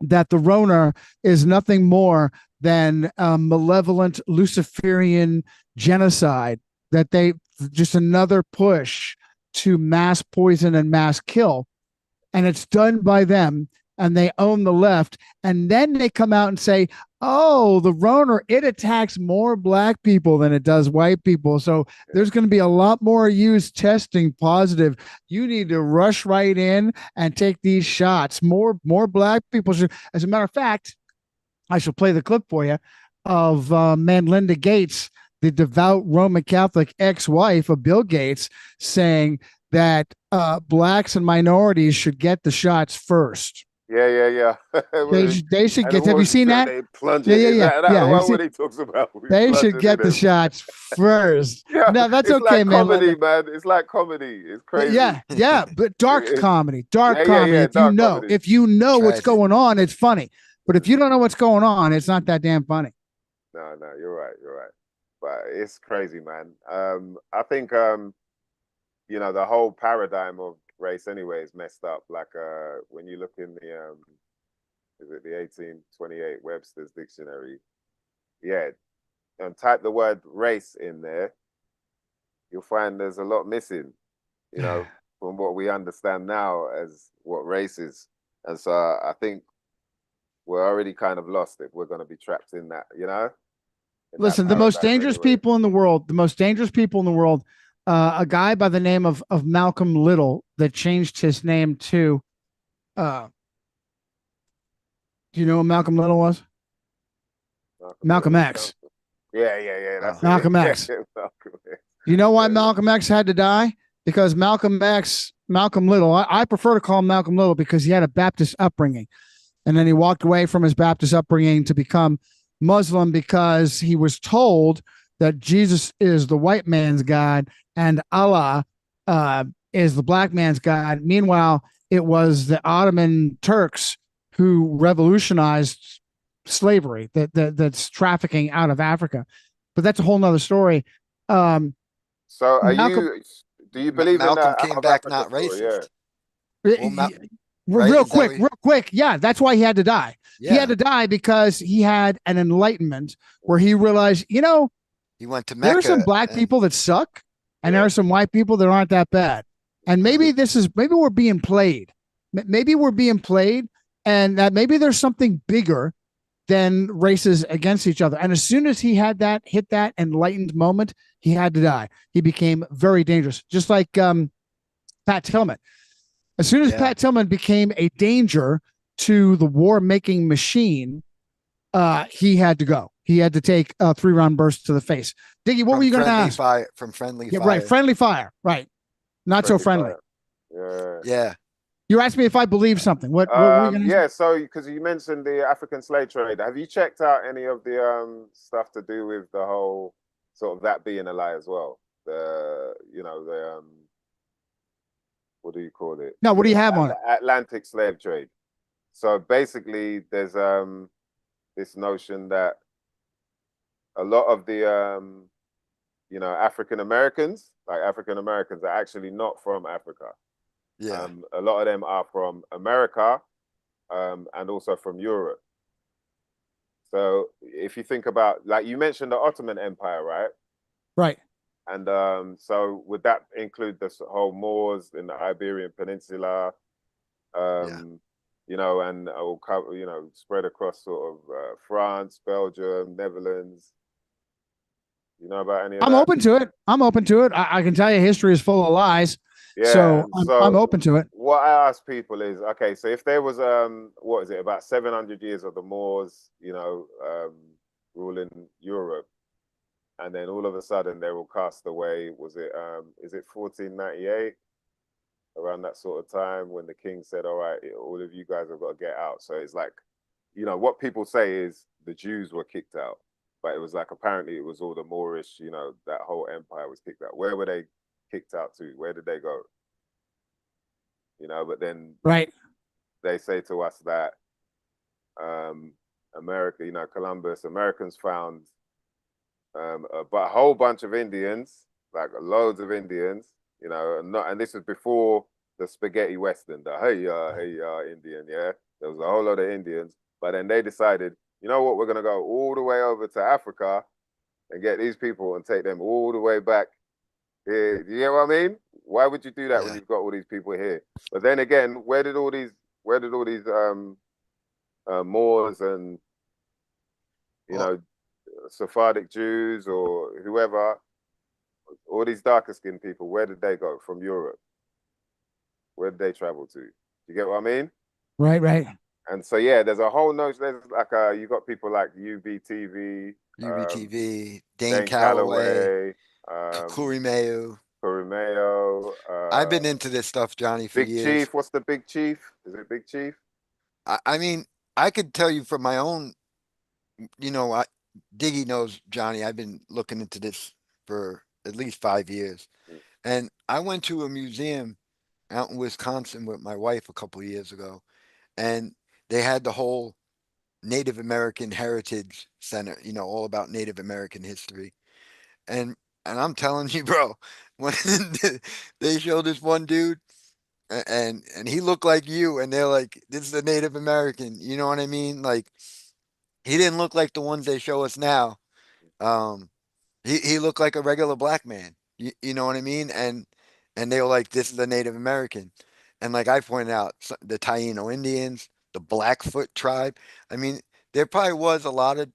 that the Rona is nothing more than a malevolent Luciferian genocide, that they just another push to mass poison and mass kill, and it's done by them, and they own the left, and then they come out and say, oh, the Rona, it attacks more black people than it does white people, so there's going to be a lot more use testing positive. You need to rush right in and take these shots. More black people should. As a matter of fact, I shall play the clip for you of Melinda Gates, the devout Roman Catholic ex-wife of Bill Gates, saying that blacks and minorities should get the shots first. Yeah. They should get. Have you seen that? They plunge Yeah, it. yeah, Is yeah. that Yeah, the have one you where seen- he talks about? They should get the shots first. Yeah, No, that's it's okay, like man. comedy, man. It's like comedy. It's crazy. Yeah, but dark It is. comedy. Yeah, dark comedy. If you know what's Tragic. going on, it's funny. But if you don't know what's going on, it's not that damn funny. No, you're right. But it's crazy, man. I think the whole paradigm of race anyway is messed up. Like when you look in the is it the 1828 Webster's dictionary? Yeah, and type the word race in there, you'll find there's a lot missing, from what we understand now as what race is. And so I think we're already kind of lost if we're going to be trapped in that, Listen, the most dangerous people in the world, a guy by the name of Malcolm Little that changed his name to, do you know what Malcolm Little was? Malcolm X. Yeah. That's Malcolm X. You know why Malcolm X had to die? Because Malcolm Little, I prefer to call him Malcolm Little because he had a Baptist upbringing. And then he walked away from his Baptist upbringing to become Muslim because he was told that Jesus is the white man's God and Allah is the black man's God. Meanwhile, it was the Ottoman Turks who revolutionized slavery, that's trafficking out of Africa. But that's a whole nother story. So do you believe Malcolm in that? came back not racist. Yeah. Real quick. Yeah, that's why he had to die. Yeah. He had to die because he had an enlightenment where he realized, he went to Mecca. there are some black people that suck, and there are some white people that aren't that bad. And maybe we're being played. Maybe we're being played, and that maybe there's something bigger than races against each other. And as soon as he hit that enlightened moment, he had to die. He became very dangerous, just like Pat Tillman. As soon as Pat Tillman became a danger to the war-making machine, he had to go. He had to take a 3-round burst to the face. Diggy, what were you going to ask? From friendly fire. Right, friendly fire. Right, not so friendly. Yeah. You asked me if I believe something. What were you going to say? So because you mentioned the African slave trade, have you checked out any of the stuff to do with the whole sort of that being a lie as well? What do you call it? No, what do you have on it? Atlantic slave trade. So basically, there's this notion that a lot of the African Americans are actually not from Africa. Yeah. A lot of them are from America, and also from Europe. So if you think about, like you mentioned the Ottoman Empire, right? Right. And so would that include the whole Moors in the Iberian Peninsula? You know, and will cover, you know, spread across sort of France, Belgium, Netherlands. You know about any of I'm that? open to it. I'm open to it. I can tell you history is full of lies. Yeah. So and I'm open to it. What I ask people is, okay, so if there was what is it, about 700 years of the Moors, you know, ruling Europe, and then all of a sudden they were cast away. Was it is it 1498? Around that sort of time when the king said, all right, all of you guys have got to get out. So it's like, you know, what people say is the Jews were kicked out, but it was like apparently it was all the Moorish, you know, that whole empire was kicked out. Where were they kicked out to? Where did they go? You know, but then Right. they say to us that America, you know, Columbus, Americans found a whole bunch of Indians, like loads of Indians, you know, and this was before the spaghetti western, the hey Indian, yeah. There was a whole lot of Indians, but then they decided, you know what, we're gonna go all the way over to Africa and get these people and take them all the way back here. Do you get what I mean? Why would you do that when you've got all these people here? But then again, where did all these Moors and you know Sephardic Jews or whoever, all these darker skinned people, where did they go from Europe? Where did they travel to? You get what I mean? Right, right. And so yeah, there's a whole notion. There's like you got people like UBTV, UBTV, Dane Dane Calloway, Calloway, Corey Mayo. Corey Mayo. I've been into this stuff, Johnny, for Big years. Chief. What's the Big Chief? Is it Big Chief? I mean, I could tell you from my own, you know, Diggy knows, Johnny, I've been looking into this for at least 5 years. And I went to a museum out in Wisconsin with my wife a couple of years ago, and they had the whole Native American Heritage Center, you know, all about Native American history. And I'm telling you, bro, when they showed this one dude and he looked like you, and they're like, this is a Native American, you know what I mean? Like, he didn't look like the ones they show us now. Um, he looked like a regular black man. You know what I mean? And they were like, this is a Native American. And like I pointed out, the Taino Indians, the Blackfoot tribe. I mean, there probably was a lot of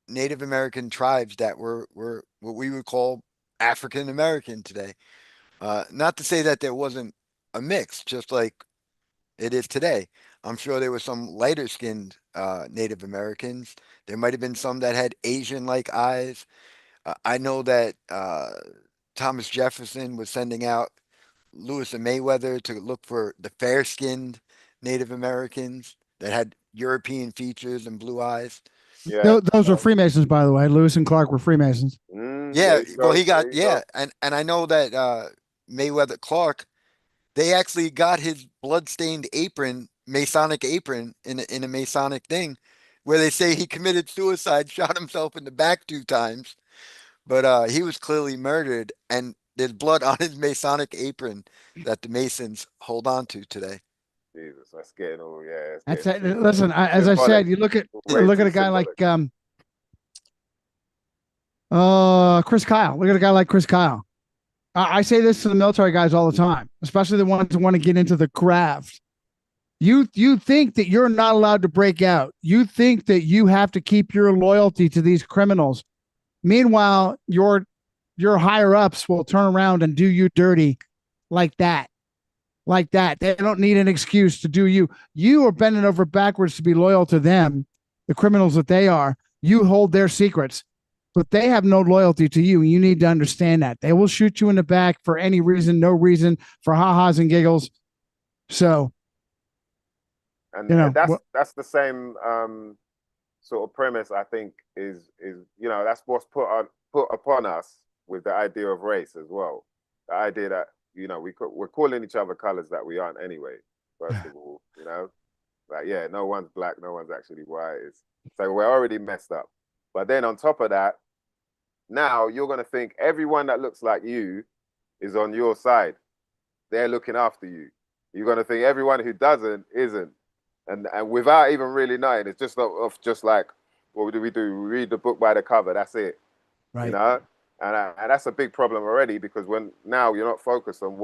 Native American tribes that were what we would call African American today. Not to say that there wasn't a mix, just like it is today. I'm sure there were some lighter skinned Native Americans. There might have been some that had Asian like eyes. I know that Thomas Jefferson was sending out Lewis and Mayweather to look for the fair skinned Native Americans that had European features and blue eyes. Yeah. Those were Freemasons, by the way. Lewis and Clark were Freemasons. Yeah, well, he got, There you yeah, go. and I know that Mayweather Clark, they actually got his blood-stained apron, Masonic apron, in a Masonic thing, where they say he committed suicide, shot himself in the back 2 times, but he was clearly murdered, and there's blood on his Masonic apron that the Masons hold on to today. Jesus, that's getting all yeah. That's Getting it. Listen, as I symbolic. said, you look at Way too a guy symbolic. like Chris Kyle. Look at a guy like Chris Kyle. I say this to the military guys all the time, especially the ones who want to get into the craft. You think that you're not allowed to break out. You think that you have to keep your loyalty to these criminals. Meanwhile, your higher ups will turn around and do you dirty like that. Like that. They don't need an excuse to do you. You are bending over backwards to be loyal to them, the criminals that they are. You hold their secrets, but they have no loyalty to you. You need to understand that. They will shoot you in the back for any reason, no reason, for ha-has and giggles. So, And you know, that's the same sort of premise, I think, is you know, that's what's put upon us with the idea of race as well. The idea that, you know, we're calling each other colors that we aren't anyway. First of all, you know, like, yeah, no one's black, no one's actually white. So we're already messed up. But then on top of that, now you're gonna think everyone that looks like you is on your side. They're looking after you. You're gonna think everyone who doesn't isn't. And without even really knowing, it's just like what do we do? We read the book by the cover. That's it. Right. You know, and that's a big problem already, because when now you're not focused on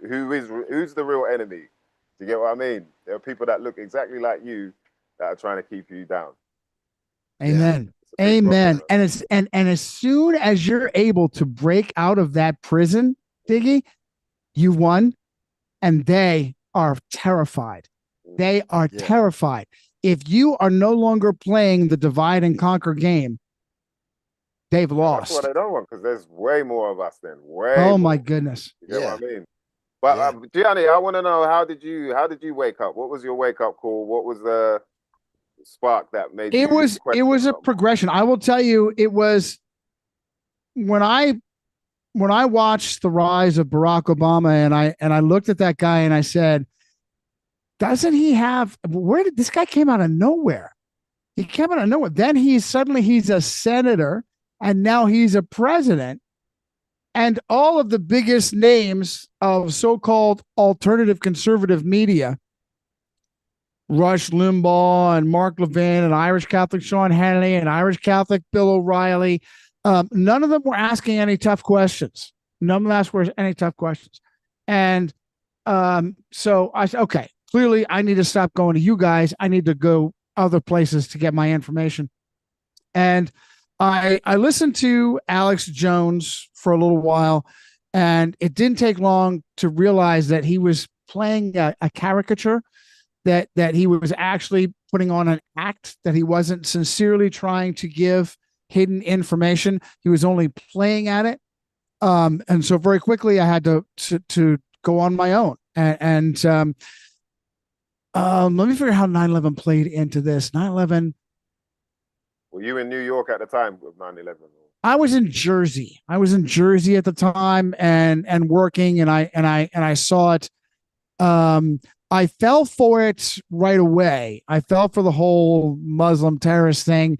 who's the real enemy. Do you get what I mean? There are people that look exactly like you that are trying to keep you down. Amen. It's a big Amen. problem. And it's and as soon as you're able to break out of that prison, Diggy, you won, and they are terrified. They are Yeah. terrified. If you are no longer playing the divide and conquer game, they've That's lost. what I don't want, because there's way more of us then. Way Oh more. my goodness. You get Yeah. what I mean? But Yeah. Gianni, I want to know, how did you wake up? What was your wake up call? What was the spark that made It you was question a something? progression. I will tell you, it was when I watched the rise of Barack Obama, and I looked at that guy and I said, doesn't he have, where did this guy came out of nowhere? He came out of nowhere. Then he's a senator, and now he's a president. And all of the biggest names of so-called alternative conservative media, Rush Limbaugh and Mark Levin and Irish Catholic Sean Hannity and Irish Catholic Bill O'Reilly, none of them were asking any tough questions. None of them asked any tough questions. And so I said, okay, clearly I need to stop going to you guys. I need to go other places to get my information. And I listened to Alex Jones for a little while, and it didn't take long to realize that he was playing a caricature, that he was actually putting on an act, that he wasn't sincerely trying to give hidden information. He was only playing at it. And so very quickly I had to go on my own. And let me figure out how 9/11 played into this. 9/11. Were you in New York at the time with 9/11? I was in Jersey. At the time, and working, and I saw it. I fell for it right away. I fell for the whole Muslim terrorist thing,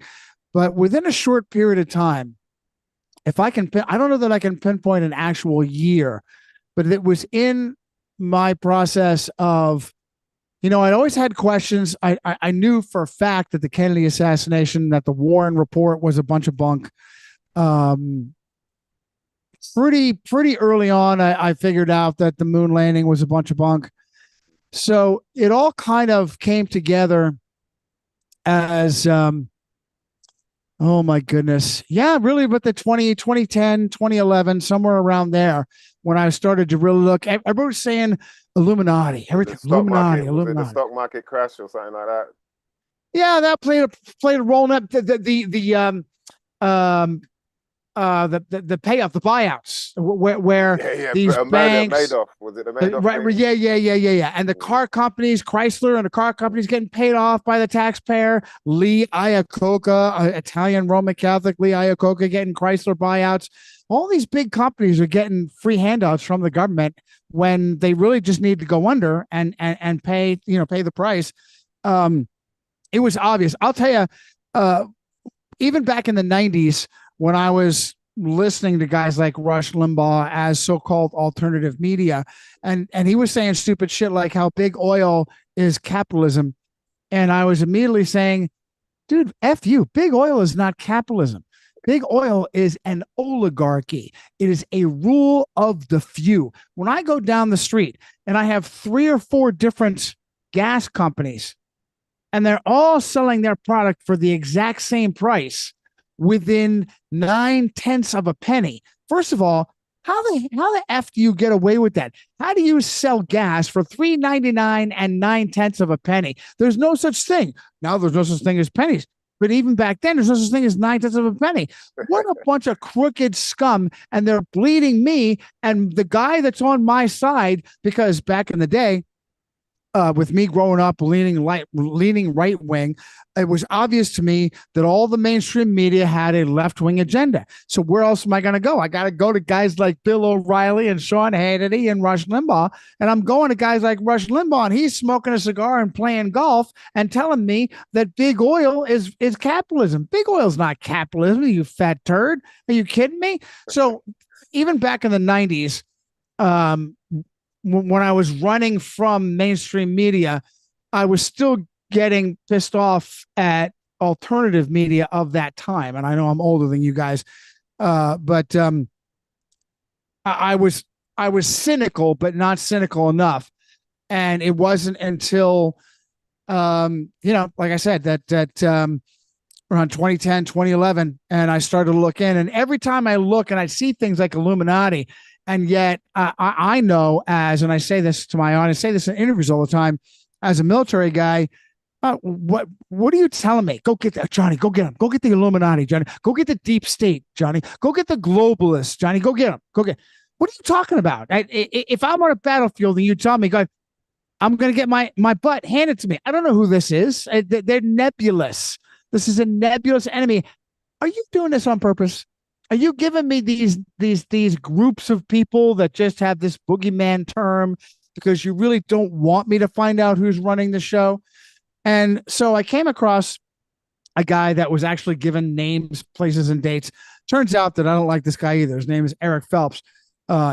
but within a short period of time, if I can, I don't know that I can pinpoint an actual year, but it was in my process of, I'd always had questions. I knew for a fact that the Kennedy assassination, that the Warren report was a bunch of bunk. Pretty early on, I figured out that the moon landing was a bunch of bunk. So it all kind of came together as, oh my goodness. Yeah, really. But the 2010, 2011, somewhere around there, when I started to really look, everybody was saying Illuminati, everything, Illuminati. Was it the stock market crash or something like that? Yeah, that played a role in that. The payoff, the buyouts, where these banks, Madoff. Was it the Madoff? right? Yeah. And the car companies, Chrysler and the car companies, getting paid off by the taxpayer. Lee Iacocca, Italian Roman Catholic Lee Iacocca, getting Chrysler buyouts. All these big companies are getting free handouts from the government when they really just need to go under and pay the price. It was obvious. I'll tell you, even back in the 90s, when I was listening to guys like Rush Limbaugh as so-called alternative media, and he was saying stupid shit like how big oil is capitalism. And I was immediately saying, dude, F you, big oil is not capitalism. Big oil is an oligarchy. It is a rule of the few. When I go down the street and I have 3 or 4 different gas companies, and they're all selling their product for the exact same price, within 9/10 of a penny. First of all, how the F do you get away with that? How do you sell gas for $3.99 and 9/10 of a penny? There's no such thing. Now there's no such thing as pennies. But even back then, there's no such thing as 9/10 of a penny. What a bunch of crooked scum. And they're bleeding me and the guy that's on my side, because back in the day, with me growing up leaning right wing, it was obvious to me that all the mainstream media had a left wing agenda. So where else am I going to go? I got to go to guys like Bill O'Reilly and Sean Hannity and Rush Limbaugh. And I'm going to guys like Rush Limbaugh, and he's smoking a cigar and playing golf and telling me that big oil is capitalism. Big oil's not capitalism, you fat turd. Are you kidding me? So even back in the 90s, when I was running from mainstream media, I was still getting pissed off at alternative media of that time. And I know I'm older than you guys, but I was cynical, but not cynical enough. And it wasn't until, like I said, that around 2010, 2011, and I started to look in. And every time I look and I see things like Illuminati, and yet I know, and I say this to my audience, say this in interviews all the time, as a military guy, what are you telling me? Go get that, Johnny. Go get them. Go get the Illuminati, Johnny. Go get the deep state, Johnny. Go get the globalists, Johnny. Go get them. Go get. What are you talking about? If I'm on a battlefield and you tell me, God, I'm going to get my butt handed to me. I don't know who this is. They're nebulous. This is a nebulous enemy. Are you doing this on purpose? Are you giving me these groups of people that just have this boogeyman term because you really don't want me to find out who's running the show? And so I came across a guy that was actually given names, places, and dates. Turns out that I don't like this guy either. His name is Eric Phelps.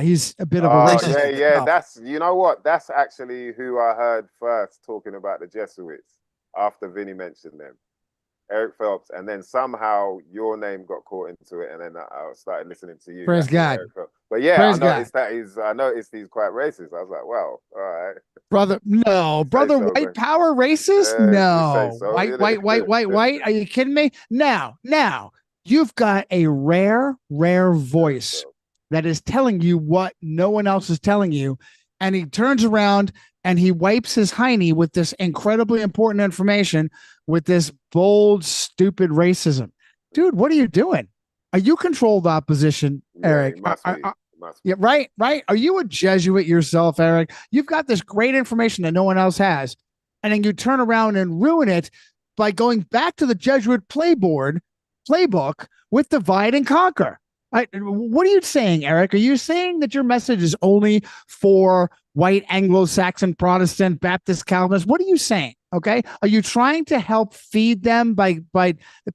He's a bit of a racist. Yeah. That's, you know what? That's actually who I heard first talking about the Jesuits after Vinny mentioned them. Eric Phelps, and then somehow your name got caught into it, and then I started listening to you. Praise God. But yeah, Praise I noticed he's quite racist. I was like, well, all right. Brother, no, brother, so, white power racist? Yeah, no. so, White. Are you kidding me? Now, you've got a rare voice that is telling you what no one else is telling you. And he turns around and he wipes his hiney with this incredibly important information, with this bold, stupid racism. Dude, what are you doing? Are you controlled opposition, Eric? Yeah, right. Are you a Jesuit yourself, Eric? You've got this great information that no one else has, and then you turn around and ruin it by going back to the Jesuit playbook with divide and conquer. What are you saying, Eric? Are you saying that your message is only for white Anglo-Saxon Protestant Baptist Calvinists? What are you saying? Okay. Are you trying to help feed them by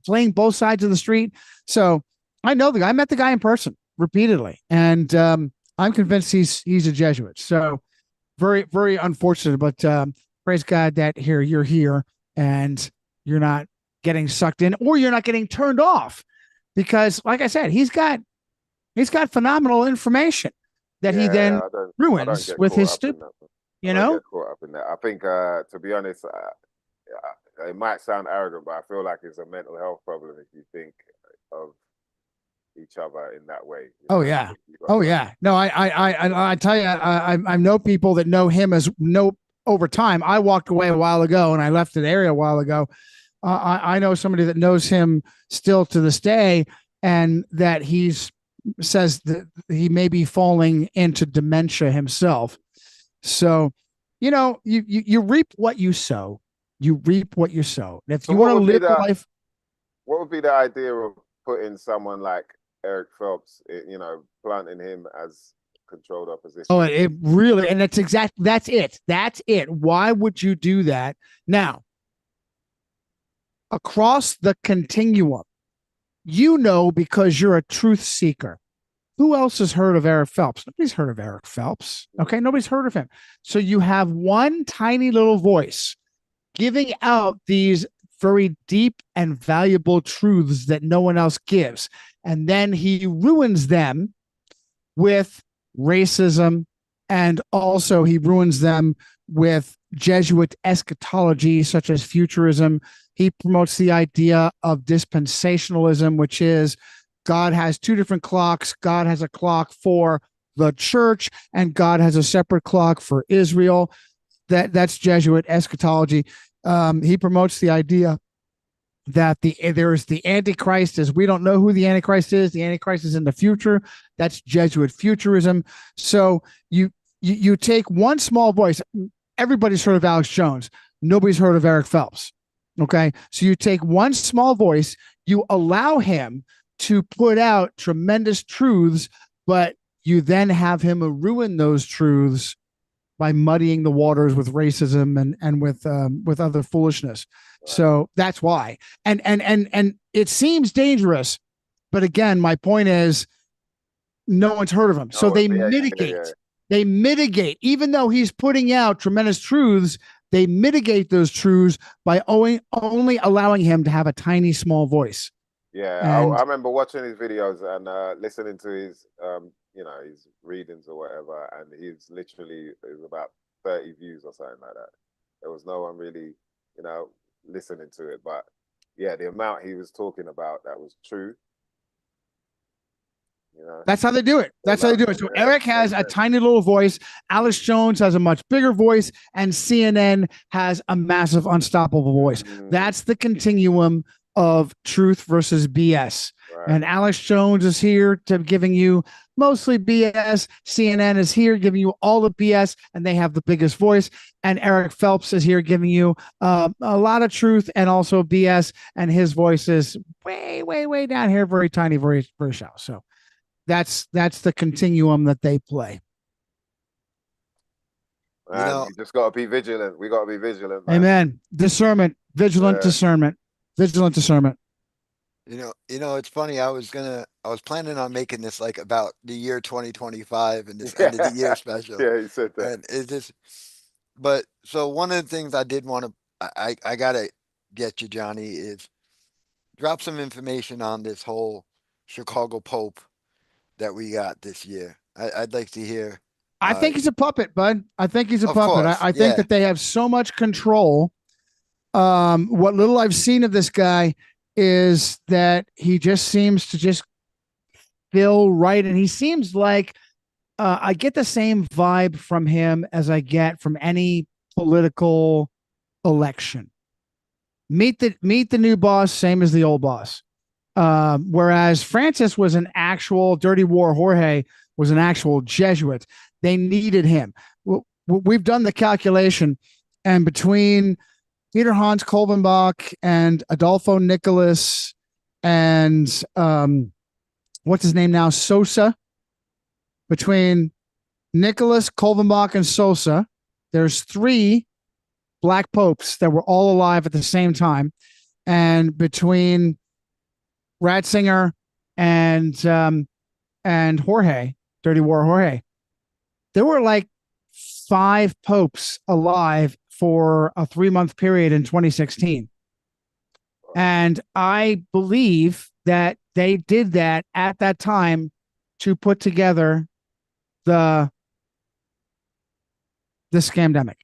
playing both sides of the street? So I know the guy. I met the guy in person repeatedly, and I'm convinced he's a Jesuit. So very, very unfortunate, but praise God that you're here and you're not getting sucked in, or you're not getting turned off, because like I said, he's got phenomenal information that he then ruins with his stupid, you know? Get caught up in that. I think, to be honest, it might sound arrogant, but I feel like it's a mental health problem if you think of each other in that way. Oh yeah. No, I tell you, I know people that know him over time. I walked away a while ago and I left the area a while ago. I know somebody that knows him still to this day, and that says that he may be falling into dementia himself. So, you reap what you sow. You reap what you sow. And if you want to live a life, what would be the idea of putting someone like Eric Phelps, planting him as controlled opposition? Oh, it really, and that's it. Why would you do that? Now, across the continuum, because you're a truth seeker. Who else has heard of Eric Phelps? Nobody's heard of Eric Phelps. Okay, nobody's heard of him. So you have one tiny little voice giving out these very deep and valuable truths that no one else gives. And then he ruins them with racism, and also he ruins them with Jesuit eschatology, such as futurism. He promotes the idea of dispensationalism, which is God has two different clocks. God has a clock for the church, and God has a separate clock for Israel. That's Jesuit eschatology. He promotes the idea that there's the Antichrist, as we don't know who the Antichrist is. The Antichrist is in the future. That's Jesuit futurism. So you take one small voice. Everybody's heard of Alex Jones. Nobody's heard of Eric Phelps. Okay. So you take one small voice, you allow him to put out tremendous truths, but you then have him ruin those truths by muddying the waters with racism and with other foolishness. Right. So that's why. And it seems dangerous, but again, my point is no one's heard of him. So they mitigate. Yeah. They mitigate, even though he's putting out tremendous truths, they mitigate those truths by only allowing him to have a tiny, small voice. Yeah, And- I remember watching his videos and listening to his his readings or whatever, and he's literally, it was about 30 views or something like that. There was no one really, listening to it, but yeah, the amount he was talking about that was true. That's how they do it. That's how they do it. So Eric has a tiny little voice. Alex Jones has a much bigger voice, and CNN has a massive, unstoppable voice. That's the continuum of truth versus BS. Right. And Alex Jones is here to giving you mostly BS. CNN is here giving you all the BS, and they have the biggest voice. And Eric Phelps is here giving you a lot of truth and also BS, and his voice is way, way, way down here, very tiny, very, very shallow. So that's the continuum that they play. And you just got to be vigilant. We got to be vigilant, man. Amen. Discernment, vigilant discernment, vigilant discernment. It's funny. I was planning on making this like about the year 2025 and this end of the year special. Yeah, you said that. And it's just, but so one of the things I did want to, I gotta get you, Johnny, is drop some information on this whole Chicago Pope that we got this year. I'd like to hear. I think he's a puppet, bud. I think he's a Of puppet. course, I think that they have so much control. What little I've seen of this guy is that he just seems to just feel right. And he seems like I get the same vibe from him as I get from any political election. Meet the new boss, same as the old boss. Whereas Francis was an actual Dirty War, Jorge was an actual Jesuit. They needed him. We've done the calculation, and between Peter Hans Kolvenbach and Adolfo Nicholas and what's his name now, Sosa, between Nicholas, Kolvenbach, and Sosa, there's 3 black popes that were all alive at the same time. And between Ratzinger and Jorge, Dirty War Jorge, there were like 5 popes alive for a 3-month period in 2016. And I believe that they did that at that time to put together the scamdemic,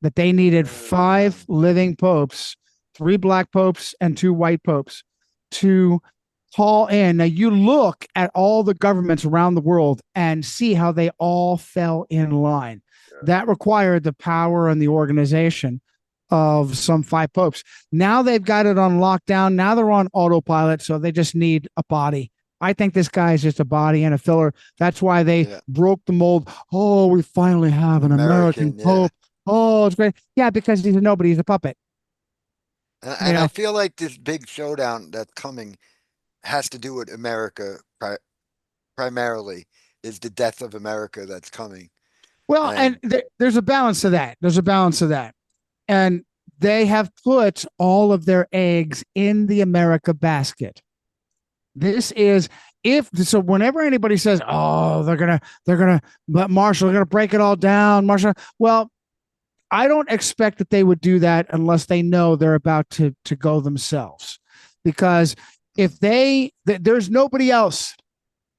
that they needed 5 living popes, 3 black popes and 2 white popes, to call in. Now you look at all the governments around the world and see how they all fell in line. That required the power and the organization of some 5 popes. Now they've got it on lockdown. Now they're on autopilot, so they just need a body. I think this guy is just a body and a filler. That's why they broke the mold. Oh, we finally have an American pope. Oh, it's great. Yeah, because he's a nobody. He's a puppet. And I feel like this big showdown that's coming has to do with America primarily, is the death of America that's coming. Well, and there's a balance to that. There's a balance to that. And they have put all of their eggs in the America basket. This is so whenever anybody says, oh, but Marshall, they're going to break it all down. Marshall. Well, I don't expect that they would do that unless they know they're about to go themselves, because if there's nobody else,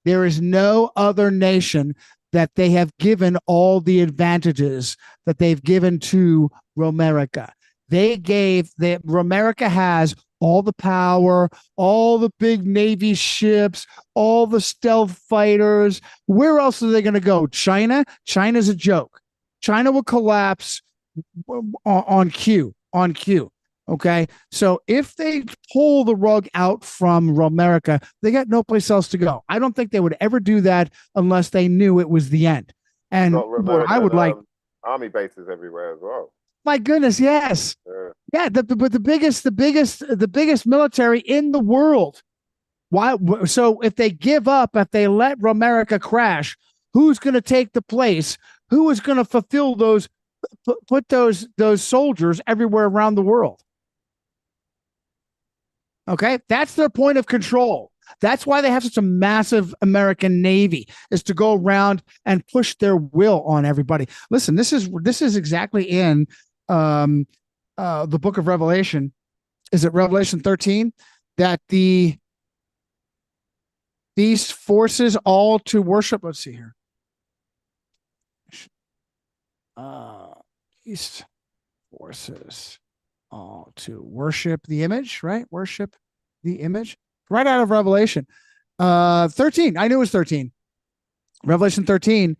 there is no other nation that they have given all the advantages that they've given to Romerica. Romerica has all the power, all the big Navy ships, all the stealth fighters. Where else are they going to go? China? China's a joke. China will collapse on cue. Okay. So if they pull the rug out from Romerica, they got no place else to go. I don't think they would ever do that unless they knew it was the end. And what I would like, army bases everywhere as well. My goodness, yes. Yeah, but the biggest military in the world. Why? So if they give up, if they let Romerica crash, who's going to take the place? Who is going to fulfill those, put those soldiers everywhere around the world? Okay, that's their point of control. That's why they have such a massive American Navy, is to go around and push their will on everybody. Listen, this is exactly in the book of Revelation. Is it Revelation 13 that the beast forces all to worship? Let's see here. Beast forces all to worship the image, right? Worship the image. Right out of Revelation. 13. I knew it was 13. Revelation 13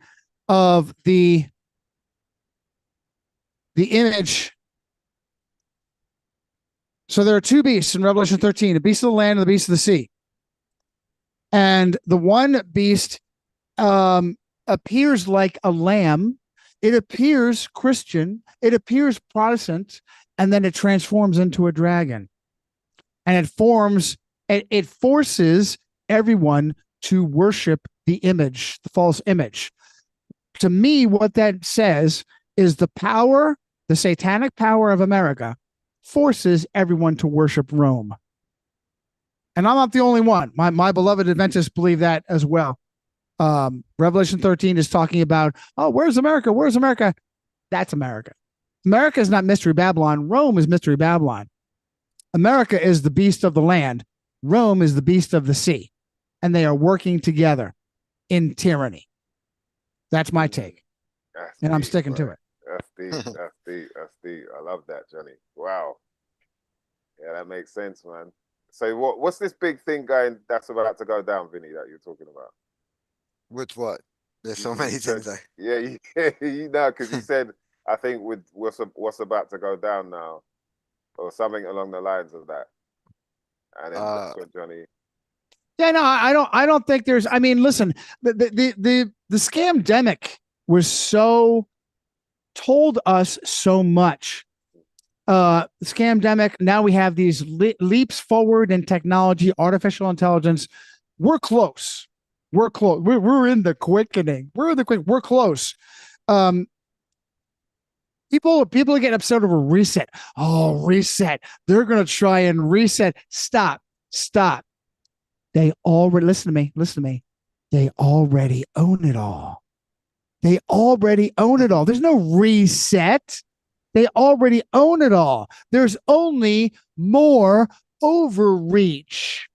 of the image. So there are two beasts in Revelation 13, the beast of the land and the beast of the sea. And the one beast appears like a lamb. It appears Christian. It appears Protestant. And then it transforms into a dragon. And it forces everyone to worship the image, the false image. To me, what that says is the power, the satanic power of America forces everyone to worship Rome. And I'm not the only one. My beloved Adventists believe that as well. Revelation 13 is talking about, oh, where's America? Where's America? That's America. America is not Mystery Babylon. Rome is Mystery Babylon. America is the beast of the land. Rome is the beast of the sea. And they are working together in tyranny. That's my take. And I'm sticking to it. That's deep. That's deep. That's deep. I love that, Johnny. Wow. Yeah, that makes sense, man. So what's this big thing going that's about to go down, Vinny, that you're talking about? With what? There's so many things. Yeah, you know, because you said, I think with what's about to go down now, or something along the lines of that. And then that's what Johnny. Yeah, no, I don't think there's. I mean, listen, the scamdemic was so told us so much. Scamdemic. Now we have these leaps forward in technology, artificial intelligence. We're close. We're close. We're in the quickening. We're close. People are getting upset over reset. Oh, reset. They're gonna try and reset. Stop. They already listen to me. They already own it all. There's no reset. They already own it all. There's only more overreach.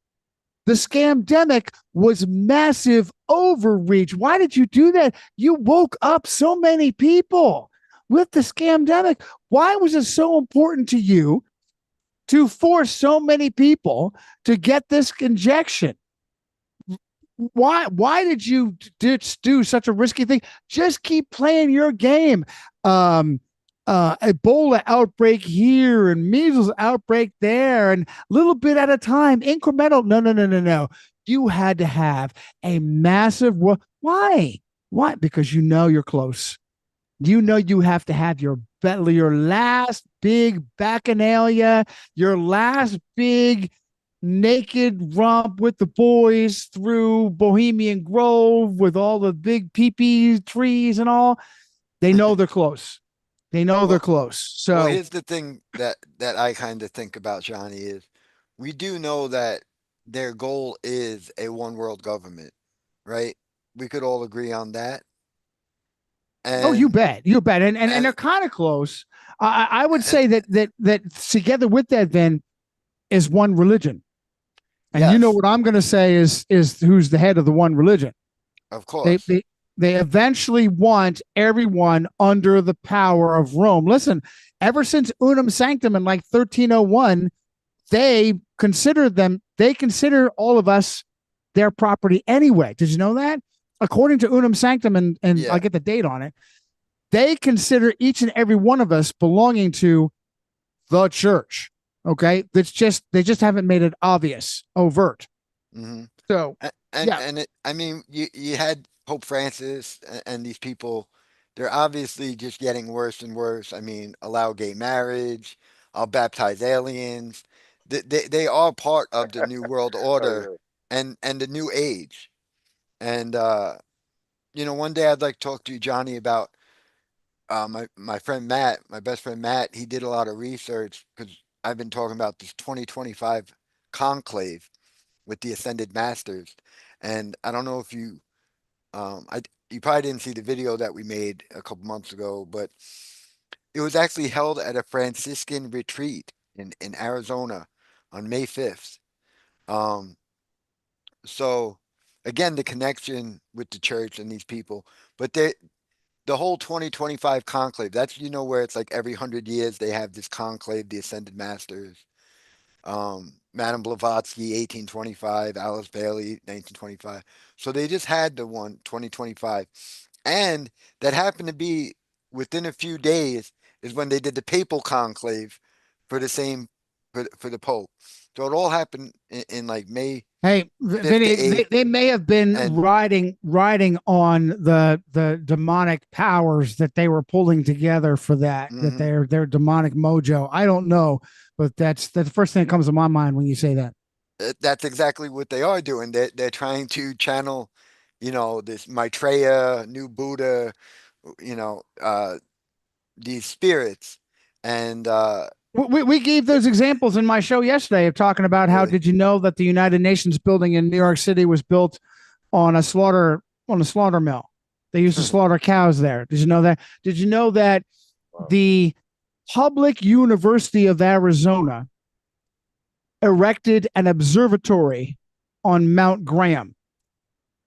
The scamdemic was massive overreach. Why did you do that? You woke up so many people with the scamdemic. Why was it so important to you to force so many people to get this injection? Why did you do such a risky thing? Just keep playing your game. Ebola outbreak here and measles outbreak there, and a little bit at a time, incremental. No. You had to have a massive. Why? Because you know you're close. You know you have to have your last big bacchanalia, your last big naked romp with the boys through Bohemian Grove with all the big peepee trees and all. They know they're close. They're close. So well, here's the thing that I kind of think about, Johnny, is we do know that their goal is a one world government, right? We could all agree on that. And, you bet. And they're kind of close. I would say that together with that then is one religion. And yes. You know what I'm going to say is who's the head of the one religion. Of course. They eventually want everyone under the power of Rome. Listen, ever since Unum Sanctum in like 1301, they consider all of us their property anyway. Did you know that? According to Unum Sanctum, and yeah. I'll get the date on it, they consider each and every one of us belonging to the church. Okay, they just haven't made it overt. Mm-hmm. So, I mean, you had Pope Francis and these people. They're obviously just getting worse and worse. I mean, allow gay marriage. I'll baptize aliens. They are part of the New World Order and the New Age. And one day I'd like to talk to you, Johnny, about my friend Matt, my best friend Matt. He did a lot of research because I've been talking about this 2025 conclave with the Ascended Masters, and I don't know if you you probably didn't see the video that we made a couple months ago, but It was actually held at a Franciscan retreat in Arizona on May 5th. So again, the connection with the church and these people, but the whole 2025 conclave, that's, where it's like every 100 years they have this conclave, the Ascended Masters, Madame Blavatsky, 1825, Alice Bailey, 1925. So they just had the one 2025. And that happened to be within a few days is when they did the papal conclave for the same, for the Pope. So it all happened in like May. Hey, Vinny, they may have been and- riding on the demonic powers that they were pulling together for that, that their demonic mojo. I don't know, but that's the first thing that comes to my mind when you say that. That's exactly what they are doing. They're trying to channel, this Maitreya, new Buddha, these spirits. And we gave those examples in my show yesterday of talking about how, Really? did you know that the United Nations building in New York City was built on a slaughter mill? They used to slaughter cows there. Did you know that? Did you know that the Public University of Arizona erected an observatory on Mount Graham?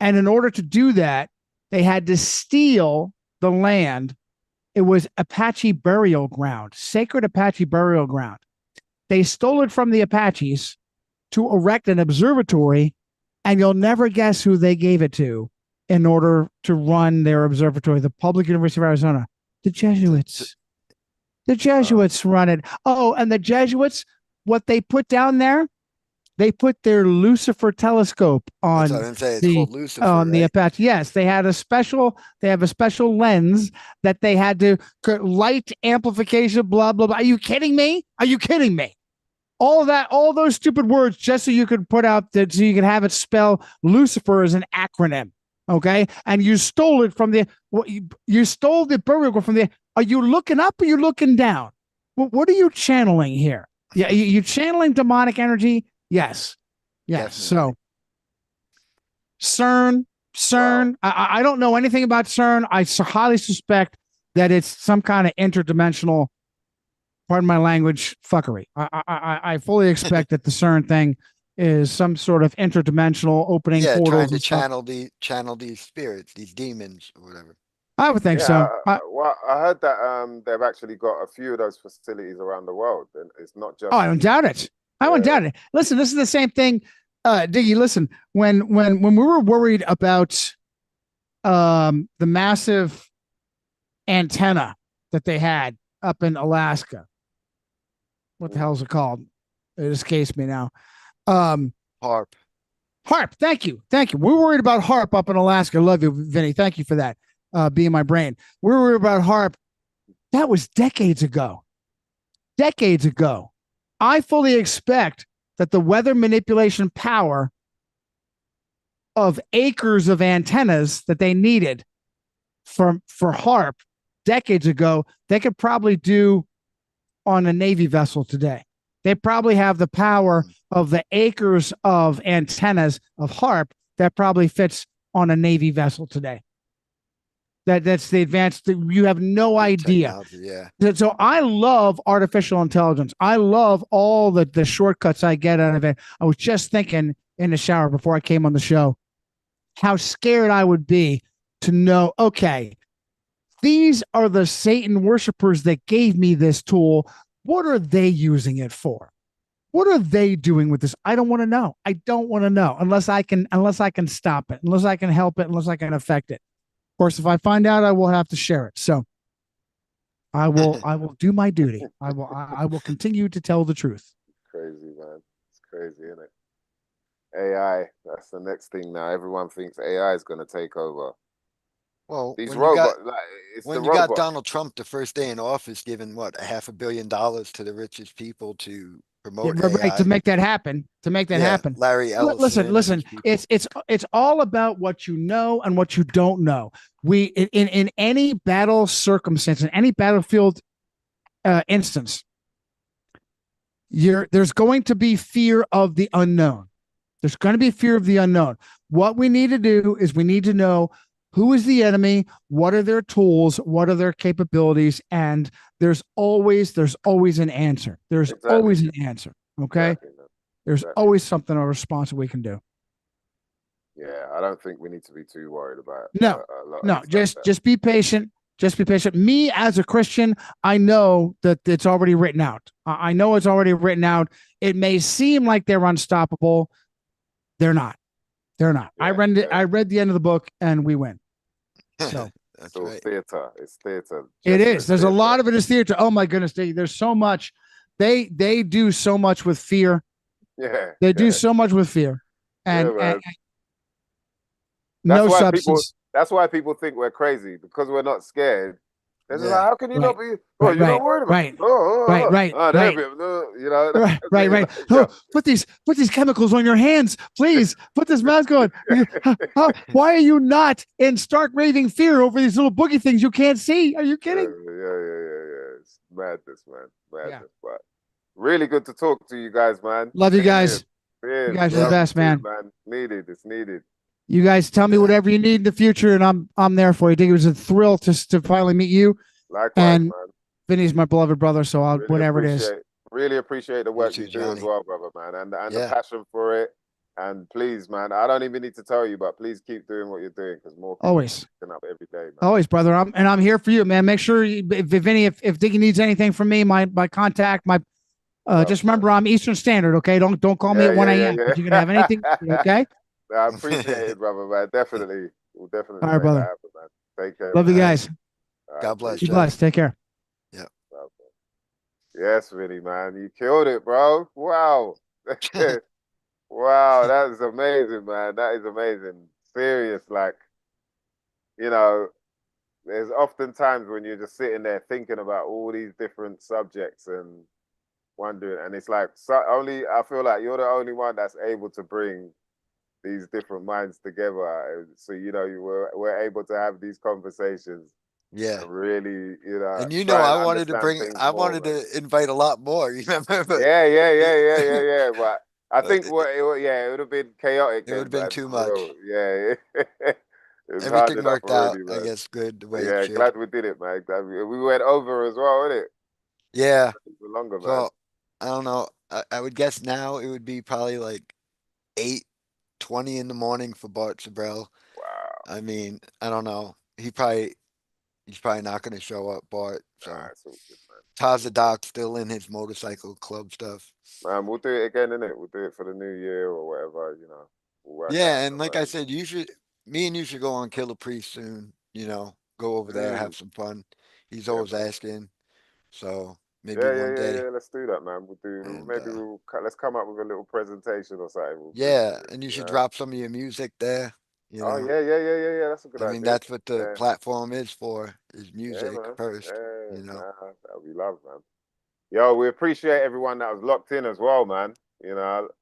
And in order to do that, they had to steal the land. It was Apache burial ground, sacred Apache burial ground. They stole it from the Apaches to erect an observatory, and you'll never guess who they gave it to in order to run their observatory. The Public University of Arizona, the Jesuits. The Jesuits run it. Oh, and the Jesuits, what they put down there, they put their Lucifer telescope on that's what I'm saying. It's called Lucifer, the right? Apache. Yes, they have a special lens that they had to light amplification, blah, blah, blah. Are you kidding me? Are you kidding me? All of that, all those stupid words, just so you could put out that, so you could have it spell Lucifer as an acronym. Okay. And you stole it from you stole the burial ground from the, are you looking up or are you looking down? What are you channeling here? Yeah. You channeling demonic energy? Yes. Yes. Definitely. So CERN, I don't know anything about CERN. I highly suspect that it's some kind of interdimensional, pardon my language, fuckery. I fully expect that the CERN thing is some sort of interdimensional opening Yeah, portals trying to and stuff. channel these spirits, these demons or whatever. I would think Yeah, so. well, I heard that they've actually got a few of those facilities around the world, and it's not just. Oh, I don't doubt it. I don't doubt it. Listen, this is the same thing. Diggy, listen, when we were worried about the massive antenna that they had up in Alaska, what the hell is it called? It escapes me now. HAARP. HAARP. Thank you. We were worried about HAARP up in Alaska. Love you, Vinny. Thank you for that. Being my brain. We were worried about HAARP. That was decades ago. I fully expect that the weather manipulation power of acres of antennas that they needed for HAARP decades ago, they could probably do on a Navy vessel today. They probably have the power of the acres of antennas of HAARP that probably fits on a Navy vessel today. That's the advanced. You have no idea. Yeah. So I love artificial intelligence. I love all the shortcuts I get out of it. I was just thinking in the shower before I came on the show how scared I would be to know, okay, these are the Satan worshipers that gave me this tool. What are they using it for? What are they doing with this? I don't want to know. I don't want to know unless I can stop it, unless I can help it, unless I can affect it. Of course, if I find out, I will have to share it. So I will do my duty. I will continue to tell the truth. Crazy, man. It's crazy, isn't it? AI, that's the next thing now. Everyone thinks AI is going to take over. Well, These when robots, you got Donald Trump the first day in office giving what, $500 million to the richest people to promote AI. Right, to make that happen. Happen. Larry Ellison. Listen. It's all about what you know and what you don't know. We in any battle circumstance, in any battlefield instance, there's going to be fear of the unknown. There's going to be fear of the unknown. What we need to do is we need to know who is the enemy, what are their tools, what are their capabilities, and there's always an answer. There's Exactly. always an answer. Okay. Exactly, man. There's Exactly. always something, a response that we can do. Yeah, I don't think we need to be too worried about No, a lot of no, the stuff that- just be patient. Just be patient. Me as a Christian, I know that it's already written out. I know it's already written out. It may seem like they're unstoppable. They're not. They're not. I Yeah, read it. yeah. I read the end of the book, and we win. So That's It's all right. theater. It's theater. it Just is. There's a lot of it is theater. Oh my goodness, there's so much. They do so much with fear. Yeah. They do yeah. so much with fear, and, Yeah, man. and That's no why substance. That's why people think we're crazy because we're not scared. They're just Yeah. like, how can you Right. not be? Oh, Right, you're right, not worried about right, it. Oh, right, they're right. a bit, you know. Right, that's right, it, right. like, Oh, yo. put these chemicals on your hands, please. Put this mask on. Why are you not in stark raving fear over these little boogie things you can't see? Are you kidding? Yeah. It's madness, man. Yeah. Madness. But really good to talk to you guys, man. Love you Same guys. here. You guys are the Love best, too, man. Needed. It's needed. You guys tell me Yeah. whatever you need in the future, and I'm there for you. I think it was a thrill to finally meet you. Likewise, And man. Vinny's my beloved brother, so I'll whatever it is. Really appreciate the work too, you do as Johnny. well, brother, man, and the Yeah. passion for it. And please, man, I don't even need to tell you, but please keep doing what you're doing because more people Always. are picking up every day, man. Always, brother. I'm here for you, man. Make sure if Vinny, if Dickie needs anything from me, my contact, my just remember I'm Eastern Standard, okay? Don't call me at 1 a.m. if you can have anything, okay? I appreciate it, brother, man. Definitely. We'll definitely All right, make brother. that happen, man. Take care. Love you man. guys. All right, God bless, peace. Be blessed. Take care. Yes, Vinny, man. You killed it, bro. Wow. Wow, that is amazing, man. That is amazing. Serious, like, you know, there's often times when you're just sitting there thinking about all these different subjects and wondering, and it's like I feel like you're the only one that's able to bring these different minds together. So we're able to have these conversations Yeah. and really, And you know, try and I wanted to understand bring, things I more, wanted man. to invite a lot more. You remember? But Yeah. But I think it it would have been chaotic. would have been man, too for much. real. Yeah. It was hard Everything enough worked out, already, I man. guess, good the way Yeah, it should. glad we did it, man. Glad we went over as well, didn't it? Yeah. For longer, man. So I don't know. I would guess now it would be probably like 8:20 in the morning for Bart Sabrell. Wow. I mean, I don't know. He's probably not going to show up, Bart. So It's all good, man. Taza Doc still in his motorcycle club stuff. Man, we'll do it again, innit? We'll do it for the new year or whatever, We'll work Yeah, out and like I somewhere. said, me and you should go on Killer Priest soon. Go over there, have Mm. some fun. He's Yeah, always man. asking. So maybe Yeah, one day. Let's do that, man. We'll do. And Maybe let's come up with a little presentation or something. We'll bring yeah, to it, and you should know? drop some of your music there. Oh yeah. That's a good I mean, idea. that's what the Yeah, platform is for, is yeah, music man. first. Yeah, nah, that'll be love, man. Yo, we appreciate everyone that was locked in as well, man.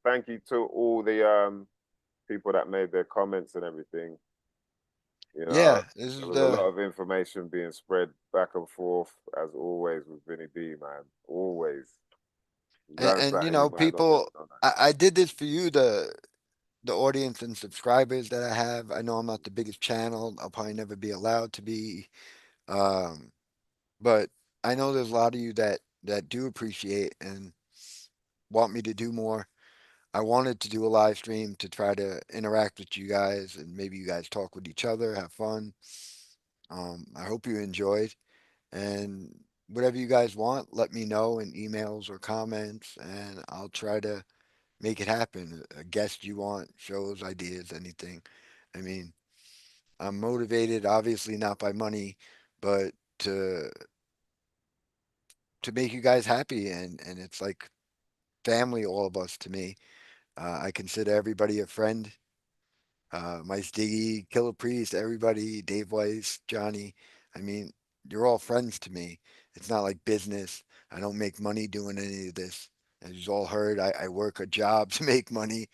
Thank you to all the people that made their comments and everything. Yeah, this is there was a lot of information being spread back and forth, as always with Vinny B, man. Always. Learn and something you might not people, know. I did this for you, the audience and subscribers that I have. I know I'm not the biggest channel. I'll probably never be allowed to be. Um, but I know there's a lot of you that do appreciate and want me to do more. I wanted to do a live stream to try to interact with you guys and maybe you guys talk with each other, have fun. I hope you enjoyed, and whatever you guys want, let me know in emails or comments, and I'll try to make it happen. A guest you want, shows, ideas, anything. I mean, I'm motivated, obviously not by money, but to make you guys happy, and it's like family, all of us to me. I consider everybody a friend. Mice Diggy, Killer Priest, everybody, Dave Weiss, Johnny. I mean, you're all friends to me. It's not like business. I don't make money doing any of this. As you all heard, I work a job to make money.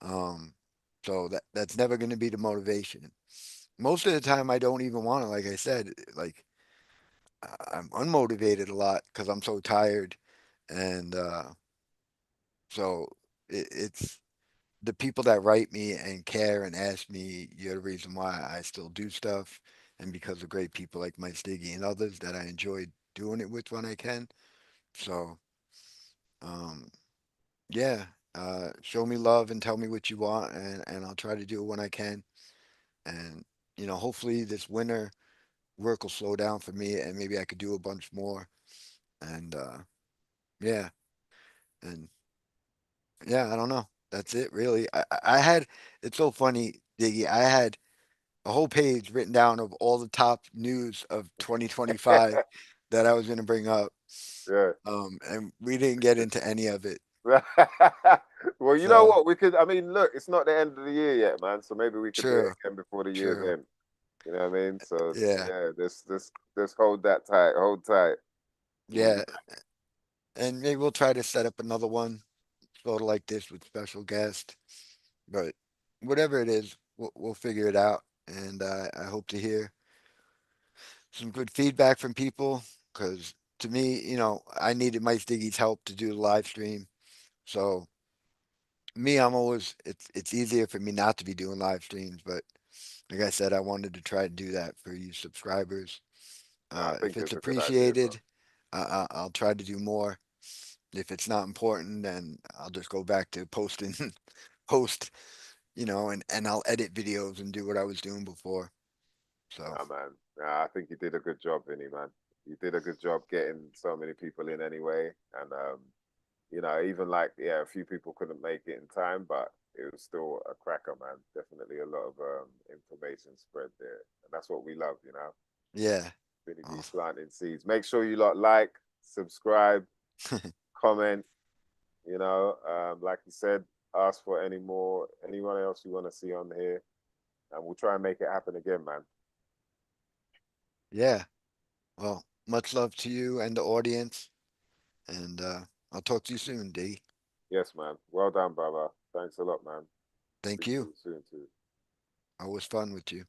Um, so that's never going to be the motivation. Most of the time, I don't even want to. Like I said, like I'm unmotivated a lot because I'm so tired, and so it's the people that write me and care and ask me, you're the reason why I still do stuff. And because of great people like Mike Stiggy and others that I enjoy doing it with when I can. So, um, yeah, show me love and tell me what you want, and I'll try to do it when I can. And, hopefully this winter work will slow down for me and maybe I could do a bunch more. And, yeah, and yeah, I don't know. That's it really. I had, it's so funny, Diggy. I had a whole page written down of all the top news of 2025 that I was going to bring up. Yeah. And we didn't get into any of it. Well, you know So, what? We could. I mean, look, it's not the end of the year yet, man. So maybe we could do it true, again before the year's true. end. You know what I mean? So Yeah, yeah, just hold that tight. Hold tight. We'll yeah. And maybe we'll try to set up another one sort of like this with special guest. But whatever it is, we'll figure it out. And I hope to hear some good feedback from people because to me, I needed Mike Stiggy's help to do the live stream. So me, I'm always it's easier for me not to be doing live streams, but like I said, I wanted to try to do that for you subscribers. I If think it's it's a good idea, bro. appreciated, I'll try to do more. If it's not important, then I'll just go back to posting, post, and I'll edit videos and do what I was doing before. So Nah, man. Nah, I think you did a good job, Vinny, man. You did a good job getting so many people in anyway. And even like a few people couldn't make it in time, but it was still a cracker, man. Definitely a lot of information spread there. And that's what we love, yeah. Vinny B Oh, planting seeds. Make sure you like, subscribe, comment, like you said, ask for anyone else you want to see on here. And we'll try and make it happen again, man. yeah. Well, much love to you and the audience, and I'll talk to you soon, D. Yes, man. Well done, brother. Thanks a lot, man. Thank Speak to you. you soon, too. Always fun with you.